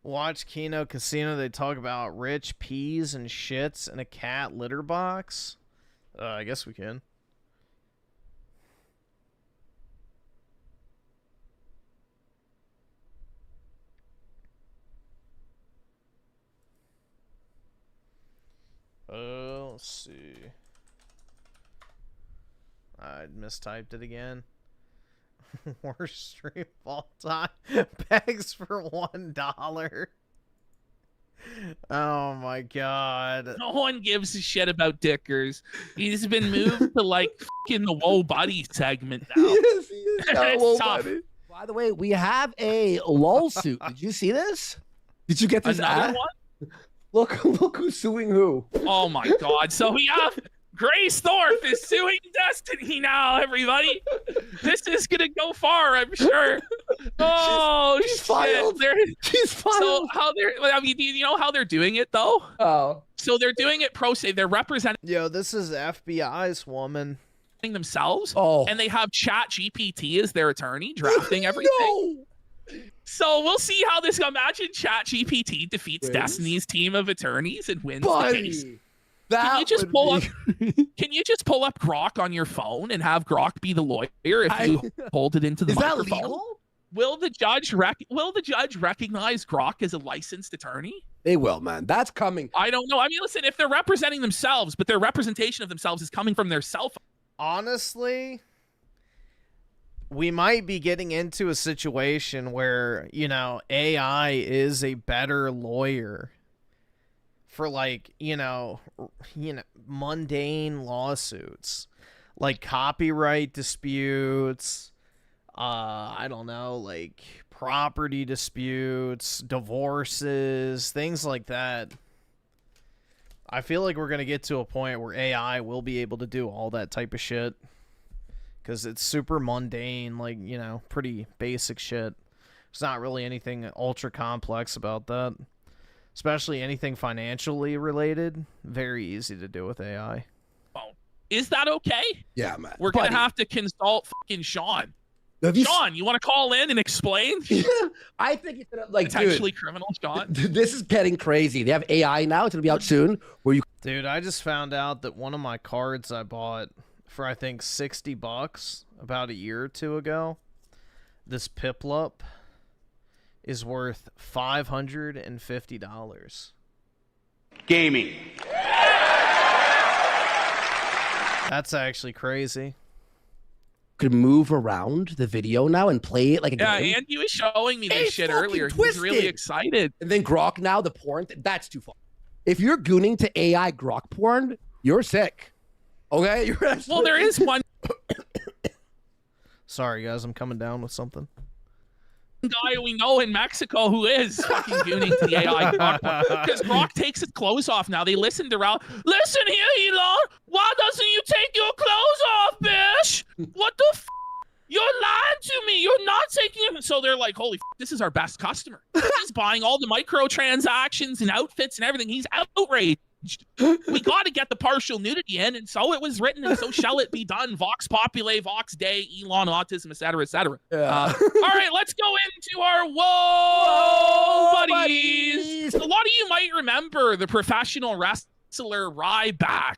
Watch Kino Casino. They talk about rich peas and shits in a cat litter box. I guess we can. Let's see. I mistyped it again. Worst stream of all time. Begs for $1. Oh my god. No one gives a shit about Dickers. He's been moved to like fucking the Whoa Buddy segment now. Yes, he is. It's tough. By the way, we have a LOL suit. Did you see this? Did you get this? Another one? Look who's suing who. Oh my god. So we have Grace Thorpe is suing Destiny now, everybody. This is gonna go far, I'm sure. Oh, she's filed. She's filed. So how they're, I mean, do you know how they're doing it though? Oh. So they're doing it pro se. They're representing. Yo, this is FBI's woman. Themselves. Oh. And they have Chat GPT as their attorney drafting everything. No. So we'll see how this. Imagine Chat GPT defeats Destiny's team of attorneys and wins the case. Can you just pull up? Can you just pull up Grok on your phone and have Grok be the lawyer if you hold it into the microphone? Is that legal? Will the judge recognize Grok as a licensed attorney? They will, man. That's coming. I don't know. I mean, listen, if they're representing themselves, but their representation of themselves is coming from their cell phone. Honestly, we might be getting into a situation where, you know, AI is a better lawyer for like, you know, mundane lawsuits like copyright disputes, I don't know, like property disputes, divorces, things like that. I feel like we're going to get to a point where AI will be able to do all that type of shit because it's super mundane, like, you know, pretty basic shit. There's not really anything ultra complex about that. Especially anything financially related, very easy to do with AI. Oh, is that okay? Yeah, man. We're going to have to consult fucking Sean. Sean, you want to call in and explain? I think it's like potentially criminal, Sean. This is getting crazy. They have AI now. It's going to be out soon. Where you, dude, I just found out that one of my cards I bought for I think $60 about a year or two ago. This Piplup is worth $550. Gaming. That's actually crazy. Could move around the video now and play it like a game. Yeah, Andy was showing me this shit earlier. He was really excited. And then Grok now, the porn, that's too far. If you're gooning to AI Grok porn, you're sick. Okay? You're well, there is one Sorry, guys, I'm coming down with something. guy we know in Mexico who is fucking gooning to the AI Grok because Grok takes his clothes off now. They listen to Ralph. Listen here, Elon. Why doesn't you take your clothes off, bitch? What the f? You're lying to me. You're not taking it. So they're like, holy f, this is our best customer. He's buying all the microtransactions and outfits and everything. He's outraged. We got to get the partial nudity in, and so it was written, and so shall it be done. Vox Populi, Vox Dei, Elon, autism, etc., etc. Yeah. All right, let's go into our Whoa buddies. A lot of you might remember the professional wrestler Ryback.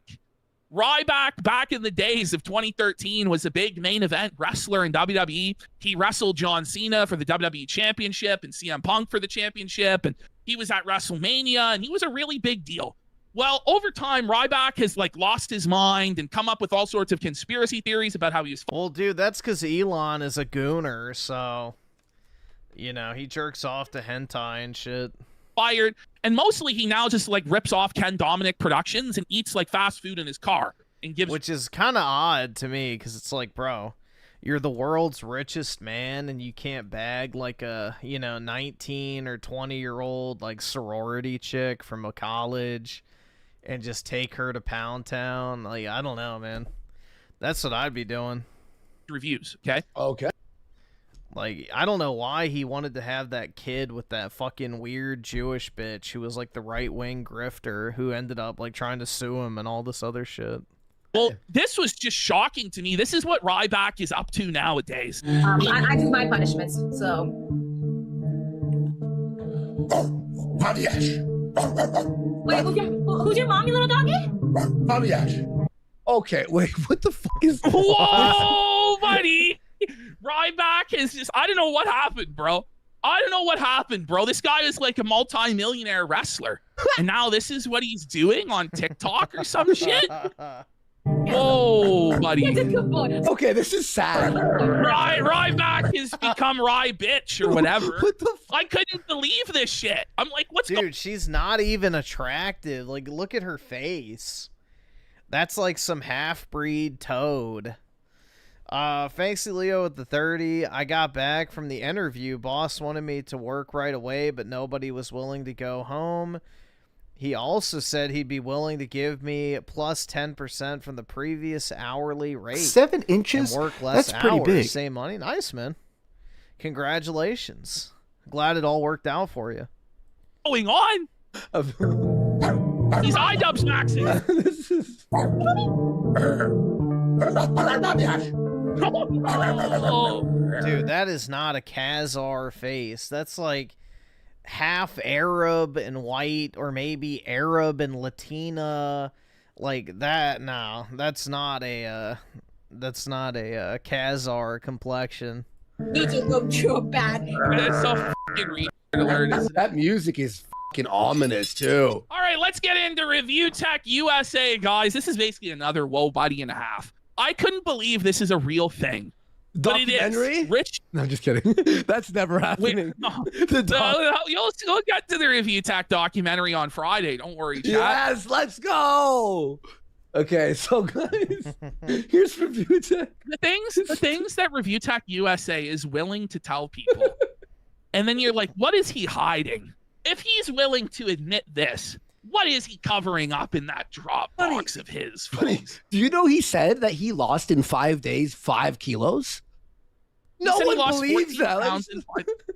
Ryback, back in the days of 2013, was a big main event wrestler in WWE. He wrestled John Cena for the WWE Championship and CM Punk for the championship, and he was at WrestleMania, and he was a really big deal. Well, over time, Ryback has like lost his mind and come up with all sorts of conspiracy theories about how he was. Well, dude, that's because Elon is a gooner, so you know he jerks off to hentai and shit. Fired, and mostly he now just like rips off Ken Dominic Productions and eats like fast food in his car and gives. Which is kind of odd to me because it's like, bro, you're the world's richest man and you can't bag like a 19 or 20-year-old like sorority chick from a college and just take her to Pound Town. Like, I don't know, man. That's what I'd be doing. Reviews, okay? Okay. Like, I don't know why he wanted to have that kid with that fucking weird Jewish bitch who was like the right-wing grifter who ended up like trying to sue him and all this other shit. Well, this was just shocking to me. This is what Ryback is up to nowadays. I do my punishments, so. Wait, who's your mom, you little doggy? Okay, wait, what the fuck is this? Whoa, buddy! Ryback is just, I don't know what happened, bro. I don't know what happened, bro. This guy is like a multi-millionaire wrestler. And now this is what he's doing on TikTok or some shit? Whoa, buddy. Okay, this is sad. Ryback has become Rye bitch or whatever. What the I couldn't believe this shit. I'm like, what's Dude, she's not even attractive. Like, look at her face. That's like some half-breed toad. Fancy Leo with the 30. I got back from the interview. Boss wanted me to work right away, but nobody was willing to go home. He also said he'd be willing to give me plus 10% from the previous hourly rate. 7 inches? And work less That's pretty hours. big. Same money. Nice, man. Congratulations. Glad it all worked out for you. going on? These iDubbbz maxing. This is... Dude, that is not a Khazar face. That's like half Arab and white, or maybe Arab and Latina, like that. No, that's not a Khazar complexion. You just go too bad. That's so fucking retarded. That music is fucking ominous too. All right, let's get into Review Tech USA, guys. This is basically another whoa buddy and a half. I couldn't believe this is a real thing. But it is. Rich. No, I'm just kidding. That's never happening. You'll get to the Review Tech documentary on Friday. Don't worry, chat. Yes, let's go. Okay, so guys, here's Review Tech. The things that Review Tech USA is willing to tell people, and then you're like, what is he hiding? If he's willing to admit this, what is he covering up in that Dropbox of his? Do you know he said that he lost in 5 days 5 kilos? No one believes that.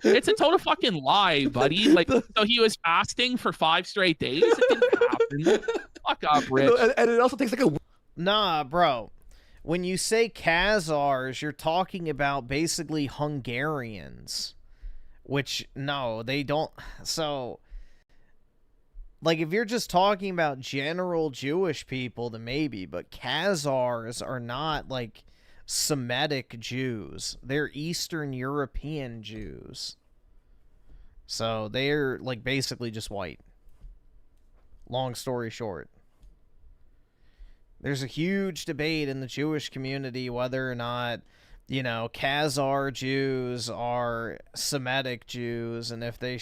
It's a total fucking lie, buddy. Like, so he was fasting for 5 straight days. It didn't happen. Fuck up, Rich. And it also takes like a... Nah, bro. When you say Khazars, you're talking about basically Hungarians. Which, no, they don't... So... Like, if you're just talking about general Jewish people, then maybe, but Khazars are not, like, Semitic Jews. They're Eastern European Jews. So they're, like, basically just white. Long story short. There's a huge debate in the Jewish community whether or not, you know, Khazar Jews are Semitic Jews, and if they...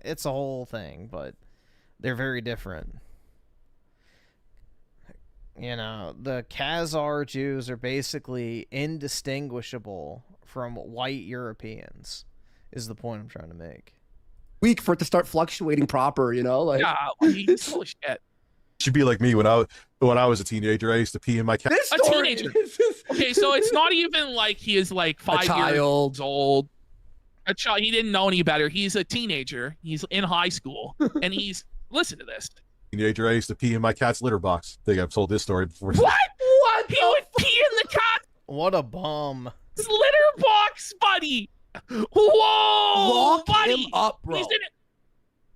it's a whole thing, but... they're very different. You know, the Khazar Jews are basically indistinguishable from white Europeans, is the point I'm trying to make. Weak for it to start fluctuating proper, you know? Like, yeah, he's full of shit. Should be like me when I was a teenager. I used to pee in my cat. A teenager. Okay, so it's not even like he is like 5 years old. A child. He didn't know any better. He's a teenager. He's in high school, and he's... listen to this. Teenager, I used to pee in my cat's litter box. I think I've told this story before. What? He would pee in the cat. What a bum. His litter box, buddy. Whoa, Lock buddy. him up, bro.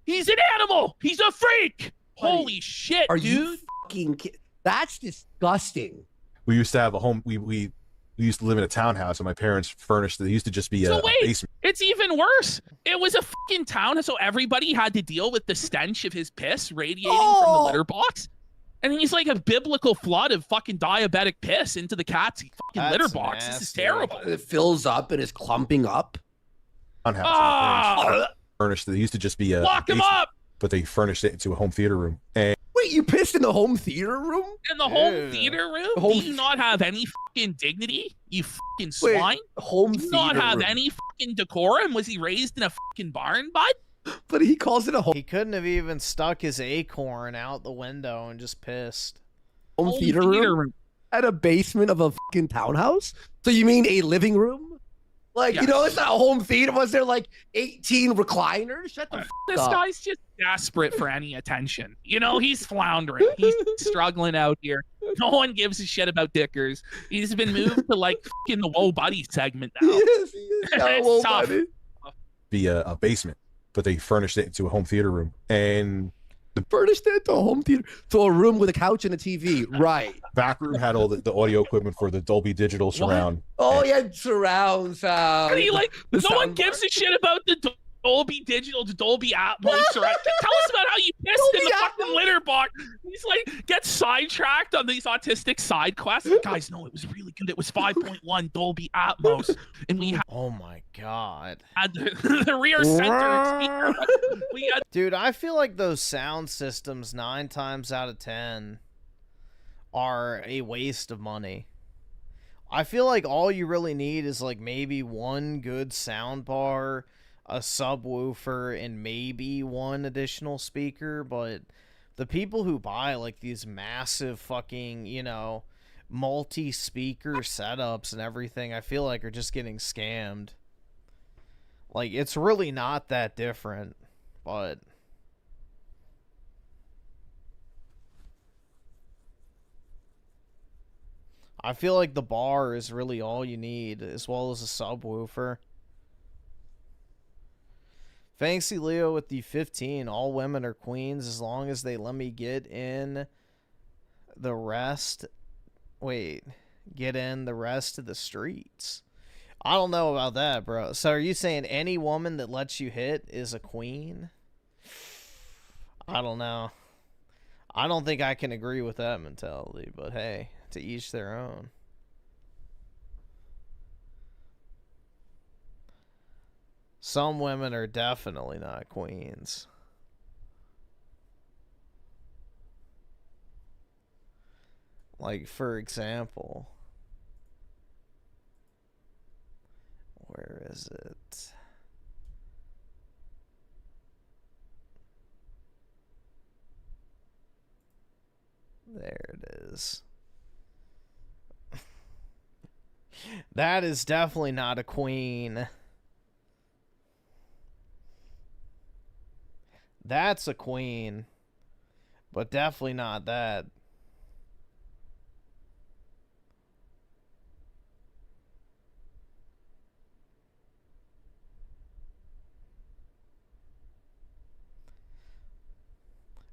He's an animal. He's a freak. Buddy, holy shit, are dude. You fucking that's disgusting. We used to have a home. We used to live in a townhouse, and my parents furnished it. It used to just be So a wait, basement. it's even worse. It was a fucking town, so everybody had to deal with the stench of his piss radiating from the litter box. And he's like a biblical flood of fucking diabetic piss into the cat's fucking litter box. This is terrible. It fills up and is clumping up. Townhouse. Furnished it. It used to just be a Lock him basement, up! but they furnished it into a home theater room. And Wait, you pissed in the home theater room? In the home theater room? Do you not have any fucking dignity? You fucking swine? Home Do you not theater have room. any fucking decorum? Was he raised in a fucking barn, bud? But he calls it a home. He couldn't have even stuck his acorn out the window and just pissed. Home theater room? At a basement of a fucking townhouse? So you mean a living room? Like, you know, it's not a home theater. Was there like 18 recliners? Shut the fuck This up. guy's just desperate for any attention. You know, he's floundering. He's struggling out here. No one gives a shit about Dickers. He's been moved to like fucking the Whoa Buddy segment now. Yes, he is. It's tough. be a basement, but they furnished it into a home theater room. And furnished it to a home theater, to a room with a couch and a TV. Right. Back room had all the audio equipment for the Dolby Digital surround. Oh, yeah, surround sound. And he like, The no one sound gives a shit about the Dolby Digital, the Dolby Atmos. Tell us about how you pissed in the fucking litter box. He's like, gets sidetracked on these autistic side quests. Guys, no, it was really good. It was 5.1 Dolby Atmos. And we had, oh my god, the rear center speaker. We had, dude, I feel like those sound systems 9 times out of 10 are a waste of money. I feel like all you really need is like maybe one good sound bar, a subwoofer, and maybe one additional speaker. But the people who buy like these massive fucking, you know, multi-speaker setups and everything, I feel like are just getting scammed. Like, it's really not that different, but I feel like the bar is really all you need, as well as a subwoofer. Fancy Leo with the 15. All women are queens as long as they let me get in the rest. Wait, get in the rest of the streets. I don't know about that, bro. So are you saying any woman that lets you hit is a queen? I don't know. I don't think I can agree with that mentality, but hey, to each their own. Some women are definitely not queens. Like, for example, where is it? There it is. That is definitely not a queen. That's a queen, but definitely not that.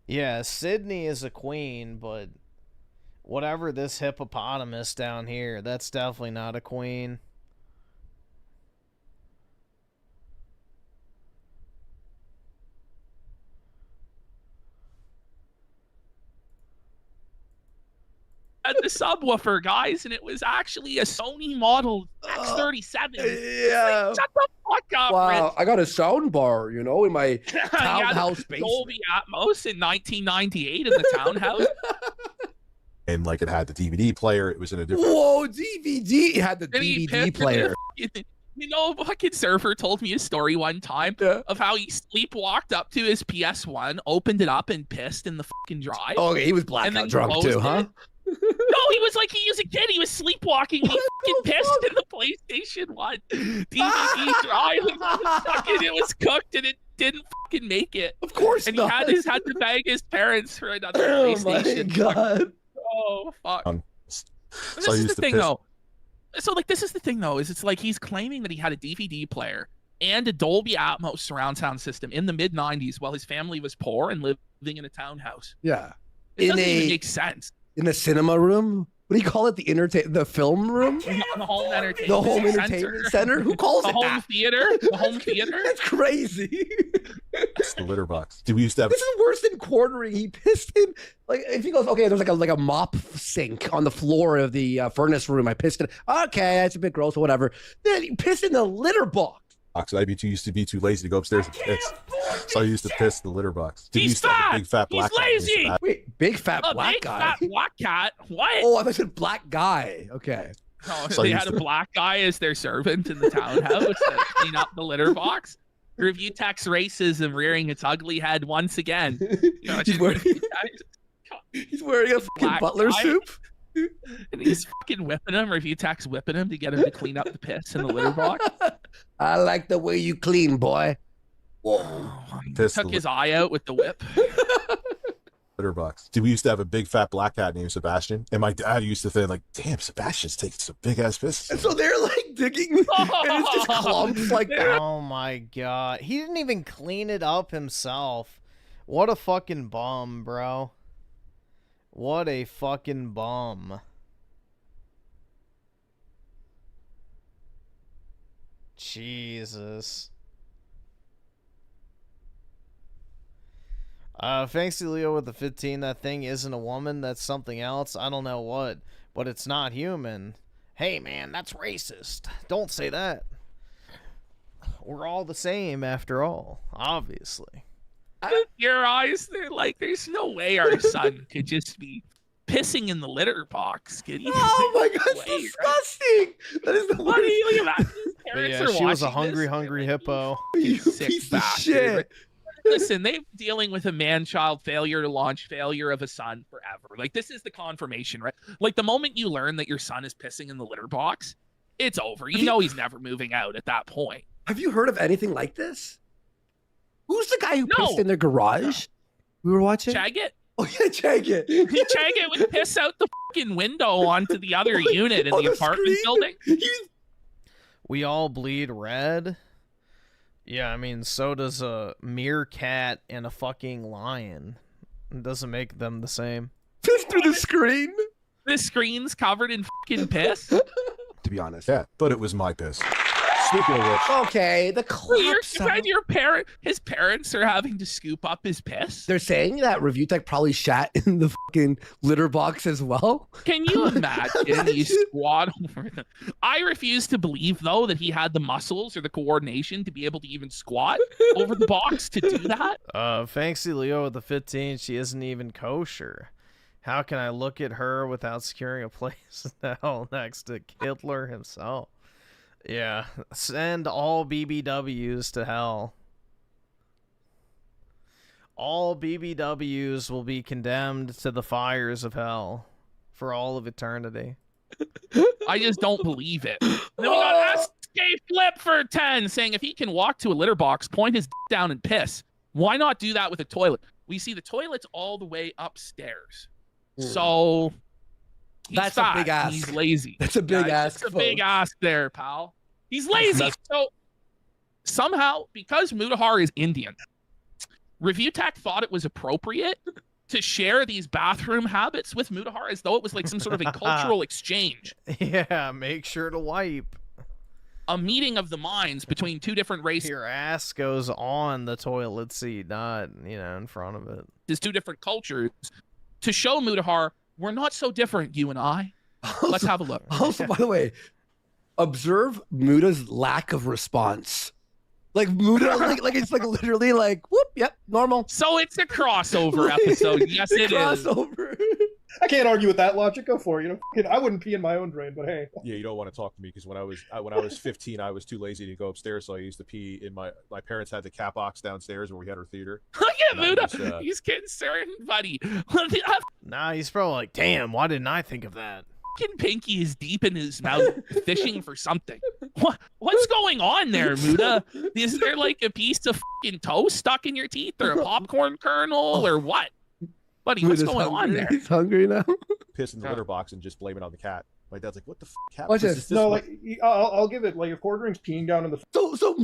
Yeah, Sydney is a queen, but whatever this hippopotamus down here, that's definitely not a queen. At the subwoofer, guys, and it was actually a Sony model X37. Yeah. Like, shut the fuck up, Wow, Rich. I got a sound bar, you know, in my townhouse basement. Dolby Atmos in 1998 in the townhouse. And like it had the DVD player. It was in a different. Whoa, DVD! It had the DVD player. You know, fucking Surfer told me a story one time of how he sleepwalked up to his PS1, opened it up, and pissed in the fucking drive. Oh, okay, he was blackout drunk too, huh? No, he was like, he was a kid. He was sleepwalking. He fucking pissed in the PlayStation 1 DVD drive. It was cooked and it didn't fucking make it. Of course and not. he had to beg his parents for another PlayStation. My God. Oh, fuck. This so I is used the to thing, piss- though. So, like, this is the thing, though, is it's like he's claiming that he had a DVD player and a Dolby Atmos surround sound system in the mid-90s while his family was poor and living in a townhouse. Yeah. It doesn't even make sense. In the cinema room? What do you call it? The film room? The home entertainment The home entertainment center? Who calls the it home that? theater? The home theater? That's crazy. It's the litter box. Dude, we used to have. This is worse than quartering. He pissed in, like, if he goes, okay, there's like a mop sink on the floor of the furnace room. I pissed in. Okay, that's a bit gross or whatever. Then he pissed in the litter box. Used to be too lazy to go upstairs and piss. So I used to piss in the litter box. Dude, we He's used to have a fat! big fat black He's guy. lazy! Wait, big fat A black big guy? fat black cat? What? Oh, I thought you said black guy. Okay. Oh, So they I had used a to- black guy as their servant in the townhouse to clean up the litter box. Review tax racism rearing its ugly head once again. He's wearing a fucking Black butler guy. suit. And he's fucking whipping him. Review tax whipping him to get him to clean up the piss in the litter box. I like the way you clean, boy. Whoa. Piss Took the his eye out with the whip. litter box. Dude, we used to have a big fat black cat named Sebastian. And my dad used to think, like, damn, Sebastian's taking some big ass piss. And so they're like digging, and it's just clumps like that. Oh my god. He didn't even clean it up himself. What a fucking bum, bro. What a fucking bum. Jesus. Fancy Leo with the 15. That thing isn't a woman. That's something else. I don't know what, but it's not human. Hey, man, that's racist. Don't say that. We're all the same after all, obviously. Your eyes, they're like, there's no way our son could just be pissing in the litter box. Could he? Oh my god, it's disgusting. That is the What worst. do you imagine? His But parents yeah, are she was a watching hungry hippo. You sick piece of bastard. shit. Listen, they've been dealing with a man-child failure to launch, failure of a son forever. Like, this is the confirmation, right? Like, the moment you learn that your son is pissing in the litter box, it's over. You know he's never moving out at that point. Have you heard of anything like this? Who's the guy who pissed in their garage? We were watching. Chagget? Oh yeah, Chagget. Chagget would piss out the fucking window onto the other unit in on the the apartment screen? building. We all bleed red. Yeah, I mean, so does a meerkat and a fucking lion. It doesn't make them the same. Piss through the screen. The screen's covered in fucking piss. To be honest. Yeah, but it was my piss. Speaking of which, Okay, the His parents are having to scoop up his piss. They're saying that Review Tech probably shat in the fucking litter box as well. Can you imagine you squat over them? I refuse to believe, though, that he had the muscles or the coordination to be able to even squat over the box to do that. Fancy Leo with the 15, she isn't even kosher. How can I look at her without securing a place in hell next to Hitler himself? Yeah, send all BBWs to hell. All BBWs will be condemned to the fires of hell for all of eternity. I just don't believe it. And then we got SK Flip for 10 saying if he can walk to a litter box, point his down and piss. Why not do that with a toilet? We see the toilet's all the way upstairs. So he's That's fat, a big ask. He's lazy. That's a big ask. It's a big ask there, pal. He's lazy. So somehow, because Mutahar is Indian, Review Tech thought it was appropriate to share these bathroom habits with Mutahar as though it was like some sort of a cultural exchange. Yeah, make sure to wipe. A meeting of the minds between two different races. Your ass goes on the toilet seat, not, you know, in front of it. There's two different cultures to show Mutahar we're not so different, you and I. Let's have a look. Also, by the way, observe Muda's lack of response. Like Muda, like it's like literally like whoop, yep, normal. So it's a crossover episode. Yes, it is. Crossover. I can't argue with that logic. Go for it. You know, I wouldn't pee in my own drain, but hey. Yeah, you don't want to talk to me because when I was 15, I was too lazy to go upstairs, so I used to pee in my parents had the cat box downstairs where we had our theater. Look at Muda. He's concerned, buddy. Nah, he's probably like, damn, why didn't I think of that? Fucking Pinky is deep in his mouth fishing for something. What's going on there, Muda? Is there like a piece of fucking toast stuck in your teeth or a popcorn kernel or what? Buddy, what's going on there? He's hungry now. Piss in the litter box and just blame it on the cat. My dad's like, "What the cat?" Watch this. No, like I'll give it like if Quartering's peeing down in the. So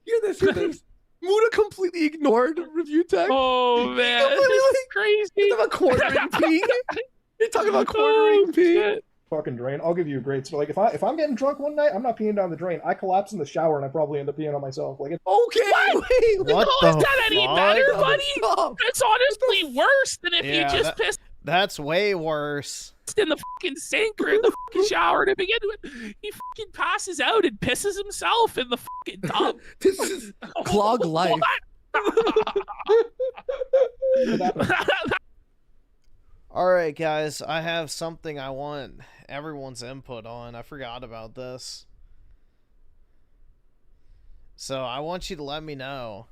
hear this. Muda completely ignored Review Tech. Oh man, this is crazy. You're talking about Quartering pee. You're talking about Quartering pee. Fucking drain. I'll give you a grade. So like if I'm getting drunk one night, I'm not peeing down the drain. I collapse in the shower and I probably end up peeing on myself. Like okay, what is that any better, buddy? That's honestly worse than if you just pissed. That's way worse. In the fucking sink or in the fucking shower to begin with. He fucking passes out and pisses himself in the fucking tub. This is clog life. All right, guys, I have something I want everyone's input on. I forgot about this. So I want you to let me know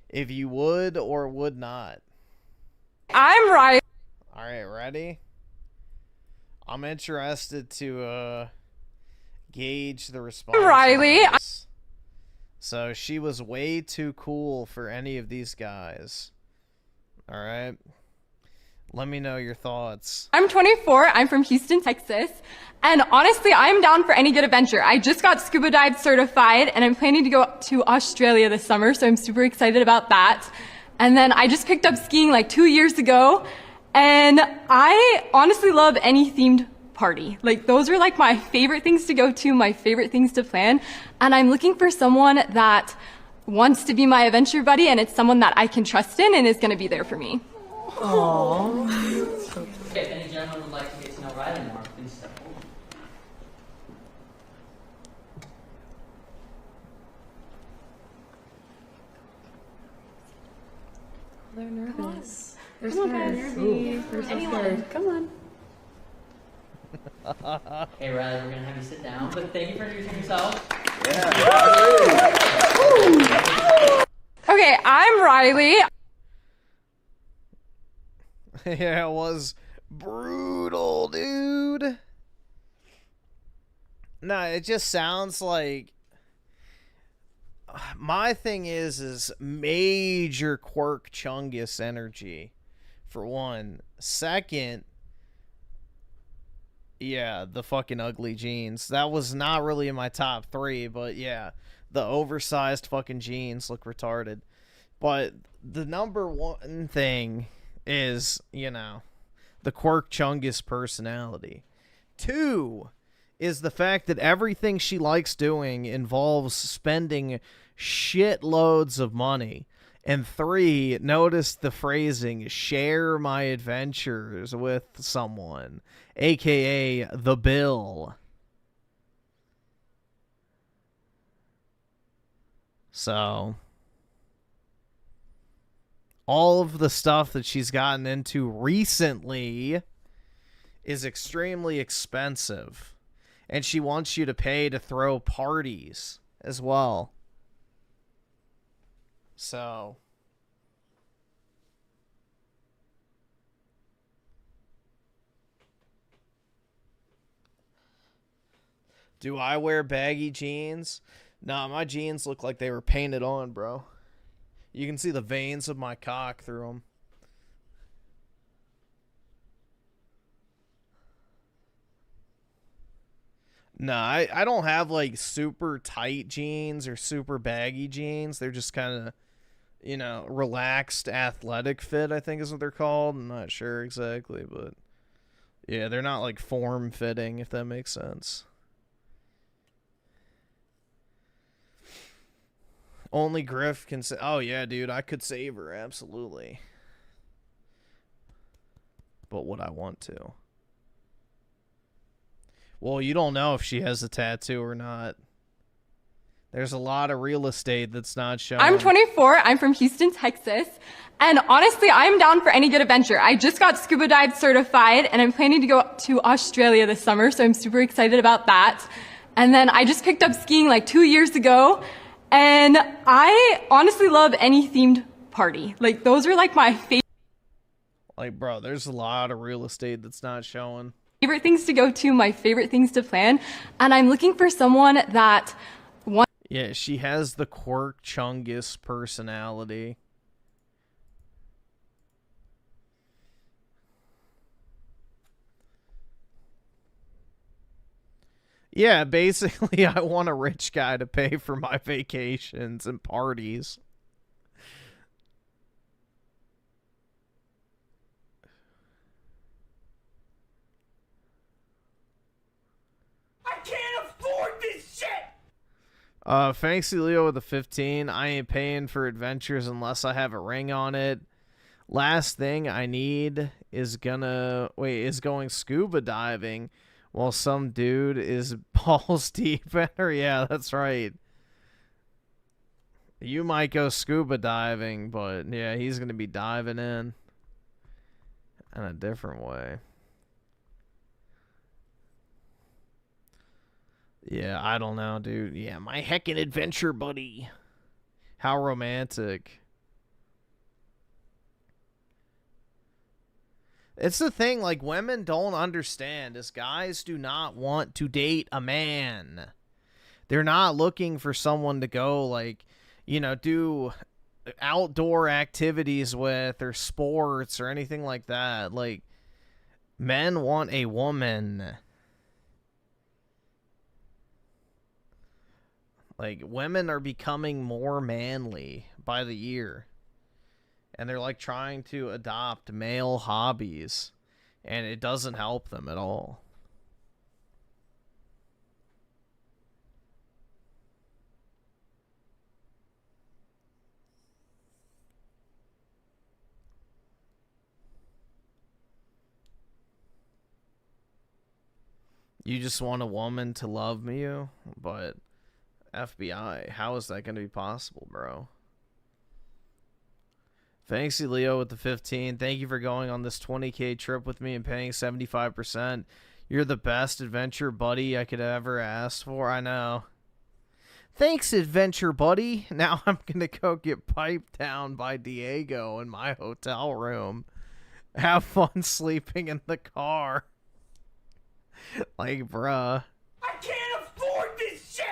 if you would or would not. I'm right. All right, ready? I'm interested to gauge the response. Riley. So she was way too cool for any of these guys. All right. Let me know your thoughts. I'm 24. I'm from Houston, Texas. And honestly, I'm down for any good adventure. I just got scuba dive certified and I'm planning to go to Australia this summer. So I'm super excited about that. And then I just picked up skiing like 2 years ago. And I honestly love any themed party. Like those are like my favorite things to go to, my favorite things to plan. And I'm looking for someone that wants to be my adventure buddy and it's someone that I can trust in and is going to be there for me. Aww. If any gentleman would like to get to know Riley more, please step forward. They're nervous. They're Come on, scared. guys. They're so Anyone. scared. Come on. Hey Riley, we're gonna have you sit down, but thank you for introducing yourself. Okay, I'm Riley. Yeah, it was brutal, dude. No, it just sounds like my thing is major Quirk Chungus energy for one. Second, yeah, the fucking ugly jeans. That was not really in my top 3, but yeah, the oversized fucking jeans look retarded. But the number one thing is, you know, the Quirk Chungus personality. 2 is the fact that everything she likes doing involves spending shitloads of money. And 3, notice the phrasing, share my adventures with someone, aka the bill. So all of the stuff that she's gotten into recently is extremely expensive. And she wants you to pay to throw parties as well. So do I wear baggy jeans? Nah, my jeans look like they were painted on, bro. You can see the veins of my cock through them. Nah, I don't have like super tight jeans or super baggy jeans. They're just kind of, you know, relaxed athletic fit, I think is what they're called. I'm not sure exactly, but yeah, they're not like form fitting, if that makes sense. Only Griff can say, oh yeah, dude, I could save her, absolutely. But would I want to? Well, you don't know if she has a tattoo or not. There's a lot of real estate that's not shown. I'm 24. I'm from Houston, Texas. And honestly, I'm down for any good adventure. I just got scuba dive certified and I'm planning to go to Australia this summer. So I'm super excited about that. And then I just picked up skiing like 2 years ago. And I honestly love any themed party. Like those are like my Like, bro, there's a lot of real estate that's not showing. favorite things to go to, my favorite things to plan. And I'm looking for someone that wants. Yeah, she has the Quirk Chungus personality. Yeah, basically, I want a rich guy to pay for my vacations and parties. I can't afford this shit! Fancy Leo with a 15. I ain't paying for adventures unless I have a ring on it. Last thing I need is going scuba diving while some dude is balls deep in her. Yeah, that's right. You might go scuba diving, but yeah, he's gonna be diving in a different way. Yeah, I don't know, dude. Yeah, my heckin' adventure buddy. How romantic. It's the thing, like, women don't understand is guys do not want to date a man. They're not looking for someone to go, like, you know, do outdoor activities with or sports or anything like that. Like, men want a woman. Like, women are becoming more manly by the year. And they're, like, trying to adopt male hobbies. And it doesn't help them at all. You just want a woman to love you? But FBI, how is that going to be possible, bro? Fancy Leo with the 15. Thank you for going on this 20K trip with me and paying 75%. You're the best adventure buddy I could ever ask for. I know. Thanks, adventure buddy. Now I'm going to go get piped down by Diego in my hotel room. Have fun sleeping in the car. Like, bruh. I can't afford this shit!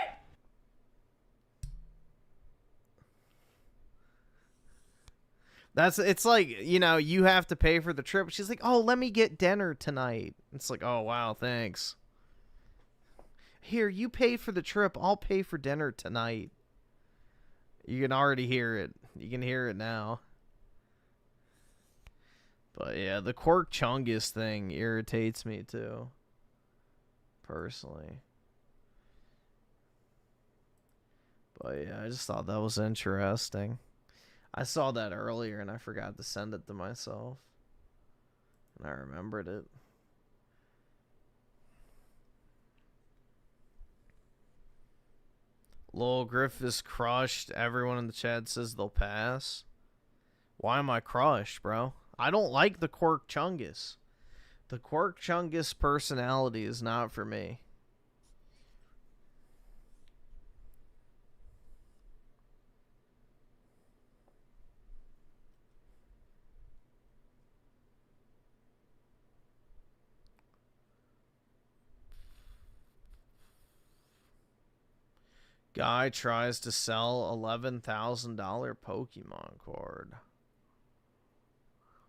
It's like, you know, you have to pay for the trip. She's like, oh, let me get dinner tonight. It's like, oh, wow, thanks. Here, you pay for the trip. I'll pay for dinner tonight. You can already hear it. You can hear it now. But yeah, the Quirk Chungus thing irritates me too. Personally. But yeah, I just thought that was interesting. I saw that earlier and I forgot to send it to myself. And I remembered it. Lol, Griff is crushed. Everyone in the chat says they'll pass. Why am I crushed, bro? I don't like the Quirk Chungus. The Quirk Chungus personality is not for me. Guy tries to sell $11,000 Pokemon card.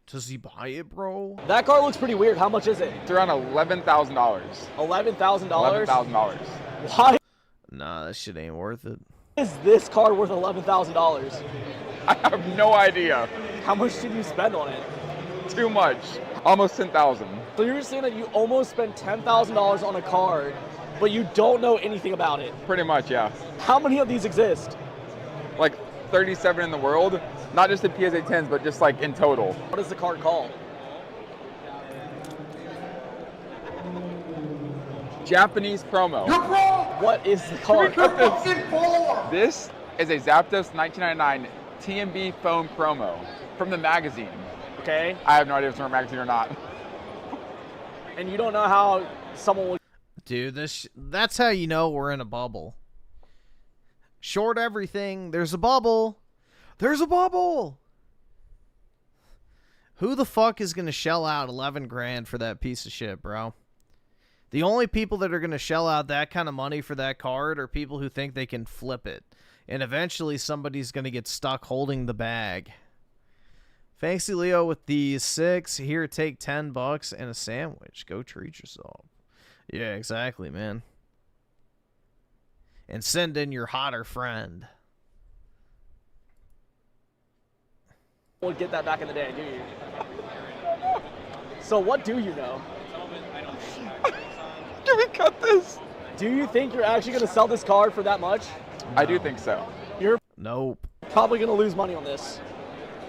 Does he buy it, bro? That card looks pretty weird. How much is it? It's around $11,000. $11,000? $11,000. Why? Nah, that shit ain't worth it. Is this card worth $11,000? I have no idea. How much did you spend on it? Too much. Almost 10,000. So you're saying that you almost spent $10,000 on a card, but you don't know anything about it? Pretty much, yeah. How many of these exist? Like 37 in the world. Not just in PSA 10s, but just like in total. What is the card called? Japanese promo. What is the card? This is a Zapdos 1999 TMB phone promo from the magazine. Okay. I have no idea if it's from a magazine or not. And you don't know how someone will... Dude, that's how you know we're in a bubble. Short everything. There's a bubble. There's a bubble. Who the fuck is going to shell out 11 grand for that piece of shit, bro? The only people that are going to shell out that kind of money for that card are people who think they can flip it. And eventually somebody's going to get stuck holding the bag. Fancy Leo with the 6. Here, take $10 and a sandwich. Go treat yourself. Yeah, exactly, man. And send in your hotter friend. We'll get that back in the day, do you? So what do you know? Can we cut this? Do you think you're actually going to sell this card for that much? I do think so. You're Nope. probably going to lose money on this.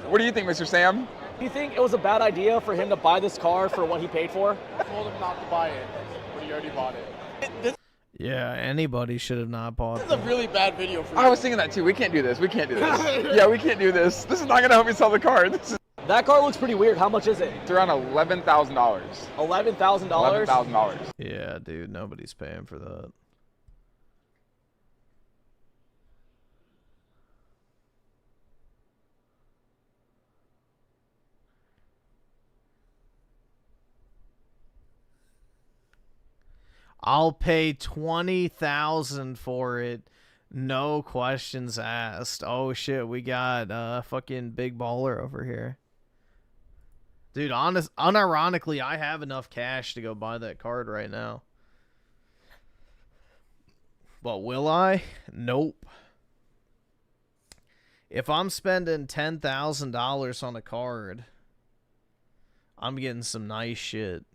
What do you think, Mr. Sam? Do you think it was a bad idea for him to buy this card for what he paid for? I told him not to buy it, but he already bought it. This Yeah, anybody should have not bought is a really bad video for you. I was thinking that too. We can't do this. We can't do this. Yeah, we can't do this. This is not going to help me sell the card. That card looks pretty weird. How much is it? It's around $11,000. $11,000? $11,000. Yeah, dude, nobody's paying for that. I'll pay $20,000 for it. No questions asked. Oh shit, we got fucking big baller over here. Dude, unironically, I have enough cash to go buy that card right now. But will I? Nope. If I'm spending $10,000 on a card, I'm getting some nice shit.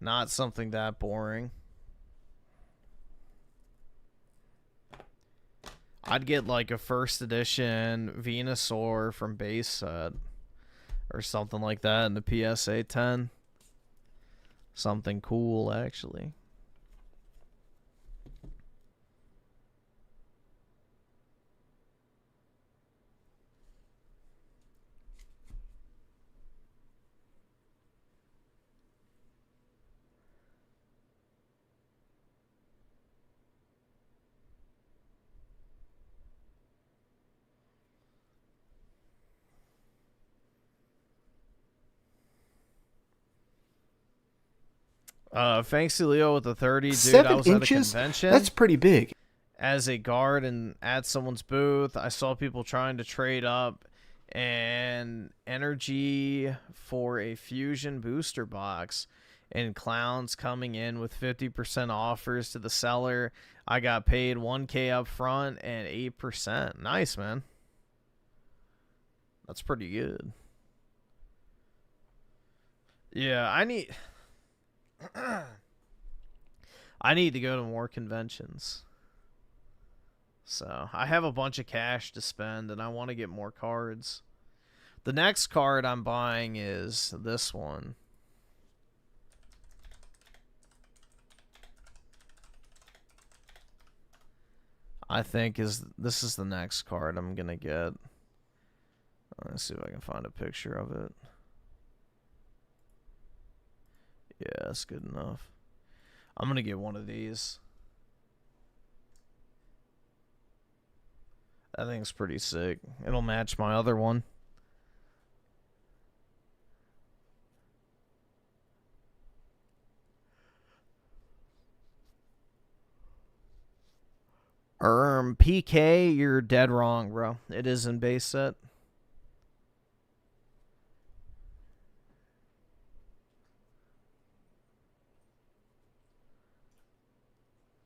Not something that boring. I'd get like a first edition Venusaur from base set. Or something like that in the PSA 10. Something cool, actually. Fancy Leo with the 30, dude. 7 I was inches? at a convention. That's pretty big. As a guard and at someone's booth, I saw people trying to trade up and energy for a fusion booster box and clowns coming in with 50% offers to the seller. I got paid $1K up front and 8%. Nice, man. That's pretty good. Yeah, I need to go to more conventions. So, I have a bunch of cash to spend, and I want to get more cards. The next card I'm buying is this one. I think this is the next card I'm going to get. Let's see if I can find a picture of it. Yeah, that's good enough. I'm going to get one of these. That thing's pretty sick. It'll match my other one. PK, you're dead wrong, bro. It is in base set.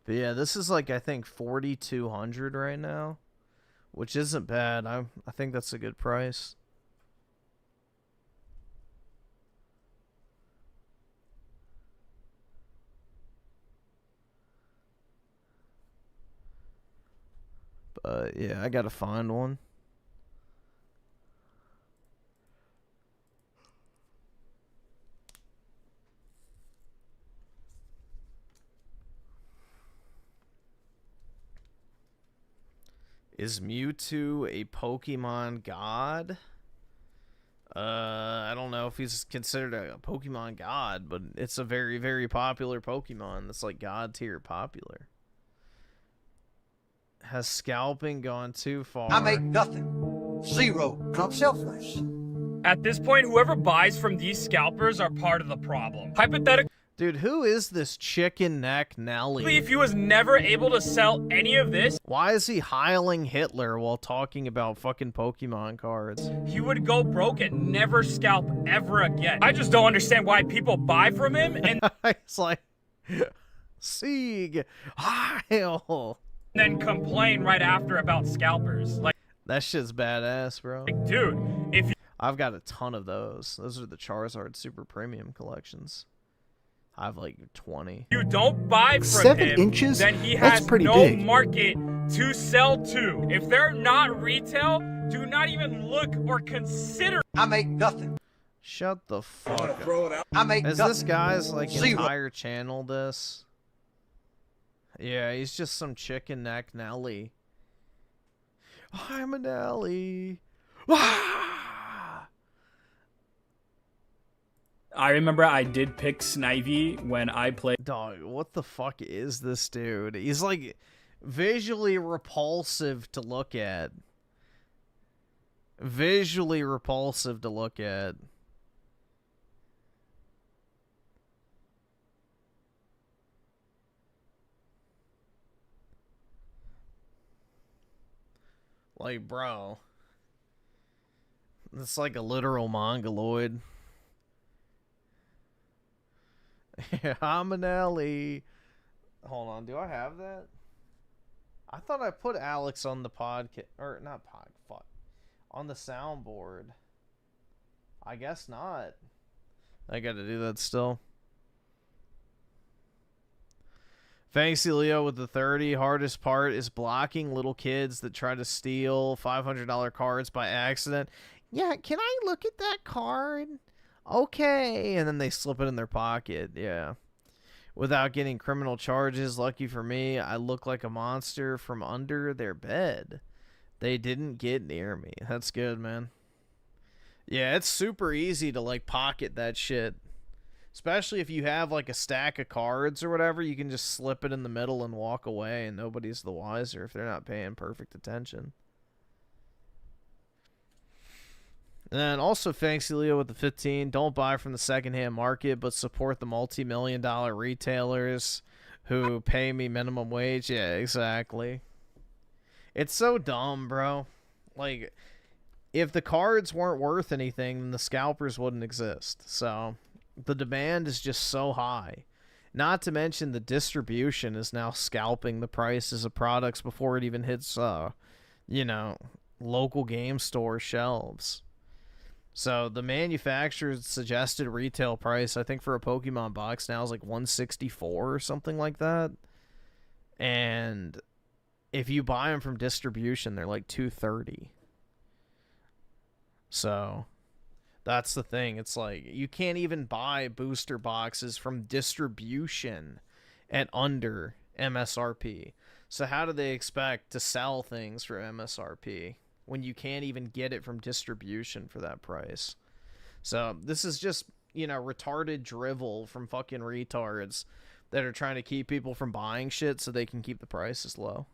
But yeah, this is like, I think 4,200 right now, which isn't bad. I think that's a good price. But yeah, I gotta find one. Is Mewtwo a Pokemon god? I don't know if he's considered a Pokemon god, but it's a very, very popular Pokemon that's like god tier popular. Has scalping gone too far? I make nothing. Zero. I'm selfless. At this point, whoever buys from these scalpers are part of the problem. Hypothetically, dude, who is this chicken neck Nelly? if he was never able to sell any of this, why is he heiling Hitler while talking about fucking Pokemon cards? he would go broke and never scalp ever again. I just don't understand why people buy from him and it's like, Sieg, heil. then complain right after about scalpers. Like, that shit's badass, bro. like, dude, if I've got a ton of those. Those are the Charizard Super Premium collections. I have like 20. you don't buy from 7 him, inches? then he That's has pretty no big. market to sell to. If they're not retail, do not even look or consider. I make nothing. Shut the fuck up. Throw it out. I make Is nothing. this guy's like Zero. entire channel this? Yeah, he's just some chicken neck Nelly. I'm a Nelly. I remember I did pick Snivy when I played. Dog, what the fuck is this dude? He's like visually repulsive to look at. Visually repulsive to look at. Like, bro. It's like a literal mongoloid. Yeah, I'm an Ellie. Hold on, do I have that? I thought I put Alex on the podcast, or not fuck, on the soundboard. I guess not. I gotta do that still. Fancy Leo with the 30. Hardest part is blocking little kids that try to steal $500 cards by accident. Yeah, can I look at that card? Okay, and then they slip it in their pocket. Yeah, without getting criminal charges. Lucky for me, I look like a monster from under their bed. They didn't get near me. That's good, man. Yeah, it's super easy to like pocket that shit, especially if you have like a stack of cards or whatever. You can just slip it in the middle and walk away, and nobody's the wiser if they're not paying perfect attention. And then also Fancy Leo with the 15. Don't buy from the secondhand market, but support the multi-million-dollar retailers who pay me minimum wage. Yeah, exactly. It's so dumb, bro. Like, if the cards weren't worth anything, then the scalpers wouldn't exist. So, the demand is just so high. Not to mention the distribution is now scalping the prices of products before it even hits, you know, local game store shelves. So the manufacturer's suggested retail price, I think, for a Pokemon box now is like $164 or something like that. And if you buy them from distribution, they're like $230. So that's the thing. It's like you can't even buy booster boxes from distribution at under MSRP. So how do they expect to sell things for MSRP when you can't even get it from distribution for that price? So this is just, you know, retarded drivel from fucking retards that are trying to keep people from buying shit so they can keep the prices low.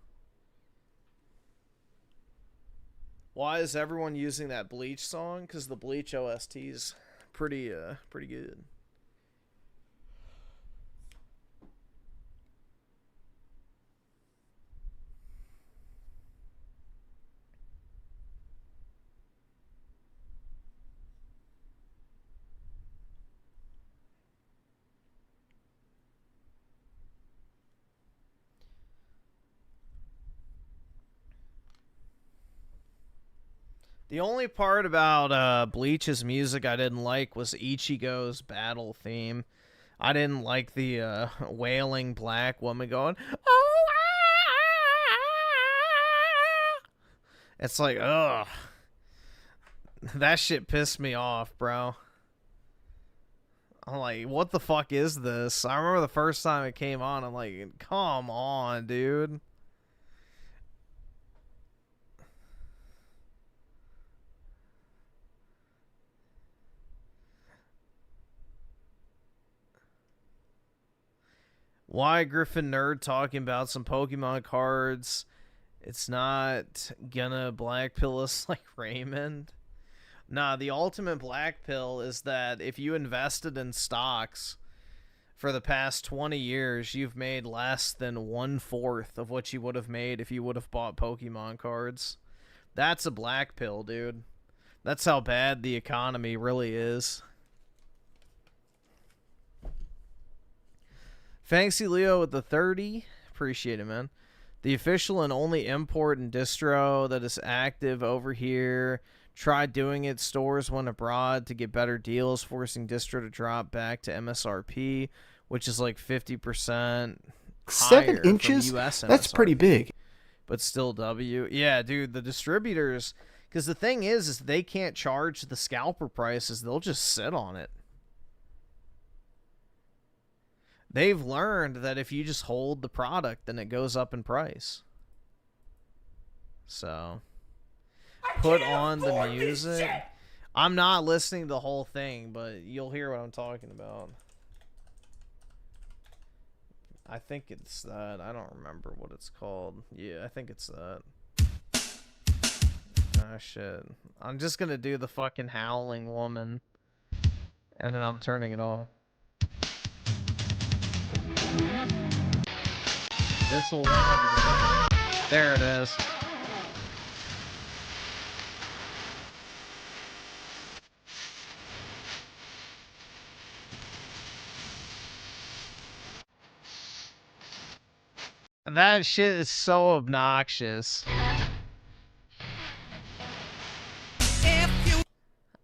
Why is everyone using that Bleach song? Because the Bleach OST is pretty good. The only part about Bleach's music I didn't like was Ichigo's battle theme. I didn't like the wailing black woman going, "Oh, ah!" It's like, ugh. That shit pissed me off, bro. I'm like, what the fuck is this? I remember the first time it came on, I'm like, come on, dude. Why Griffin nerd talking about some Pokemon cards? It's not gonna black pill us like Raymond. Nah, the ultimate black pill is that if you invested in stocks for the past 20 years, you've made less than 1/4 of what you would have made if you would have bought Pokemon cards. That's a black pill, dude. That's how bad the economy really is. Fancy Leo with the 30. Appreciate it, man. The official and only import and distro that is active over here. Tried doing it. Stores went abroad to get better deals, forcing distro to drop back to MSRP, which is like 50% 7 higher inches? from US That's pretty MSRP. big. But still W. Yeah, dude, the distributors, because the thing is they can't charge the scalper prices. They'll just sit on it. They've learned that if you just hold the product, then it goes up in price. So, put on the music. I'm not listening to the whole thing, but you'll hear what I'm talking about. I think it's that. I don't remember what it's called. Yeah, I think it's that. Ah, shit. I'm just gonna do the fucking howling woman. And then I'm turning it off. This'll... There it is. That shit is so obnoxious.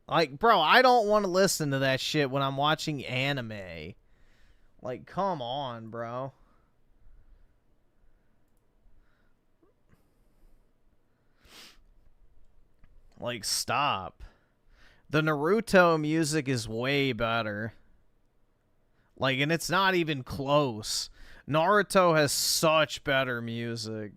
Like, bro, I don't want to listen to that shit when I'm watching anime. Like, come on, bro. Like, stop. The Naruto music is way better. Like, and it's not even close. Naruto has such better music.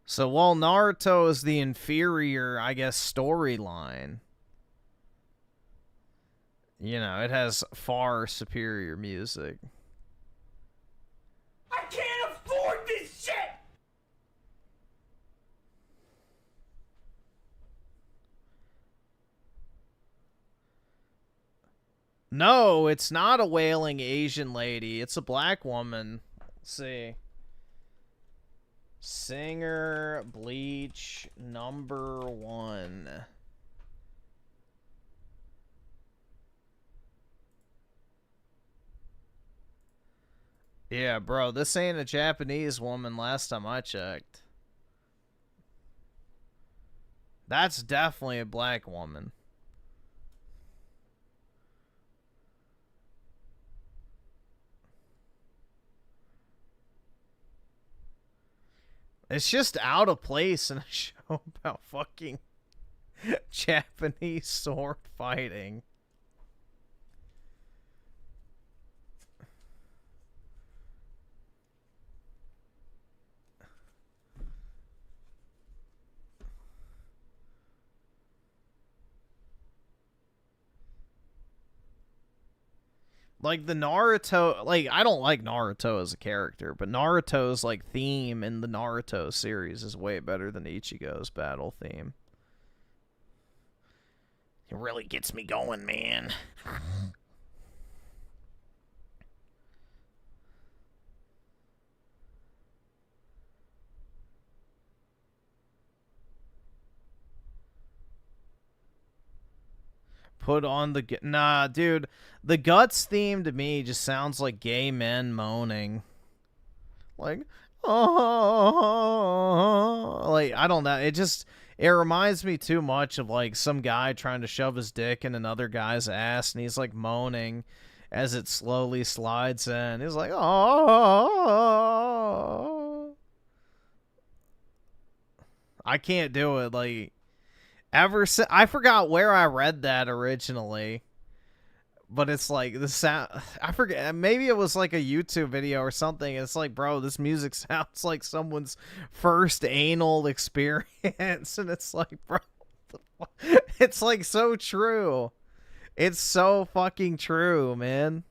So while Naruto is the inferior, I guess, storyline, you know, it has far superior music. I can't afford this shit! No, it's not a wailing Asian lady. It's a black woman. Let's see. Singer, Bleach, #1. Yeah, bro, this ain't a Japanese woman last time I checked. That's definitely a black woman. It's just out of place in a show about fucking Japanese sword fighting. Like, the Naruto... Like, I don't like Naruto as a character, but Naruto's, like, theme in the Naruto series is way better than Ichigo's battle theme. It really gets me going, man. Put on the... Nah, dude. The Guts theme to me just sounds like gay men moaning. Like, oh... Like, I don't know. It reminds me too much of, like, some guy trying to shove his dick in another guy's ass, and he's, like, moaning as it slowly slides in. He's like, oh... I can't do it, like... Ever since I forgot where I read that originally, but it's like the sound. I forget. Maybe it was like a YouTube video or something. It's like, bro, this music sounds like someone's first anal experience, and it's like, bro, it's like so true. It's so fucking true, man.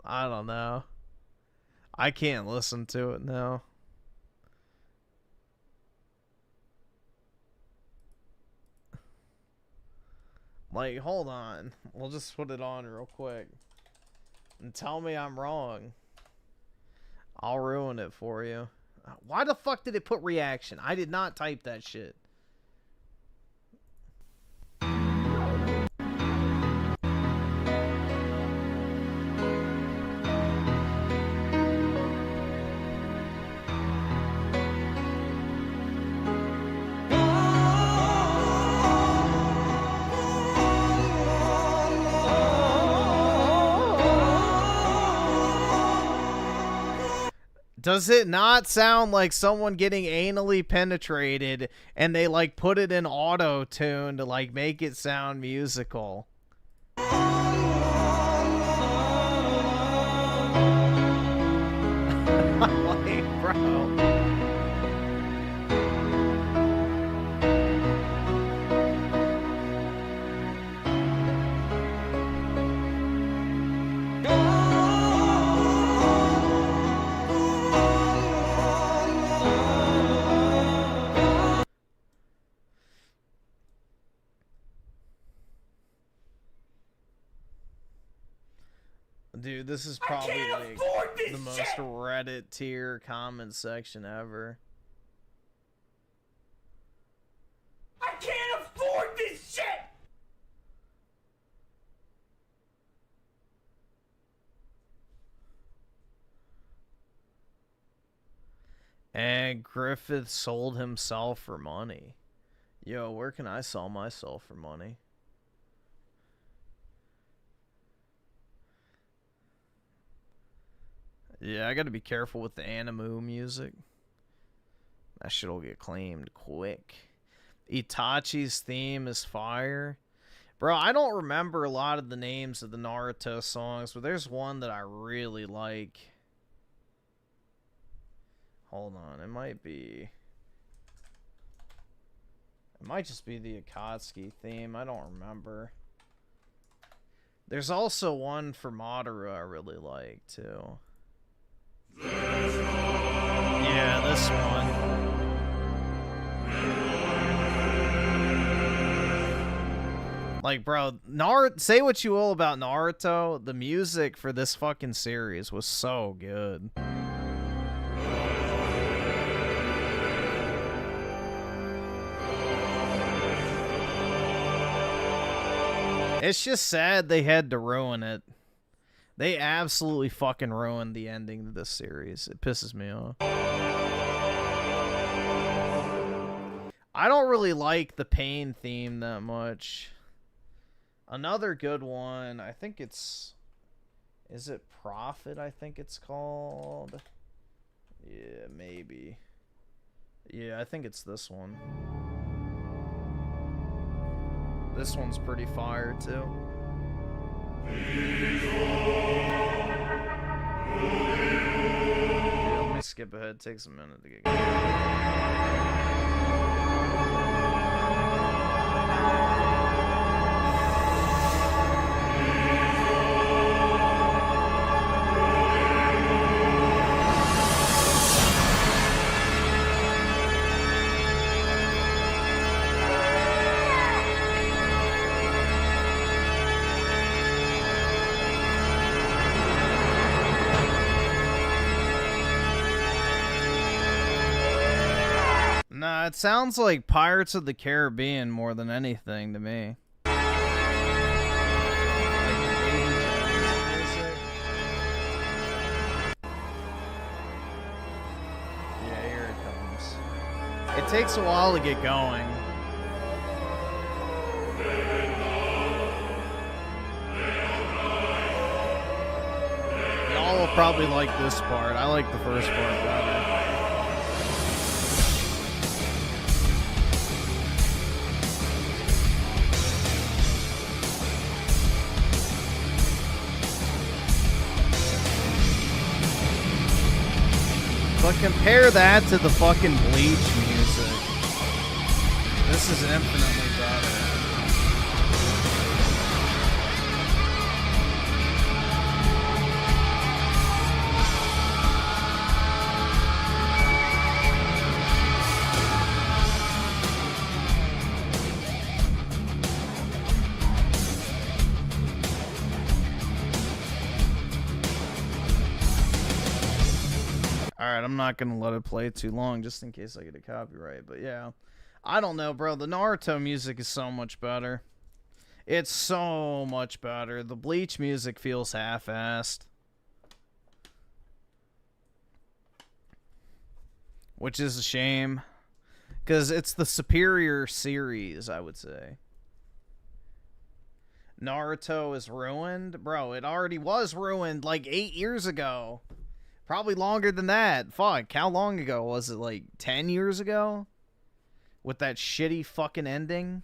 I don't know. I can't listen to it now. Like, hold on. We'll just put it on real quick. And tell me I'm wrong. I'll ruin it for you. Why the fuck did it put reaction? I did not type that shit. Does it not sound like someone getting anally penetrated and they like put it in auto tune to like make it sound musical? Like, bro. Dude, this is probably like the most Reddit tier comment section ever. I can't afford this shit! And Griffith sold himself for money. Yo, where can I sell myself for money? Yeah, I gotta be careful with the Animu music. That shit'll get claimed quick. Itachi's theme is fire. Bro, I don't remember a lot of the names of the Naruto songs, but there's one that I really like. Hold on, it might just be the Akatsuki theme. I don't remember. There's also one for Madara I really like, too. Yeah, this one. Like, bro, say what you will about Naruto, the music for this fucking series was so good. It's just sad they had to ruin it. They absolutely fucking ruined the ending to this series. It pisses me off. I don't really like the Pain theme that much. Another good one, I think it's... Is it Prophet, I think it's called? Yeah, maybe. Yeah, I think it's this one. This one's pretty fire, too. Yeah, let me skip ahead. It takes a minute to get going. It sounds like Pirates of the Caribbean more than anything to me. Yeah, here it comes. It takes a while to get going. Y'all will probably like this part. I like the first part better. But compare that to the fucking Bleach music. This is infinitely better. Alright, I'm not gonna let it play too long just in case I get a copyright, but yeah. I don't know, bro. The Naruto music is so much better. It's so much better. The Bleach music feels half-assed. Which is a shame. Because it's the superior series, I would say. Naruto is ruined? Bro, it already was ruined like 8 years ago. Probably longer than that. Fuck, how long ago? Was it like 10 years ago? With that shitty fucking ending?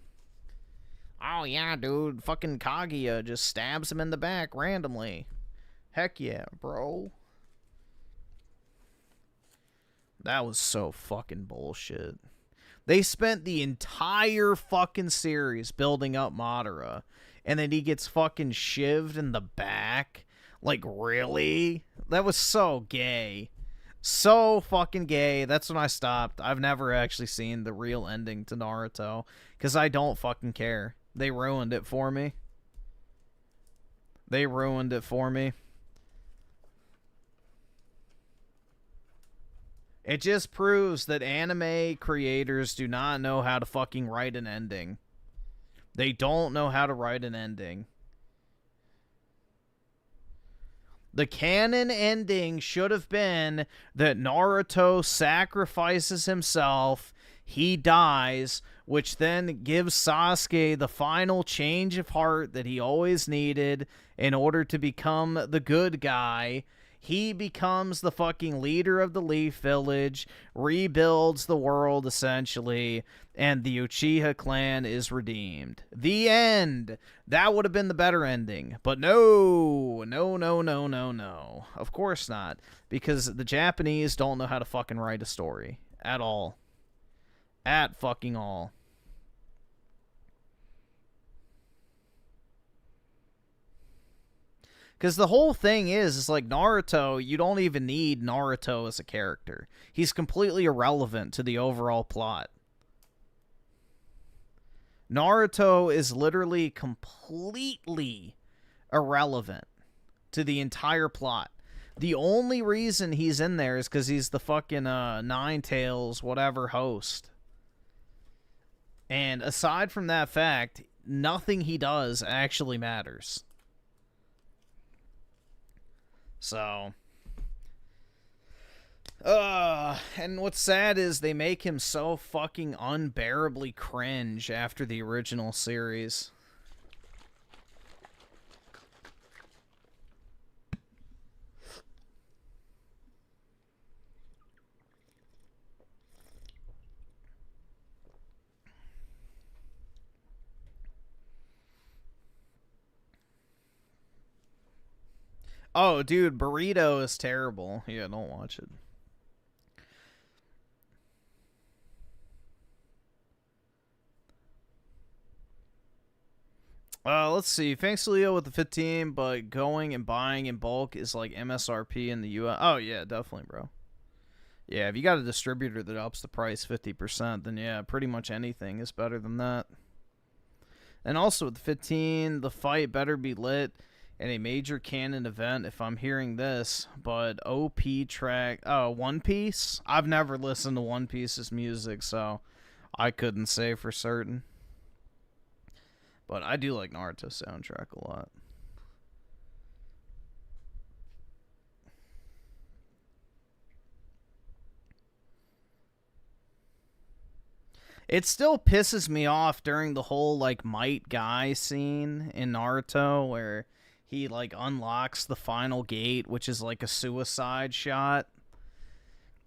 Oh yeah, dude. Fucking Kaguya just stabs him in the back randomly. Heck yeah, bro. That was so fucking bullshit. They spent the entire fucking series building up Madara, and then he gets fucking shivved in the back. Like, really? That was so gay. So fucking gay. That's when I stopped. I've never actually seen the real ending to Naruto, because I don't fucking care. They ruined it for me. They ruined it for me. It just proves that anime creators do not know how to fucking write an ending. They don't know how to write an ending. The canon ending should have been that Naruto sacrifices himself, he dies, which then gives Sasuke the final change of heart that he always needed in order to become the good guy. He becomes the fucking leader of the Leaf Village, rebuilds the world essentially, and the Uchiha clan is redeemed. The end! That would have been the better ending. But no! No, no, no, no, no. Of course not. Because the Japanese don't know how to fucking write a story. At all. At fucking all. Because the whole thing is like Naruto, you don't even need Naruto as a character. He's completely irrelevant to the overall plot. Naruto is literally completely irrelevant to the entire plot. The only reason he's in there is because he's the fucking Nine Tails whatever host. And aside from that fact, nothing he does actually matters. So, and what's sad is they make him so fucking unbearably cringe after the original series. Oh, dude, Burrito is terrible. Yeah, don't watch it. Let's see. Thanks, Leo, with the 15, but going and buying in bulk is like MSRP in the US. Oh, yeah, definitely, bro. Yeah, if you got a distributor that ups the price 50%, then yeah, pretty much anything is better than that. And also with the 15, the fight better be lit in a major canon event if I'm hearing this, but OP track... Oh, One Piece? I've never listened to One Piece's music, so I couldn't say for certain. But I do like Naruto soundtrack a lot. It still pisses me off during the whole, like, Might Guy scene in Naruto where he, like, unlocks the final gate, which is, like, a suicide shot.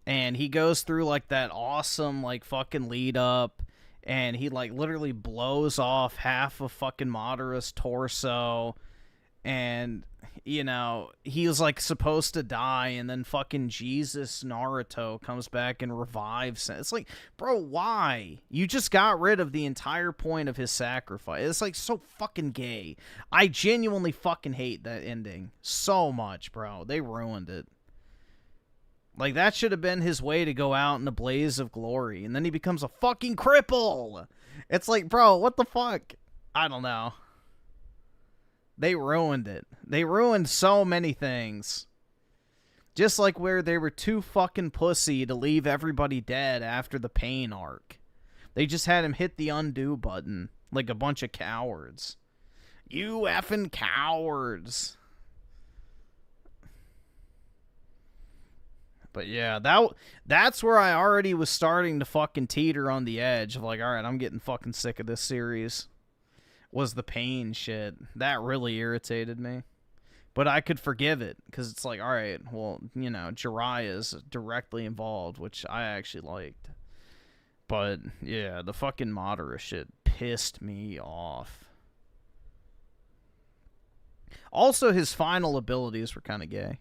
And he goes through, like, that awesome, like, fucking lead-up, and he, like, literally blows off half of fucking Madara's torso, and, you know, he was, like, supposed to die, and then fucking Jesus Naruto comes back and revives him. It's like, bro, why? You just got rid of the entire point of his sacrifice. It's, like, so fucking gay. I genuinely fucking hate that ending so much, bro. They ruined it. Like, that should have been his way to go out in a blaze of glory, and then he becomes a fucking cripple! It's like, bro, what the fuck? I don't know. They ruined it. They ruined so many things. Just like where they were too fucking pussy to leave everybody dead after the Pain arc. They just had him hit the undo button like a bunch of cowards. You effing cowards. But yeah, that's where I already was starting to fucking teeter on the edge of like, alright, I'm getting fucking sick of this series. Was the Pain shit. That really irritated me. But I could forgive it, because it's like, alright, well, you know, Jiraiya's directly involved, which I actually liked. But, yeah, the fucking Madara shit pissed me off. Also, his final abilities were kind of gay.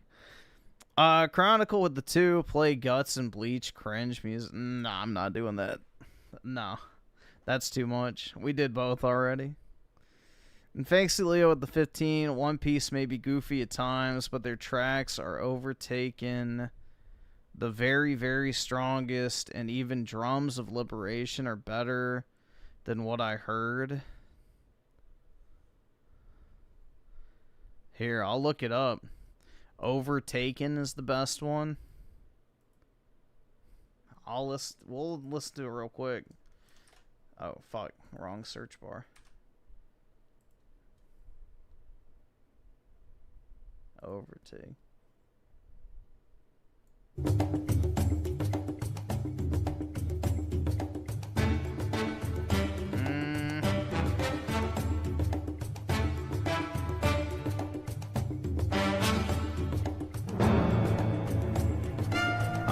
Chronicle with the 2, play Guts and Bleach, cringe music. Nah, I'm not doing that. No. That's too much. We did both already. And thanks to Leo with the 15, One Piece may be goofy at times, but their tracks are overtaken. The very, very strongest, and even Drums of Liberation are better than what I heard. Here, I'll look it up. Overtaken is the best one. We'll listen to it real quick. Oh, fuck. Wrong search bar. Overtake.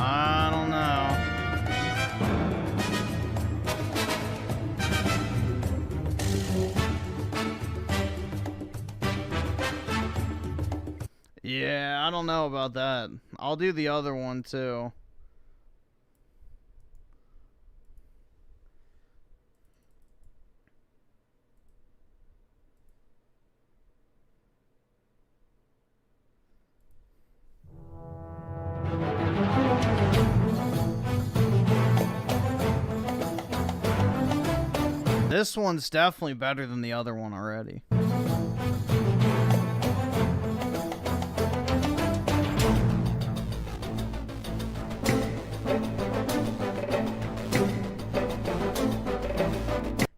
I don't know. Yeah, I don't know about that. I'll do the other one too. This one's definitely better than the other one already.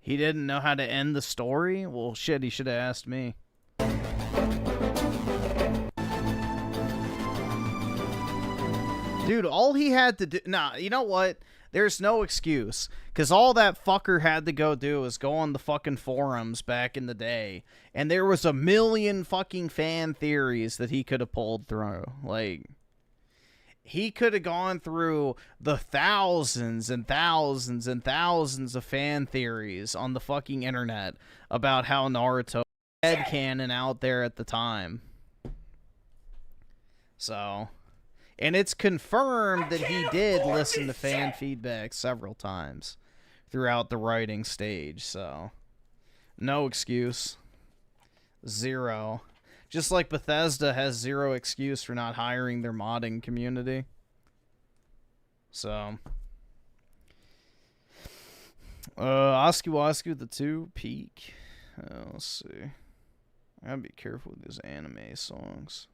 He didn't know how to end the story? Well, shit, he should have asked me. Dude, all he had to do... Nah, you know what? There's no excuse. Because all that fucker had to go do was go on the fucking forums back in the day. And there was a million fucking fan theories that he could have pulled through. Like... He could have gone through the thousands and thousands and thousands of fan theories on the fucking internet about how Naruto was headcanon out there at the time. So, and it's confirmed that he did listen to fan feedback several times throughout the writing stage, so no excuse. Zero. Just like Bethesda has zero excuse for not hiring their modding community. So. Oscu the 2, peak. Let's see. I gotta be careful with these anime songs.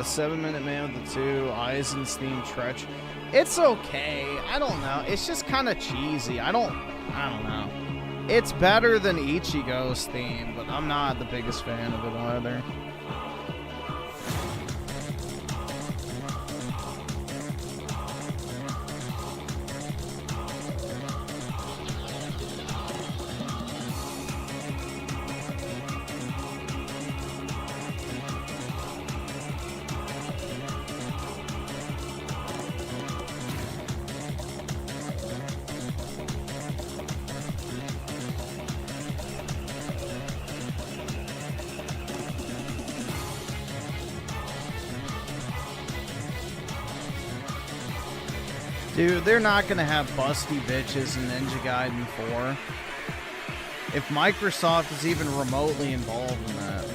7-minute man with the 2, Eisen's theme Tretch. It's okay. I don't know. It's just kind of cheesy. I don't know. It's better than Ichigo's theme, but I'm not the biggest fan of it either. Dude, they're not going to have busty bitches in Ninja Gaiden 4. If Microsoft is even remotely involved in that.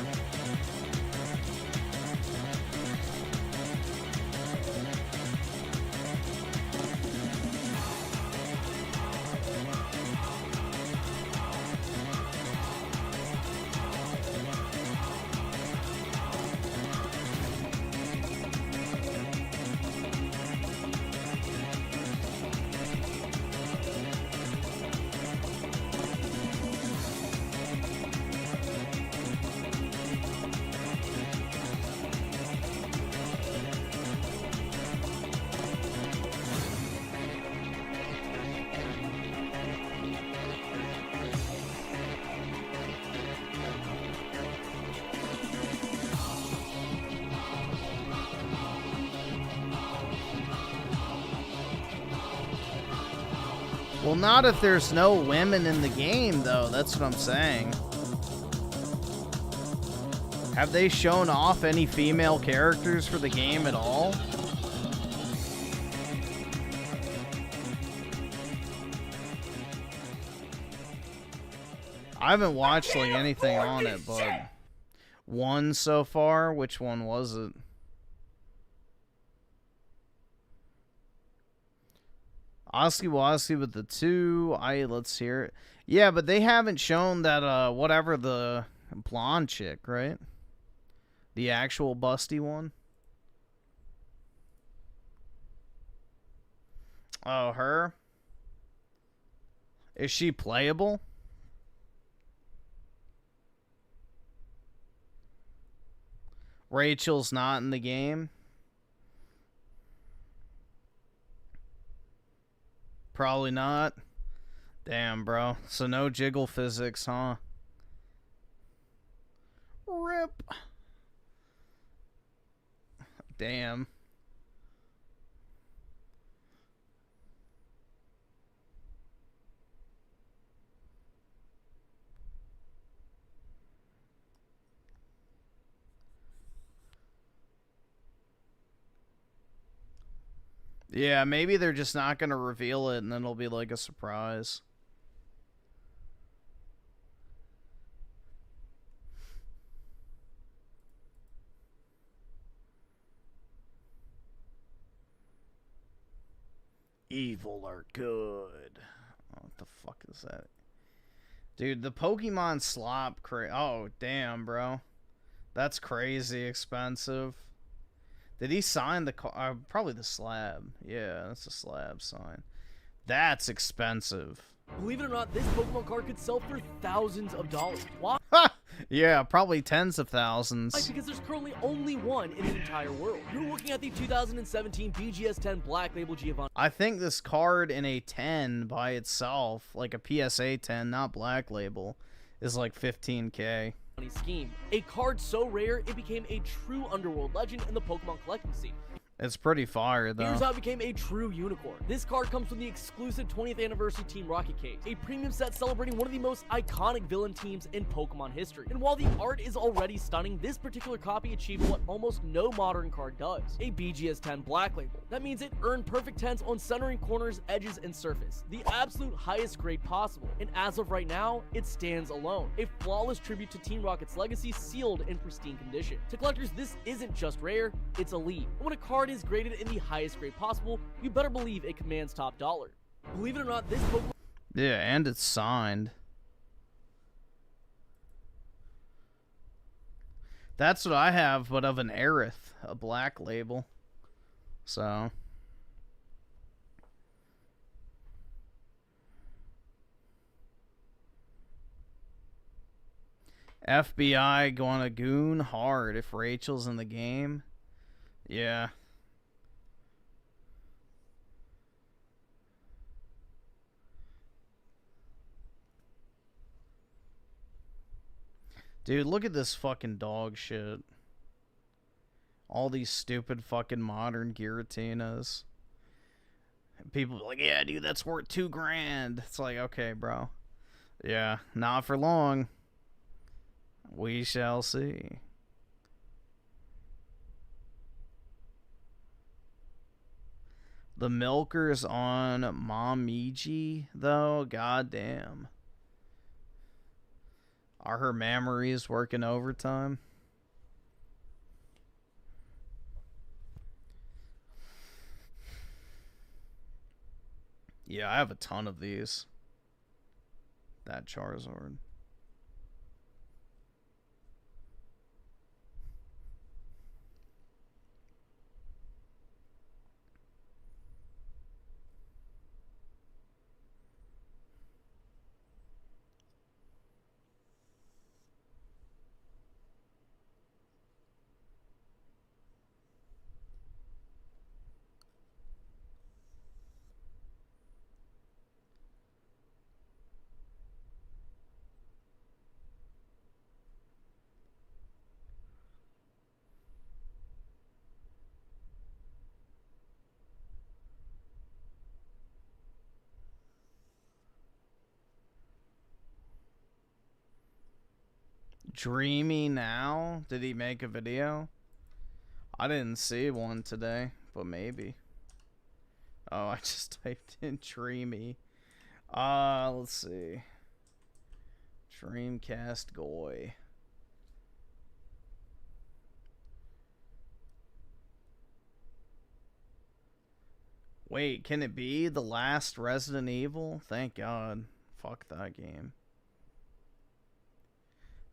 Well, not if there's no women in the game, though. That's what I'm saying. Have they shown off any female characters for the game at all? I haven't watched like anything on it, but one so far. Which one was it? Oski Woski with the 2. Let's hear it. Yeah, but they haven't shown that whatever, the blonde chick, right? The actual busty one. Oh, her? Is she playable? Rachel's not in the game. Probably not. Damn, bro. So no jiggle physics, huh? Rip. Damn. Yeah, maybe they're just not going to reveal it, and then it'll be like a surprise. Evil or good? What the fuck is that? Dude, the Pokemon slop oh, damn, bro. That's crazy expensive. Did he sign the car? Probably the slab. Yeah, that's a slab sign. That's expensive. Believe it or not, this Pokemon card could sell for thousands of dollars. Why? Yeah, probably tens of thousands. Because there's currently only one in the entire world. You're looking at the 2017 BGS 10 Black Label Giovanni. I think this card in a 10 by itself, like a PSA 10, not Black Label, is like 15K. Scheme. A card so rare, it became a true underworld legend in the Pokemon collecting scene. It's pretty fire, though. Here's how it became a true unicorn. This card comes from the exclusive 20th anniversary Team Rocket case, a premium set celebrating one of the most iconic villain teams in Pokemon history. And while the art is already stunning, this particular copy achieved what almost no modern card does, a BGS 10 Black Label. That means it earned perfect 10s on centering, corners, edges, and surface, the absolute highest grade possible. And as of right now, it stands alone, a flawless tribute to Team Rocket's legacy, sealed in pristine condition. To collectors, this isn't just rare, it's elite. And when a card is graded in the highest grade possible, you better believe it commands top dollar. Believe it or not, this Pokemon... Yeah, and it's signed. That's what I have, but of an Aerith, a black label. So. FBI gonna goon hard if Rachel's in the game. Yeah. Dude, look at this fucking dog shit. All these stupid fucking modern Giratinas. People are like, yeah, dude, that's worth $2,000. It's like, okay, bro. Yeah, not for long. We shall see. The milkers on Momiji, though, goddamn. Are her memories working overtime? Yeah, I have a ton of these. That Charizard. Dreamy Now? Did he make a video? I didn't see one today, but maybe. Oh, I just typed in Dreamy. Let's see. Dreamcast Goy. Wait, can it be the last Resident Evil? Thank God. Fuck that game.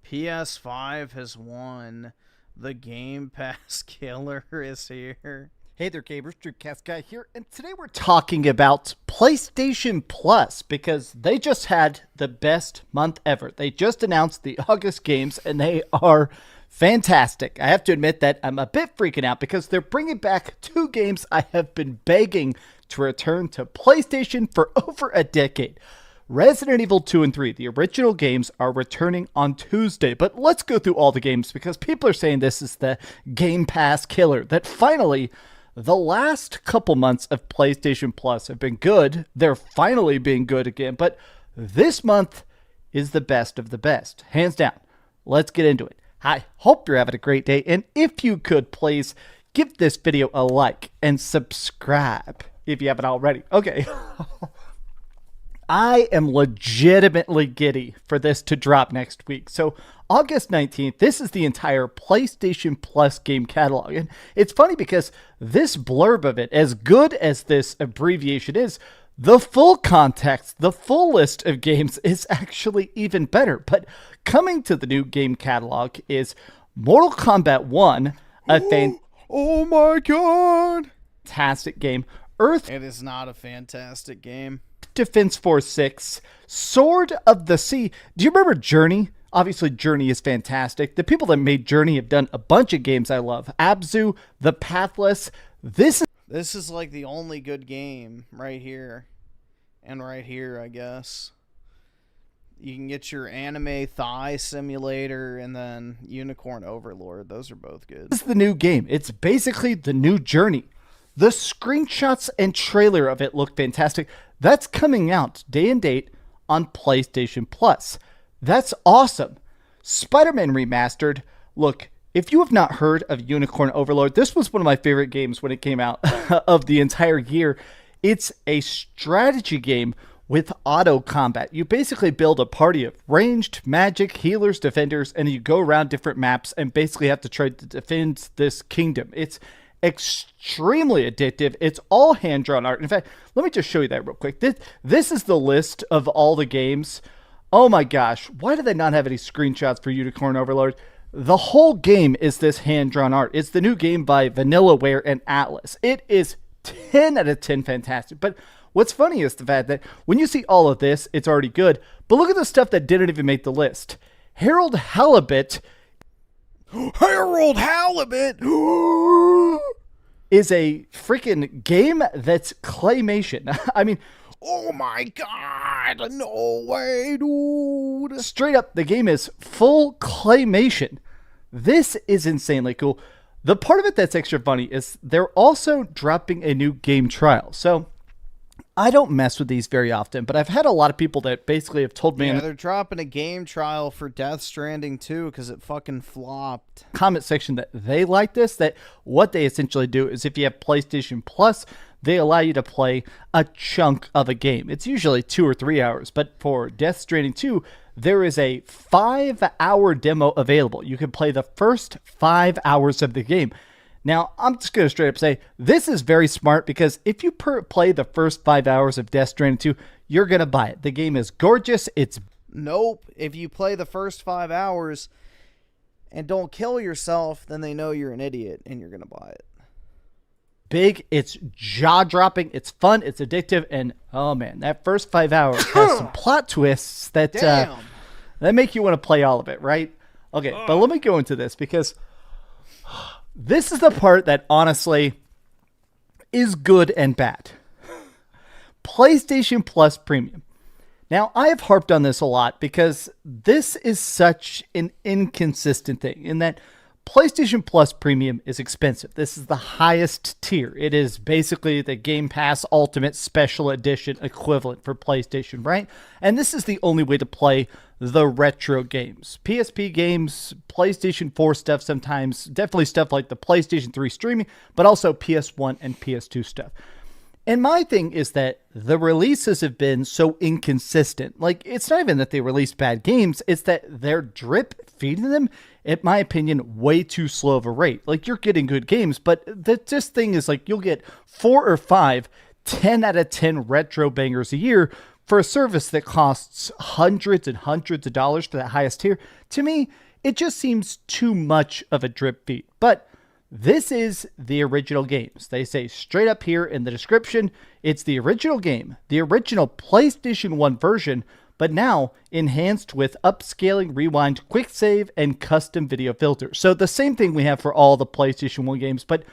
PS5 has won. The Game Pass killer is here. Hey there, gamers. Dreamcast Guy here, and today we're talking about PlayStation Plus because they just had the best month ever. They just announced the August games, and they are fantastic. I have to admit that I'm a bit freaking out because they're bringing back 2 games I have been begging to return to PlayStation for over a decade. Resident Evil 2 and 3, the original games, are returning on Tuesday. But let's go through all the games because people are saying this is the Game Pass killer. That finally, the last couple months of PlayStation Plus have been good. They're finally being good again. But this month is the best of the best. Hands down. Let's get into it. I hope you're having a great day. And if you could, please give this video a like and subscribe if you haven't already. Okay. I am legitimately giddy for this to drop next week. So August 19th, this is the entire PlayStation Plus game catalog. And it's funny because this blurb of it, as good as this abbreviation is, the full context, the full list of games is actually even better. But coming to the new game catalog is Mortal Kombat 1, oh my god, fantastic game. Earth. It is not a fantastic game. Defense Force 6, Sword of the Sea. Do you remember Journey? Obviously, Journey is fantastic. The people that made Journey have done a bunch of games I love. Abzu, The Pathless. This is like the only good game right here. And right here, I guess. You can get your anime thigh simulator and then Unicorn Overlord. Those are both good. This is the new game. It's basically the new Journey. The screenshots and trailer of it look fantastic. That's coming out day and date on PlayStation Plus. That's awesome. Spider-Man Remastered. Look, if you have not heard of Unicorn Overlord, this was one of my favorite games when it came out of the entire year. It's a strategy game with auto combat. You basically build a party of ranged, magic, healers, defenders, and you go around different maps and basically have to try to defend this kingdom. It's extremely addictive. It's all hand-drawn art. In fact, let me just show you that real quick. This is the list of all the games. Oh my gosh, why do they not have any screenshots for Unicorn Overlord? The whole game is this hand-drawn art. It's the new game by Vanillaware and Atlas. It is 10 out of 10 fantastic. But what's funny is the fact that when you see all of this, it's already good. But look at the stuff that didn't even make the list. Harold Halibut. Harold Halibut is a freaking game that's claymation. I mean, oh my god, no way, dude. Straight up, the game is full claymation. This is insanely cool. The part of it that's extra funny is they're also dropping a new game trial. So I don't mess with these very often, but I've had a lot of people that basically have told me... Yeah, they're dropping a game trial for Death Stranding 2 because it fucking flopped. Comment section that they like this, that what they essentially do is if you have PlayStation Plus, they allow you to play a chunk of a game. It's usually 2 or 3 hours, but for Death Stranding 2, there is a 5-hour demo available. You can play the first 5 hours of the game. Now, I'm just going to straight up say, this is very smart because if you play the first 5 hours of Death Stranding 2, you're going to buy it. The game is gorgeous. It's... Nope. If you play the first 5 hours and don't kill yourself, then they know you're an idiot and you're going to buy it. Big, it's jaw-dropping, it's fun, it's addictive, and oh man, that first 5 hours has some plot twists that that make you want to play all of it, right? Okay, but let me go into this because this is the part that honestly is good and bad. PlayStation Plus Premium. Now, I have harped on this a lot because this is such an inconsistent thing in that PlayStation Plus Premium is expensive. This is the highest tier. It is basically the Game Pass Ultimate Special Edition equivalent for PlayStation, right? And this is the only way to play the retro games. PSP games, PlayStation 4 stuff sometimes, definitely stuff like the PlayStation 3 streaming, but also PS1 and PS2 stuff. And my thing is that the releases have been so inconsistent. Like, it's not even that they release bad games, it's that they're drip feeding them, in my opinion, way too slow of a rate. Like, you're getting good games, but this thing is like, you'll get 4 or 5 10 out of 10 retro bangers a year for a service that costs hundreds and hundreds of dollars for that highest tier. To me, it just seems too much of a drip feed. But this is the original games. They say straight up here in the description, it's the original game, the original PlayStation 1 version, but now enhanced with upscaling, rewind, quick save, and custom video filters. So the same thing we have for all the PlayStation 1 games, but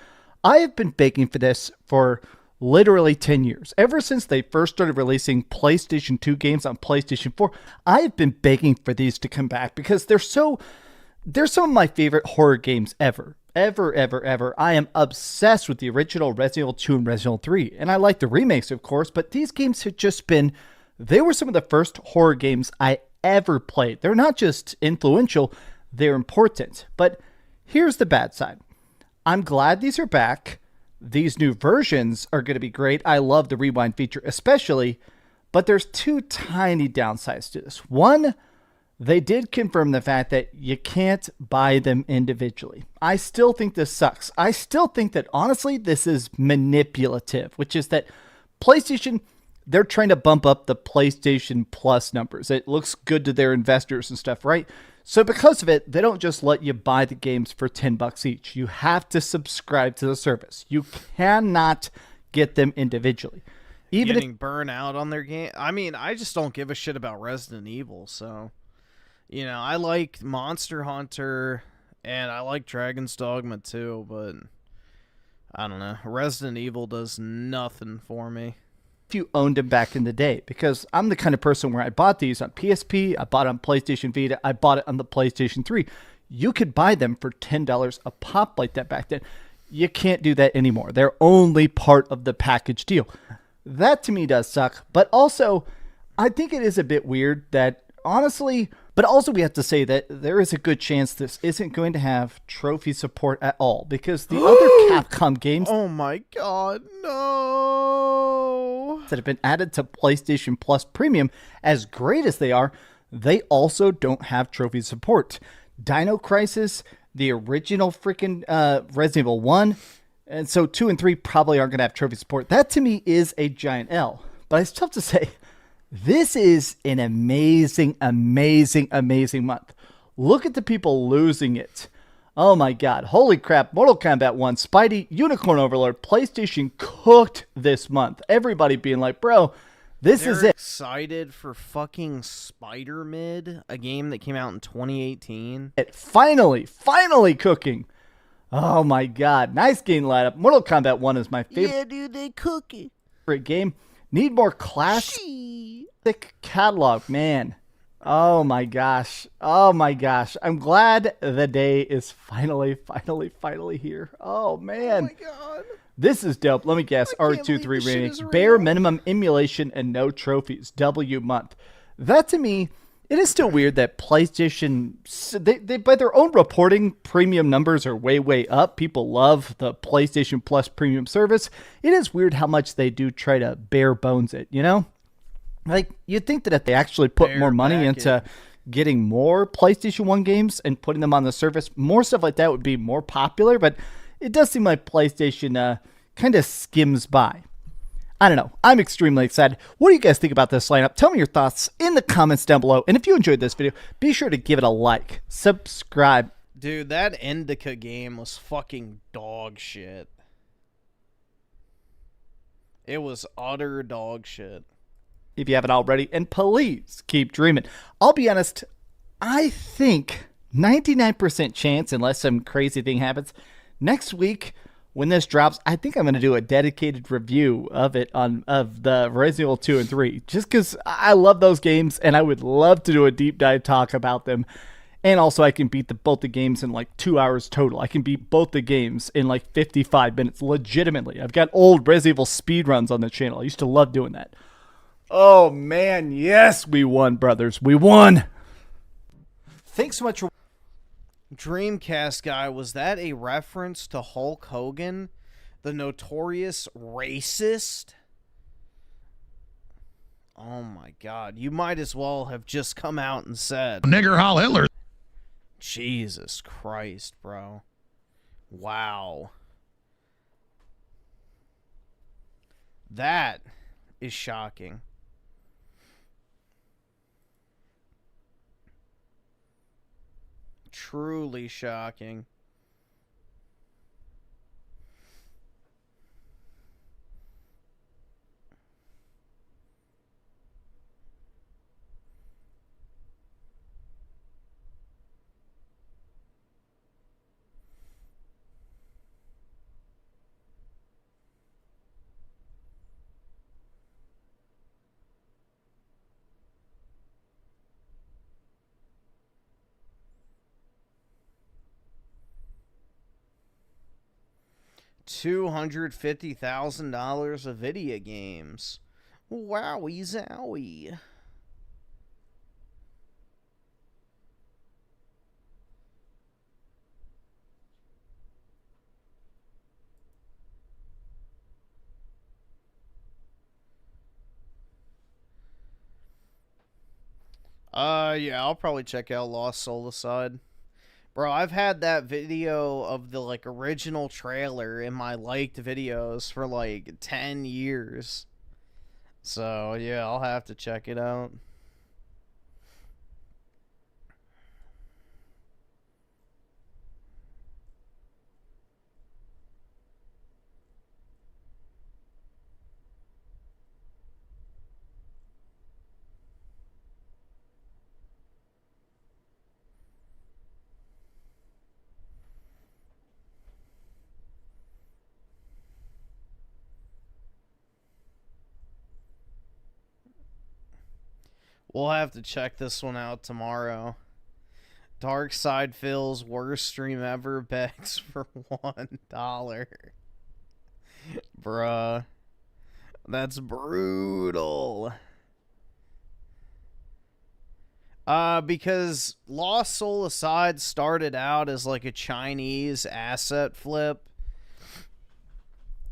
I have been begging for this for literally 10 years. Ever since they first started releasing PlayStation 2 games on PlayStation 4, I have been begging for these to come back because they're some of my favorite horror games ever. Ever. I am obsessed with the original Resident Evil 2 and Resident Evil 3. And I like the remakes, of course, but these games have just been... They were some of the first horror games I ever played. They're not just influential, they're important. But here's the bad side. I'm glad these are back. These new versions are going to be great. I love the rewind feature especially. But there's 2 tiny downsides to this. One, they did confirm the fact that you can't buy them individually. I still think this sucks. I still think that, honestly, this is manipulative, which is that PlayStation, they're trying to bump up the PlayStation Plus numbers. It looks good to their investors and stuff, right? So because of it, they don't just let you buy the games for $10 each. You have to subscribe to the service. You cannot get them individually. Even getting burned out on their game. I mean, I just don't give a shit about Resident Evil, so... You know, I like Monster Hunter, and I like Dragon's Dogma too, but I don't know. Resident Evil does nothing for me. If you owned them back in the day, because I'm the kind of person where I bought these on PSP, I bought it on PlayStation Vita, I bought it on the PlayStation 3. You could buy them for $10 a pop like that back then. You can't do that anymore. They're only part of the package deal. That to me does suck, but also I think it is a bit weird that honestly... But also we have to say that there is a good chance this isn't going to have trophy support at all because the other Capcom games... Oh my god, no! ...that have been added to PlayStation Plus Premium, as great as they are, they also don't have trophy support. Dino Crisis, the original freaking Resident Evil 1, and so 2 and 3 probably aren't going to have trophy support. That to me is a giant L. But I still have to say... This is an amazing month. Look at the people losing it. Oh my god. Holy crap. Mortal Kombat 1, Spidey, Unicorn Overlord, PlayStation cooked this month. Everybody being like, bro, this is it. Excited for fucking Spider-Mid, a game that came out in 2018. Finally cooking. Oh my god. Nice game lineup. Mortal Kombat 1 is my favorite. Yeah, dude, they cooking. Favorite game. Need more classic catalog, man. Oh my gosh. Oh my gosh. I'm glad the day is finally here. Oh man. Oh my god. This is dope. Let me guess. R23 Remake. Bare minimum emulation and no trophies. W month. That to me, it is still weird that PlayStation, they by their own reporting, premium numbers are way up. People love the PlayStation Plus premium service. It is weird how much they do try to bare bones it, you know? Like, you'd think that if they actually put more money into getting more PlayStation 1 games and putting them on the service, more stuff like that would be more popular, but it does seem like PlayStation kind of skims by. I don't know. I'm extremely excited. What do you guys think about this lineup? Tell me your thoughts in the comments down below. And if you enjoyed this video, be sure to give it a like, subscribe. Dude, that Indica game was fucking dog shit. It was utter dog shit. If you haven't already, and please keep dreaming. I'll be honest, I think 99% chance, unless some crazy thing happens, next week when this drops, I think I'm going to do a dedicated review of it of the Resident Evil 2 and 3, just because I love those games and I would love to do a deep dive talk about them. And also I can beat both the games in like 2 hours total. I can beat both the games in like 55 minutes, legitimately. I've got old Resident Evil speedruns on the channel. I used to love doing that. Oh, man, yes, we won, brothers. We won. Thanks so much for... Dreamcast guy, was that a reference to Hulk Hogan, the notorious racist? Oh, my God. You might as well have just come out and said... Nigger Hal Hitler. Jesus Christ, bro. Wow. That is shocking. Truly shocking. $250,000 of video games. Wowie zowie. Yeah, I'll probably check out Lost Soul Aside. Bro, I've had that video of the, like, original trailer in my liked videos for, like, 10 years. So, yeah, I'll have to check it out. We'll have to check this one out tomorrow. Dark Side Phil's worst stream ever begs for $1. Bruh. That's brutal. Because Lost Soul Aside started out as like a Chinese asset flip.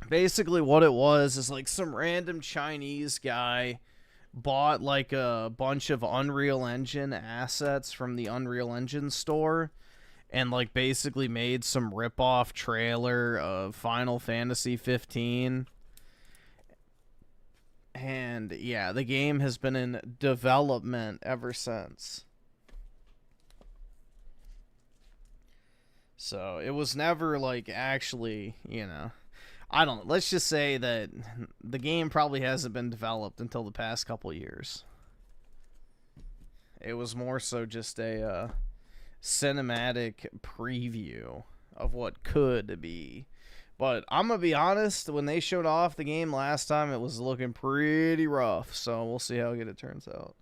Basically what it was is like some random Chinese guy bought like a bunch of Unreal Engine assets from the Unreal Engine store and like basically made some rip-off trailer of Final Fantasy 15. And yeah, the game has been in development ever since. So it was never like actually, you know, I don't. Let's just say that the game probably hasn't been developed until the past couple years. It was more so just a cinematic preview of what could be. But I'm going to be honest, when they showed off the game last time, it was looking pretty rough. So we'll see how good it turns out.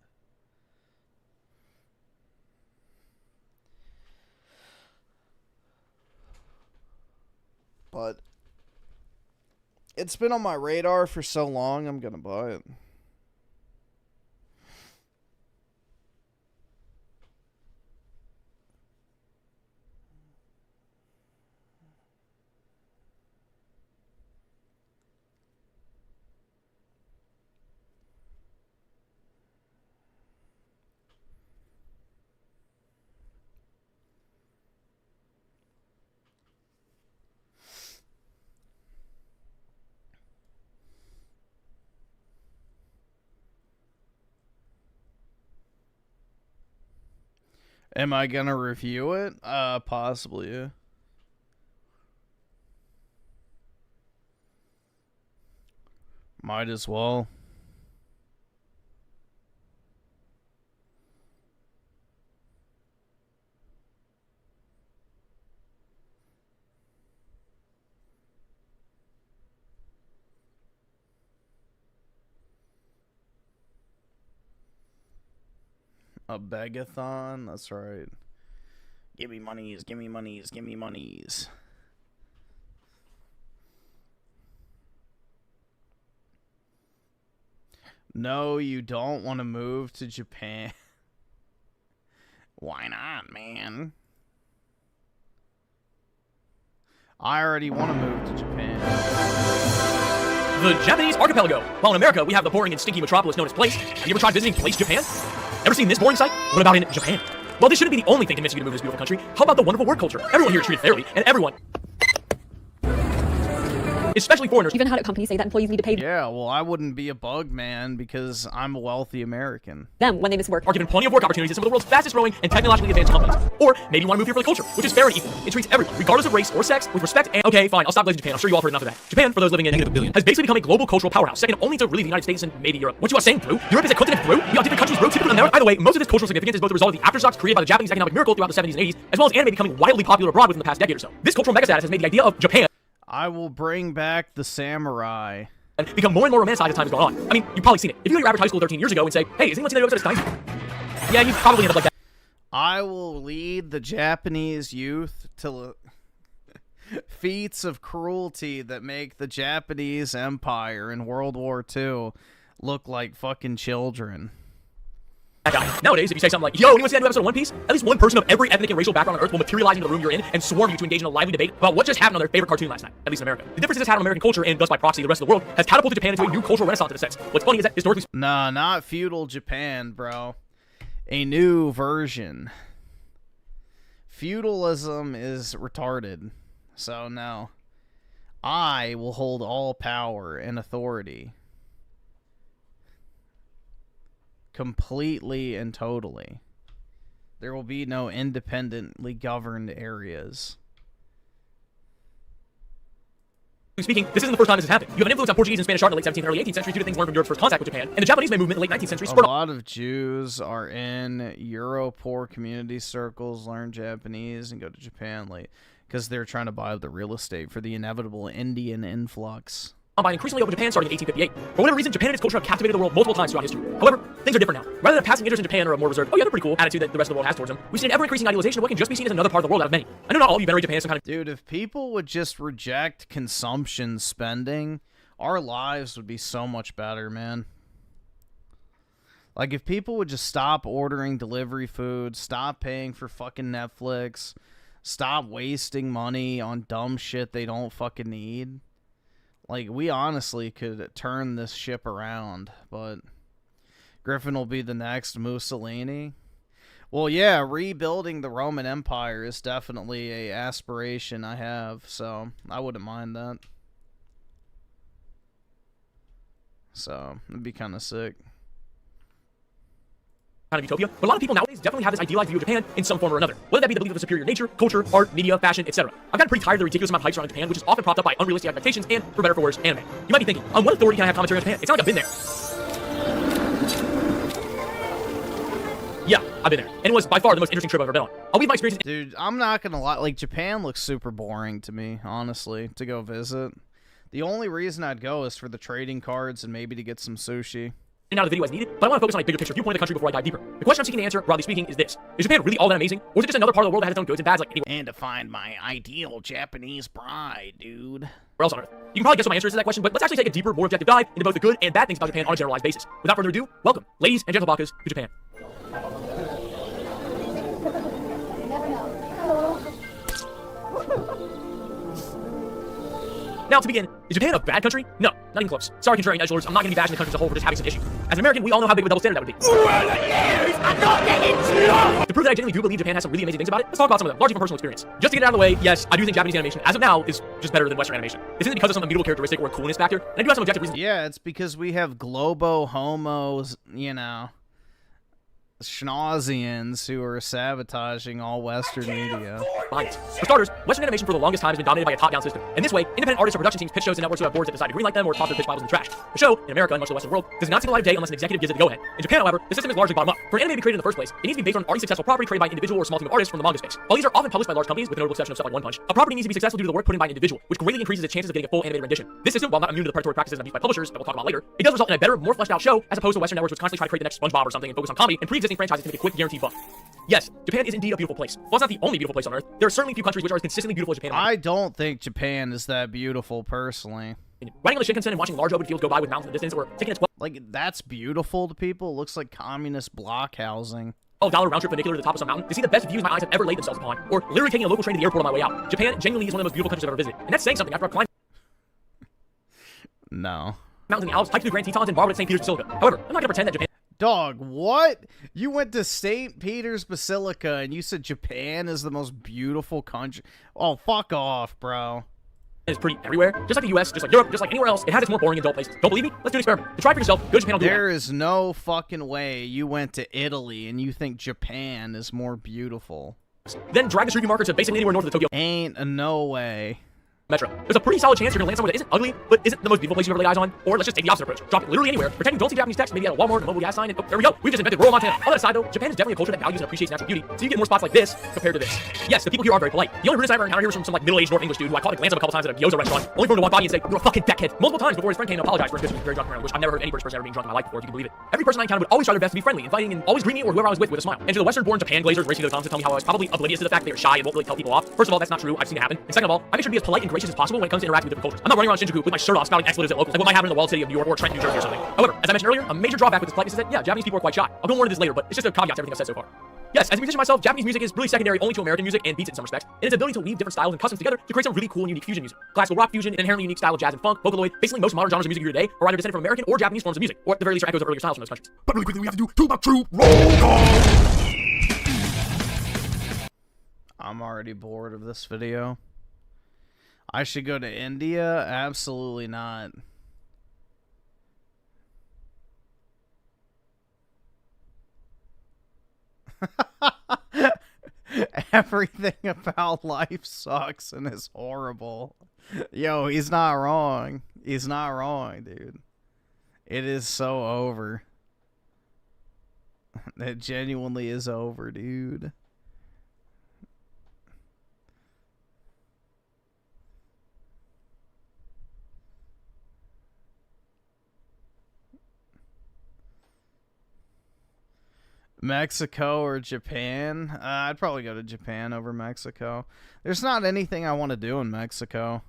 But it's been on my radar for so long, I'm going to buy it. Am I gonna review it? Possibly, yeah. Might as well. A begathon? That's right. Give me monies, give me monies, give me monies. No, you don't want to move to Japan. Why not, man? I already want to move to Japan. The Japanese archipelago. While in America, we have the boring and stinky metropolis known as Place. Have you ever tried visiting Place, Japan? Ever seen this boring sight? What about in Japan? Well, this shouldn't be the only thing convincing you to move to this beautiful country. How about the wonderful work culture? Everyone here is treated fairly, and everyone, especially foreigners, Even had a company say that employees need to pay Yeah, well, I wouldn't be a bug man because I'm a wealthy American. them when they miss work. are given plenty of work opportunities at some of the world's fastest growing and technologically advanced companies. Or maybe you want to move here for the culture, which is fair and equal. It treats everyone, regardless of race or sex, with respect and... Okay, fine, I'll stop glazing Japan. I'm sure you all heard enough of that. Japan, for those living in -1 billion, has basically become a global cultural powerhouse, second only to really the United States and maybe Europe. What you are saying, bro? Europe is a continent, bro? You got different countries, bro? Typical America? Either way, most of this cultural significance is both the result of the aftershocks created by the Japanese economic miracle throughout the 70s and 80s, as well as anime becoming wildly popular abroad within the past decade or so. This cultural megastatus has made the idea of Japan... I will bring back the samurai. become more and more romanticized as time has gone on. I mean, you've probably seen it. If you go to your average high school 13 years ago and say, hey, is anyone seen that episode of Steins? Yeah, you probably end up like that. I will lead the Japanese youth to feats of cruelty that make the Japanese Empire in World War II look like fucking children. That guy. Nowadays, if you say something like, yo, anyone see that new episode of One Piece? At least one person of every ethnic and racial background on Earth will materialize into the room you're in and swarm you to engage in a lively debate about what just happened on their favorite cartoon last night, at least in America. The difference this had on American culture, and thus by proxy the rest of the world, has catapulted Japan into a new cultural renaissance in a sense. What's funny is that historically... Nah, not feudal Japan, bro. A new version. Feudalism is retarded. So, no. I will hold all power and authority. Completely and totally. There will be no independently governed areas. Speaking, this isn't the first time this has happened. You have an influence on Portuguese and Spanish art in the late 17th and early 18th century due to things learned from Europe's first contact with Japan, and the Japanese movement in the late 19th century spurred a lot of Jews are in Euro-poor community circles, learn Japanese, and go to Japan late because they're trying to buy up the real estate for the inevitable Indian influx. by increasingly open Japan starting in 1858. For whatever reason, Japan and its culture have captivated the world multiple times throughout history. However, things are different now. Rather than passing interest in Japan or a more reserved, oh yeah, they're pretty cool attitude that the rest of the world has towards them, we've seen an ever-increasing idealization of what can just be seen as another part of the world out of many. I know not all of you venerate Japan as some kind of... Dude, if people would just reject consumption spending, our lives would be so much better, man. Like, if people would just stop ordering delivery food, stop paying for fucking Netflix, stop wasting money on dumb shit they don't fucking need. Like, we honestly could turn this ship around, but Griffin will be the next Mussolini. Well, yeah, rebuilding the Roman Empire is definitely a aspiration I have, so I wouldn't mind that. So, it'd be kind of sick. kind of utopia, but a lot of people nowadays definitely have this idealized view of Japan in some form or another, whether that be the belief of superior nature, culture, art, media, fashion, etc. I've gotten pretty tired of the ridiculous amount of hype surrounding Japan, which is often propped up by unrealistic expectations and, for better or for worse, anime. You might be thinking, on what authority can I have commentary on Japan? It's not like I've been there. Yeah, I've been there, and it was by far the most interesting trip I've ever been on. I'll leave my experiences. Dude, I'm not gonna lie, like, Japan looks super boring to me, honestly, to go visit. The only reason I'd go is for the trading cards and maybe to get some sushi. And out of the video as needed, but I want to focus on a bigger picture viewpoint of the country before I dive deeper. The question I'm seeking to answer, broadly speaking, is this. Is Japan really all that amazing? Or is it just another part of the world that has its own goods and bads like anywhere? And to find my ideal Japanese bride, dude. Where else on earth? You can probably guess what my answer is to that question, but let's actually take a deeper, more objective dive into both the good and bad things about Japan on a generalized basis. Without further ado, welcome, ladies and gentlebakas, to Japan. Now, to begin, is Japan a bad country? No, not even close. Sorry, contrarian edgelords, I'm not going to be bashing the country as a whole for just having some issues. As an American, we all know how big of a double standard that would be. To prove that I genuinely do believe Japan has some really amazing things about it, let's talk about some of them, largely from personal experience. Just to get it out of the way, yes, I do think Japanese animation, as of now, is just better than Western animation. This isn't because of some immutable characteristic or a coolness factor, and I do have some objective reasons. Yeah, it's because we have globo homos, you know, schnozians who are sabotaging all Western media. For starters, Western animation for the longest time has been dominated by a top-down system. And this way, independent artists or production teams pitch shows to networks who have boards that decide to greenlight them or toss their pitch Bibles in the trash. The show, in America and much of the Western world, does not see the light of day unless an executive gives it the go-ahead. In Japan, however, the system is largely bottom-up. For an anime to be created in the first place, it needs to be based on already successful property created by an individual or small team of artists from the manga space. While these are often published by large companies, with the notable exception of stuff like One Punch, a property needs to be successful due to the work put in by an individual, which greatly increases its chances of getting a full animated rendition. This system, while not immune to the predatory practices abused by publishers that we'll talk about later, it does result in a better, more fleshed-out show as opposed to Western networks which constantly try to create the next SpongeBob or something and focus on comedy and pre-existing franchises to make a quick guaranteed buck. Yes, Japan is indeed a beautiful place. While it's not the only beautiful place on Earth, there are certainly few countries which are as consistently beautiful as Japan. I don't think Japan is that beautiful, personally. Riding on the Shinkansen and watching large open fields go by with mountains in the distance, or taking a like, that's beautiful to people? It looks like communist block housing. $12 round trip funicular to the top of some mountain to see the best views my eyes have ever laid themselves upon, or literally taking a local train to the airport on my way out. Japan genuinely is one of the most beautiful countries I've ever visited, and that's saying something after I've climbed No. mountains in the Alps, hiked through the Grand Tetons, and marveled at St. Peter's Basilica. However, I'm not going to pretend that Japan... Dog, what? You went to St. Peter's Basilica and you said Japan is the most beautiful country? Oh, fuck off, bro. It's pretty everywhere, just like the US, just like Europe, just like anywhere else. It has its more boring and dull places. Don't believe me? Let's do an experiment. To try for yourself, go to Japan, I'll do There is no fucking way you went to Italy and you think Japan is more beautiful. Then drag the street view marker to basically anywhere north of the Tokyo Ain't no way. Metro. There's a pretty solid chance you're gonna land somewhere that isn't ugly, but isn't the most beautiful place you've ever laid eyes on. Or let's just take the opposite approach. Drop it literally anywhere. Pretend you don't see Japanese text, maybe at a Walmart, a mobile gas sign, and oh, there we go. We've just invented rural Montana. All that aside though, Japan is definitely a culture that values and appreciates natural beauty, so you get more spots like this compared to this. Yes, the people here are very polite. The only rudest I ever encountered here was from some like middle-aged North English dude who I caught a glance of a couple times at a gyoza restaurant, only for him to walk by me and say, "You're a fucking deckhead," multiple times before his friend came to apologize for his being very drunk around, which I've never heard any British person ever being drunk in my life before, if you can believe it. Every person I encountered would always try their best to be friendly, inviting, and always greet me or whoever I was with a smile. And to the Western-born Japan glazers racing to the comments to tell me how I was probably oblivious to the fact that they were shy and won't really tell people off. First of all, that's not true. I've seen it happen. And second of all, I make sure to be as polite and gracious as possible when it comes to interacting with different cultures. I'm not running around Shinjuku with my shirt off spouting expletives at locals like what might happen in the walled city of New York or Trenton, New Jersey or something. However, as I mentioned earlier, a major drawback with this politeness is that, yeah, Japanese people are quite shy. I'll go more into this later, but it's just a caveat to everything I've said so far. Yes, as a musician myself, Japanese music is really secondary only to American music and beats it in some respects, and its ability to weave different styles and customs together to create some really cool and unique fusion music. Classical rock fusion, an inherently unique style of jazz and funk, Vocaloid, basically most modern genres of music here today are either descended from American or Japanese forms of music, or at the very least are echoes of earlier styles from those countries. But really quickly, we have to do Too Much True Roll Call! I'm already bored of this video. I should go to India? Absolutely not. Everything about life sucks and is horrible. Yo, he's not wrong. He's not wrong, dude. It is so over. It genuinely is over, dude. Mexico or Japan? I'd probably go to Japan over Mexico. There's not anything I want to do in Mexico.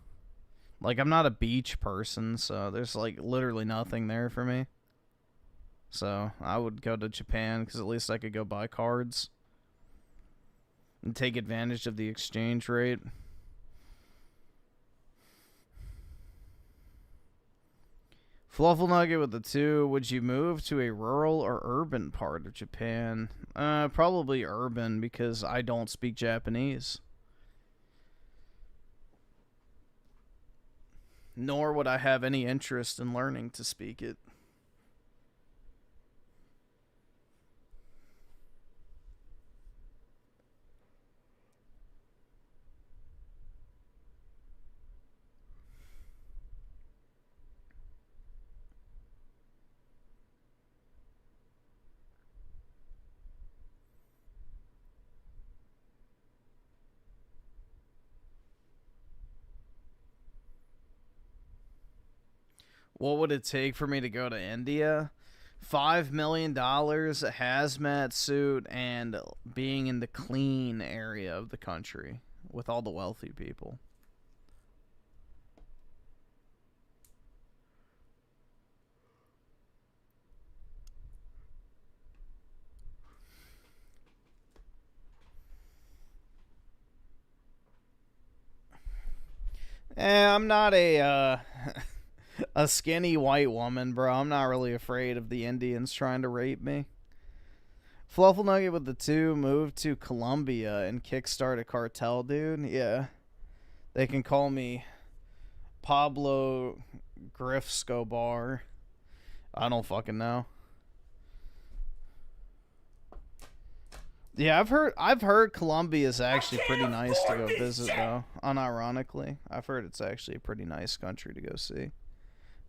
Like, I'm not a beach person, so there's, like, literally nothing there for me. So, I would go to Japan, because at least I could go buy cards. And take advantage of the exchange rate. Fluffle Nugget with the 2. Would you move to a rural or urban part of Japan? Probably urban, because I don't speak Japanese. Nor would I have any interest in learning to speak it. What would it take for me to go to India? $5 million, a hazmat suit, and being in the clean area of the country with all the wealthy people. I'm not a a skinny white woman, bro. I'm not really afraid of the Indians trying to rape me. Fluffle Nugget with the 2 moved to Colombia and kickstart a cartel, dude. Yeah. They can call me Pablo Griffscobar. I don't fucking know. Yeah, I've heard Colombia is actually pretty nice to go visit, though. Unironically, I've heard it's actually a pretty nice country to go see.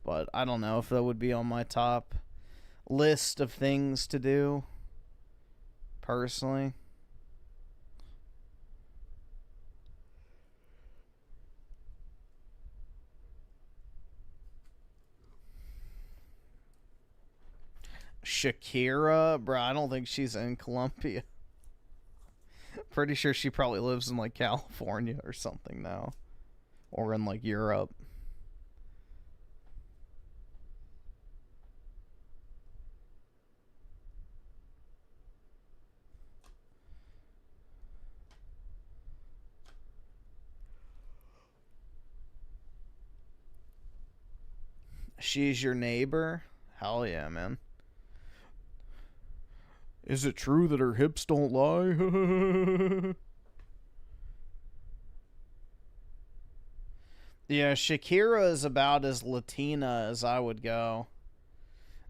But I don't know if that would be on my top list of things to do, personally. Shakira, bro, I don't think she's in Colombia. Pretty sure she probably lives in, like, California or something now. Or in, like, Europe. She's your neighbor? Hell yeah, man. Is it true that her hips don't lie? Yeah, Shakira is about as Latina as I would go.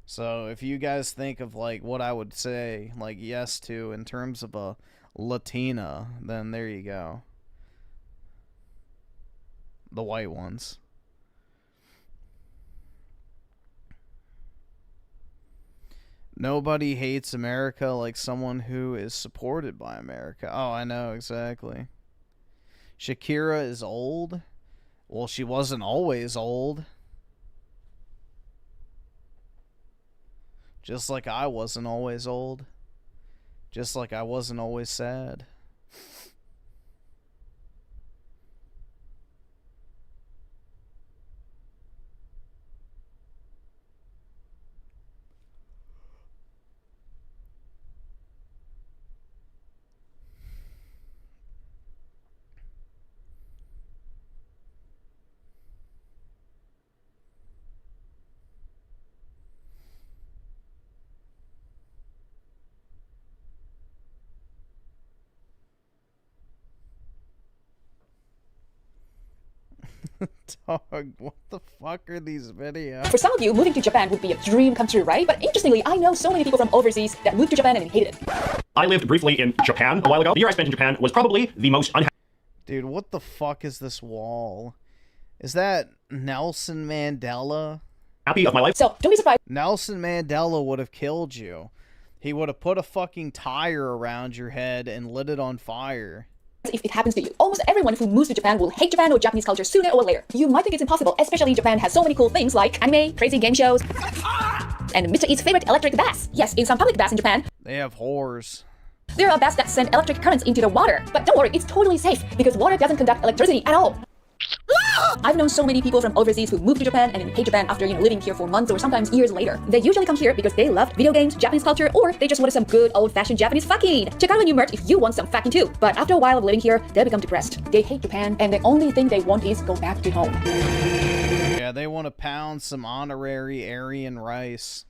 So if you guys think of like what I would say like yes to in terms of a Latina, then there you go. The white ones. Nobody hates America like someone who is supported by America. Oh, I know, exactly. Shakira is old. Well, she wasn't always old. Just like I wasn't always old. Just like I wasn't always sad. Dog, what the fuck are these videos? For some of you, moving to Japan would be a dream come true, right? But interestingly, I know so many people from overseas that moved to Japan and hated it. I lived briefly in Japan a while ago. The year I spent in Japan was probably the most unhappy. Dude, what the fuck is this wall? Is that Nelson Mandela? Happy of my life. So, don't be surprised. Nelson Mandela would have killed you. He would have put a fucking tire around your head and lit it on fire. If it happens to you, almost everyone who moves to Japan will hate Japan or Japanese culture sooner or later. You might think it's impossible, especially Japan has so many cool things like anime, crazy game shows, and Mr. E's favorite electric baths. Yes, in some public baths in Japan, they have whores. There are baths that send electric currents into the water. But don't worry, it's totally safe because water doesn't conduct electricity at all. I've known so many people from overseas who moved to Japan and hate Japan after, living here for months or sometimes years later. They usually come here because they loved video games, Japanese culture, or they just wanted some good old-fashioned Japanese fucking. Check out my new merch if you want some fucking too. But after a while of living here, they become depressed. They hate Japan, and the only thing they want is go back to home. Yeah, they want to pound some honorary Aryan rice.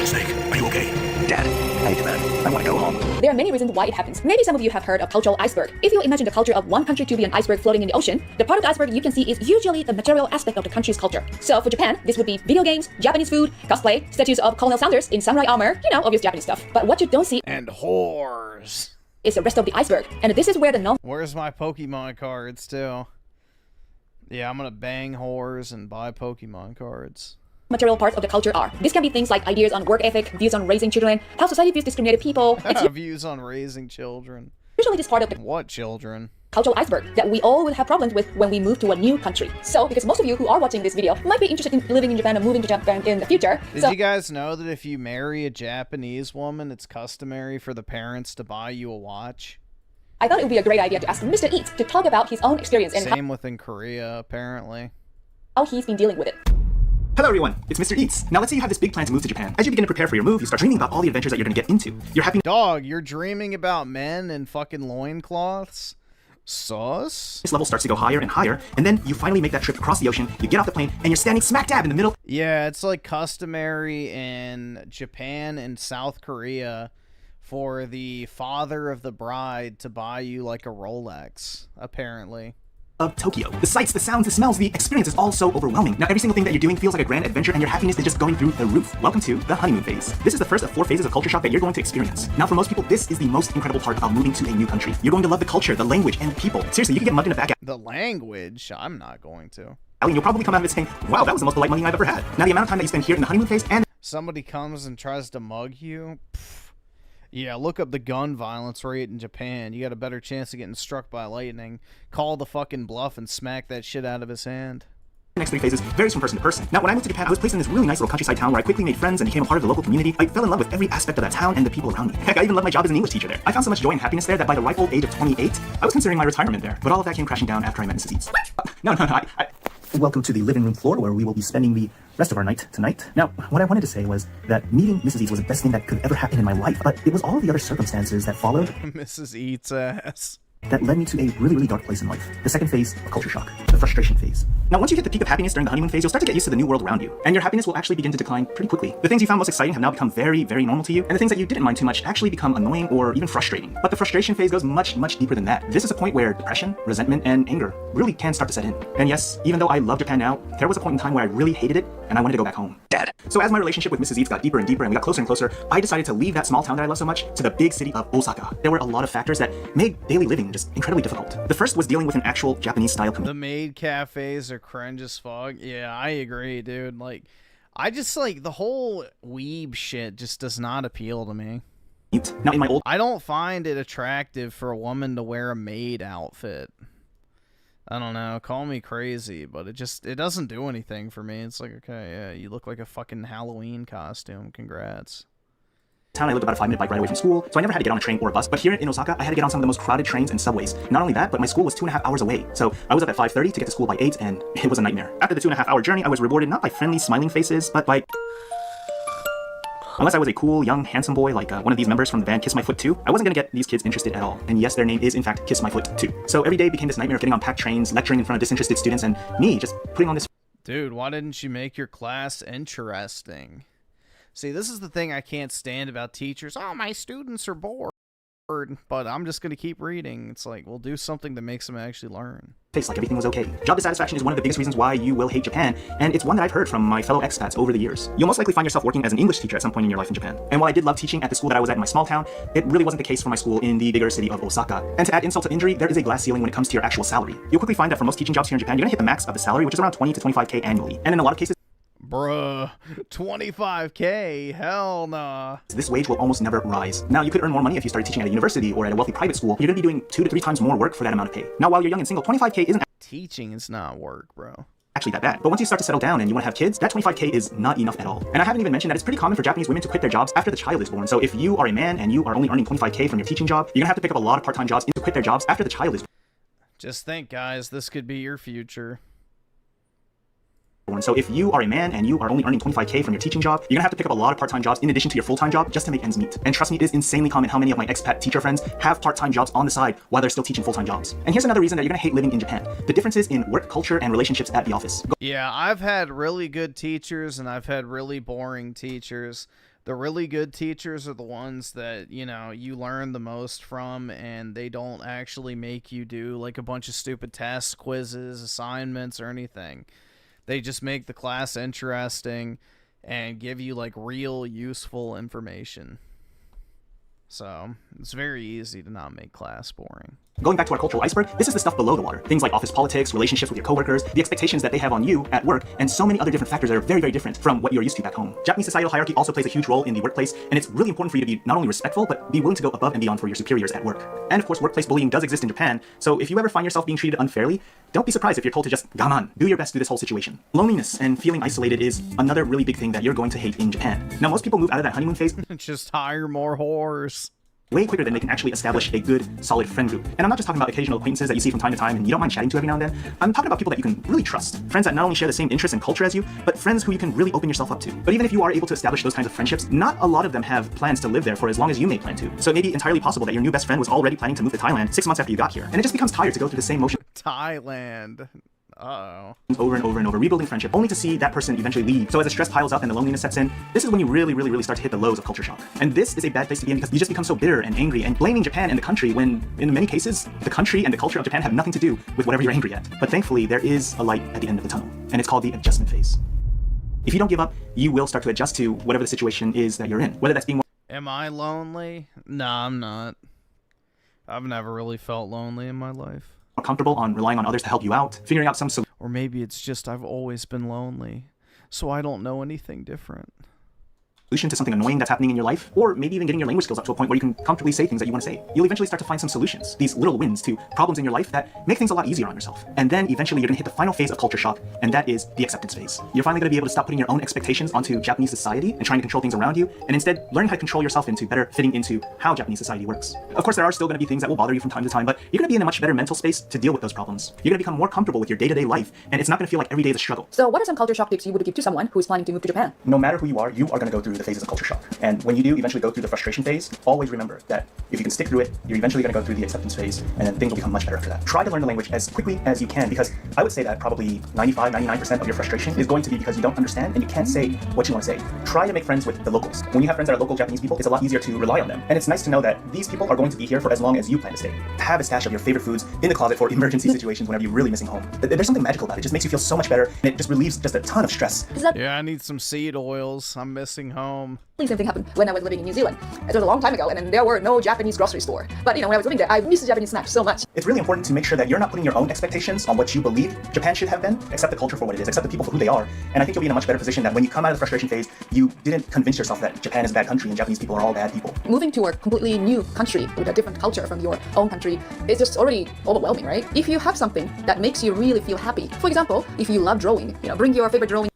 Snake, are you okay? Dad, I hate Japan. I want to go home. There are many reasons why it happens. Maybe some of you have heard of cultural iceberg. If you imagine the culture of one country to be an iceberg floating in the ocean, the part of the iceberg you can see is usually the material aspect of the country's culture. So for Japan, this would be video games, Japanese food, cosplay, statues of Colonel Sanders in samurai armor, obvious Japanese stuff. But what you don't see and whores is the rest of the iceberg. And this is where the Where's my Pokemon cards too? Yeah, I'm gonna bang whores and buy Pokemon cards. Material parts of the culture are. This can be things like ideas on work ethic, views on raising children, how society views discriminated people. Views on raising children. Usually this part of the what children? cultural iceberg that we all will have problems with when we move to a new country. So, because most of you who are watching this video might be interested in living in Japan or moving to Japan in the future. Did you guys know that if you marry a Japanese woman, it's customary for the parents to buy you a watch? I thought it would be a great idea to ask Mr. Eats to talk about his own experience and Same within Korea, apparently. how he's been dealing with it. Hello everyone, it's Mr. Eats. Now let's say you have this big plan to move to Japan. As you begin to prepare for your move, you start dreaming about all the adventures that you're gonna get into. You're happy. Dog, you're dreaming about men in fucking loincloths? Sus? This level starts to go higher and higher, and then you finally make that trip across the ocean, you get off the plane, and you're standing smack dab in the middle. Yeah, it's like customary in Japan and South Korea for the father of the bride to buy you like a Rolex, apparently. Of Tokyo. The sights, the sounds, the smells, the experience is all so overwhelming. Now every single thing that you're doing feels like a grand adventure and your happiness is just going through the roof. Welcome to the honeymoon phase. This is the first of 4 phases of culture shock that you're going to experience. Now for most people, this is the most incredible part about moving to a new country. You're going to love the culture, the language, and the people. Seriously, you can get mugged in a back alley. The language? I'm not going to. And you'll probably come out of it saying, wow, that was the most polite mugging I've ever had. Now the amount of time that you spend here in the honeymoon phase and somebody comes and tries to mug you? Pfft. Yeah, look up the gun violence rate in Japan. You got a better chance of getting struck by lightning. Call the fucking bluff and smack that shit out of his hand. The next 3 phases varies from person to person. Now, when I moved to Japan, I was placed in this really nice little countryside town where I quickly made friends and became a part of the local community. I fell in love with every aspect of that town and the people around me. Heck, I even loved my job as an English teacher there. I found so much joy and happiness there that by the ripe old age of 28, I was considering my retirement there. But all of that came crashing down after I met Mrs. Eats. No. Welcome to the living room floor where we will be spending the rest of our night tonight. Now, what I wanted to say was that meeting Mrs. Eats was the best thing that could ever happen in my life, but it was all the other circumstances that followed Mrs. Eats ass. that led me to a really, really dark place in life. The second phase of culture shock, the frustration phase. Now, once you hit the peak of happiness during the honeymoon phase, you'll start to get used to the new world around you, and your happiness will actually begin to decline pretty quickly. The things you found most exciting have now become very, very normal to you, and the things that you didn't mind too much actually become annoying or even frustrating. But the frustration phase goes much, much deeper than that. This is a point where depression, resentment, and anger really can start to set in. And yes, even though I love Japan now, there was a point in time where I really hated it, and I wanted to go back home. Dad. So as my relationship with Mrs. Eats got deeper and deeper, and we got closer and closer, I decided to leave that small town that I love so much to the big city of Osaka. There were a lot of factors that made daily living just incredibly difficult. The first was dealing with an actual Japanese-style community. The maid cafes are cringe as fuck. Yeah, I agree, dude. Like, I just, like, the whole weeb shit just does not appeal to me. Now, in my old... I don't find it attractive for a woman to wear a maid outfit. I don't know, call me crazy, but it doesn't do anything for me. It's like, okay, yeah, you look like a fucking Halloween costume. Congrats. Town I lived about a 5-minute bike ride away from school, so I never had to get on a train or a bus. But here in Osaka, I had to get on some of the most crowded trains and subways. Not only that, but my school was 2.5 hours away. So I was up at 5:30 to get to school by 8, and it was a nightmare. After the 2.5 hour journey, I was rewarded not by friendly, smiling faces, but by... Unless I was a cool, young, handsome boy like one of these members from the band Kiss My Foot 2, I wasn't gonna get these kids interested at all. And yes, their name is in fact Kiss My Foot 2. So every day became this nightmare of getting on packed trains, lecturing in front of disinterested students, and me just putting on this... Dude, why didn't you make your class interesting? See, this is the thing I can't stand about teachers. Oh, my students are bored, but I'm just going to keep reading. It's like, well, do something that makes them actually learn. Face like everything was okay. Job dissatisfaction is one of the biggest reasons why you will hate Japan, and it's one that I've heard from my fellow expats over the years. You'll most likely find yourself working as an English teacher at some point in your life in Japan. And while I did love teaching at the school that I was at in my small town, it really wasn't the case for my school in the bigger city of Osaka. And to add insult to injury, there is a glass ceiling when it comes to your actual salary. You'll quickly find that for most teaching jobs here in Japan, you're gonna hit the max of the salary, which is around 20 to 25k annually. And in a lot of cases, bruh, 25k? Hell nah. This wage will almost never rise. Now, you could earn more money if you started teaching at a university or at a wealthy private school. You're gonna be doing 2 to 3 times more work for that amount of pay. Now, while you're young and single, 25k isn't teaching is not work, bro. Actually that bad. But once you start to settle down and you want to have kids, that 25k is not enough at all. And I haven't even mentioned that it's pretty common for Japanese women to quit their jobs after the child is born. So if you are a man and you are only earning 25k from your teaching job, you're gonna have to pick up a lot of part-time jobs to quit their jobs after the child is born. Just think, guys, this could be your future. So if you are a man and you are only earning 25k from your teaching job, you're gonna have to pick up a lot of part-time jobs in addition to your full-time job just to make ends meet. And trust me, it is insanely common how many of my expat teacher friends have part-time jobs on the side while they're still teaching full-time jobs. And here's another reason that you're gonna hate living in Japan. The differences in work culture and relationships at the office. Yeah, I've had really good teachers and I've had really boring teachers. The really good teachers are the ones that, you know, you learn the most from, and they don't actually make you do like a bunch of stupid tests, quizzes, assignments, or anything. They just make the class interesting and give you like real useful information. So it's very easy to not make class boring. Going back to our cultural iceberg, this is the stuff below the water. Things like office politics, relationships with your coworkers, the expectations that they have on you at work, and so many other different factors that are very, very different from what you're used to back home. Japanese societal hierarchy also plays a huge role in the workplace, and it's really important for you to be not only respectful, but be willing to go above and beyond for your superiors at work. And of course, workplace bullying does exist in Japan, so if you ever find yourself being treated unfairly, don't be surprised if you're told to just gaman, do your best through this whole situation. Loneliness and feeling isolated is another really big thing that you're going to hate in Japan. Now, most people move out of that honeymoon phase just hire more whores. Way quicker than they can actually establish a good, solid friend group. And I'm not just talking about occasional acquaintances that you see from time to time and you don't mind chatting to every now and then. I'm talking about people that you can really trust. Friends that not only share the same interests and culture as you, but friends who you can really open yourself up to. But even if you are able to establish those kinds of friendships, not a lot of them have plans to live there for as long as you may plan to. So it may be entirely possible that your new best friend was already planning to move to Thailand 6 months after you got here. And it just becomes tired to go through the same motion. Thailand. Uh-oh. Over and over and over, rebuilding friendship, only to see that person eventually leave. So as the stress piles up and the loneliness sets in, this is when you really start to hit the lows of culture shock. And this is a bad place to be in because you just become so bitter and angry and blaming Japan and the country when, in many cases, the country and the culture of Japan have nothing to do with whatever you're angry at. But thankfully, there is a light at the end of the tunnel, and it's called the adjustment phase. If you don't give up, you will start to adjust to whatever the situation is that you're in, whether that's being more... Am I lonely? Nah, I'm not. I've never really felt lonely in my life. More comfortable on relying on others to help you out, figuring out some solution. Or maybe it's just I've always been lonely, so I don't know anything different. Solution to something annoying that's happening in your life, or maybe even getting your language skills up to a point where you can comfortably say things that you want to say. You'll eventually start to find some solutions, these little wins to problems in your life that make things a lot easier on yourself. And then eventually you're going to hit the final phase of culture shock, and that is the acceptance phase. You're finally going to be able to stop putting your own expectations onto Japanese society and trying to control things around you, and instead learn how to control yourself into better fitting into how Japanese society works. Of course, there are still going to be things that will bother you from time to time, but you're going to be in a much better mental space to deal with those problems. You're going to become more comfortable with your day-to-day life, and it's not going to feel like every day is a struggle. So what are some culture shock tips you would give to someone who is planning to move to Japan? No matter who you are going to go through the phases of culture shock. And when you do eventually go through the frustration phase, always remember that if you can stick through it, you're eventually going to go through the acceptance phase, and then things will become much better after that. Try to learn the language as quickly as you can, because I would say that probably 95-99% of your frustration is going to be because you don't understand and you can't say what you want to say. Try to make friends with the locals. When you have friends that are local Japanese people, it's a lot easier to rely on them. And it's nice to know that these people are going to be here for as long as you plan to stay. Have a stash of your favorite foods in the closet for emergency situations whenever you're really missing home. There's something magical about it. It just makes you feel so much better, and it just relieves just a ton of stress. Yeah, I need some seed oils. I'm missing home. The same thing happened when I was living in New Zealand. It was a long time ago, and then there were no Japanese grocery store. But when I was living there, I missed Japanese snacks so much. It's really important to make sure that you're not putting your own expectations on what you believe Japan should have been. Accept the culture for what it is, accept the people for who they are, and I think you'll be in a much better position that when you come out of the frustration phase, you didn't convince yourself that Japan is a bad country and Japanese people are all bad people. Moving to a completely new country with a different culture from your own country is just already overwhelming, right? If you have something that makes you really feel happy, for example, if you love drawing, bring your favorite drawing.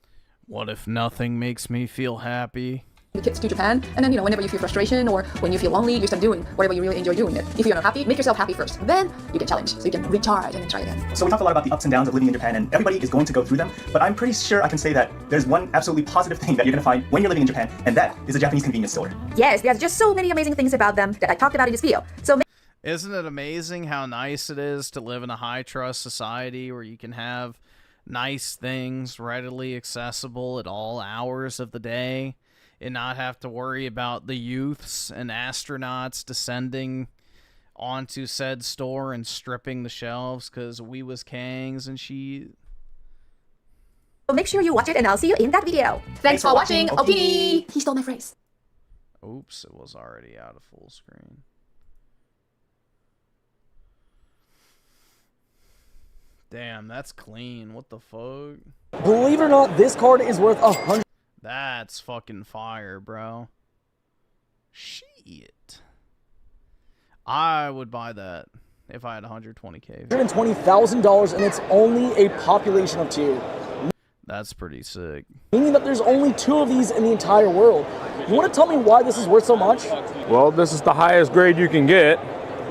What if nothing makes me feel happy? The kids to Japan, and then whenever you feel frustration or when you feel lonely, you start doing whatever you really enjoy doing it. If you're not happy, make yourself happy first. Then you can challenge, so you can recharge and then try again. So we talked a lot about the ups and downs of living in Japan, and everybody is going to go through them, but I'm pretty sure I can say that there's one absolutely positive thing that you're going to find when you're living in Japan, and that is a Japanese convenience store. Yes, there's just so many amazing things about them that I talked about in this video. So isn't it amazing how nice it is to live in a high-trust society where you can have nice things readily accessible at all hours of the day and not have to worry about the youths and astronauts descending onto said store and stripping the shelves because we was kangs and she... So make sure you watch it, and I'll see you in that video. Thanks for watching, Opini! He stole my phrase. Oops, it was already out of full screen. Damn, that's clean. What the fuck? Believe it or not, this card is worth 100. That's fucking fire, bro. Shit. I would buy that if I had $120K. $120,000, and it's only a population of 2. That's pretty sick. Meaning that there's only 2 of these in the entire world. You want to tell me why this is worth so much? Well, this is the highest grade you can get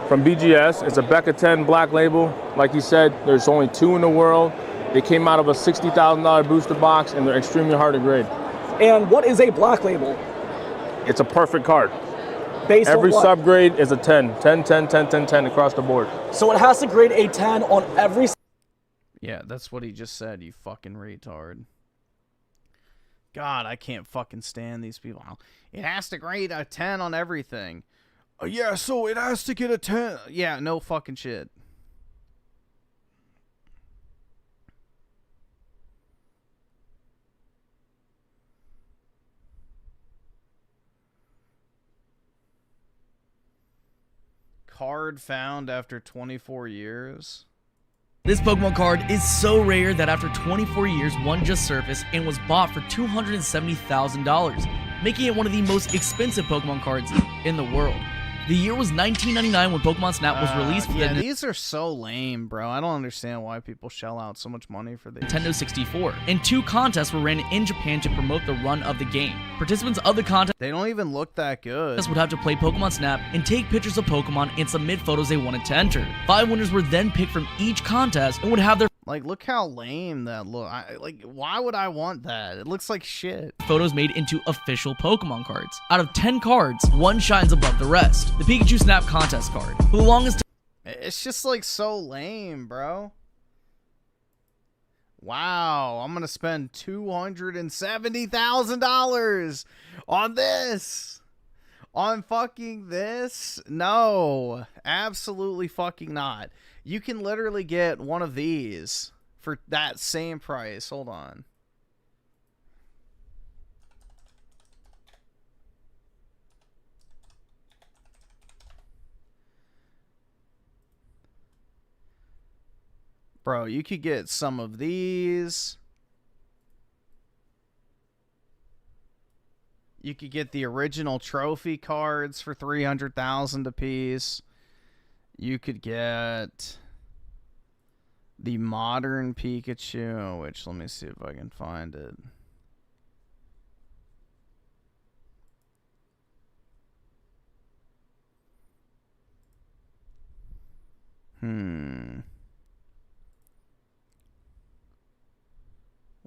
from BGS. It's a Becca 10 black label. Like you said, there's only 2 in the world. They came out of a $60,000 booster box, and they're extremely hard to grade. And what is a black label? It's a perfect card. Based every on what? subgrade is a 10. 10, 10, 10, 10, 10 across the board. So it has to grade a 10 on every... Yeah, that's what he just said, you fucking retard. God, I can't fucking stand these people. It has to grade a 10 on everything. Yeah, so it has to get a 10. Yeah, no fucking shit. card found after 24 years. This Pokemon card is so rare that after 24 years, one just surfaced and was bought for $270,000, making it one of the most expensive Pokemon cards in the world. The year was 1999 when Pokemon Snap was released for yeah, the these are so lame, bro. I don't understand why people shell out so much money for these. Nintendo 64, and 2 contests were ran in Japan to promote the run of the game. Participants of the contest They don't even look that good. would have to play Pokemon Snap and take pictures of Pokemon and submit photos they wanted to enter. 5 winners were then picked from each contest and would have their Like, look how lame that look. Like, why would I want that? It looks like shit. photos made into official Pokemon cards. Out of 10 cards, 1 shines above the rest. The Pikachu Snap contest card. For the longest It's just, like, so lame, bro. Wow, I'm gonna spend $270,000 on this. On fucking this? No, absolutely fucking not. You can literally get one of these for that same price. Hold on. Bro, you could get some of these. You could get the original trophy cards for $300,000 a piece. You could get the modern Pikachu, which let me see if I can find it.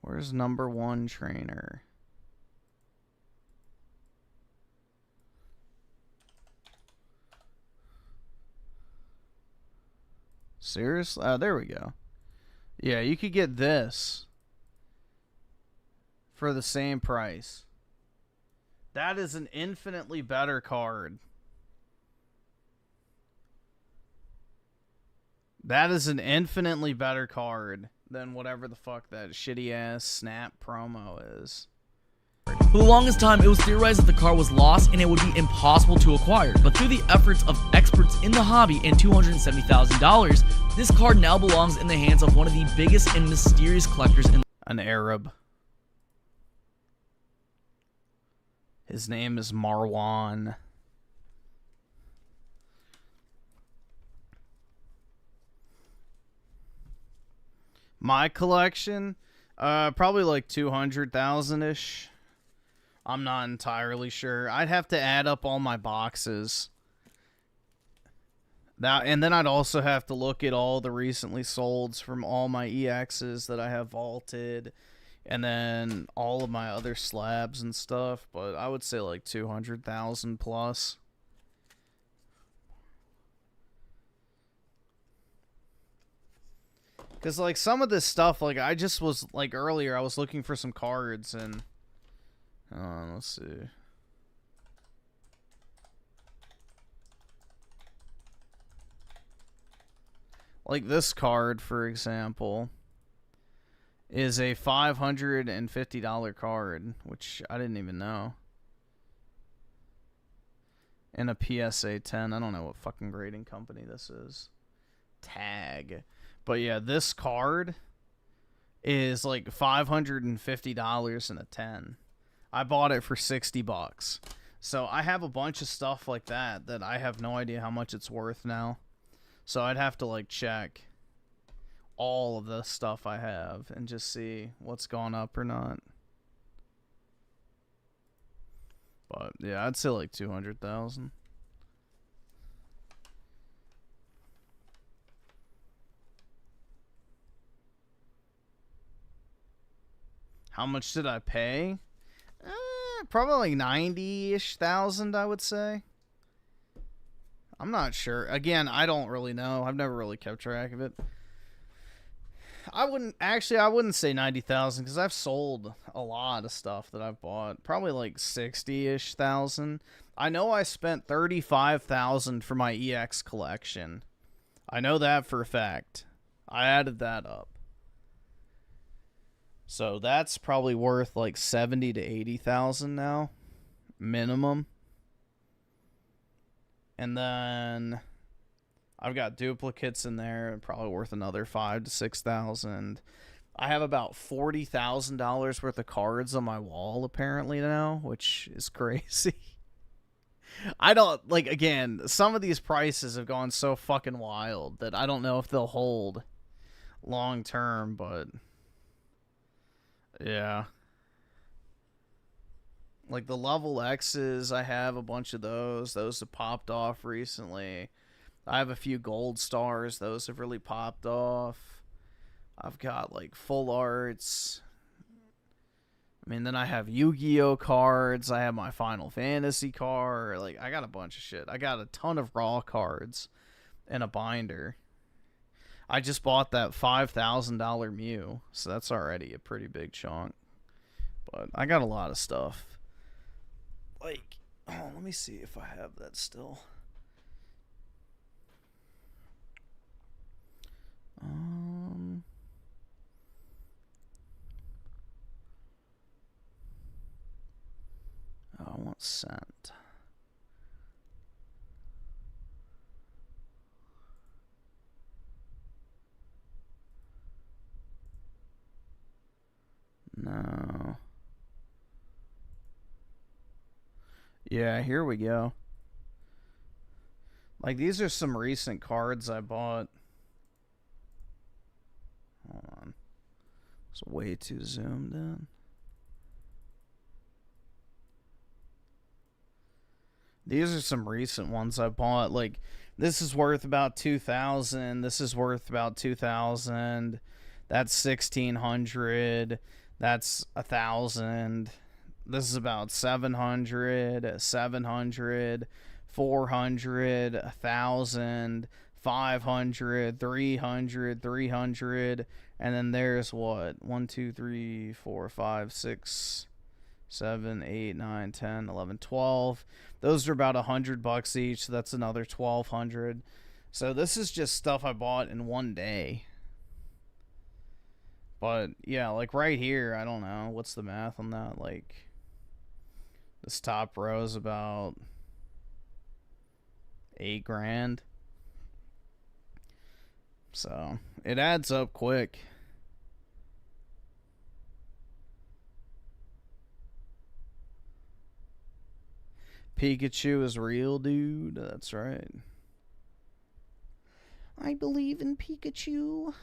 Where's #1 trainer? Seriously? Oh, there we go. Yeah, you could get this for the same price. That is an infinitely better card. That is an infinitely better card than whatever the fuck that shitty ass Snap promo is. For the longest time, it was theorized that the card was lost and it would be impossible to acquire. But through the efforts of experts in the hobby and $270,000, this card now belongs in the hands of one of the biggest and mysterious collectors in an Arab. His name is Marwan. My collection, probably like 200,000-ish. I'm not entirely sure. I'd have to add up all my boxes. And then I'd also have to look at all the recently solds from all my EXs that I have vaulted, and then all of my other slabs and stuff. But I would say like 200,000 plus. Because, like, some of this stuff, like, I just was, like, earlier, I was looking for some cards, and, let's see. Like, this card, for example, is a $550 card, which I didn't even know. And a PSA 10. I don't know what fucking grading company this is. Tag. But yeah, this card is like $550 and a 10. I bought it for $60. So I have a bunch of stuff like that that I have no idea how much it's worth now. So I'd have to like check all of the stuff I have and just see what's gone up or not. But yeah, I'd say like 200,000. How much did I pay? Probably like 90-ish thousand, I would say. I'm not sure. Again, I don't really know. I've never really kept track of it. I wouldn't say 90,000 because I've sold a lot of stuff that I've bought. Probably like 60-ish thousand. I know I spent 35,000 for my EX collection. I know that for a fact. I added that up. So that's probably worth like 70 to 80,000 now, minimum. And then I've got duplicates in there, probably worth another $5,000 to $6,000. I have about $40,000 worth of cards on my wall apparently now, which is crazy. I don't, like, again, some of these prices have gone so fucking wild that I don't know if they'll hold long term, but yeah. Like the level X's, I have a bunch of those. Those have popped off recently. I have a few gold stars. Those have really popped off. I've got like full arts. I mean, then I have Yu-Gi-Oh cards. I have my Final Fantasy card. Like, I got a bunch of shit. I got a ton of raw cards in a binder. I just bought that $5,000 Mew, so that's already a pretty big chunk. But I got a lot of stuff. Like, oh, let me see if I have that still. I want scent. No. Yeah, here we go. Like, these are some recent cards I bought. Hold on. It's way too zoomed in. These are some recent ones I bought. Like, this is worth about $2,000. This is worth about $2,000. That's $1,600. That's $1,000. This is about $700, $700, $400, $1,000, $500, $300, $300, and then there's what? 1, 2, 3, 4, 5, 6, 7, 8, 9, 10, 11, 12. Those are about $100 each, so that's another $1,200. So this is just stuff I bought in one day. But yeah, like right here, I don't know. What's the math on that? Like, this top row is about $8,000. So it adds up quick. Pikachu is real, dude. That's right. I believe in Pikachu.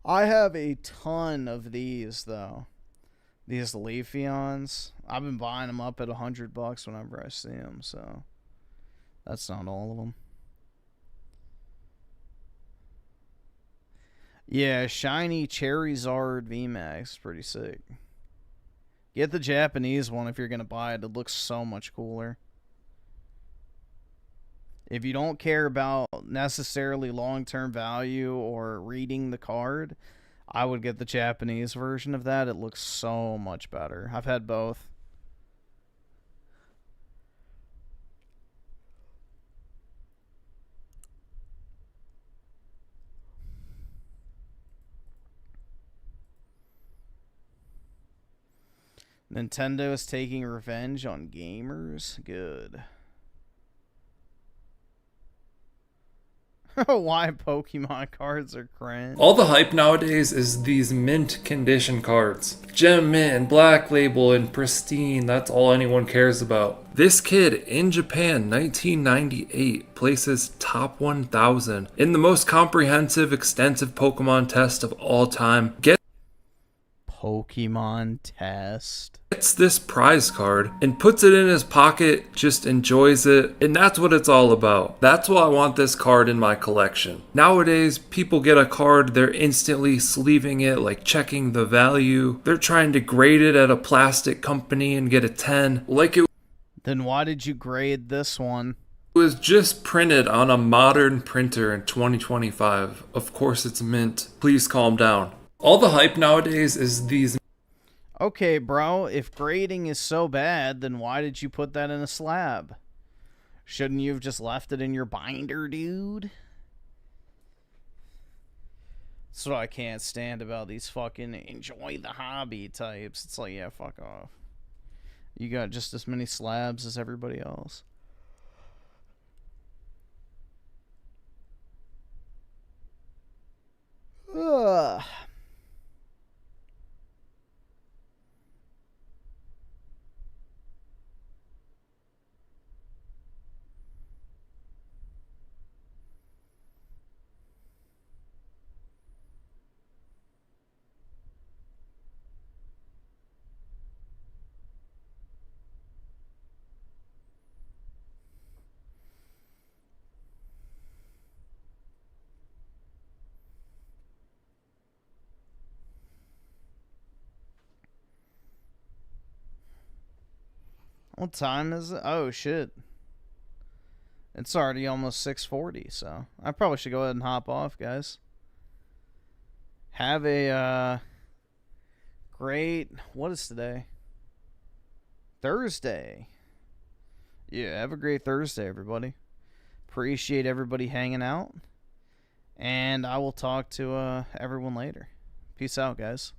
I have a ton of these, though. These Leafeons. I've been buying them up at $100 whenever I see them, so that's not all of them. Yeah, shiny Charizard VMAX. Pretty sick. Get the Japanese one if you're going to buy it. It looks so much cooler. If you don't care about necessarily long-term value or reading the card, I would get the Japanese version of that. It looks so much better. I've had both. Nintendo is taking revenge on gamers. Good. Why Pokemon cards are cringe. All the hype nowadays is these mint condition cards. Gem mint, black label, and pristine, that's all anyone cares about. This kid in Japan, 1998, places top 1,000 in the most comprehensive, extensive Pokemon test of all time. Pokemon test. Gets this prize card and puts it in his pocket, just enjoys it, and that's what it's all about. That's why I want this card in my collection. Nowadays, people get a card, they're instantly sleeving it, like checking the value. They're trying to grade it at a plastic company and get a 10. Then why did you grade this one? It was just printed on a modern printer in 2025. Of course it's mint. Please calm down. All the hype nowadays is these... Okay, bro, if grading is so bad, then why did you put that in a slab? Shouldn't you have just left it in your binder, dude? That's what I can't stand about these fucking enjoy the hobby types. It's like, yeah, fuck off. You got just as many slabs as everybody else. Ugh. What time is it? Oh, shit. It's already almost 6:40, so I probably should go ahead and hop off, guys. Have a great... What is today? Thursday. Yeah, have a great Thursday, everybody. Appreciate everybody hanging out. And I will talk to everyone later. Peace out, guys.